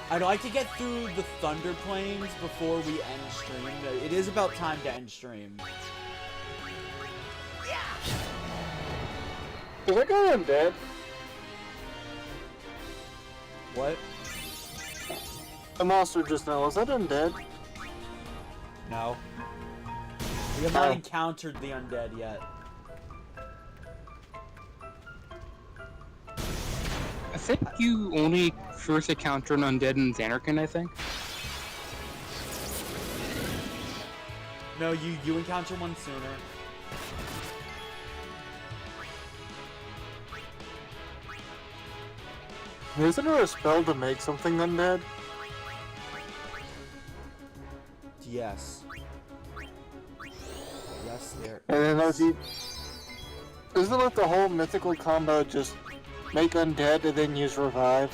I'd like to get through the Thunder Plains before we end stream. It is about time to end stream. Is that guy undead? What? The monster just now, is that undead? No. We have not encountered the undead yet. I think you only first encounter an undead in Xanarkin, I think. No, you encounter one sooner. Isn't there a spell to make something undead? Yes. Yes, there. And then as you... Isn't it the whole mythical combo just make undead and then use revive?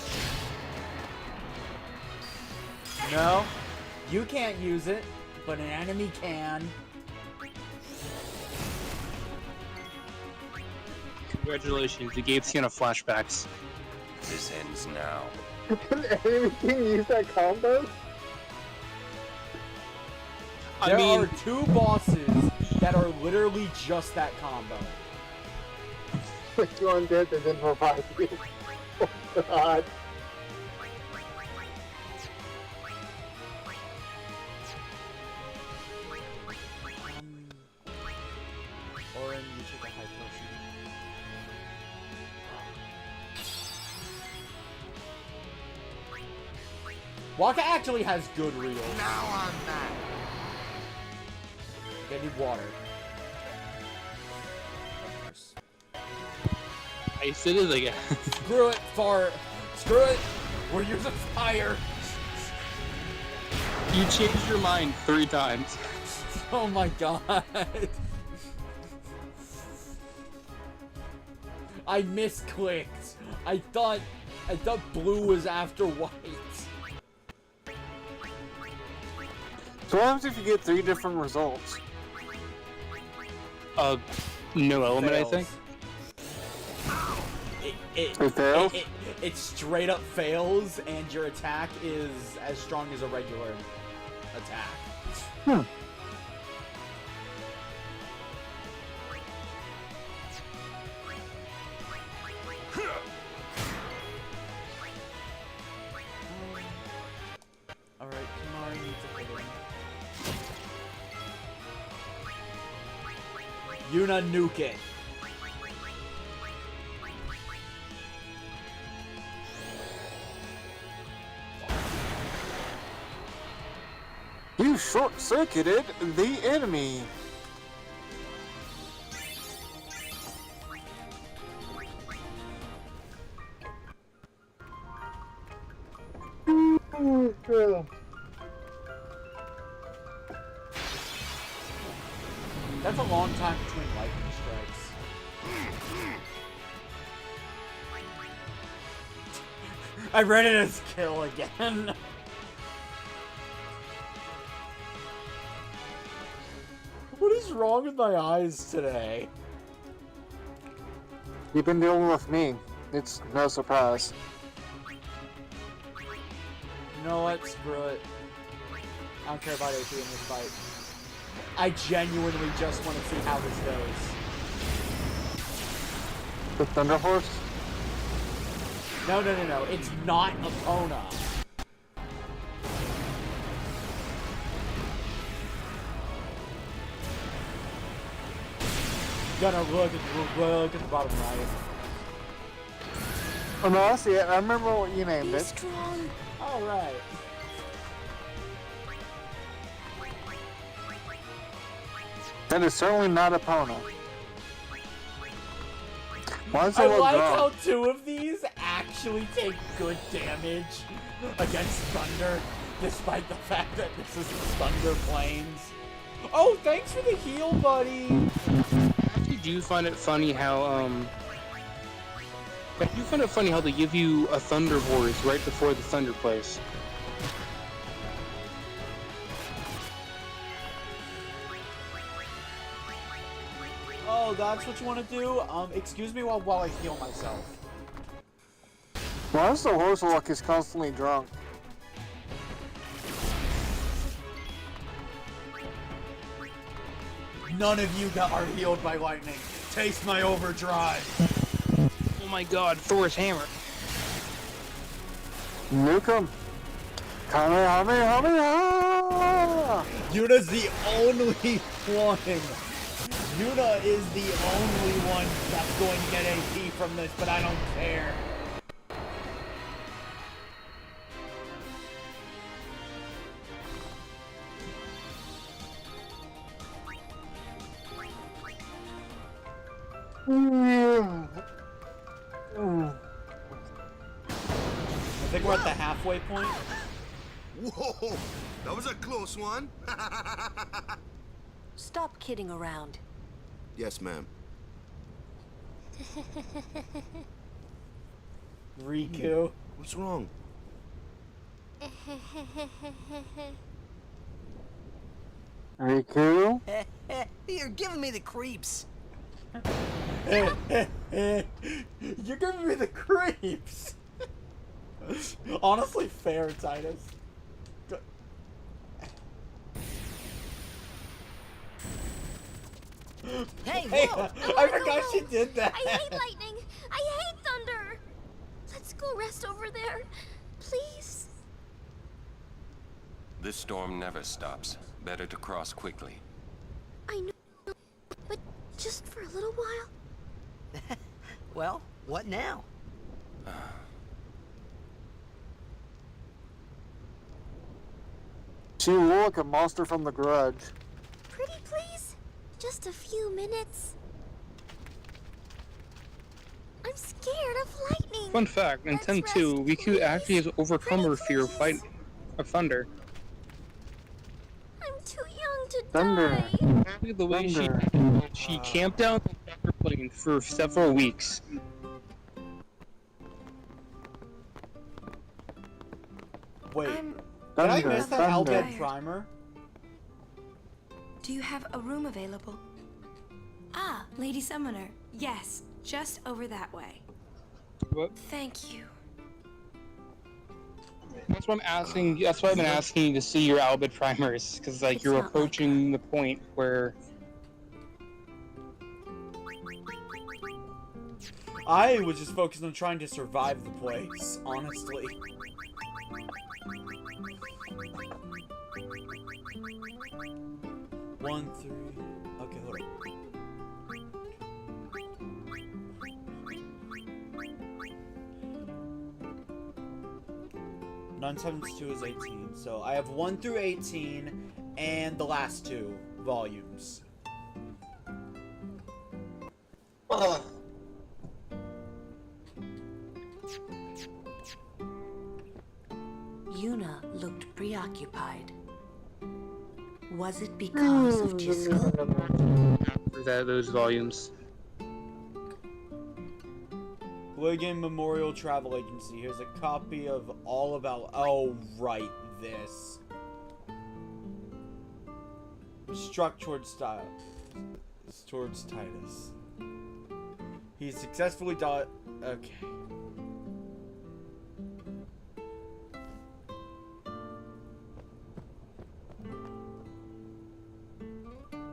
No, you can't use it, but an enemy can. Congratulations, you gave Sienna flashbacks. This ends now. An enemy can use that combo? There are two bosses that are literally just that combo. Like you undead and then revive you. Oh god. Oren, you took a high potion. Waka actually has good reels. Now I'm mad. They need water. Of course. Ice it is, I guess. Screw it, far. Screw it. We're using fire. You changed your mind 3 times. Oh my god. I misclicked. I thought blue was after white. So what happens if you get 3 different results? No element, Fails. I think. It fails? It straight up fails, and your attack is as strong as a regular attack. Alright, Kamari needs a hit in. Yuna, nuke it. You short-circuited the enemy. That's a long time between lightning strikes. I read it as kill again. What is wrong with my eyes today? You've been dealing with me. It's no surprise. You know what? Screw it. I don't care about AP in this fight. I genuinely just want to see how this goes. The Thunder Horse? No. It's not Epona. Gonna look at the bottom right. Oh no, I see it. I remember what you named Be it. strong. Alright. That is certainly not Epona. Why is it I look like wrong? how 2 of these actually take good damage against Thunder, despite the fact that this is Thunder Plains. Oh, thanks for the heal, buddy! I actually do find it funny how, they give you a Thunder Horse right before the Thunder Place. Oh, that's what you want to do? Excuse me while I heal myself. Why does the horse look like he's constantly drunk? None of you are healed by lightning. Taste my overdrive. Oh my god, Thor's hammer. Nuke him. Kamehameha! Yuna's the only one. Yuna is the only one that's going to get AP from this, but I don't care. I think we're at the halfway point. Whoa, that was a close one. Stop kidding around. Yes, ma'am. Riku. What's wrong? Riku? You're giving me the creeps. You're giving me the creeps. Honestly, fair, Tidus. Hey, whoa! No, I no, forgot no. she did that. I hate lightning. I hate thunder. Let's go rest over there, please. This storm never stops. Better to cross quickly. I know, but just for a little while. Well, what now? She will look a monster from The Grudge. Pretty please? Just a few minutes. I'm scared of lightning. Fun fact, in 10-2, Riku actually has overcome her fear of thunder. I'm too young to Thunder. die. Look at the way Thunder. she camped out on the thunder plane for several weeks. Wait, I'm did I Thunder, miss that thunder. Albed primer? Do you have a room available? Ah, Lady Summoner. Yes, just over that way. What? Thank you. That's what I'm asking. That's why I've been asking you to see your Albed primers, because like It's you're not approaching the point where I was just focused on trying to survive the place, honestly. One, three. Okay, hold on. Nine times 2 is 18, so I have 1 through 18 and the last 2 volumes. Yuna looked preoccupied. Was it because of Jiskel? for those volumes. Wigan Memorial Travel Agency. Here's a copy of all about... Oh, right, this. Struck towards Tidus. He successfully died... Okay.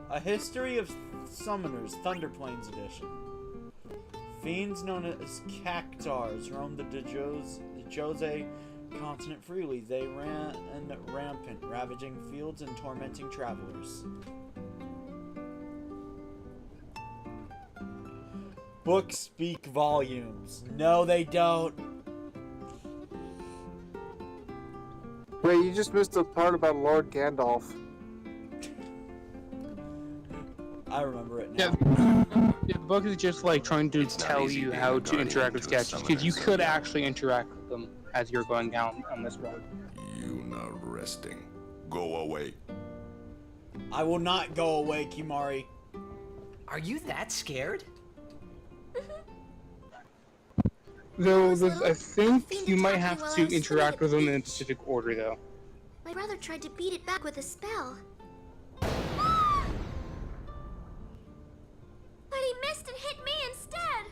A History of Summoners, Thunder Plains Edition. Fiends known as cactars roam the Jose continent freely. They ran and rampant, ravaging fields and tormenting travelers. Books speak volumes. No, they don't. Wait, you just missed the part about Lord Gandalf. I remember it now. Yeah, the book is just like trying to tell you how to interact with sketches, because you could actually interact with them as you're going down on this road. You not resting. Go away. I will not go away, Kimari. Are you that scared? Though, I think you might have to interact with them in a specific order, though. My brother tried to beat it back with a spell. But he missed and hit me instead.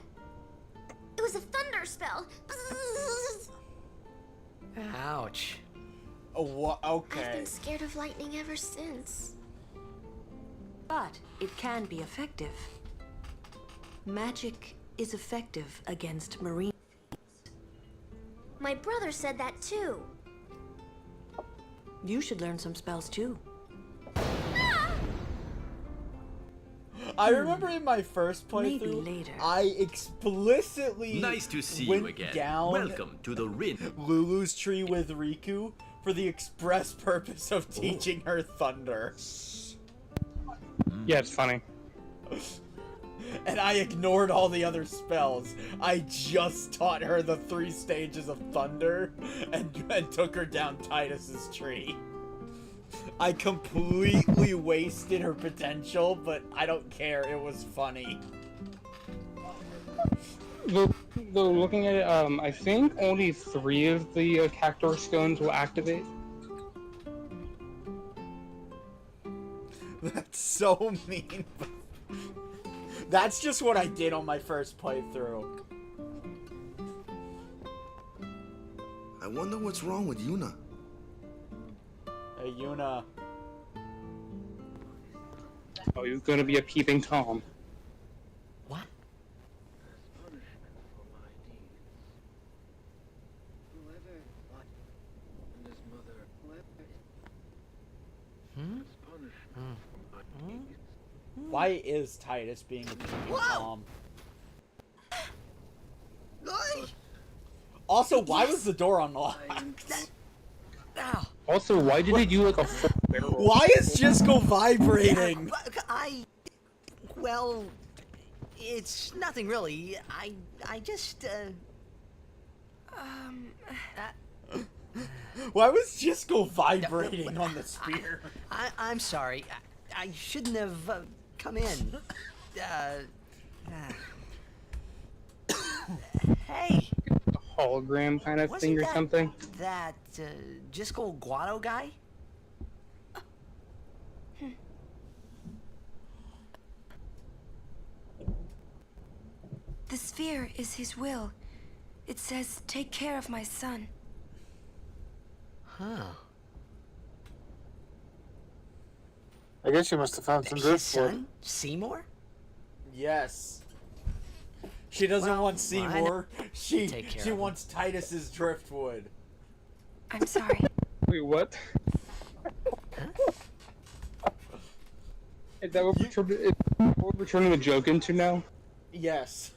It was a thunder spell. Ouch. Oh, what? Okay. I've been scared of lightning ever since. But it can be effective. Magic is effective against marine. My brother said that too. You should learn some spells too. I remember in my first Maybe playthrough, later. I explicitly Nice to see went you again. down Welcome to the Rin. Lulu's tree with Riku for the express purpose of teaching her thunder. Yeah, it's funny. And I ignored all the other spells. I just taught her the 3 stages of thunder and took her down Tidus's tree. I completely wasted her potential, but I don't care. It was funny. Though looking at it, I think only 3 of the cactus stones will activate. That's so mean. That's just what I did on my first playthrough. I wonder what's wrong with Yuna. Hey, Yuna. Oh, he was gonna be a peeping Tom. What? Why is Tidus being a peeping Tom? Also, why was the door unlocked? Also, why did they do like a full barrel? Why is Jisco vibrating? Well, it's nothing really. I just, Why was Jisco vibrating on the spear? I'm sorry. I shouldn't have come in. Hey. A hologram kind of thing or something? That Jisco Guado guy? The sphere is his will. It says, take care of my son. Huh. I guess you must have found some His driftwood. son? Seymour? Yes. She doesn't want Seymour. She of wants Tidus's driftwood. I'm sorry. Wait, what? Is that what we're turning the joke into now? Yes.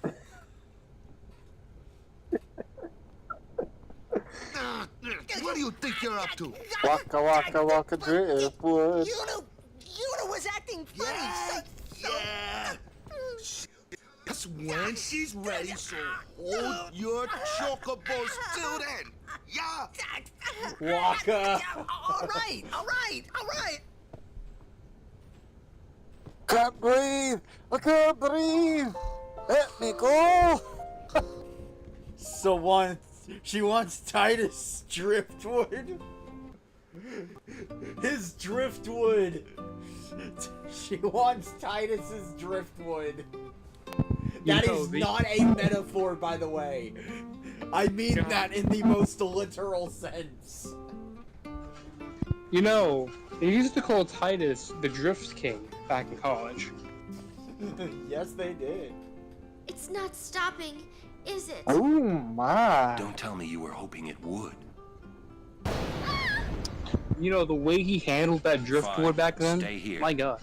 What do you think you're up to? Waka waka waka driftwood. Yuna was acting funny. Yeah. That's when she's ready, so hold your chocobos till then. Yeah. Waka. All right. Can't breathe. I can't breathe. Let me go. So she wants Tidus driftwood. His driftwood. She wants Tidus's driftwood. That is not a metaphor, by the way. I mean that in the most literal sense. You know, they used to call Tidus the Drift King back in college. Yes, they did. It's not stopping, is it? Oh my. Don't tell me you were hoping it would. You know, the way he handled that driftwood back then? Stay here. My god.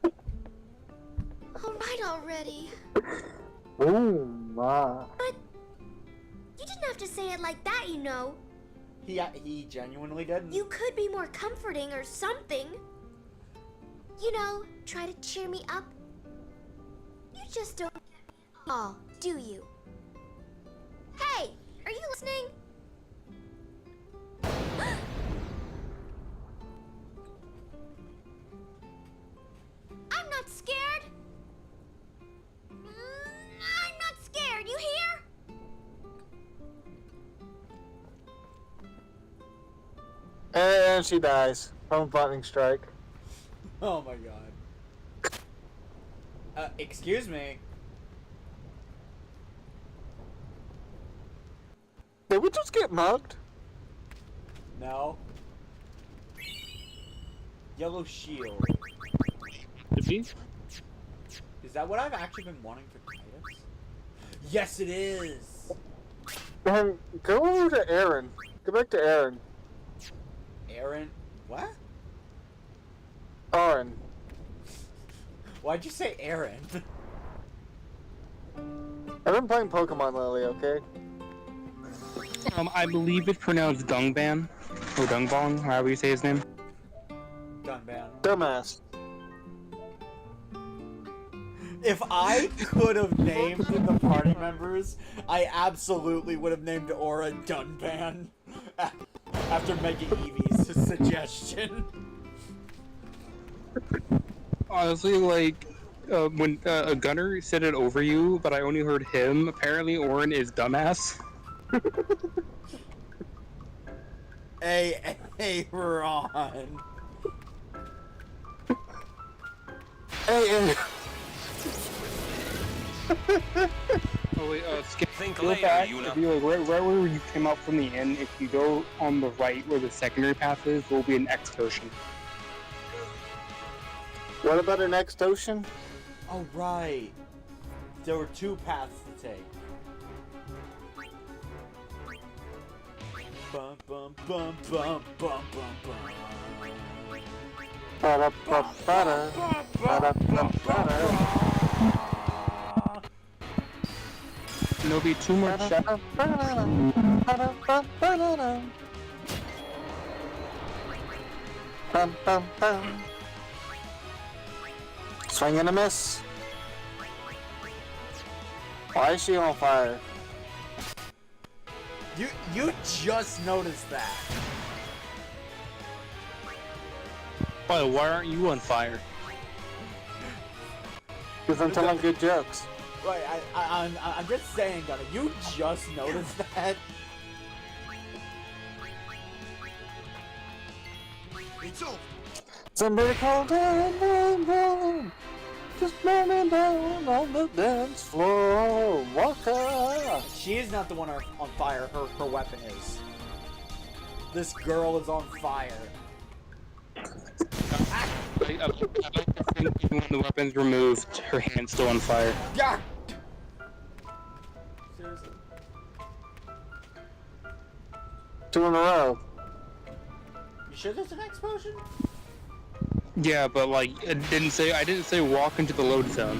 All right already. Oh my. But you didn't have to say it like that, you know. He genuinely didn't. You could be more comforting or something. You know, try to cheer me up. You just don't get me at all, do you? Hey, are you listening? I'm not scared. I'm not scared, you hear? And she dies from lightning strike. Oh my god. Excuse me. Did we just get mugged? No. Yellow shield. Did we? Is that what I've actually been wanting for Tidus? Yes, it is. Go over to Aaron. Go back to Aaron. Aaron? What? Aaron. Why'd you say Aaron? I've been playing Pokemon lately, okay? I believe it's pronounced Dungban. Or Dungbong, however you say his name. Dunban. Dumbass. If I could have named the party members, I absolutely would have named Aura Dunban. After Mega Eevee's suggestion. Honestly, like, when a gunner said it over you, but I only heard him, apparently Orin is dumbass. Hey, Ron. Hey. Oh wait, Think go later, back. Yuna. Be like, right where you came out from the inn, if you go on the right where the secondary path is, there will be an excursion. What about the next ocean? Oh, right. There were 2 paths to take. Bum, bum, bum, bum, bum, bum, bum. Ba-da-ba-ba-da. Ba-da-ba-ba-da. There'll be 2 more chapters. Bum, bum, bum. Swing and a miss. Why is she on fire? You just noticed that. Why aren't you on fire? Because I'm telling good jokes. Right, I'm just saying, Gunner, you just noticed that? It's over. Somebody call down, down, down. Just running down on the dance floor. Walker. She is not the one on fire. Her weapon is. This girl is on fire. I like to think even when the weapon's removed, her hand's still on fire. Yeah. Seriously. 2 in a row. You sure there's an explosion? Yeah, but like I didn't say walk into the load zone.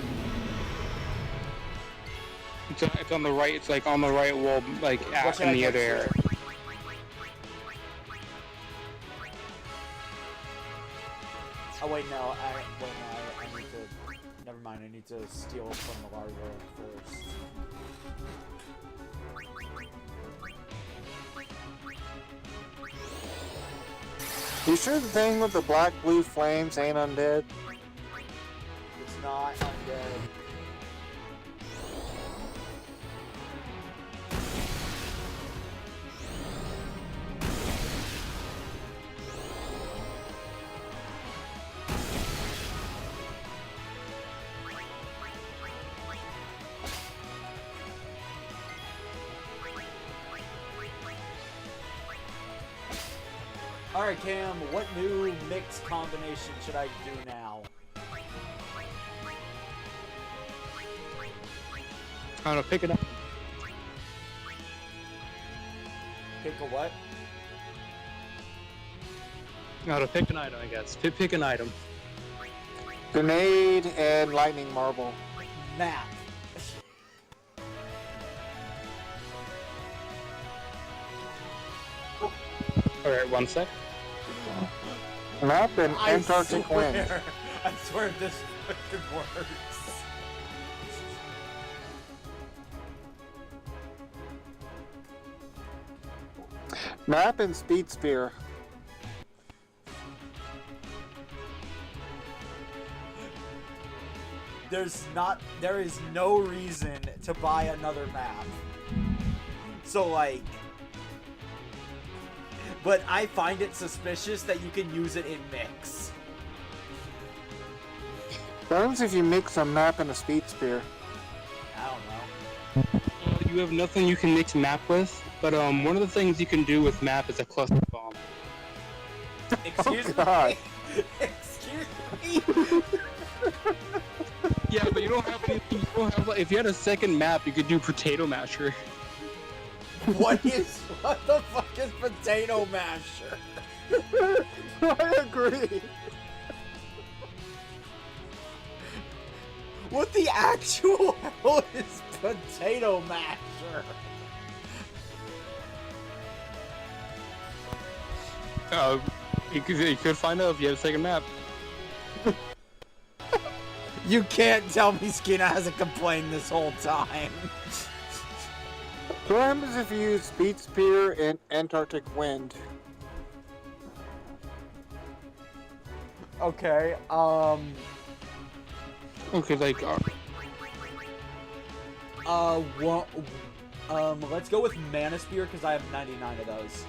It's on the right. It's like on the right wall, like in the other area. Oh wait, no. I need to. Never mind. I need to steal from the larva first. You sure the thing with the black-blue flames ain't undead? It's not undead. Alright, Cam, what new mix combination should I do now? I don't know, pick it up. Pick a what? I don't know, pick an item, I guess. Pick an item. Grenade and lightning marble. Map. Alright, 1 sec. Map and Antarctic wind. I swear this fucking works. Map and speed spear. There is no reason to buy another map. So like, but I find it suspicious that you can use it in mix. What happens if you mix a map and a speed spear? I don't know. You have nothing you can mix map with, but one of the things you can do with map is a cluster bomb. Excuse God. me. Excuse me. Yeah, but you don't have anything. You don't have, if you had a second map, you could do potato masher. What the fuck is potato masher? I agree. What the actual hell is potato masher? You could find out if you had a second map. You can't tell me Skena hasn't complained this whole time. What happens if you use speed spear and Antarctic wind? Okay, Okay, like, let's go with Mana Spear because I have 99 of those.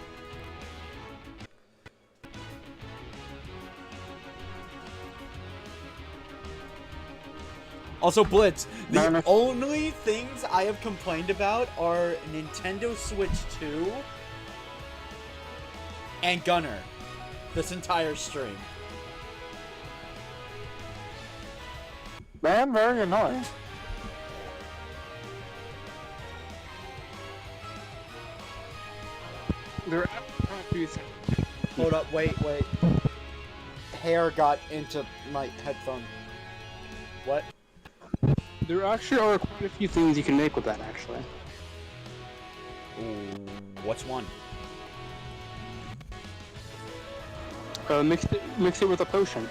Also, Blitz, the only things I have complained about are Nintendo Switch 2 and Gunner this entire stream. Man, very annoying. There are actually Hold up, wait. Hair got into my headphone. What? There actually are quite a few things you can make with that, actually. Ooh, what's one? Mix it with a potion.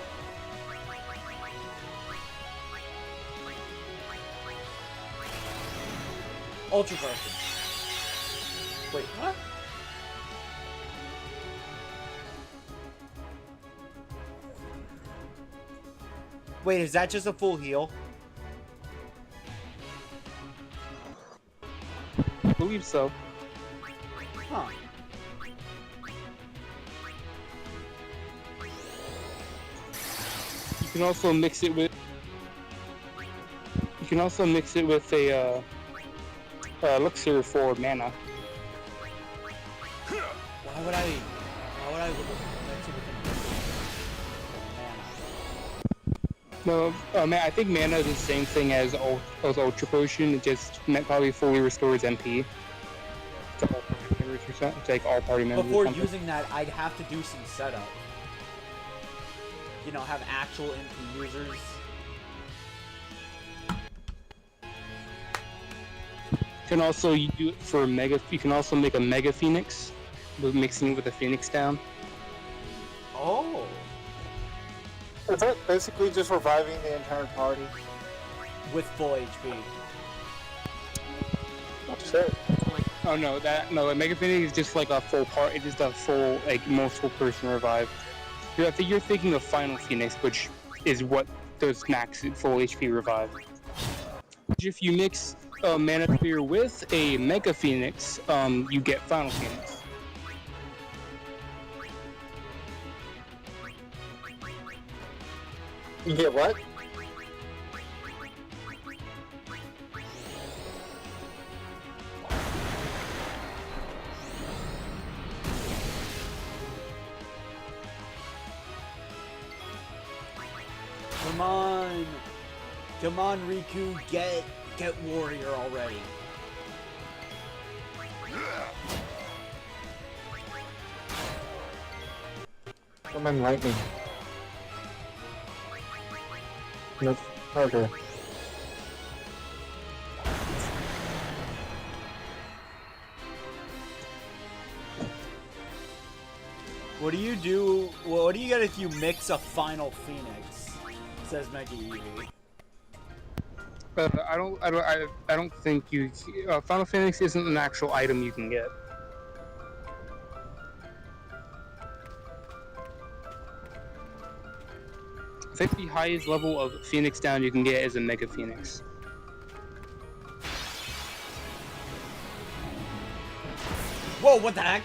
Ultra potion. Wait, what? Wait, is that just a full heal? I believe so. Huh. You can also mix it with. You can also mix it with a elixir for mana. Why would I mix it with No, man, I think mana is the same thing as Ultra Potion. It just probably fully restores MP to all party members or something. To like all party members. Before using that, I'd have to do some setup. You know, have actual MP users. You can also do it for Mega. You can also make a Mega Phoenix, with mixing it with a Phoenix down. Oh. Is that basically just reviving the entire party? With full HP. That's it. Oh no, a Mega Phoenix is just like a full part. It's just a full like multiple person revive. I think you're thinking of Final Phoenix, which is what does max full HP revive. If you mix Mana Sphere with a Mega Phoenix, you get Final Phoenix. You get what? Come on, Riku, get warrior already. Come on, lightning. Nope. Okay. What do you do? What do you get if you mix a Final Phoenix? Says Mega Eevee. I don't think you. Final Phoenix isn't an actual item you can get. I think the highest level of Phoenix down you can get is a Mega Phoenix. Whoa! What the heck?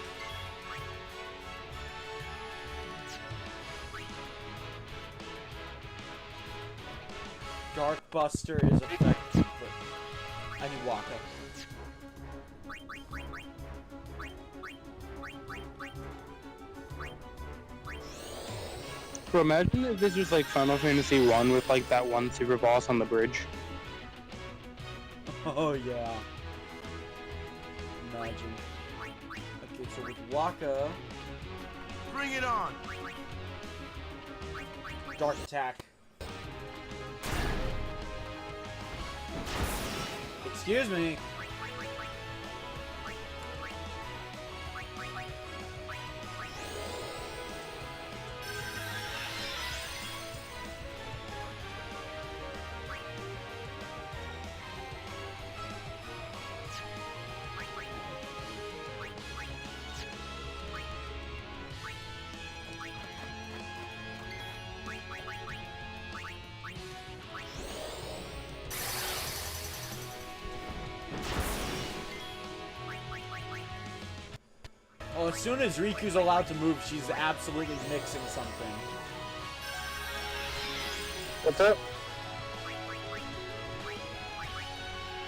Dark Buster is effective, but I need Waka. Bro, imagine if this was like Final Fantasy 1 with like that one super boss on the bridge. Oh yeah. Imagine. Okay, so with Waka, Bring it on! Dark Attack. Excuse me. Well, as soon as Riku's allowed to move, she's absolutely mixing something. What's up?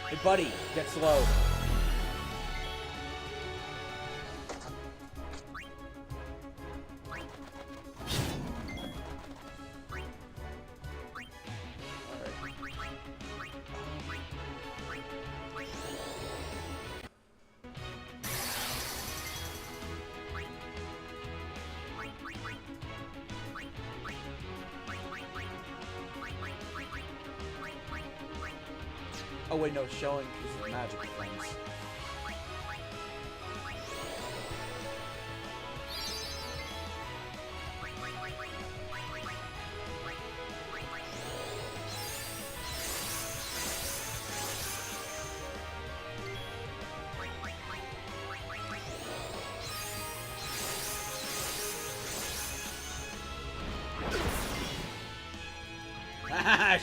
Hey, buddy, get slow. Alright. Oh wait, no, showing is magic things.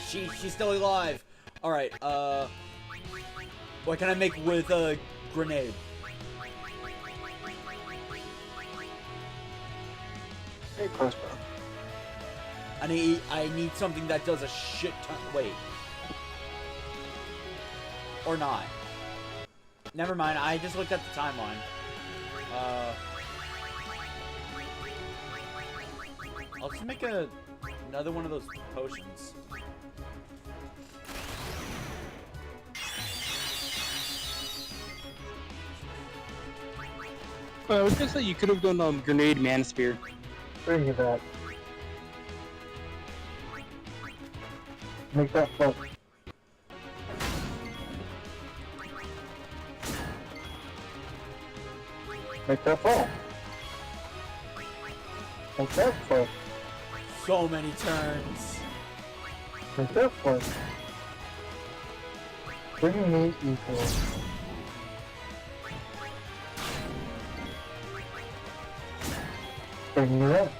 She's still alive. All right. What can I make with a grenade? Hey, crossbow. I need something that does a shit ton. Wait. Or not. Never mind. I just looked at the timeline. I'll just make another one of those potions. I was gonna say you could have done grenade man spear. Bring it back. Make that fall. Make that fall. Make that fall. So many turns. Make that fall. Bring me equal. Bring me up.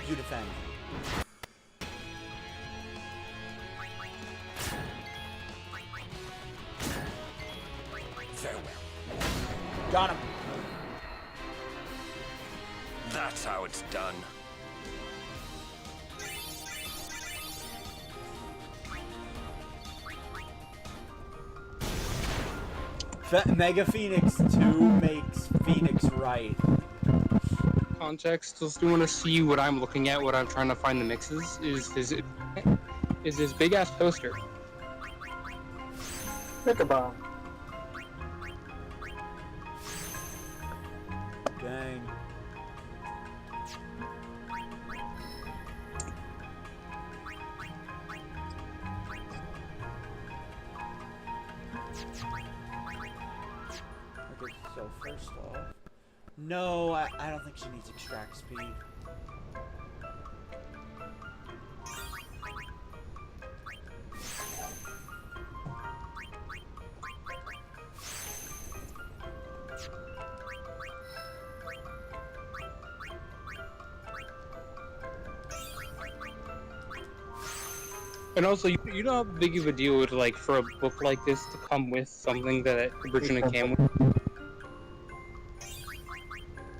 You defend. Very well. Got him. That's how it's done. Mega Phoenix 2 makes Phoenix right. Context, just want to see what I'm looking at, what I'm trying to find the mixes, is this big ass poster. Pick a bomb. Dang. Okay, so first off, no, I don't think she needs extract speed. And also, you know how big of a deal it is, like, for a book like this to come with something that it originally came with?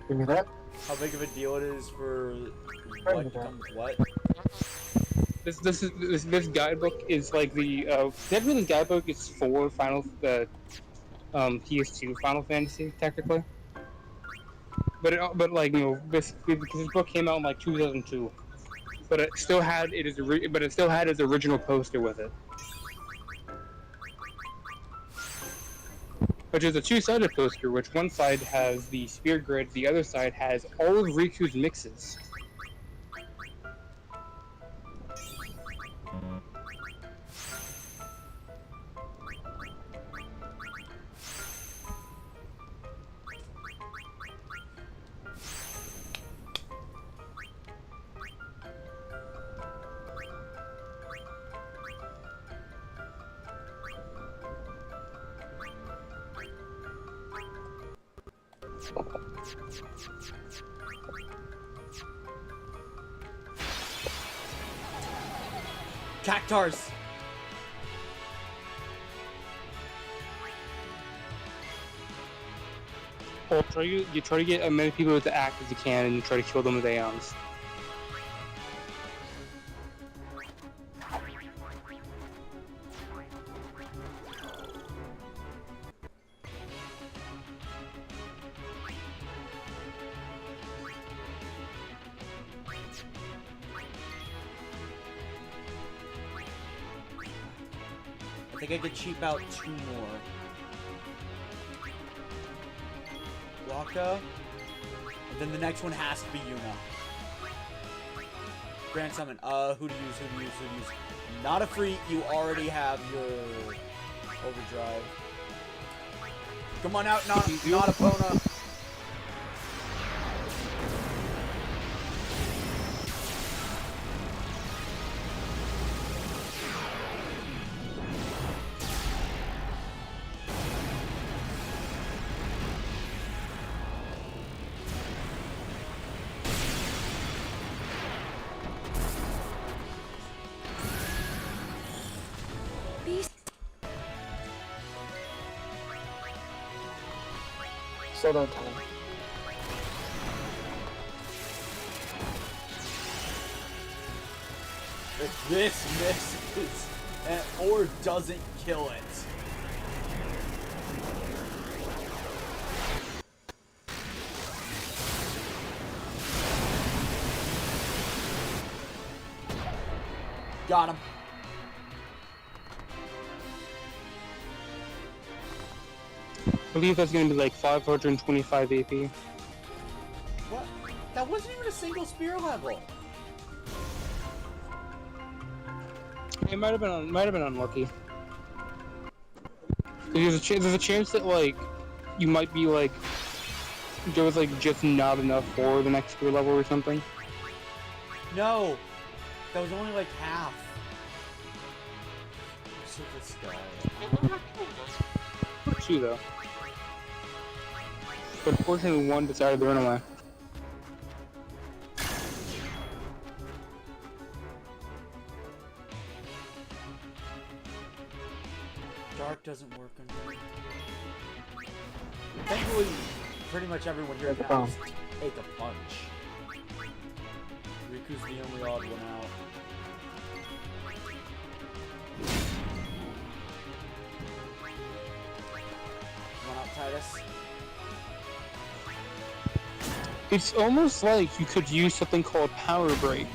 Give me that. How big of a deal it is for what comes what? This guidebook is like the technically the guidebook is for PS2 Final Fantasy technically, but like, you know, because this book came out in like 2002, but it still had its original poster with it, which is a two-sided poster, which one side has the spear grid, the other side has all of Riku's mixes. Cactars! Well, you try to get as many people to act as you can, and you try to kill them with Aeons. I think I could cheap out 2 more. Waka, and then the next one has to be Yuna. Grand Summon. Who to use? Not a free. You already have your overdrive. Come on out, not Epona. Still don't time. If this misses or doesn't kill it. Got him. I believe that's going to be like 525 AP. What? That wasn't even a single spear level. It might have been unlucky. There's a chance that like you might be like there was like just not enough for the next spear level or something. No, that was only like half. So this guy. Two though. But unfortunately, one decided to run away. Dark doesn't work on me. Thankfully, pretty much everyone here has take a punch. Riku's the only odd one out. Come on out, Tidus. It's almost like you could use something called Power Break.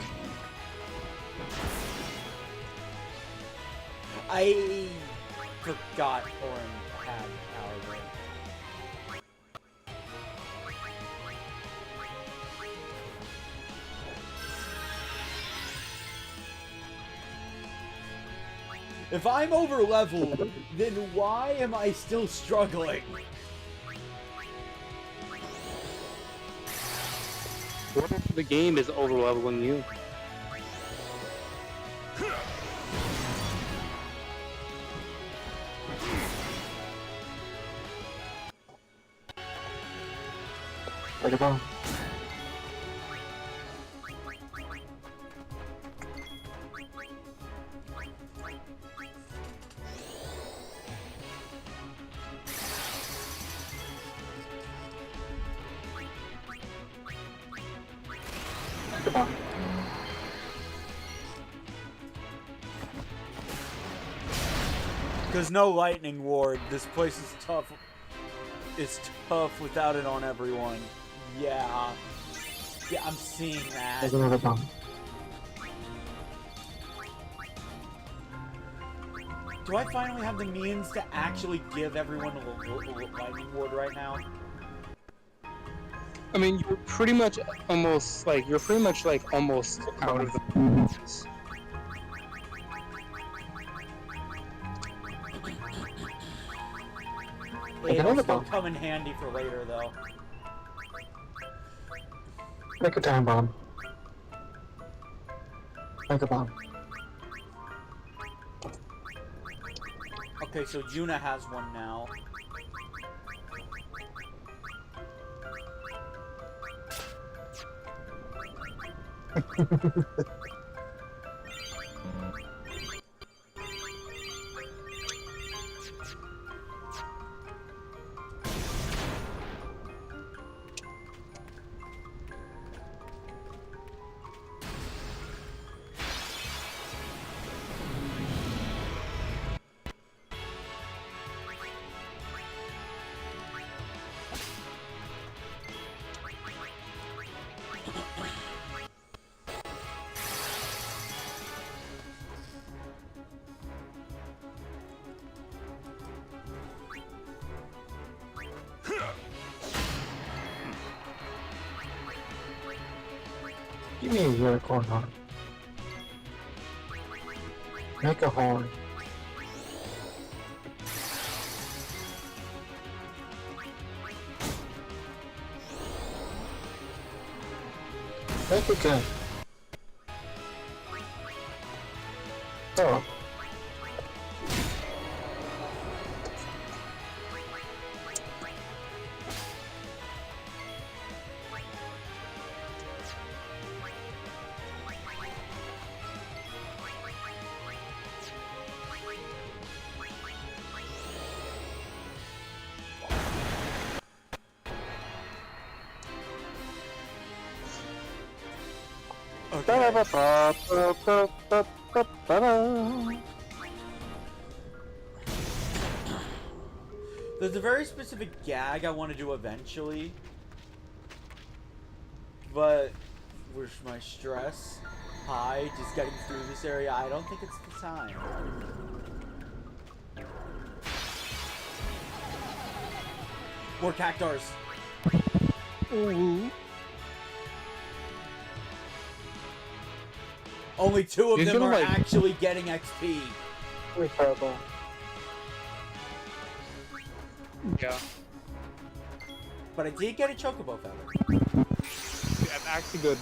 I forgot Orin had Power Break. If I'm over leveled, then why am I still struggling? What if the game is over leveling you? Like a bomb. Because no lightning ward. This place is tough. It's tough without it on everyone. Yeah. Yeah, I'm seeing that. There's another bomb. Do I finally have the means to actually give everyone a lightning ward right now? I mean, you're pretty much almost out of the It'll still come in handy for later, though. Make a time bomb. Make a bomb. Okay, so Juna has one now. Give me a unicorn horn. Make a horn. Make a gun. Oh. There's a very specific gag I want to do eventually, but with my stress high, just getting through this area, I don't think it's the time. More cactars. Ooh. Only 2 of He's them gonna, are like... actually getting XP. Terrible. Yeah. But I did get a chocobo feather. Yeah, I'm actually good.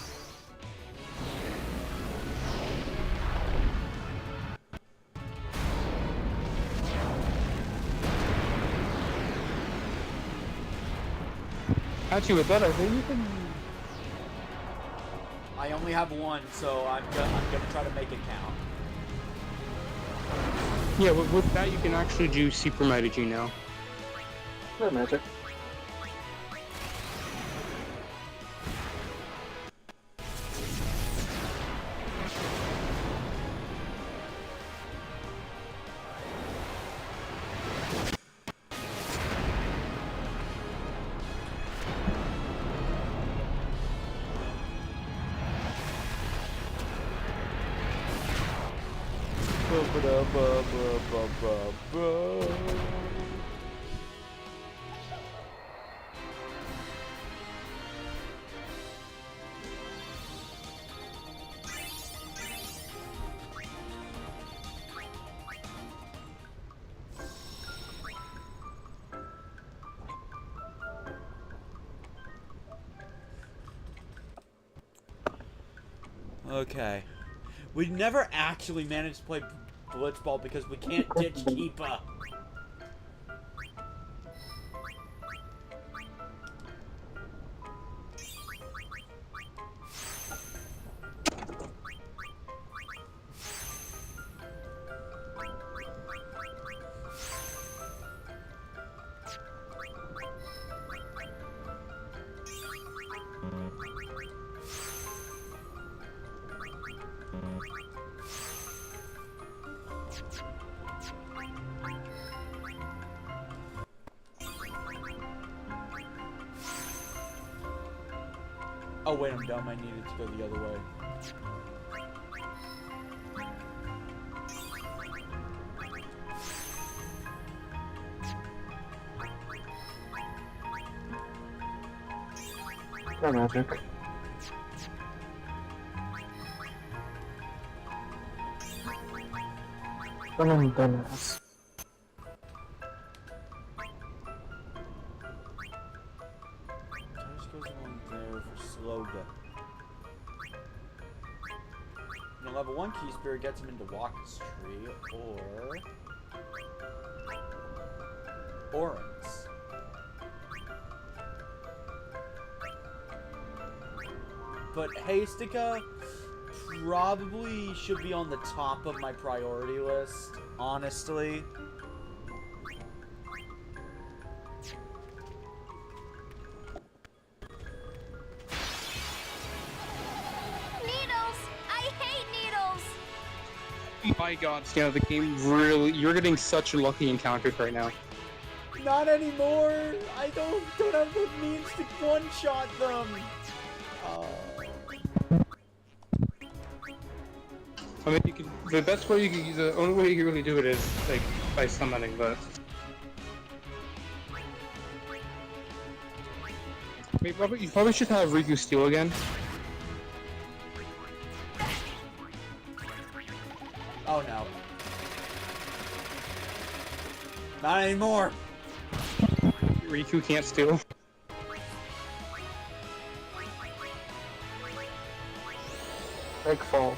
Actually, with that, I think you can... I only have 1, so I'm gonna try to make it count. Yeah, with that, you can actually do Super Mighty now. No magic. Okay. We never actually managed to play Blitzball because we can't ditch Keepa. Oh wait, I'm dumb. I needed to go the other way. No magic. Dumbass. Just goes along there for slow death. And level 1 key spirit gets him into Walker's tree or Oryx. But Hastica probably should be on the top of my priority list, honestly. Needles! I hate needles! My god, yeah, the game really... You're getting such lucky encounters right now. Not anymore! I don't have the means to one-shot them! I mean, you can, the best way you can, the only way you can really do it is, like, by summoning, but... Wait, you probably should have Riku steal again. Oh no. Not anymore. Riku can't steal. Make fall.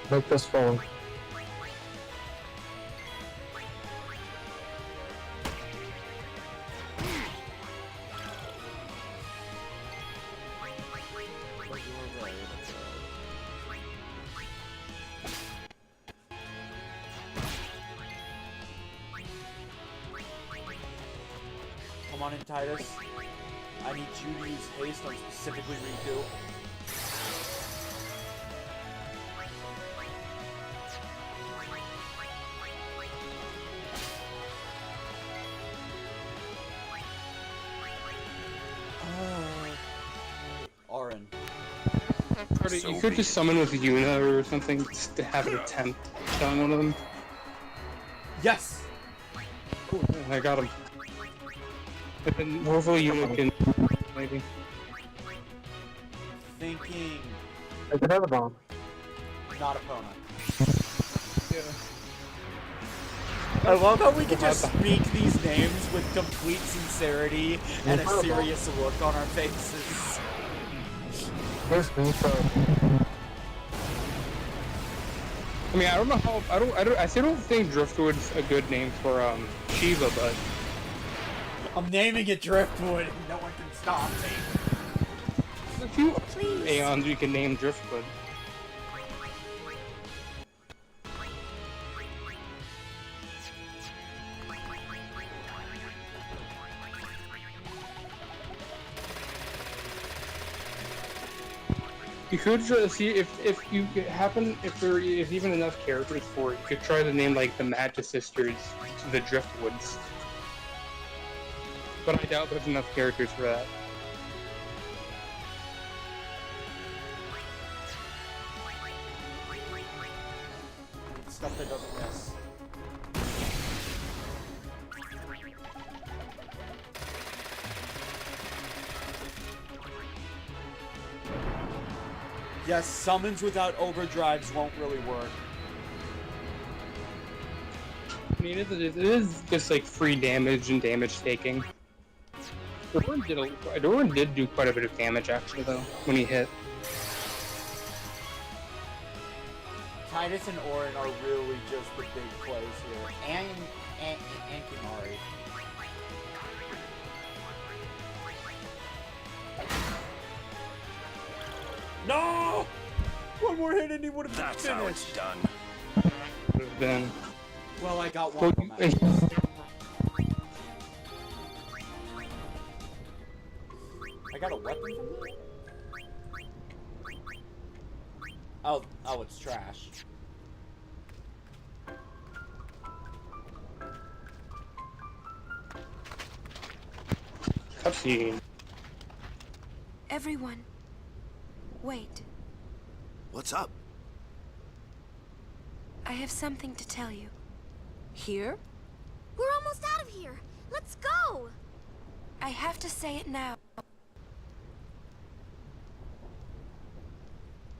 Make this fall. Come on in, Tidus. I need you to use haste on specifically Riku. Auron. You could just summon with Yuna or something just to have an attempt on one of them. Yes! Cool, I got him. But then hopefully Yuna can maybe. Thinking. I can have a bomb. Not a Pona. Yeah. I love how we can just speak these names with complete sincerity and a serious look on our faces. Here's me, I mean, I don't know how. I still don't think Driftwood's a good name for Shiva, but I'm naming it Driftwood. No one can stop me. there's a few Aeons you can name Driftwood. You could try to see if you happen if there is even enough characters for it. You could try to name like the Magic Sisters, the Driftwoods. But I doubt there's enough characters for that. Stuff that doesn't miss. Yes, summons without overdrives won't really work. I mean, it is just like free damage and damage taking. Doran did do quite a bit of damage actually though, when he hit. Tidus and Auron are really just the big plays here. And Kimari. No! One more hit and he would have been finished. That's how it's done. Would have been. Well, I got one from that. I got a weapon from that? Oh, it's trash. Cutscene. Everyone, wait. What's up? I have something to tell you. Here? We're almost out of here. Let's go. I have to say it now.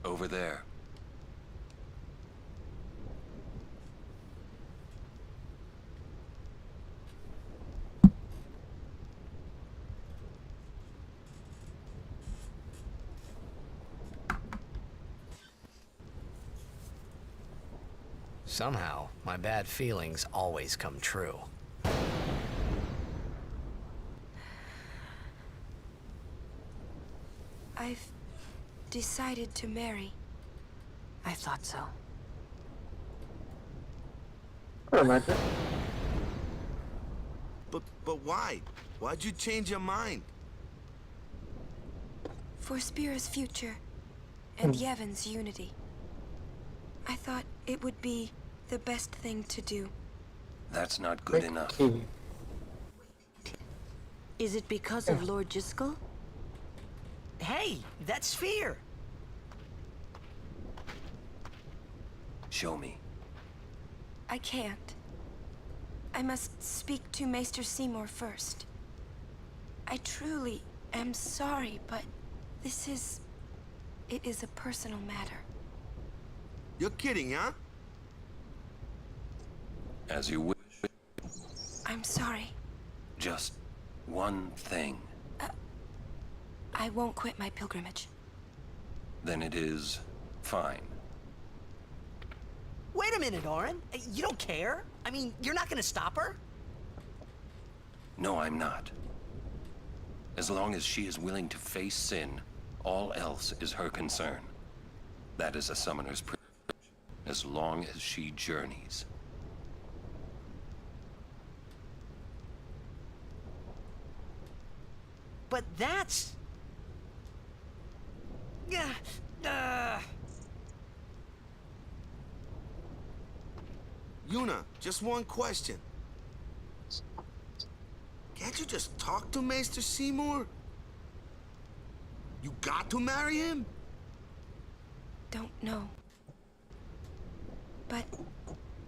Over there. Somehow, my bad feelings always come true. I've decided to marry. I thought so. But why? Why'd you change your mind? For Spira's future and Yevon's unity. I thought it would be the best thing to do. That's not good enough. Is it because of Lord Jiskel? Hey, that sphere! Show me. I can't. I must speak to Maester Seymour first. I truly am sorry, but this is... it is a personal matter. You're kidding, huh? As you wish. I'm sorry. Just one thing. I won't quit my pilgrimage. Then it is fine. Wait a minute, Orin. You don't care? I mean, you're not gonna stop her? No, I'm not. As long as she is willing to face sin, all else is her concern. That is a summoner's privilege, as long as she journeys. But that's... Yuna, just one question. Can't you just talk to Maester Seymour? You got to marry him? Don't know. But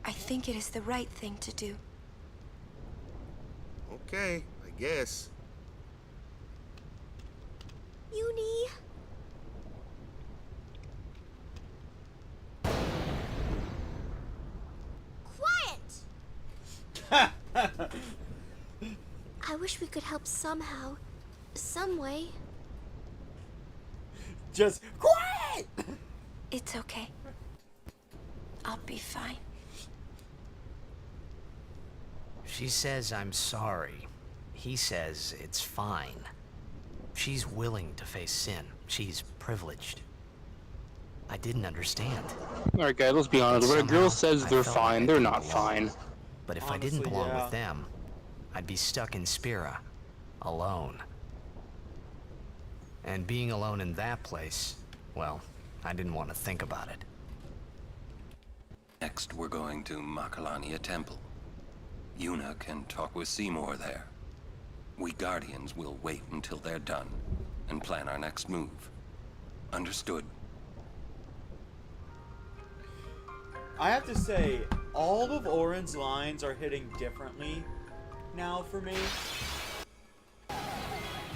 I think it is the right thing to do. Okay, I guess. Uni. Quiet! I wish we could help somehow. Some way. Just quiet! It's okay. I'll be fine. She says I'm sorry. He says it's fine. She's willing to face sin. She's privileged. I didn't understand. Alright guys, let's be honest. When a girl says they're fine, they're not fine. But if I didn't belong with them, I'd be stuck in Spira, alone. And being alone in that place, well, I didn't want to think about it. Next, we're going to Macalania Temple. Yuna can talk with Seymour there. We Guardians will wait until they're done and plan our next move. Understood? I have to say, all of Orin's lines are hitting differently now for me.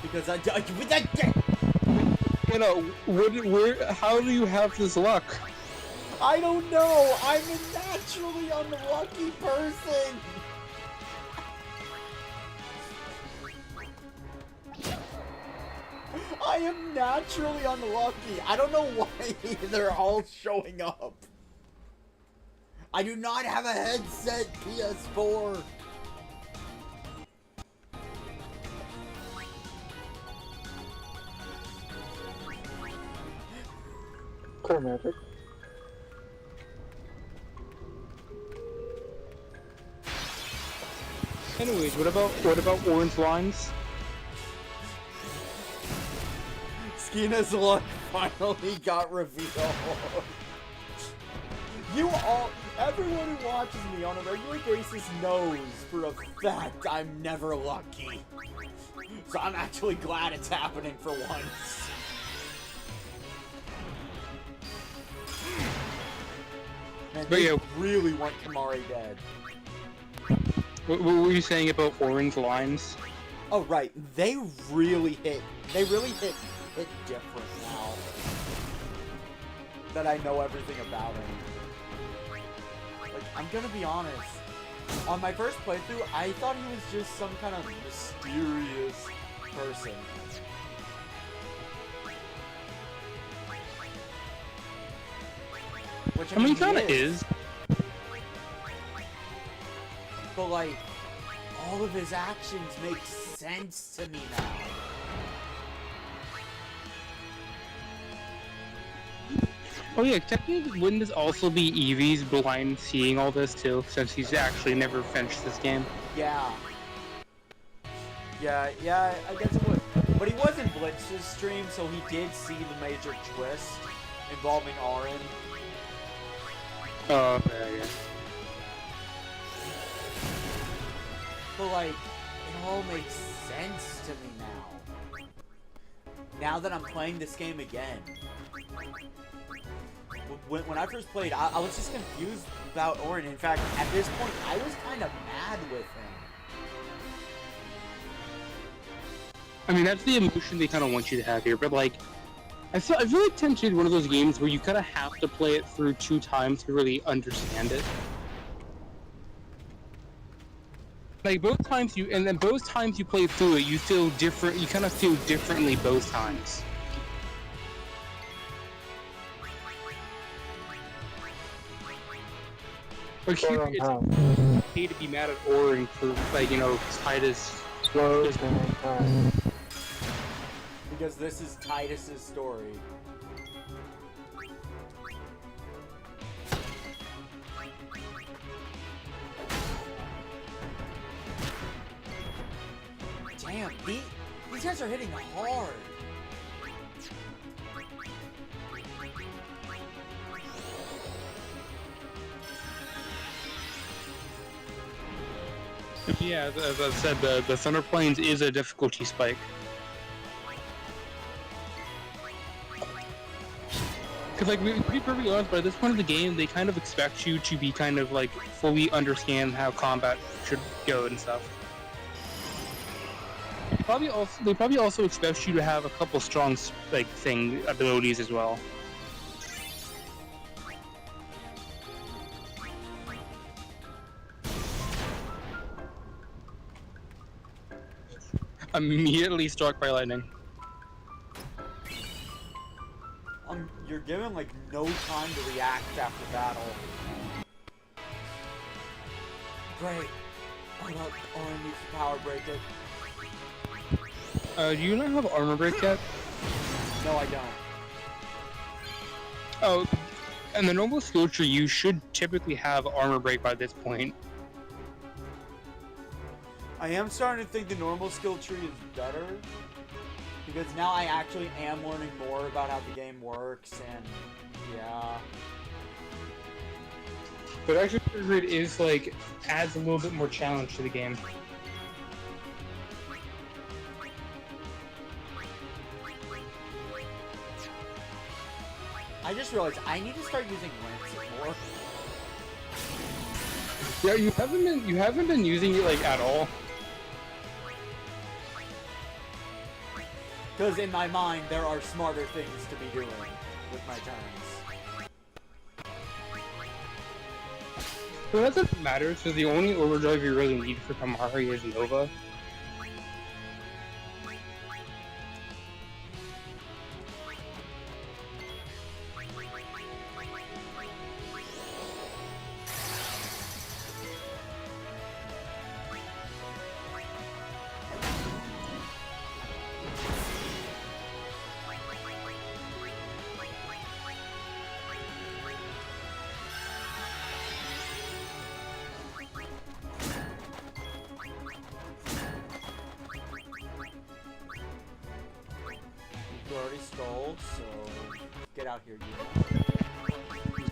Because you know, how do you have this luck? I don't know. I'm a naturally unlucky person. I am naturally unlucky. I don't know why they're all showing up. I do not have a headset PS4. Chromatic. Anyways, what about Orange lines? Skena's luck finally got revealed. Everyone who watches me on a regular basis knows for a fact I'm never lucky. So I'm actually glad it's happening for once. Man, they really want Kamari dead. What were you saying about Orange lines? Oh right, they really hit it different now that I know everything about him. Like, I'm gonna be honest, on my first playthrough, I thought he was just some kind of mysterious person. Which, I mean, he kinda is. But like, all of his actions make sense to me now. Oh yeah, technically wouldn't this also be Evie's blind seeing all this too, since he's actually never finished this game? Yeah. Yeah, I guess it would. But he was in Blitz's stream, so he did see the major twist involving Auron. Oh, yeah. But like, it all makes sense to me now. Now that I'm playing this game again. When I first played, I was just confused about Auron. In fact, at this point, I was kind of mad with him. I mean, that's the emotion they kind of want you to have here, but like, I feel like Tenchu is one of those games where you kind of have to play it through 2 times to really understand it. Like both times you play through it, you feel different. You kind of feel differently both times. Like here, it's okay to be mad at Orin for, like, you know, Tidus. Because this is Tidus's story. Damn, these guys are hitting hard. Yeah, as I've said, the Thunder Plains is a difficulty spike. Because, like, to be perfectly honest, by this point of the game, they kind of expect you to be kind of, like, fully understand how combat should go and stuff. They probably also expect you to have a couple strong, like, abilities as well. Immediately struck by lightning. You're given like no time to react after battle. Great. Oh no, Orin needs to power break it. Do you not have armor break yet? No, I don't. Oh, and the normal skill tree, you should typically have armor break by this point. I am starting to think the normal skill tree is better, because now I actually am learning more about how the game works, and yeah. But actually, it is like adds a little bit more challenge to the game. I just realized I need to start using Rancid more. Yeah, you haven't been using it like at all. Because in my mind, there are smarter things to be doing with my turns. But that doesn't matter, so the only overdrive you really need for Kamari is Nova. You already stalled, so get out here, you.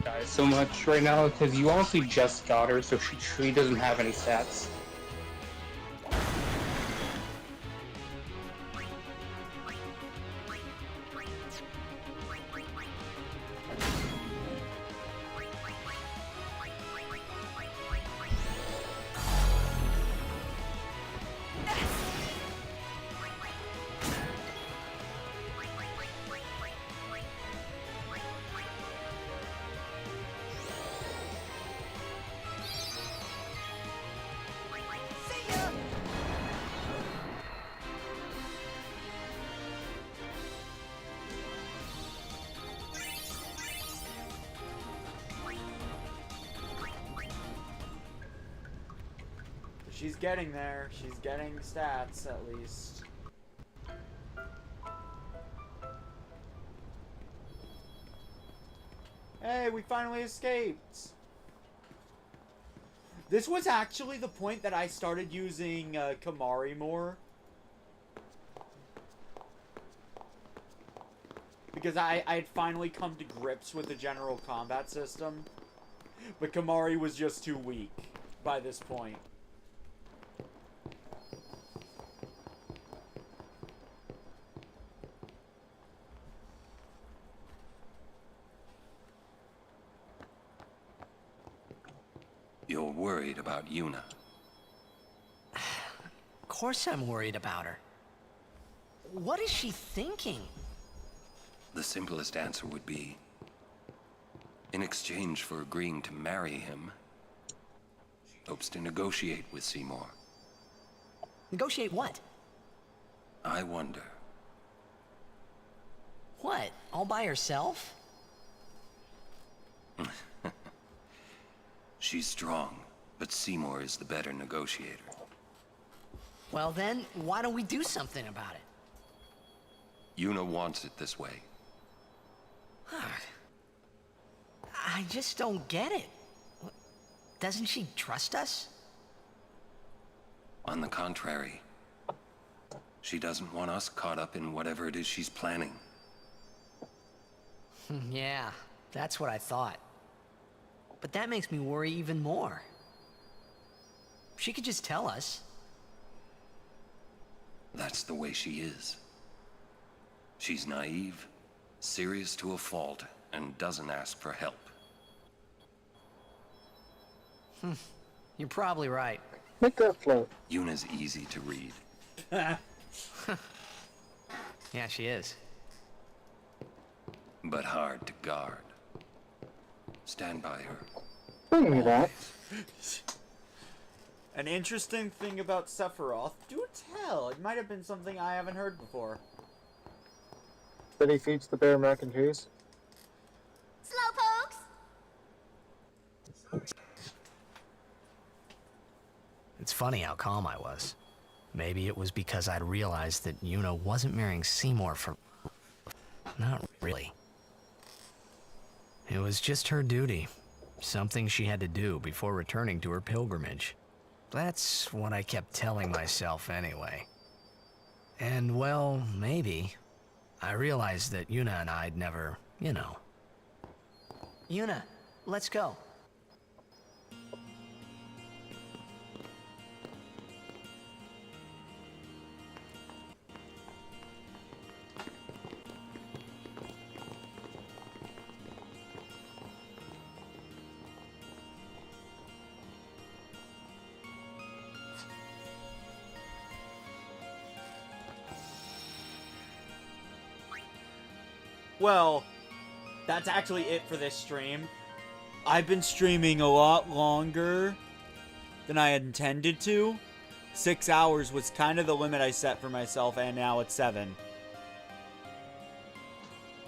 Guys, so much right now because you honestly just got her, so she doesn't have any stats. She's getting there. She's getting stats, at least. Hey, we finally escaped! This was actually the point that I started using Kamari more. Because I had finally come to grips with the general combat system. But Kamari was just too weak by this point. You're worried about Yuna. Of course I'm worried about her. What is she thinking? The simplest answer would be, in exchange for agreeing to marry him, hopes to negotiate with Seymour. Negotiate what? I wonder. What? All by herself? She's strong, but Seymour is the better negotiator. Well then, why don't we do something about it? Yuna wants it this way. I just don't get it. Doesn't she trust us? On the contrary, she doesn't want us caught up in whatever it is she's planning. Yeah, that's what I thought. But that makes me worry even more. She could just tell us. That's the way she is. She's naive, serious to a fault, and doesn't ask for help. You're probably right. Make that float. Yuna's easy to read. Yeah, she is. But hard to guard. Stand by her. Bring me that. An interesting thing about Sephiroth, do tell. It might have been something I haven't heard before. Then he feeds the bear mac and cheese. Slowpokes! It's funny how calm I was. Maybe it was because I'd realized that Yuna wasn't marrying Seymour for... Not really. It was just her duty. Something she had to do before returning to her pilgrimage. That's what I kept telling myself anyway. And well, maybe. I realized that Yuna and I'd never, you know. Yuna, let's go. Well, that's actually it for this stream. I've been streaming a lot longer than I intended to. 6 hours was kind of the limit I set for myself, and now it's 7.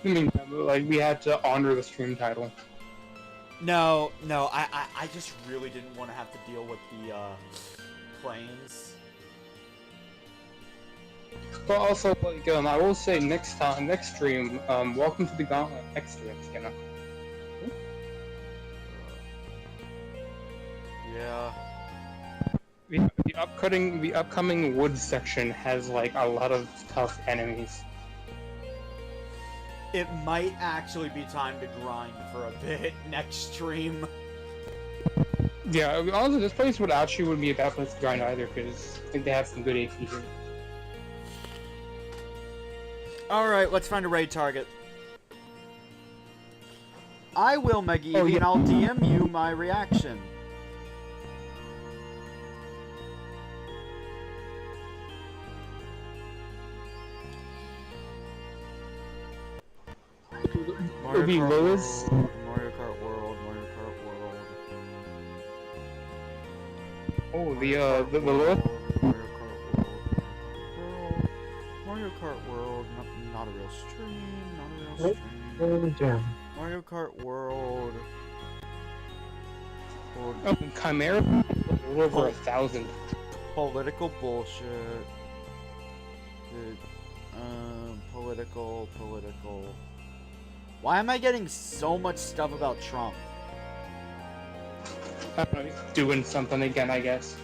I mean, like, we had to honor the stream title. No, I just really didn't want to have to deal with the planes. But also, like, I will say next stream, welcome to the Gauntlet next stream, Skinner. Yeah. The upcoming woods section has, like, a lot of tough enemies. It might actually be time to grind for a bit next stream. Yeah, honestly, this place without you would be a bad place to grind either, because I think they have some good AP here. Alright, let's find a raid target. I will, Meggy, and I'll DM you my reaction. It'll be Lois. Mario Kart World, Mario Kart World. Oh, the Lois. Mario Kart World, not a real stream, not a real stream. Mario Kart World. Oh, Chimera, a little over 1,000. Political bullshit. Political. Why am I getting so much stuff about Trump? I don't know, he's doing something again, I guess.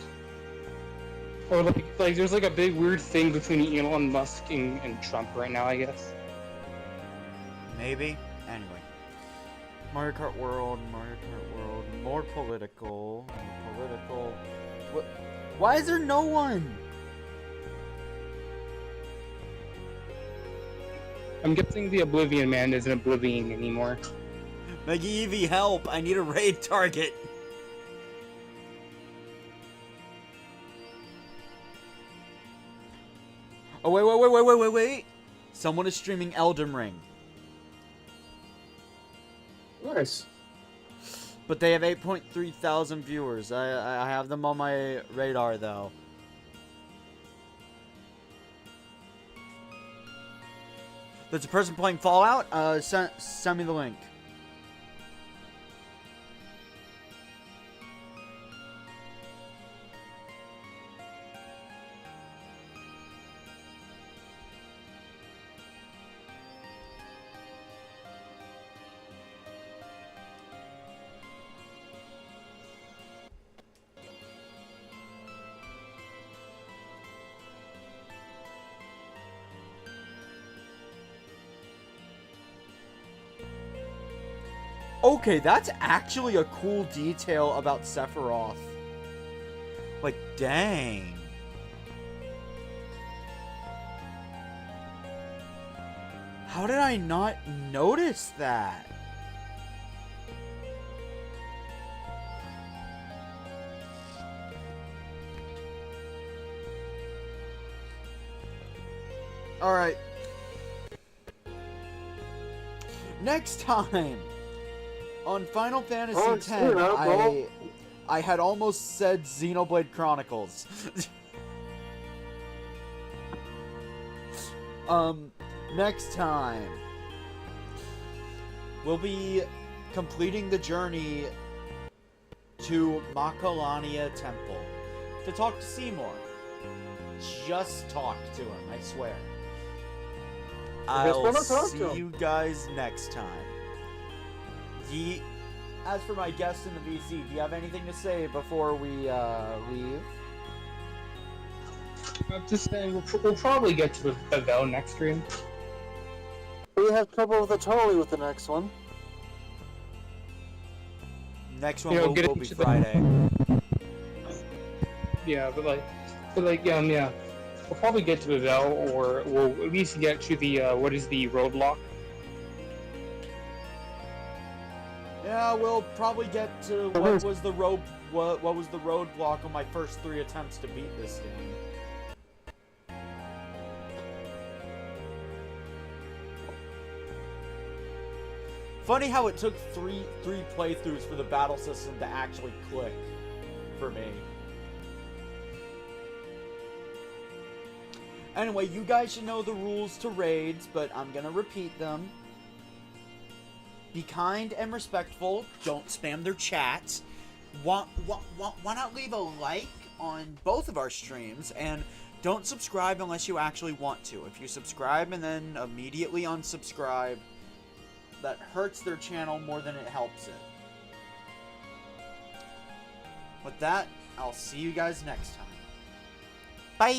Or like there's like a big weird thing between Elon Musk and Trump right now, I guess. Maybe. Anyway. Mario Kart World, more political. What? Why is there no one? I'm guessing the Oblivion Man isn't Oblivion anymore. Meggy Evie, help! I need a raid target. Oh, wait. Someone is streaming Elden Ring. Nice. But they have 8.3 thousand viewers. I have them on my radar, though. There's a person playing Fallout. Send me the link. Okay, that's actually a cool detail about Sephiroth. Like, dang. How did I not notice that? Alright. Next time! On Final Fantasy X, I had almost said Xenoblade Chronicles. Next time, we'll be completing the journey to Macalania Temple to talk to Seymour. Just talk to him, I swear. I'll see you guys next time. As for my guest in the VC, do you have anything to say before we leave? I'm just saying, we'll probably get to the Bell next stream. We have trouble with the Totally with the next one. Next one will be Friday. Yeah, yeah. We'll probably get to the Bell, or we'll at least get to the, what is the roadblock? Yeah, we'll probably get to what was the roadblock on my first 3 attempts to beat this game. Funny how it took three playthroughs for the battle system to actually click for me. Anyway, you guys should know the rules to raids, but I'm gonna repeat them. Be kind and respectful. Don't spam their chats. Why not leave a like on both of our streams? And don't subscribe unless you actually want to. If you subscribe and then immediately unsubscribe, that hurts their channel more than it helps it. With that, I'll see you guys next time. Bye!